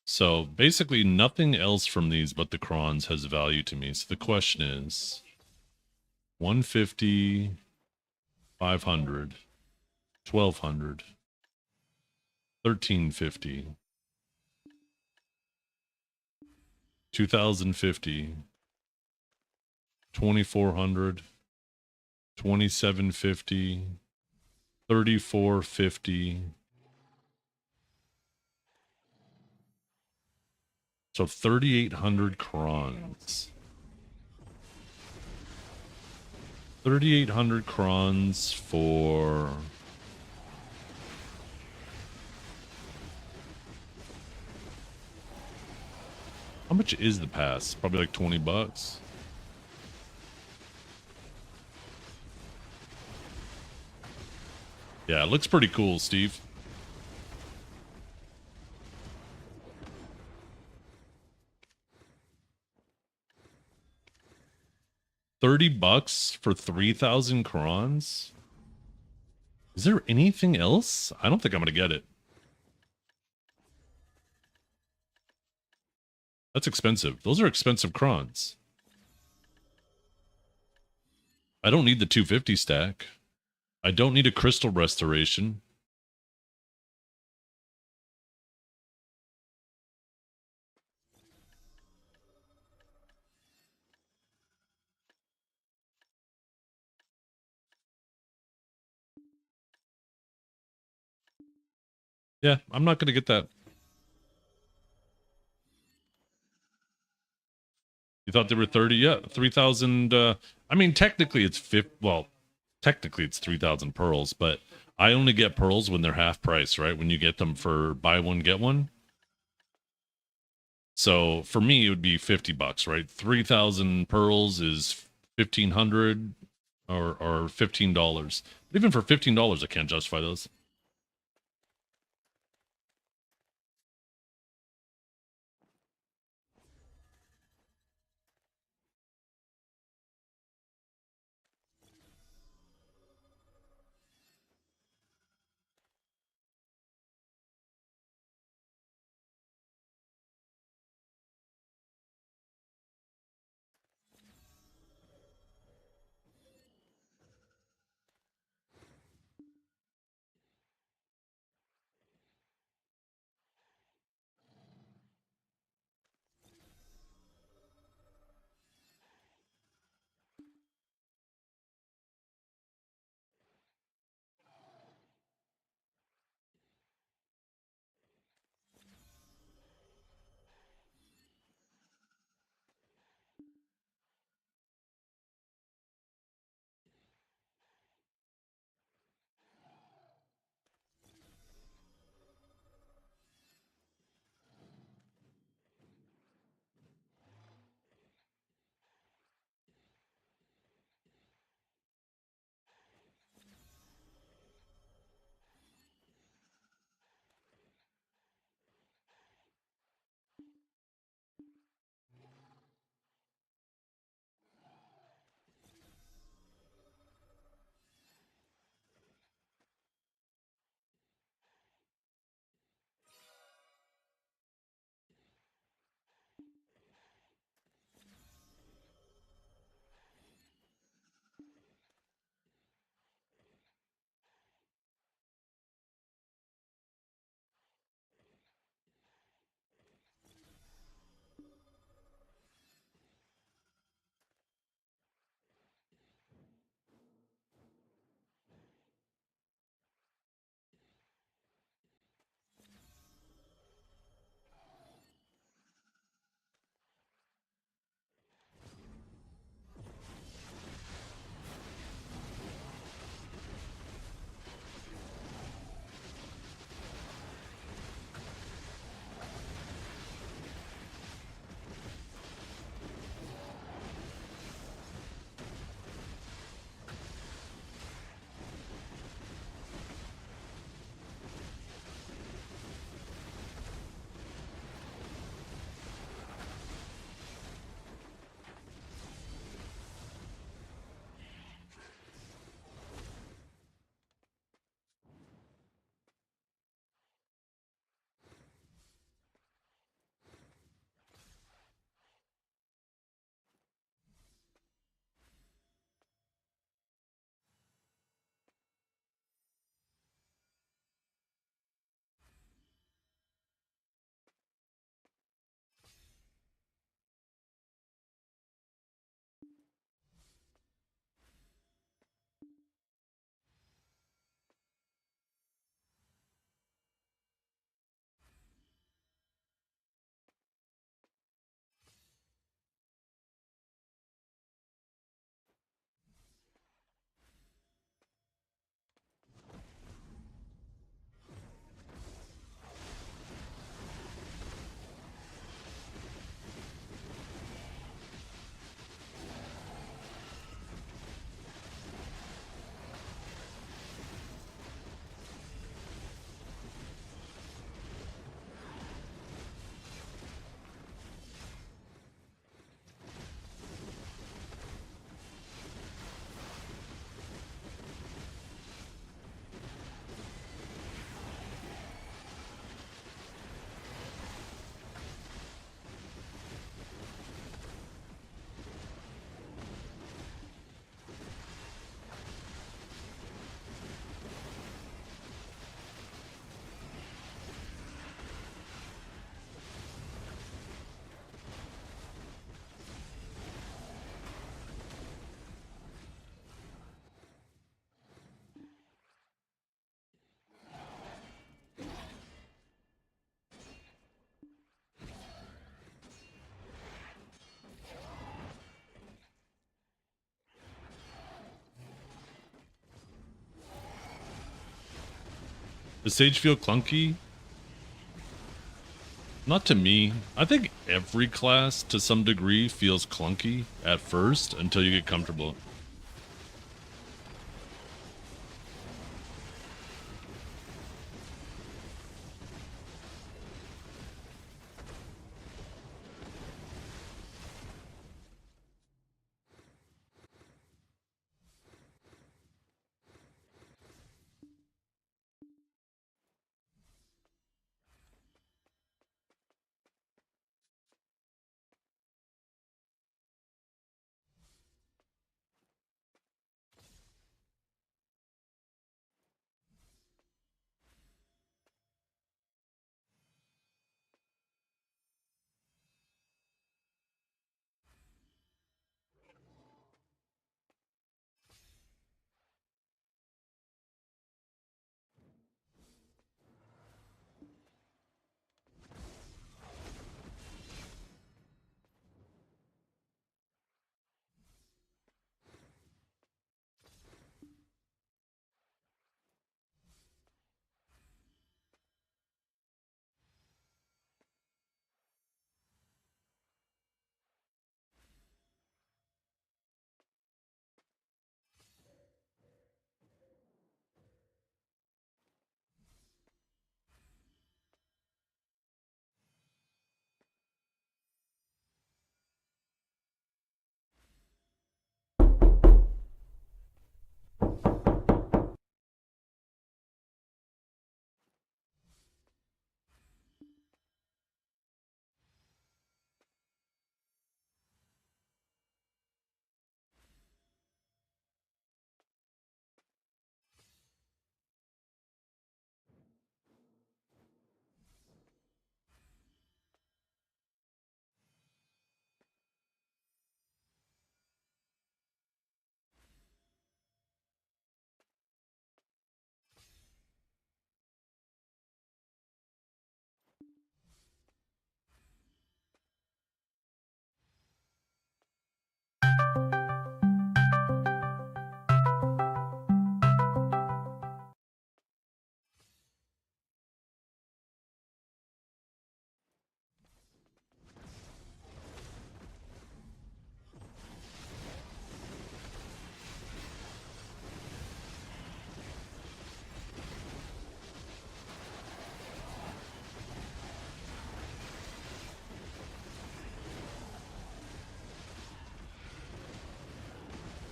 B: So basically nothing else from these but the crons has value to me. So the question is 150, 500, 1,200, 1,350, 2,050, 2,400, 2,750, 3,450. So 3,800 crons. 3,800 crons for... How much is the pass? Probably like 20 bucks. Yeah, it looks pretty cool, Steve. $30 for 3,000 crons? Is there anything else? I don't think I'm gonna get it. That's expensive. Those are expensive crons. I don't need the 250 stack. I don't need a crystal restoration. Yeah, I'm not going to get that. You thought they were 30? Yeah, 3,000. I mean, technically it's technically it's 3,000 pearls, but I only get pearls when they're half price, right? When you get them for buy one, get one. So for me, it would be 50 bucks, right? 3,000 pearls is 1,500 or $15. But even for $15, I can't justify those. Does Sage feel clunky? Not to me. I think every class to some degree feels clunky at first until you get comfortable.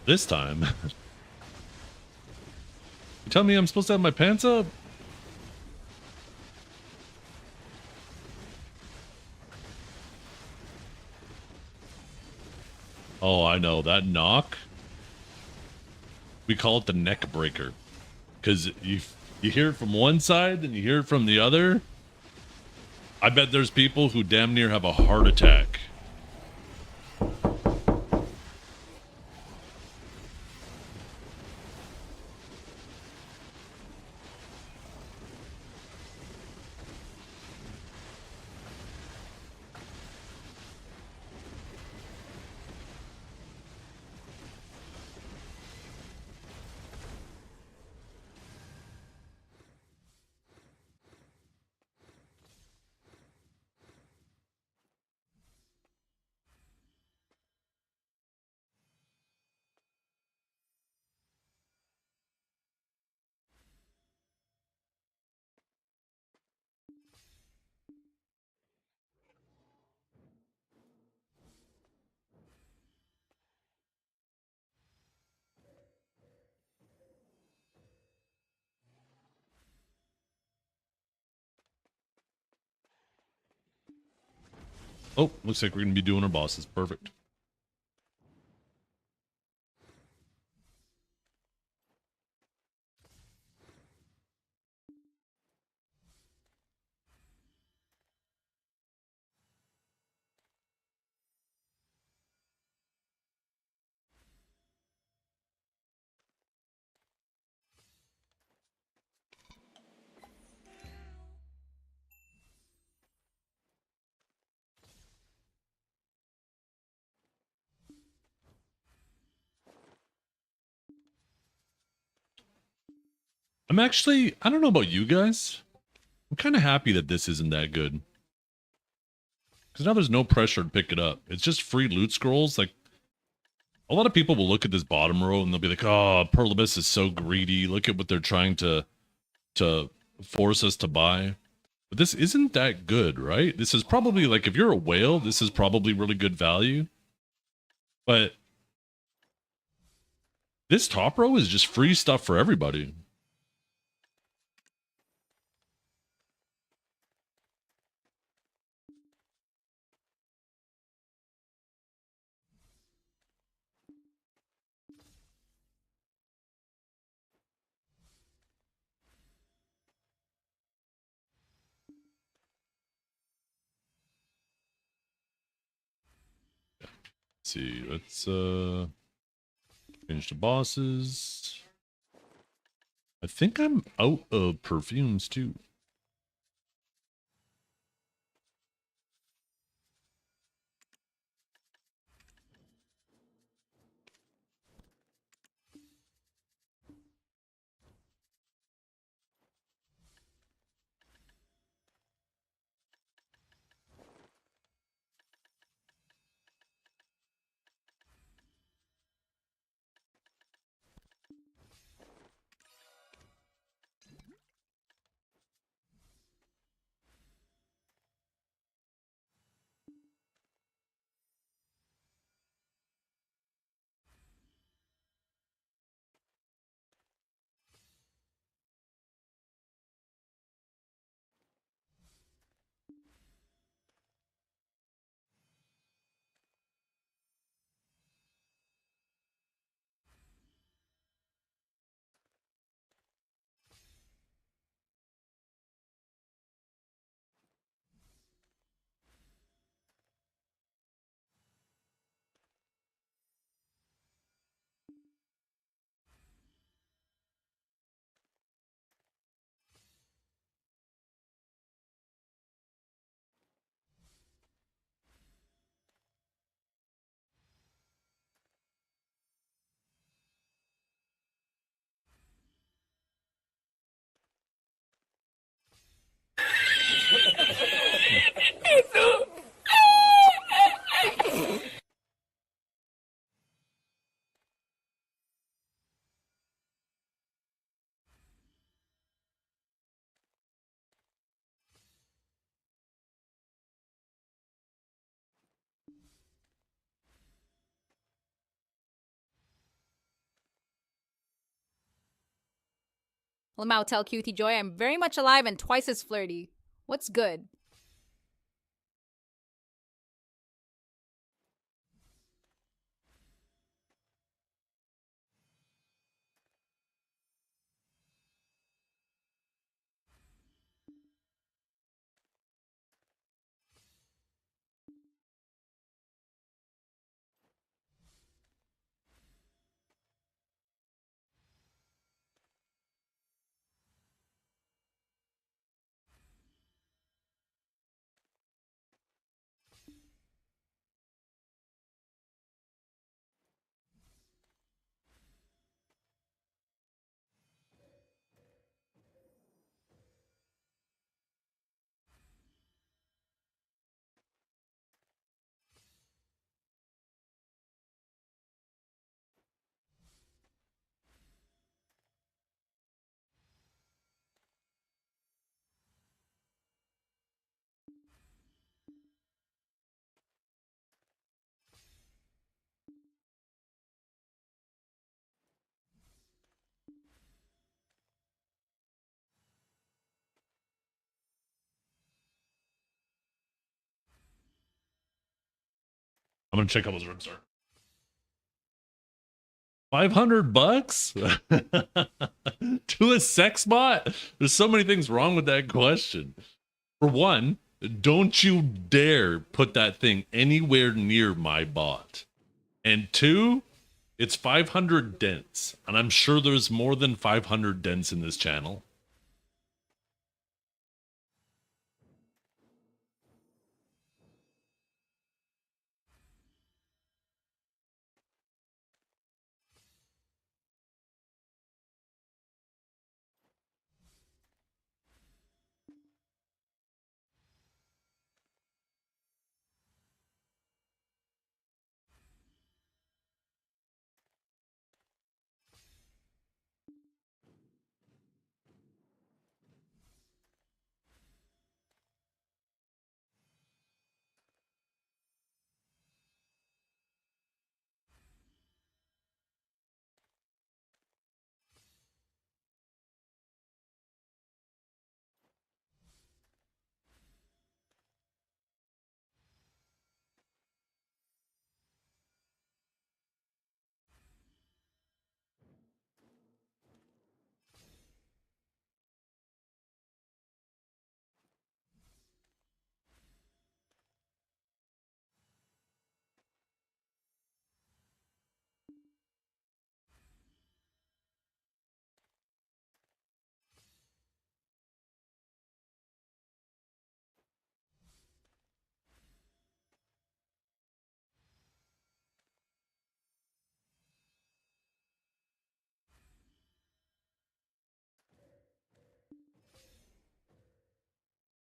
B: This time? You tell me I'm supposed to have my pants up? Oh, I know. That knock? We call it the neck breaker. Because you hear it from one side and you hear it from the other. I bet there's people who damn near have a heart attack. Oh, looks like we're going to be doing our bosses. Perfect.
G: I'm actually, I don't know about you guys. I'm kind of happy that this isn't that good. Because now there's no pressure to pick it up. It's just free loot scrolls. Like, a lot of people will look at this bottom row and they'll be like, oh, Pearl Abyss is so greedy. Look at what they're trying to force us to buy. But this isn't that good, right? This is probably, like, if you're a whale, this is probably really good value. But this top row is just free stuff for everybody. Let's see, let's change the bosses. I think I'm out of perfumes too.
H: Lamau, tell Cutie Joy I'm very much alive and twice as flirty. What's good?
G: I'm gonna check how those rooms are. $500 to a sex bot? There's so many things wrong with that question. For one, don't you dare put that thing anywhere near my bot. And two, it's 500 dents, and I'm sure there's more than 500 dents in this channel.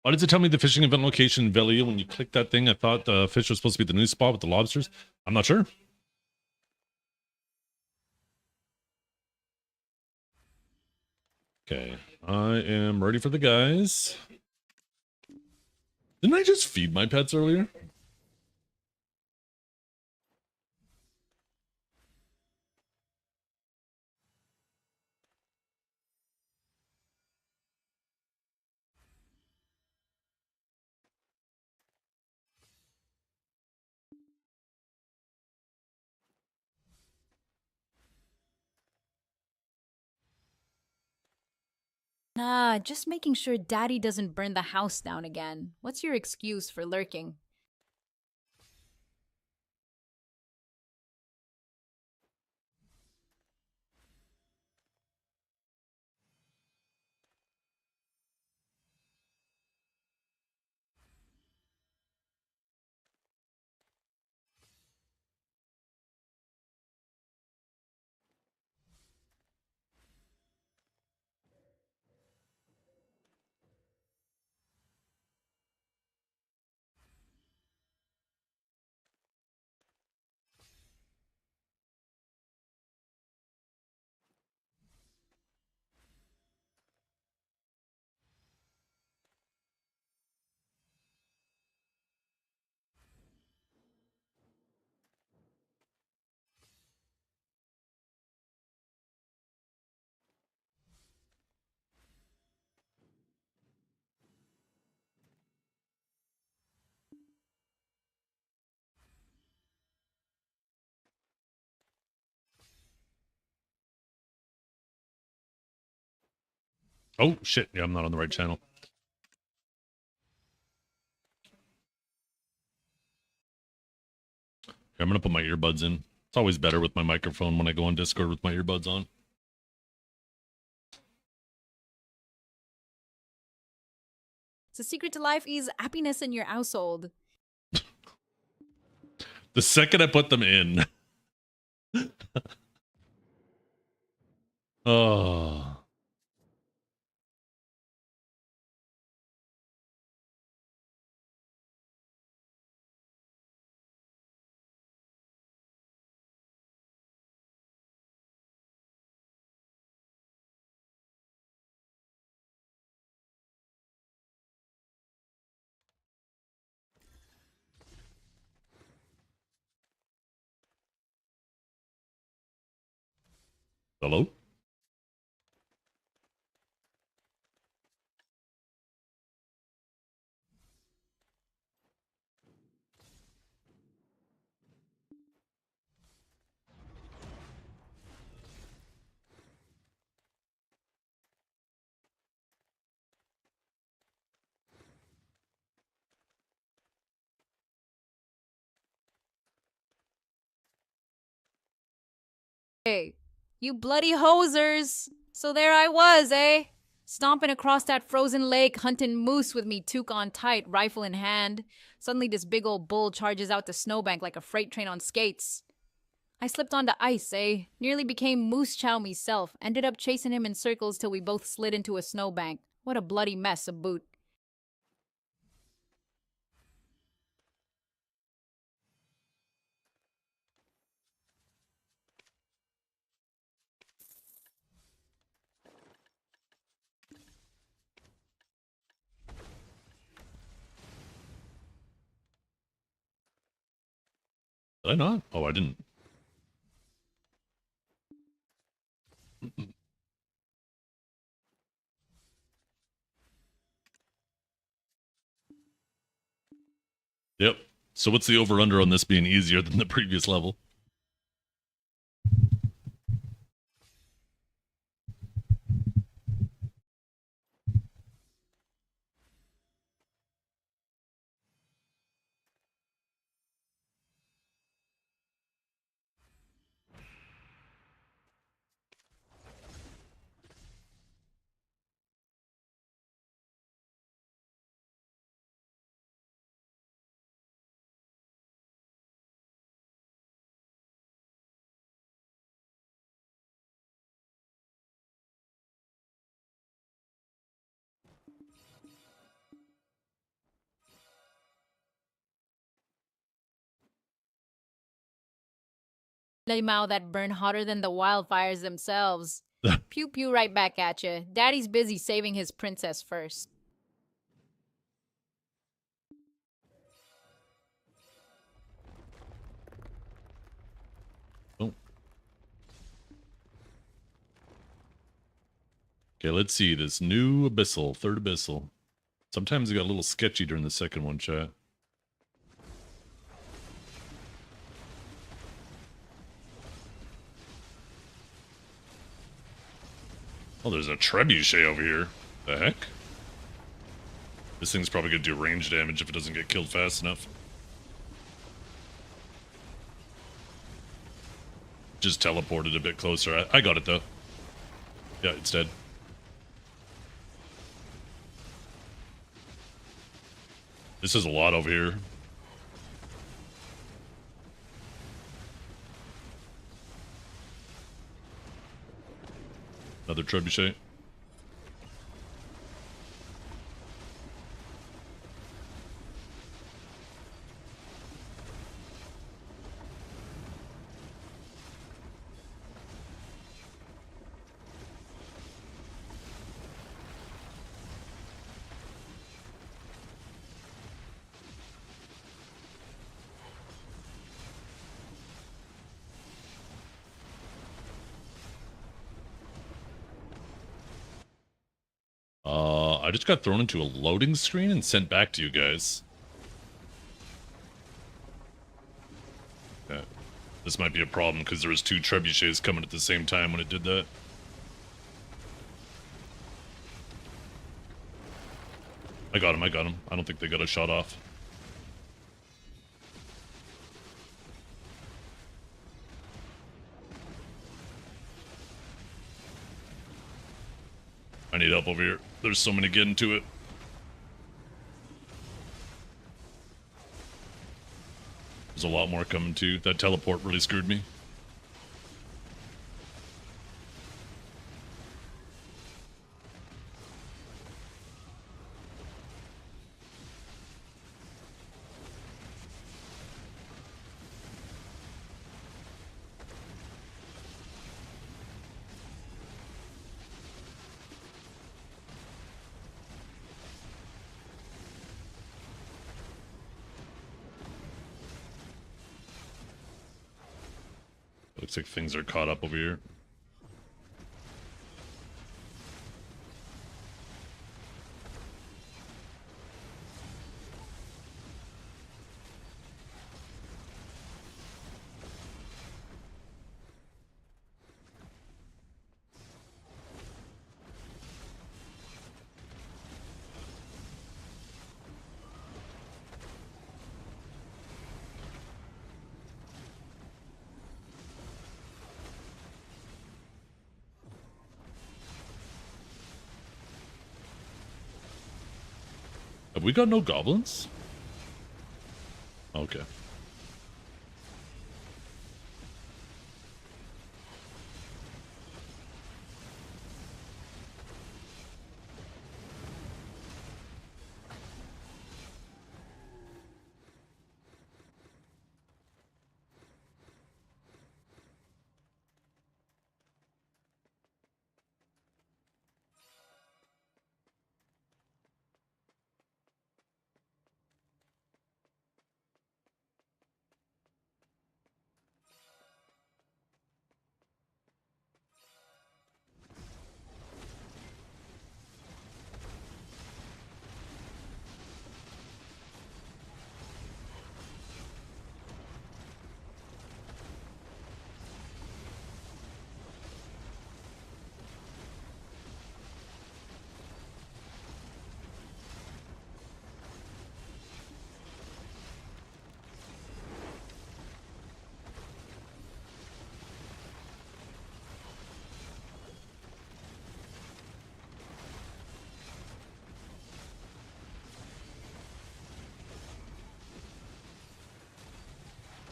B: Why does it tell me the fishing event location in Velia when you click that thing? I thought the fish was supposed to be the new spot with the lobsters. I'm not sure. Okay, I am ready for the guys. Didn't I just feed my pets earlier?
H: Nah, just making sure Daddy doesn't burn the house down again. What's your excuse for lurking?
B: Oh, shit. Yeah, I'm not on the right channel. Here, I'm going to put my earbuds in. It's always better with my microphone when I go on Discord with my earbuds on.
H: The secret to life is happiness in your household.
B: The second I put them in. Oh. Hello?
H: Hey, you bloody hosers! So there I was, eh? Stomping across that frozen lake, hunting moose with me toque on tight, rifle in hand. Suddenly this big old bull charges out the snowbank like a freight train on skates. I slipped onto ice, eh? Nearly became moose chow myself. Ended up chasing him in circles till we both slid into a snowbank. What a bloody mess, a boot.
B: Did I not? Oh, I didn't. Yep. So what's the over-under on this being easier than the previous level?
H: Mao that burn hotter than the wildfires themselves. Pew pew right back at you. Daddy's busy saving his princess first.
B: Oh. Okay, let's see. This new abyssal, third abyssal. Sometimes it got a little sketchy during the second one, chat. Oh, there's a trebuchet over here. The heck? This thing's probably gonna do range damage if it doesn't get killed fast enough. Just teleported a bit closer. I got it though. Yeah, it's dead. This is a lot over here. Another trebuchet. I just got thrown into a loading screen and sent back to you guys. Yeah. This might be a problem because there was 2 trebuchets coming at the same time when it did that. I got him. I don't think they got a shot off. I need help over here. There's so many getting to it. There's a lot more coming too. That teleport really screwed me. Looks like things are caught up over here. Have we got no goblins? Okay.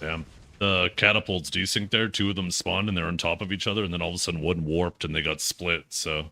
B: Damn. The catapults desync there, 2 of them spawned and they're on top of each other, and then all of a sudden one warped and they got split, so.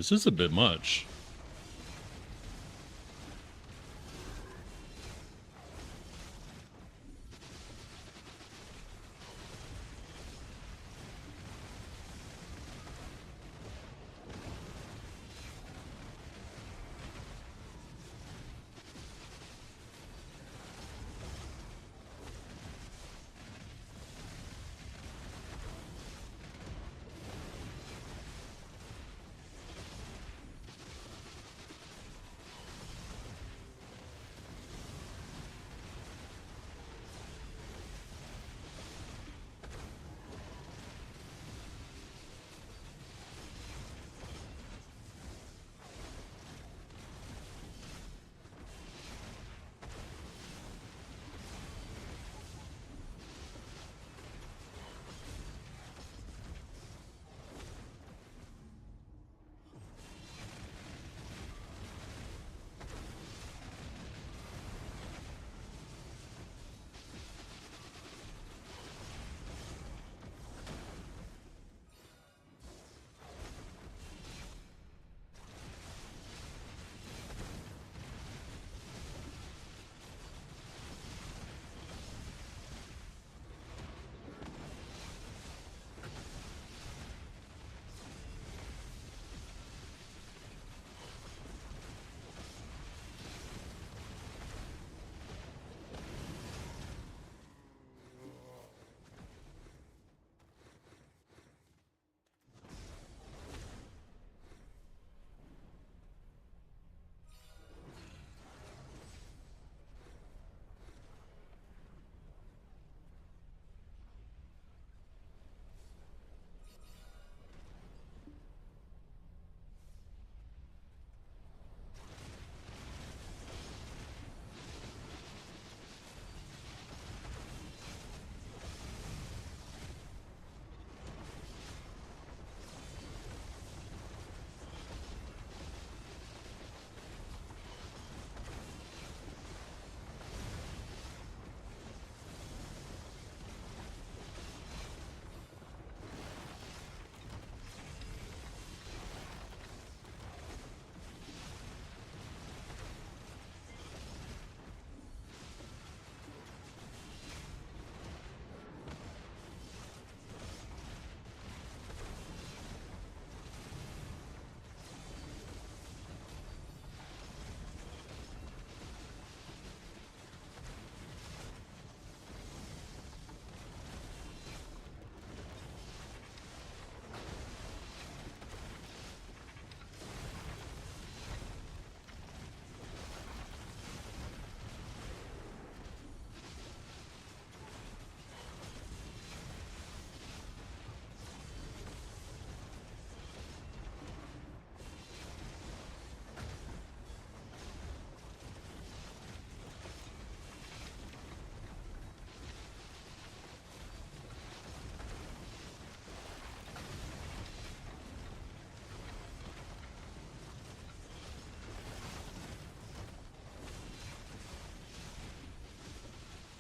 B: This is a bit much.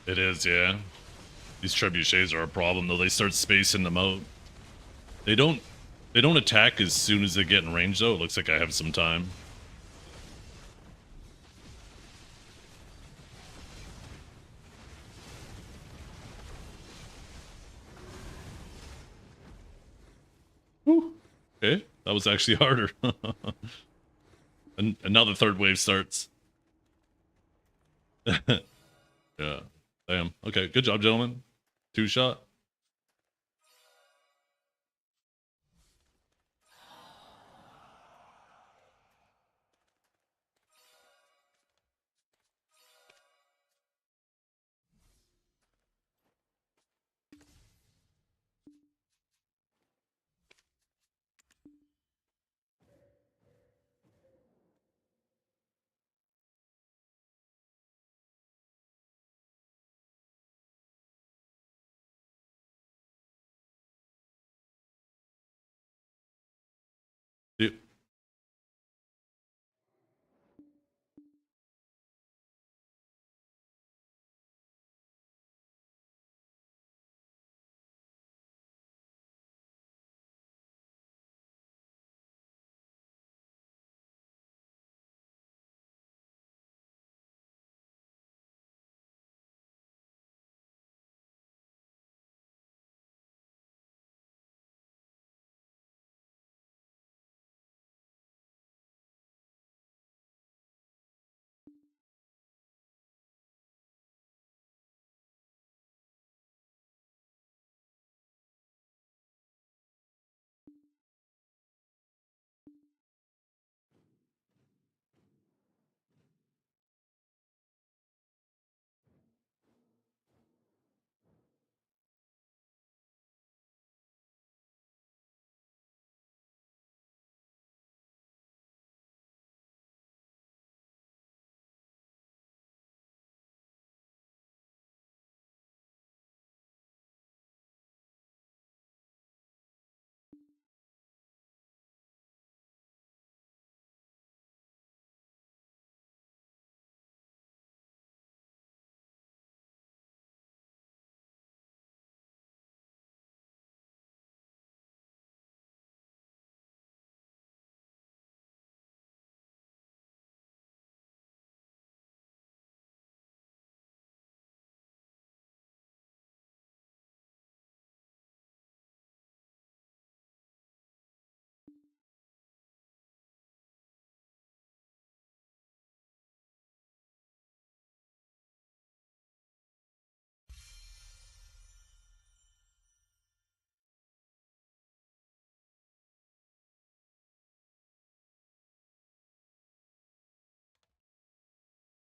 B: It is, yeah. These trebuchets are a problem though. They start spacing them out. They don't attack as soon as they get in range though. It looks like I have some time. Whew. Okay, that was actually harder. and now the third wave starts. Yeah. Damn. Okay, good job, gentlemen. 2-shot.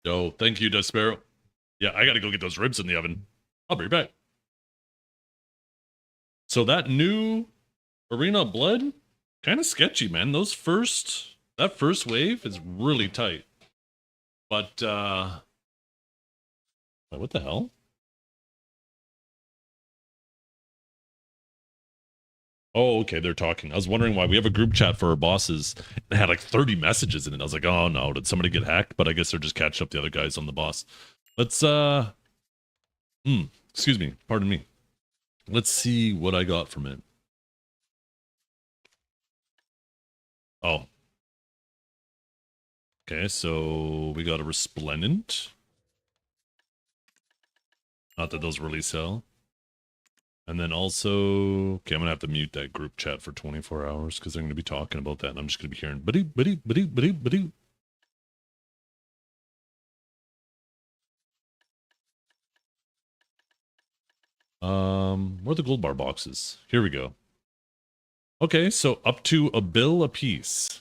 B: Yo, thank you, Despero. Yeah, I gotta go get those ribs in the oven. I'll be right back. So that new Arena of Blood, kind of sketchy, man. That first wave is really tight. But wait, what the hell? Oh, okay, they're talking. I was wondering why we have a group chat for our bosses. It had like 30 messages in it. I was like, oh no, did somebody get hacked? But I guess they're just catching up the other guys on the boss. Let's excuse me, pardon me. Let's see what I got from it. Oh. Okay, so we got a resplendent. Not that those really sell. And then also, okay, I'm gonna have to mute that group chat for 24 hours because they're gonna be talking about that, and I'm just gonna be hearing biddy. Where are the gold bar boxes? Here we go. Okay, so up to a bill a piece.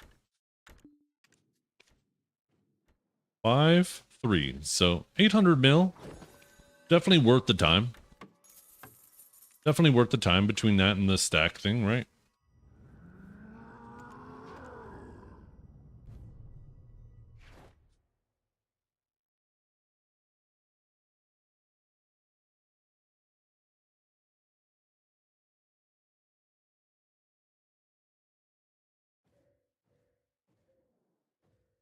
B: 5, 3. So 800 mil. Definitely worth the time. Definitely worth the time between that and the stack thing, right?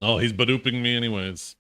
B: Oh, he's badooping me anyways.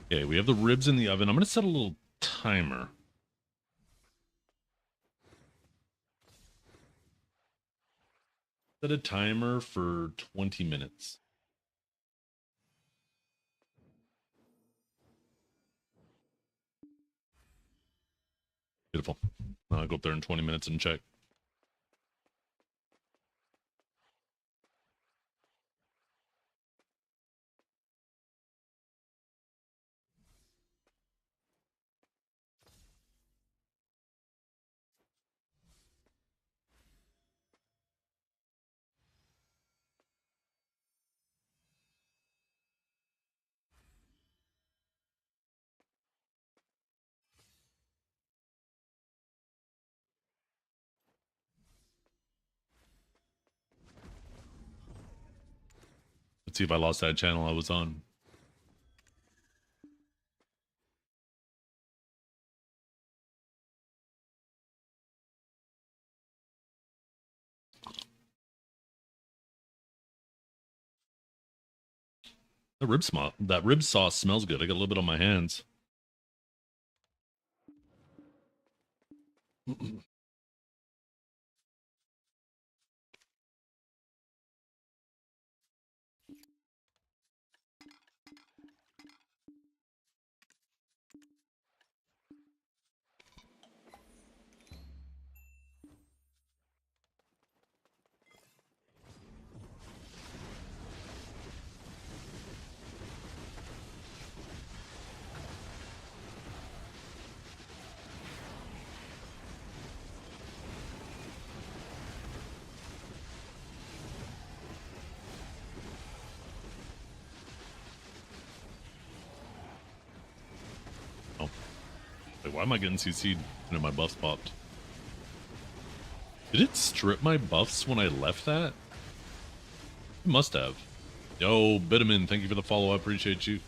B: Okay, we have the ribs in the oven. I'm going to set a little timer. Set a timer for 20 minutes. Beautiful. I'll go up there in 20 minutes and check. Let's see if I lost that channel I was on. That rib sauce smells good. I got a little bit on my hands. Oh. Wait, why am I getting CC'd? And my buffs popped. Did it strip my buffs when I left that? It must have. Yo, Bitamin, thank you for the follow. I appreciate you.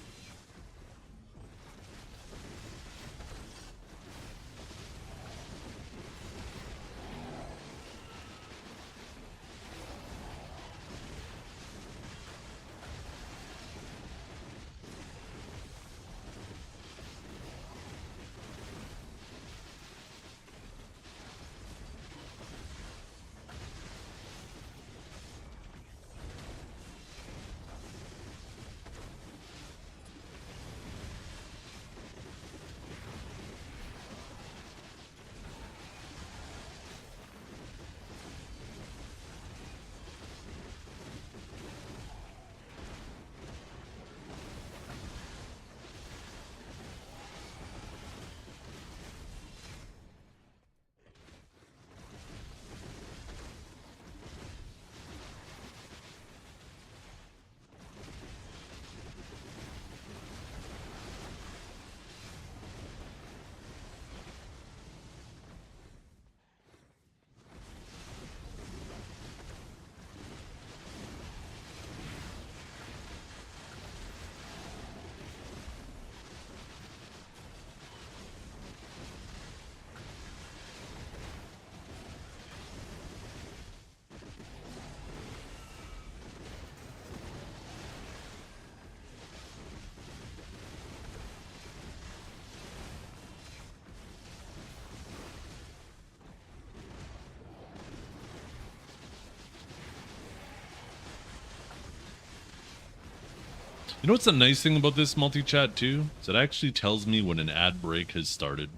B: You know what's the nice thing about this multi-chat too? Is it actually tells me when an ad break has started.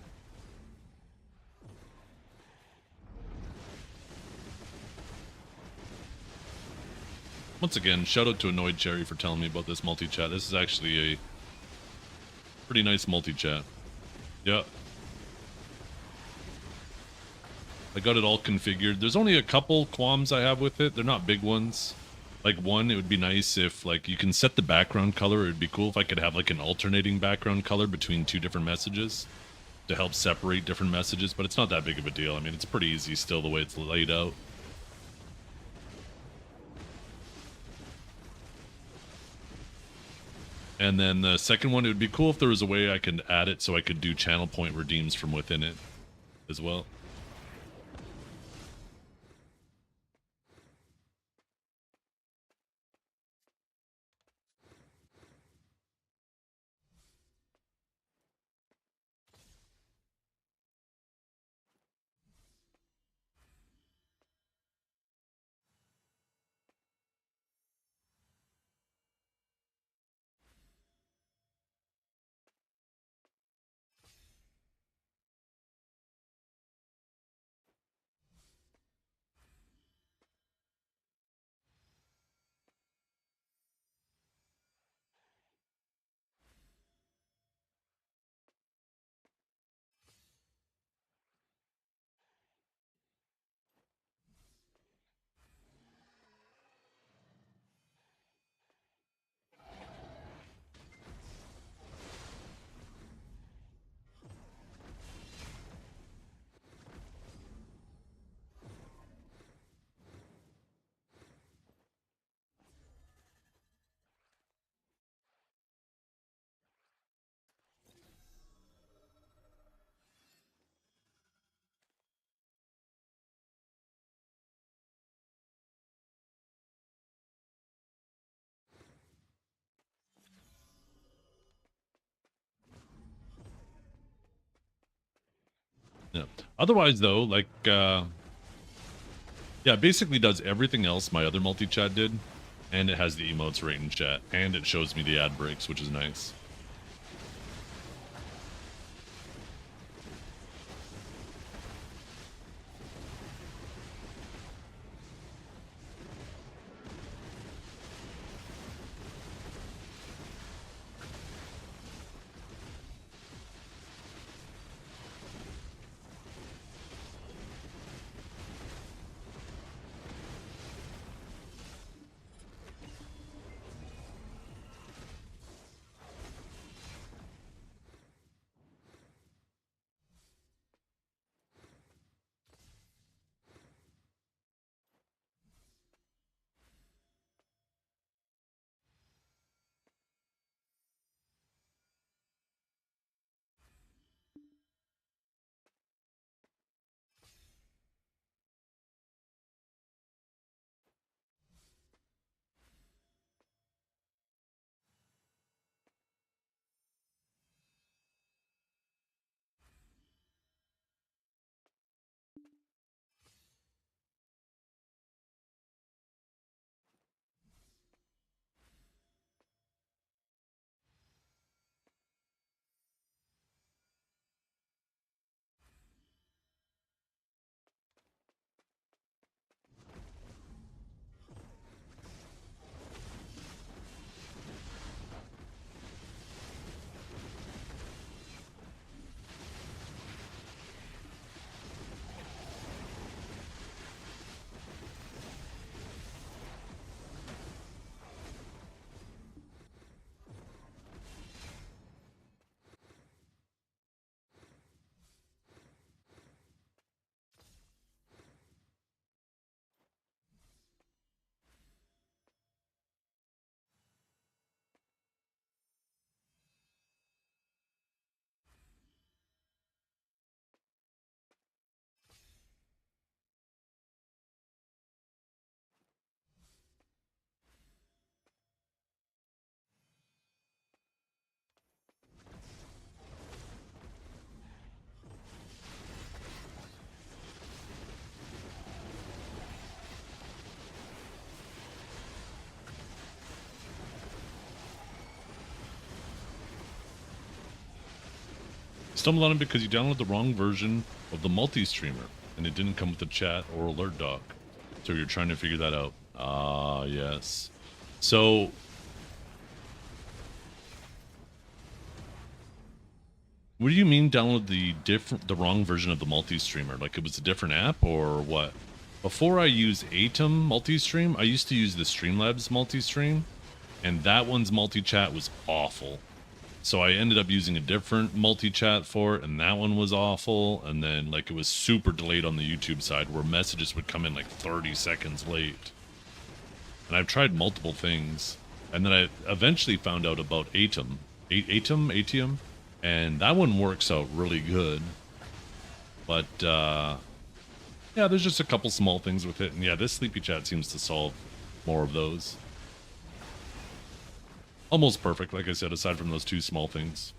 B: Once again, shout out to Annoyed Cherry for telling me about this multi-chat. This is actually a pretty nice multi-chat. Yeah. I got it all configured. There's only a couple qualms I have with it. They're not big ones. Like one, it would be nice if like you can set the background color. It'd be cool if I could have like an alternating background color between two different messages to help separate different messages, but it's not that big of a deal. I mean, it's pretty easy still the way it's laid out. And then the second one, it would be cool if there was a way I could add it so I could do channel point redeems from within it as well. Yeah. Otherwise, though, like, yeah, it basically does everything else my other multi-chat did, and it has the emotes right in chat, and it shows me the ad breaks, which is nice. Stumbled on it because you downloaded the wrong version of the multi-streamer, and it didn't come with a chat or alert doc. So you're trying to figure that out. Ah, yes. So what do you mean download the wrong version of the multi-streamer? Like it was a different app or what? Before I use Atom multi-stream, I used to use the Streamlabs multi-stream, and that one's multi-chat was awful. So I ended up using a different multi-chat for it, and that one was awful. And then like it was super delayed on the YouTube side where messages would come in like 30 seconds late. And I've tried multiple things. And then I eventually found out about Atom. Atium? And that one works out really good. But yeah, there's just a couple small things with it. And yeah, this Sleepy Chat seems to solve more of those. Almost perfect, like I said, aside from those two small things.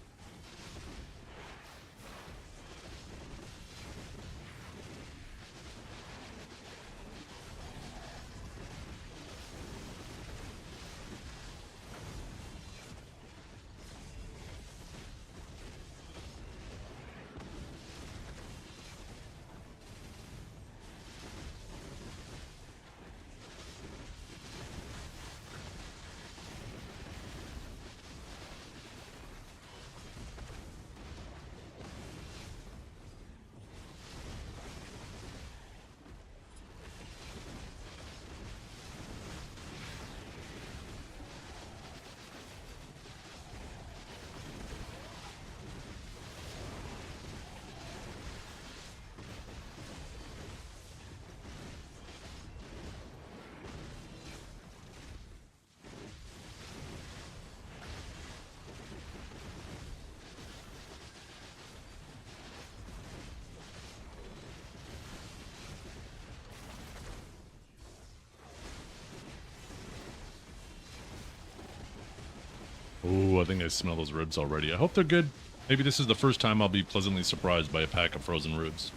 B: Ooh, I think I smell those ribs already. I hope they're good. Maybe this is the first time I'll be pleasantly surprised by a pack of frozen rubes.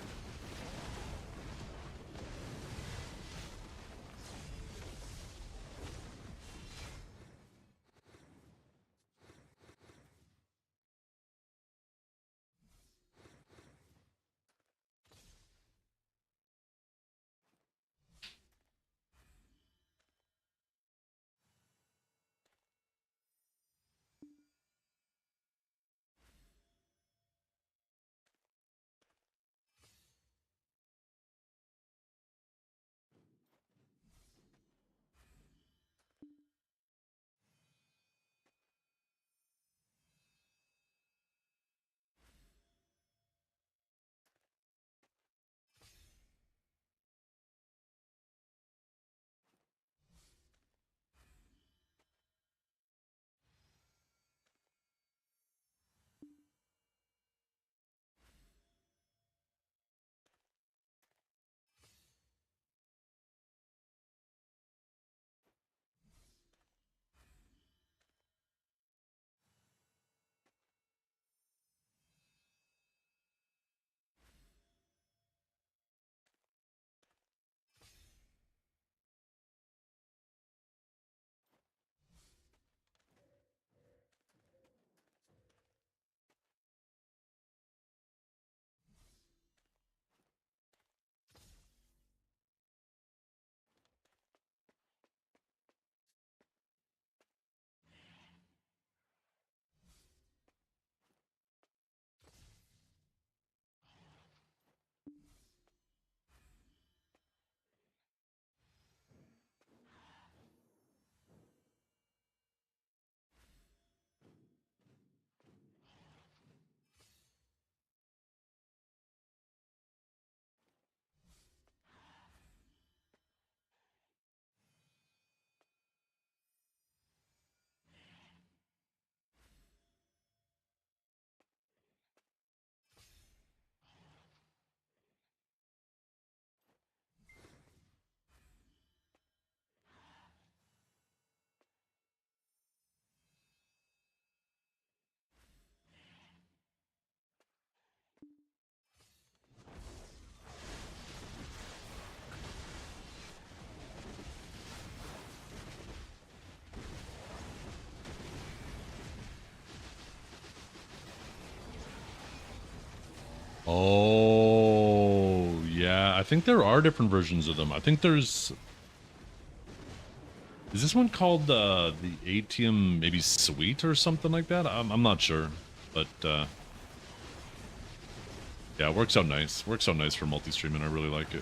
B: Oh, yeah. I think there are different versions of them. I think there's... Is this one called the ATM maybe Suite or something like that? I'm not sure. But, yeah, it works out nice. Works out nice for multi-streaming. I really like it.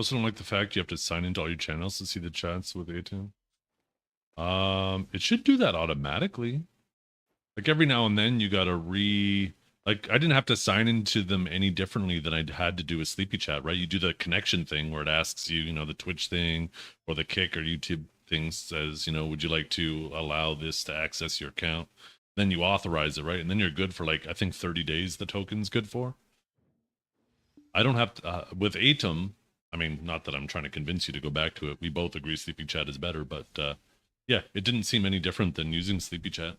B: Also don't like the fact you have to sign into all your channels to see the chats with ATM. It should do that automatically. Like every now and then you gotta like I didn't have to sign into them any differently than I had to do a sleepy chat, right? You do the connection thing where it asks you, you know, the Twitch thing or the Kick or YouTube thing says, you know, would you like to allow this to access your account? Then you authorize it, right? And then you're good for like I think 30 days the token's good for. I don't have to with Atom. I mean, not that I'm trying to convince you to go back to it. We both agree Sleepy Chat is better, but yeah, it didn't seem any different than using Sleepy Chat.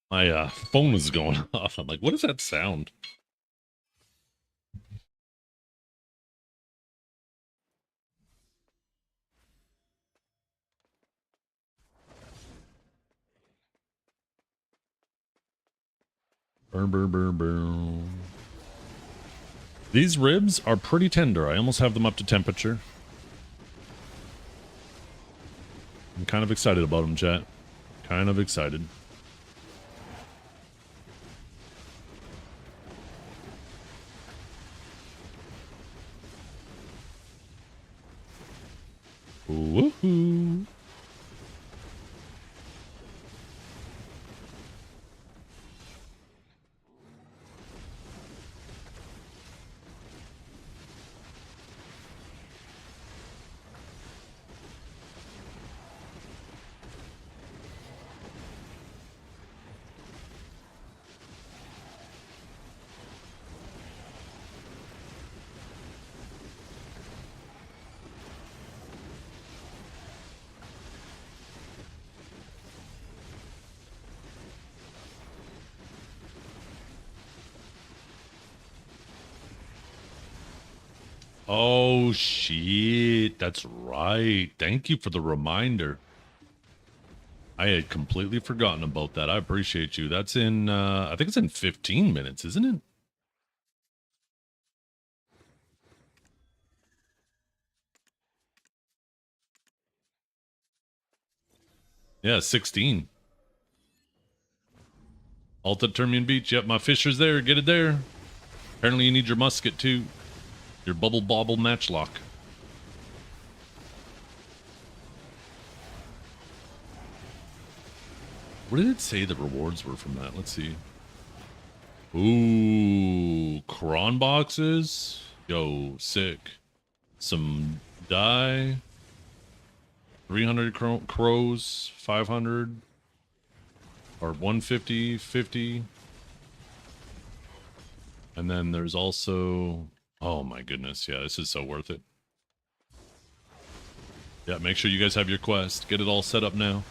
B: My phone is going off. I'm like, what is that sound? Burr, burr, burr, burr. These ribs are pretty tender. I almost have them up to temperature. I'm kind of excited about them, chat. Kind of excited. Woohoo! Oh, shit. That's right. Thank you for the reminder. I had completely forgotten about that. I appreciate you. That's in, I think it's in 15 minutes, isn't it? Yeah, 16. Alt at Termian Beach. Yep, my fisher's there. Get it there. Apparently you need your musket too. Your bubble bobble matchlock. What did it say the rewards were from that? Let's see. Ooh, cron boxes. Yo, sick. Some dye. 300 crows, 500. Or 150, 50. And then there's also... Oh my goodness, yeah, this is so worth it. Yeah, make sure you guys have your quest. Get it all set up now.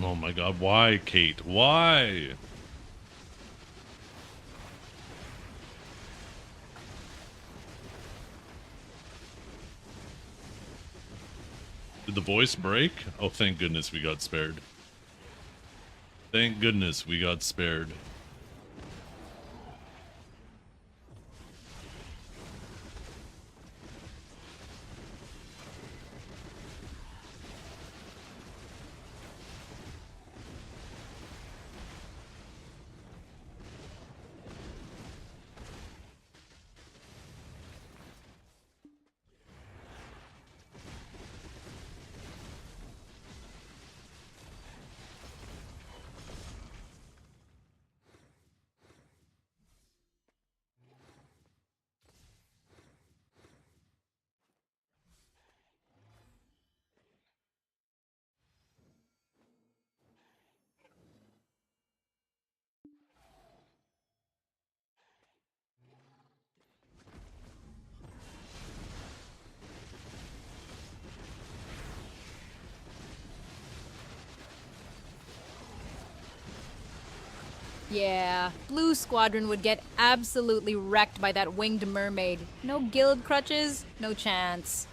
B: Oh my god, why, Kate? Why? Did the voice break? Oh, thank goodness we got spared. Thank goodness we got spared.
H: Yeah, Blue Squadron would get absolutely wrecked by that winged mermaid. No guild crutches, no chance.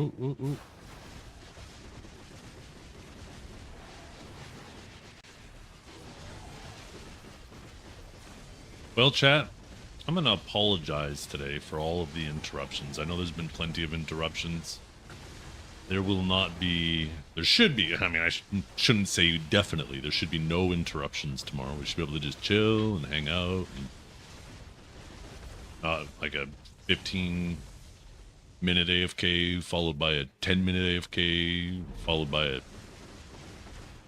B: Oh, oh, oh. Well, chat, I'm going to apologize today for all of the interruptions. I know there's been plenty of interruptions. There will not be, there should be, I mean, I shouldn't say definitely, there should be no interruptions tomorrow. We should be able to just chill and hang out. And, like a 15-minute AFK, followed by a 10-minute AFK, followed by a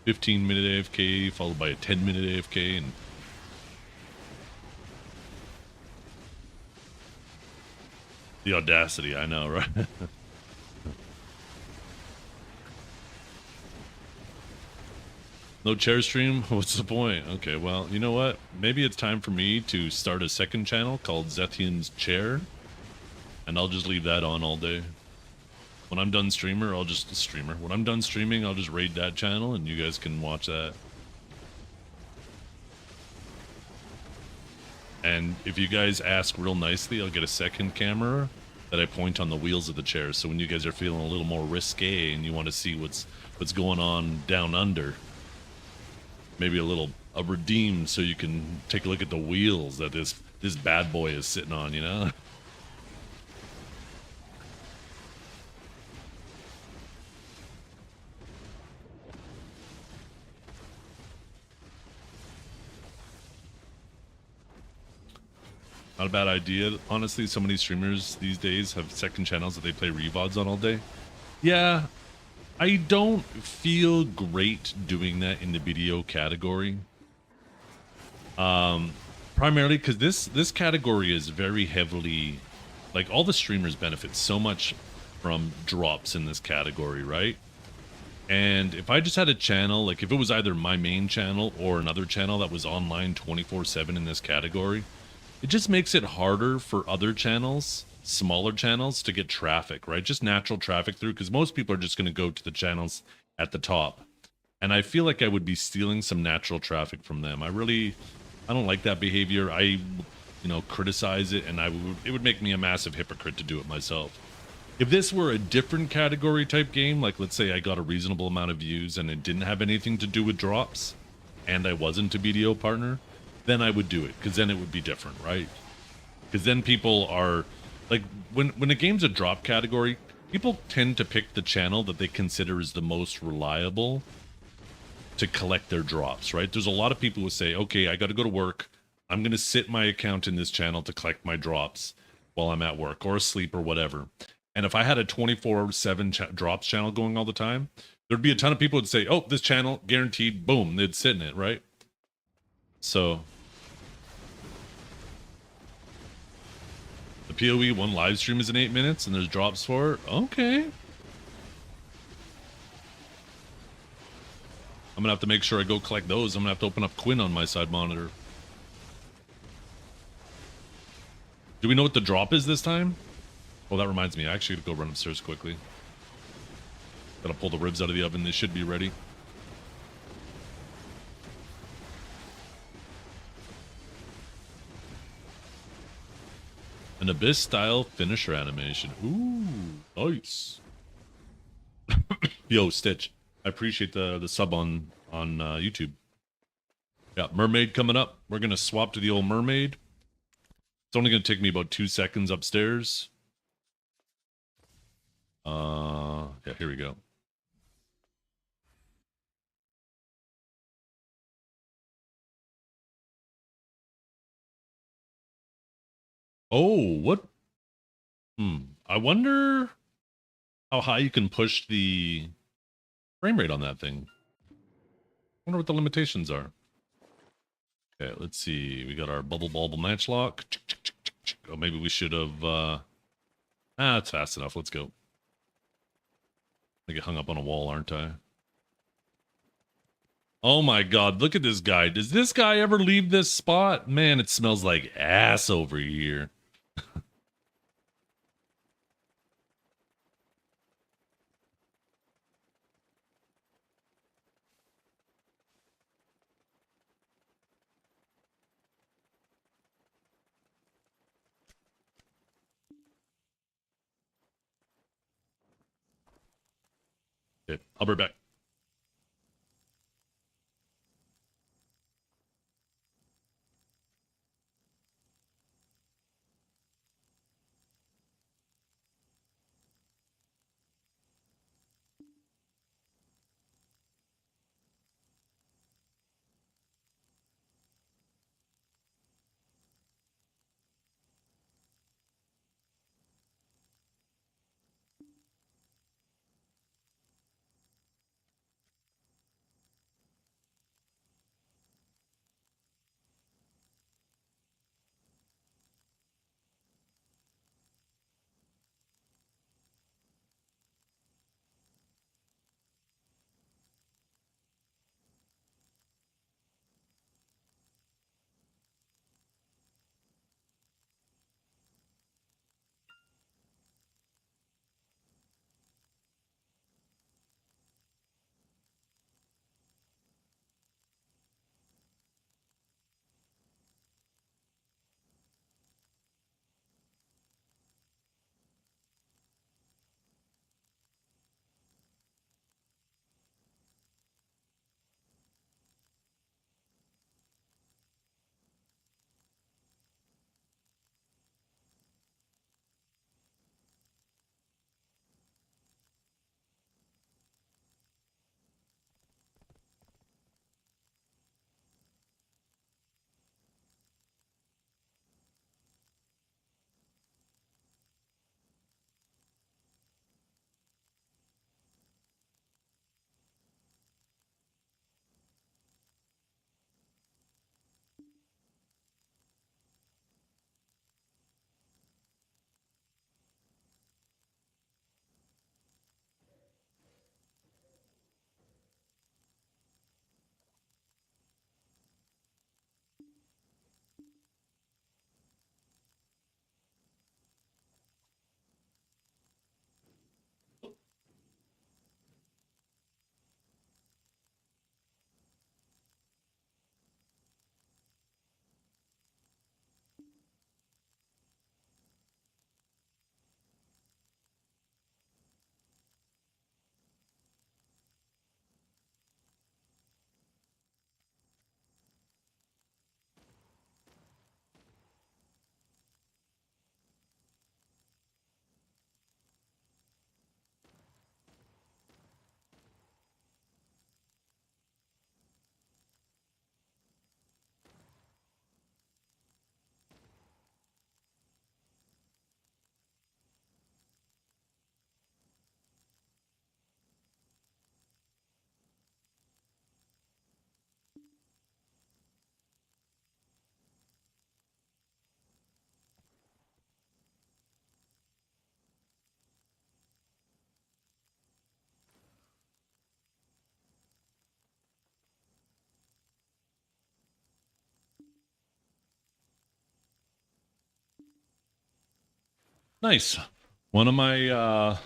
B: 15-minute AFK, followed by a 10-minute AFK, and the audacity, I know, right? No chair stream? What's the point? Okay, well, you know what? Maybe it's time for me to start a second channel called Zethian's Chair, and I'll just leave that on all day. When I'm done When I'm done streaming, I'll just raid that channel, and you guys can watch that. And if you guys ask real nicely, I'll get a second camera that I point on the wheels of the chair. So when you guys are feeling a little more risque and you want to see what's going on down under, maybe a redeem, so you can take a look at the wheels that this bad boy is sitting on, you know? Not a bad idea. Honestly, so many streamers these days have second channels that they play revods on all day. Yeah, I don't feel great doing that in the video category. Primarily because this category is very heavily, like, all the streamers benefit so much from drops in this category, right? And if I just had a channel, like if it was either my main channel or another channel that was online 24/7 in this category, it just makes it harder for other channels, smaller channels, to get traffic, right? Just natural traffic through, because most people are just going to go to the channels at the top. And I feel like I would be stealing some natural traffic from them. I don't like that behavior. I, criticize it, and it would make me a massive hypocrite to do it myself. If this were a different category type game, like let's say I got a reasonable amount of views and it didn't have anything to do with drops, and I wasn't a BDO partner, then I would do it, because then it would be different, right? Because then people are, like, when a game's a drop category, people tend to pick the channel that they consider is the most reliable to collect their drops, right? There's a lot of people who say, okay, I got to go to work. I'm going to sit my account in this channel to collect my drops while I'm at work or asleep or whatever. And if I had a 24/7 drops channel going all the time, there'd be a ton of people who'd say, oh, this channel, guaranteed, boom, they'd sit in it, right? So the PoE 1 live stream is in 8 minutes and there's drops for it? Okay. I'm gonna have to make sure I go collect those. I'm gonna have to open up Quinn on my side monitor. Do we know what the drop is this time? Oh, that reminds me. I actually gotta go run upstairs quickly. Gotta pull the ribs out of the oven. They should be ready. An Abyss style finisher animation. Ooh, nice. Yo, Stitch, I appreciate the sub on YouTube. Yeah, mermaid coming up. We're gonna swap to the old mermaid. It's only gonna take me about 2 seconds upstairs. Yeah, here we go. Oh, what? I wonder how high you can push the frame rate on that thing. I wonder what the limitations are. Okay, let's see. We got our bubble match lock. Oh, maybe we should have, it's fast enough. Let's go. I get hung up on a wall, aren't I? Oh my god, look at this guy. Does this guy ever leave this spot? Man, it smells like ass over here. Okay, I'll be right back. Nice. One of my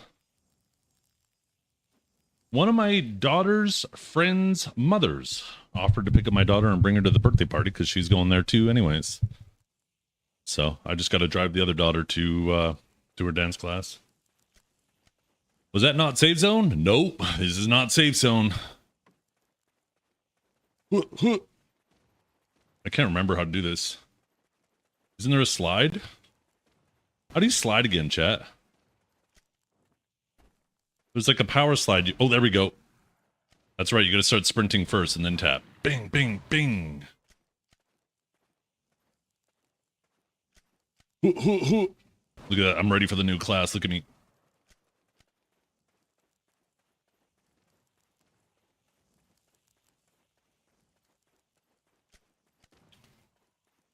B: daughter's friends' mothers offered to pick up my daughter and bring her to the birthday party because she's going there too, anyways. So I just got to drive the other daughter to her dance class. Was that not safe zone? Nope, this is not safe zone. I can't remember how to do this. Isn't there a slide? How do you slide again, chat? There's like a power slide. Oh, there we go. That's right. You got to start sprinting first and then tap. Bing, bing, bing. Look at that. I'm ready for the new class. Look at me.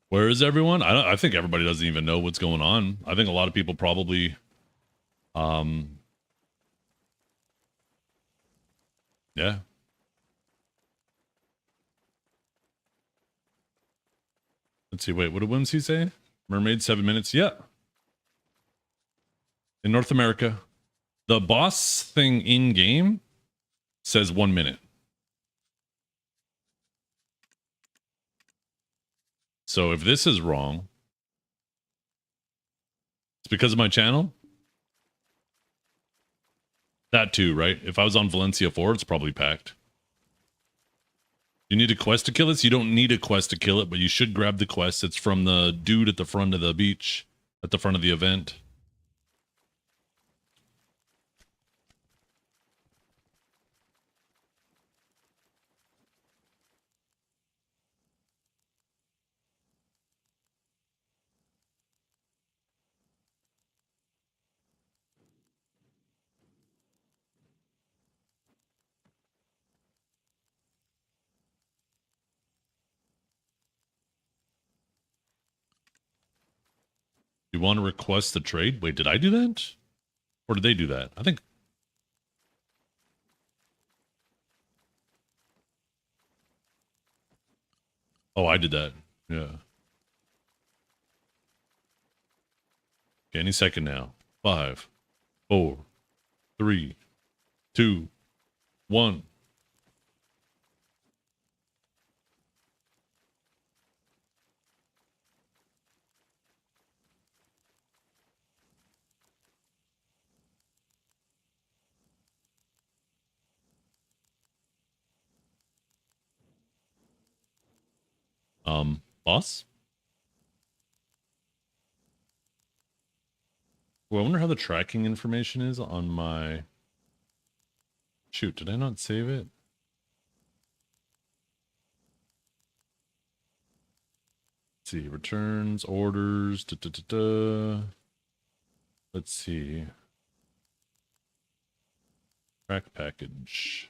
B: Where is everyone? I think everybody doesn't even know what's going on. I think a lot of people probably, yeah. Let's see. Wait, what did Whimsy say? Mermaid, 7 minutes. Yeah. In North America, the boss thing in game says 1 minute. So if this is wrong, it's because of my channel. That too, right? If I was on Valencia 4, it's probably packed. You need a quest to kill this? You don't need a quest to kill it, but you should grab the quest. It's from the dude at the front of the beach, at the front of the event. You want to request the trade? Wait, did I do that? Or did they do that? I think. Oh, I did that. Yeah. Okay, any second now. 5, 4, 3, 2, 1. Boss? Well, I wonder how the tracking information is on my... Shoot, did I not save it? Let's see, returns, orders, Let's see. Track package.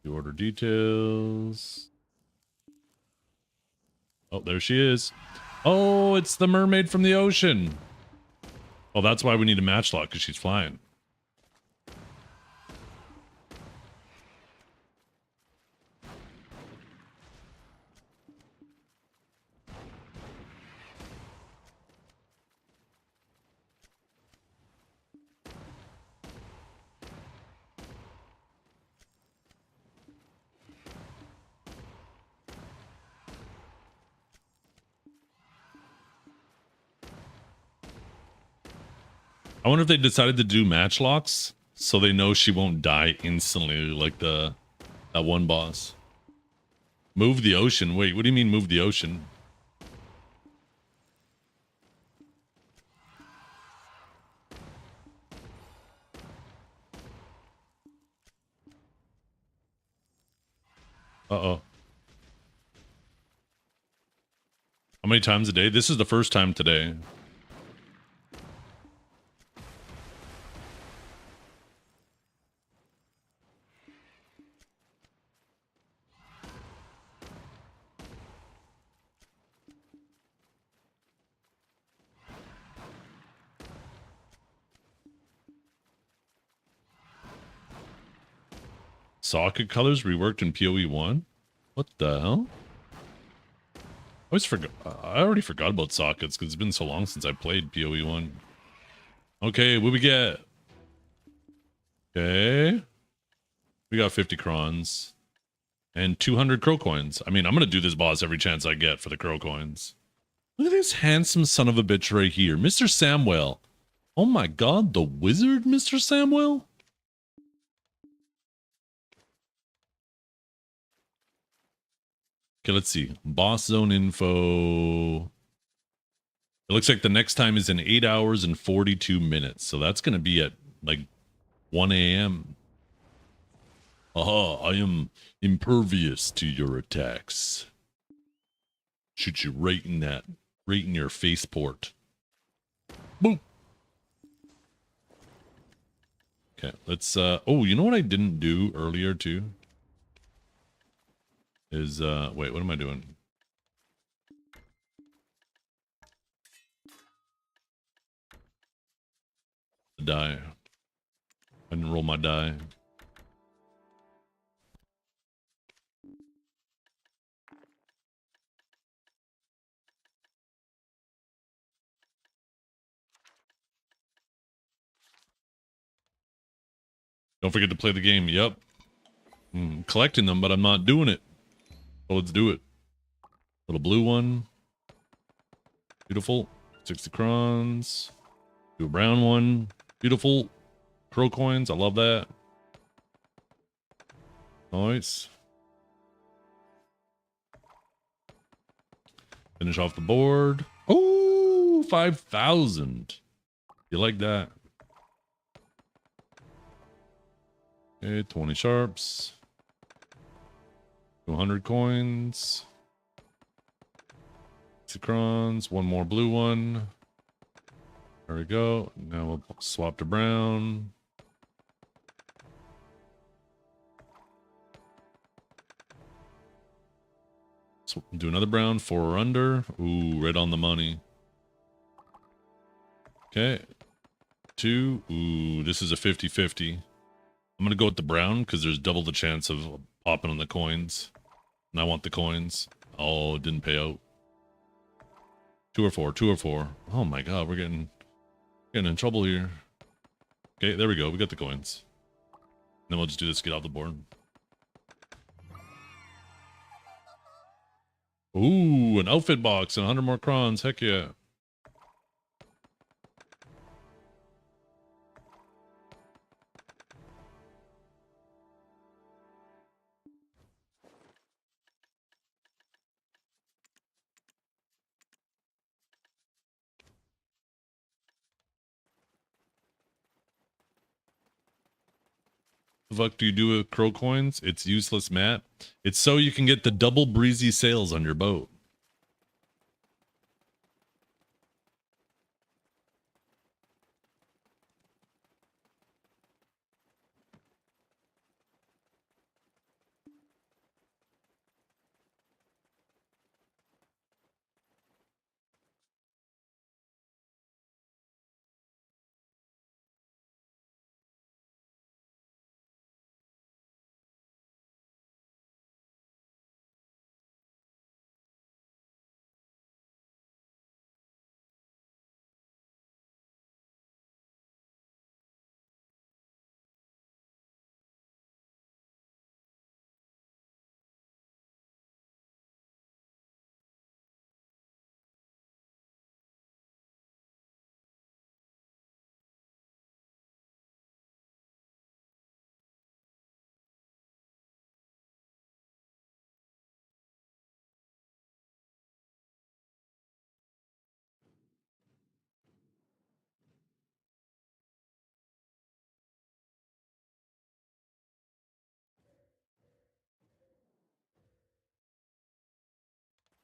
B: The order details. Oh, there she is. Oh, it's the mermaid from the ocean. Oh, that's why we need a matchlock, because she's flying. I wonder if they decided to do matchlocks so they know she won't die instantly like that one boss. Move the ocean. Wait, what do you mean move the ocean? Uh-oh. How many times a day? This is the first time today. Socket colors reworked in PoE 1? What the hell? I already forgot about sockets because it's been so long since I played PoE 1. Okay, what we get? Okay. We got 50 crons. And 200 crow coins. I mean, I'm going to do this boss every chance I get for the crow coins. Look at this handsome son of a bitch right here. Mr. Samwell. Oh my god, the wizard, Mr. Samwell? Okay, let's see. Boss zone info. It looks like the next time is in 8 hours and 42 minutes. So that's going to be at like 1 a.m. Aha, I am impervious to your attacks. Shoot you right in your face port. Boom. Okay, let's, oh, you know what I didn't do earlier too? Is, wait, what am I doing? The die. I didn't roll my die. Don't forget to play the game. Yep. Collecting them, but I'm not doing it. So let's do it. Little blue one. Beautiful. 60 crons. Do a brown one. Beautiful crow coins. I love that. Nice. Finish off the board. Oh, 5,000. You like that? Okay, 20 sharps. 200 coins. 6 crons. One more blue one. There we go. Now we'll swap to brown. So do another brown, 4 or under. Ooh, right on the money. Okay. 2. Ooh, this is a 50-50. I'm going to go with the brown because there's double the chance of popping on the coins. And I want the coins. Oh, it didn't pay out. 2 or 4, 2 or 4. Oh my god, we're getting in trouble here. Okay, there we go. We got the coins. Then we'll just do this, get off the board. Ooh, an outfit box and 100 more crons. Heck yeah. The fuck do you do with crow coins? It's useless, Matt. It's so you can get the double breezy sails on your boat.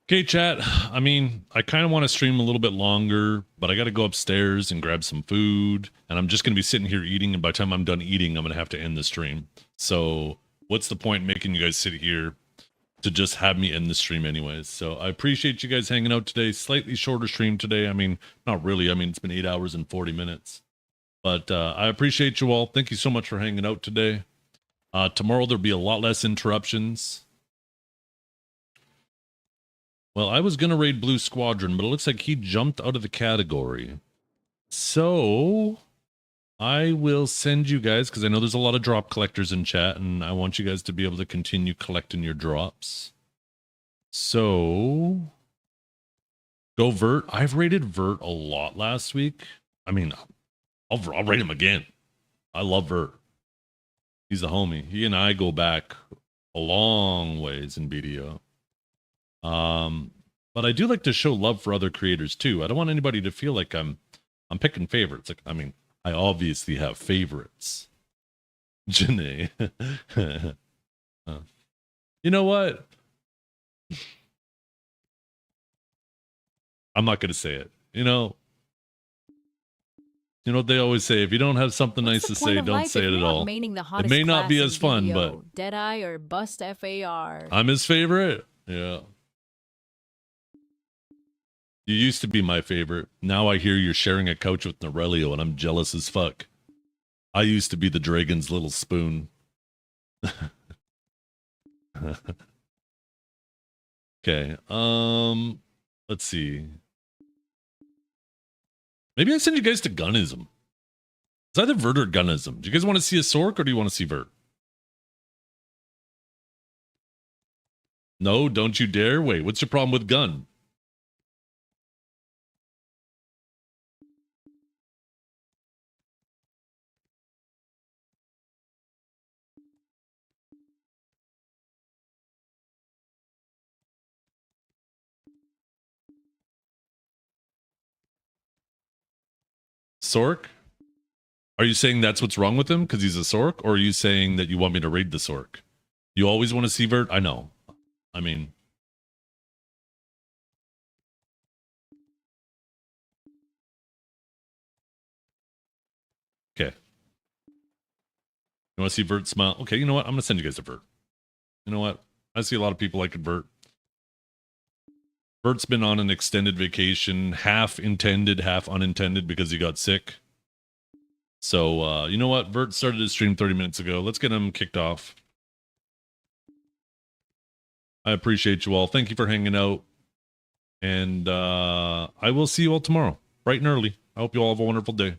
B: Okay, chat. I mean, I kind of want to stream a little bit longer, but I got to go upstairs and grab some food. And I'm just going to be sitting here eating. And by the time I'm done eating, I'm going to have to end the stream. So what's the point in making you guys sit here to just have me end the stream anyways? So I appreciate you guys hanging out today. Slightly shorter stream today. I mean, not really. I mean, it's been 8 hours and 40 minutes. But I appreciate you all. Thank you so much for hanging out today. Tomorrow, there'll be a lot less interruptions. Well, I was going to raid Blue Squadron, but it looks like he jumped out of the category. So I will send you guys, because I know there's a lot of drop collectors in chat, and I want you guys to be able to continue collecting your drops. So go Vert. I've rated Vert a lot last week. I mean, I'll rate him again. I love Vert. He's a homie. He and I go back a long ways in BDO. But I do like to show love for other creators too. I don't want anybody to feel like I'm picking favorites. Like, I mean, I obviously have favorites. Janae. You know what? I'm not going to say it. You know what they always say, if you don't have something nice to say, don't say it at all. It may not be as fun, but
H: Deadeye or Bust FAR.
B: I'm his favorite. Yeah. You used to be my favorite. Now I hear you're sharing a couch with Norelio, and I'm jealous as fuck. I used to be the dragon's little spoon. Okay. Let's see. Maybe I send you guys to Gunism. It's either Vert or Gunism. Do you guys want to see a Sork or do you want to see Vert? No, don't you dare. Wait, what's your problem with Gun? Sork? Are you saying that's what's wrong with him because he's a Sork? Or are you saying that you want me to raid the Sork? You always want to see Vert? I know. I mean... Okay. You want to see Vert smile? Okay, you know what? I'm going to send you guys to Vert. You know what? I see a lot of people like Vert. Vert's been on an extended vacation, half intended, half unintended because he got sick. So, you know what? Vert started his stream 30 minutes ago. Let's get him kicked off. I appreciate you all. Thank you for hanging out. And I will see you all tomorrow, bright and early. I hope you all have a wonderful day.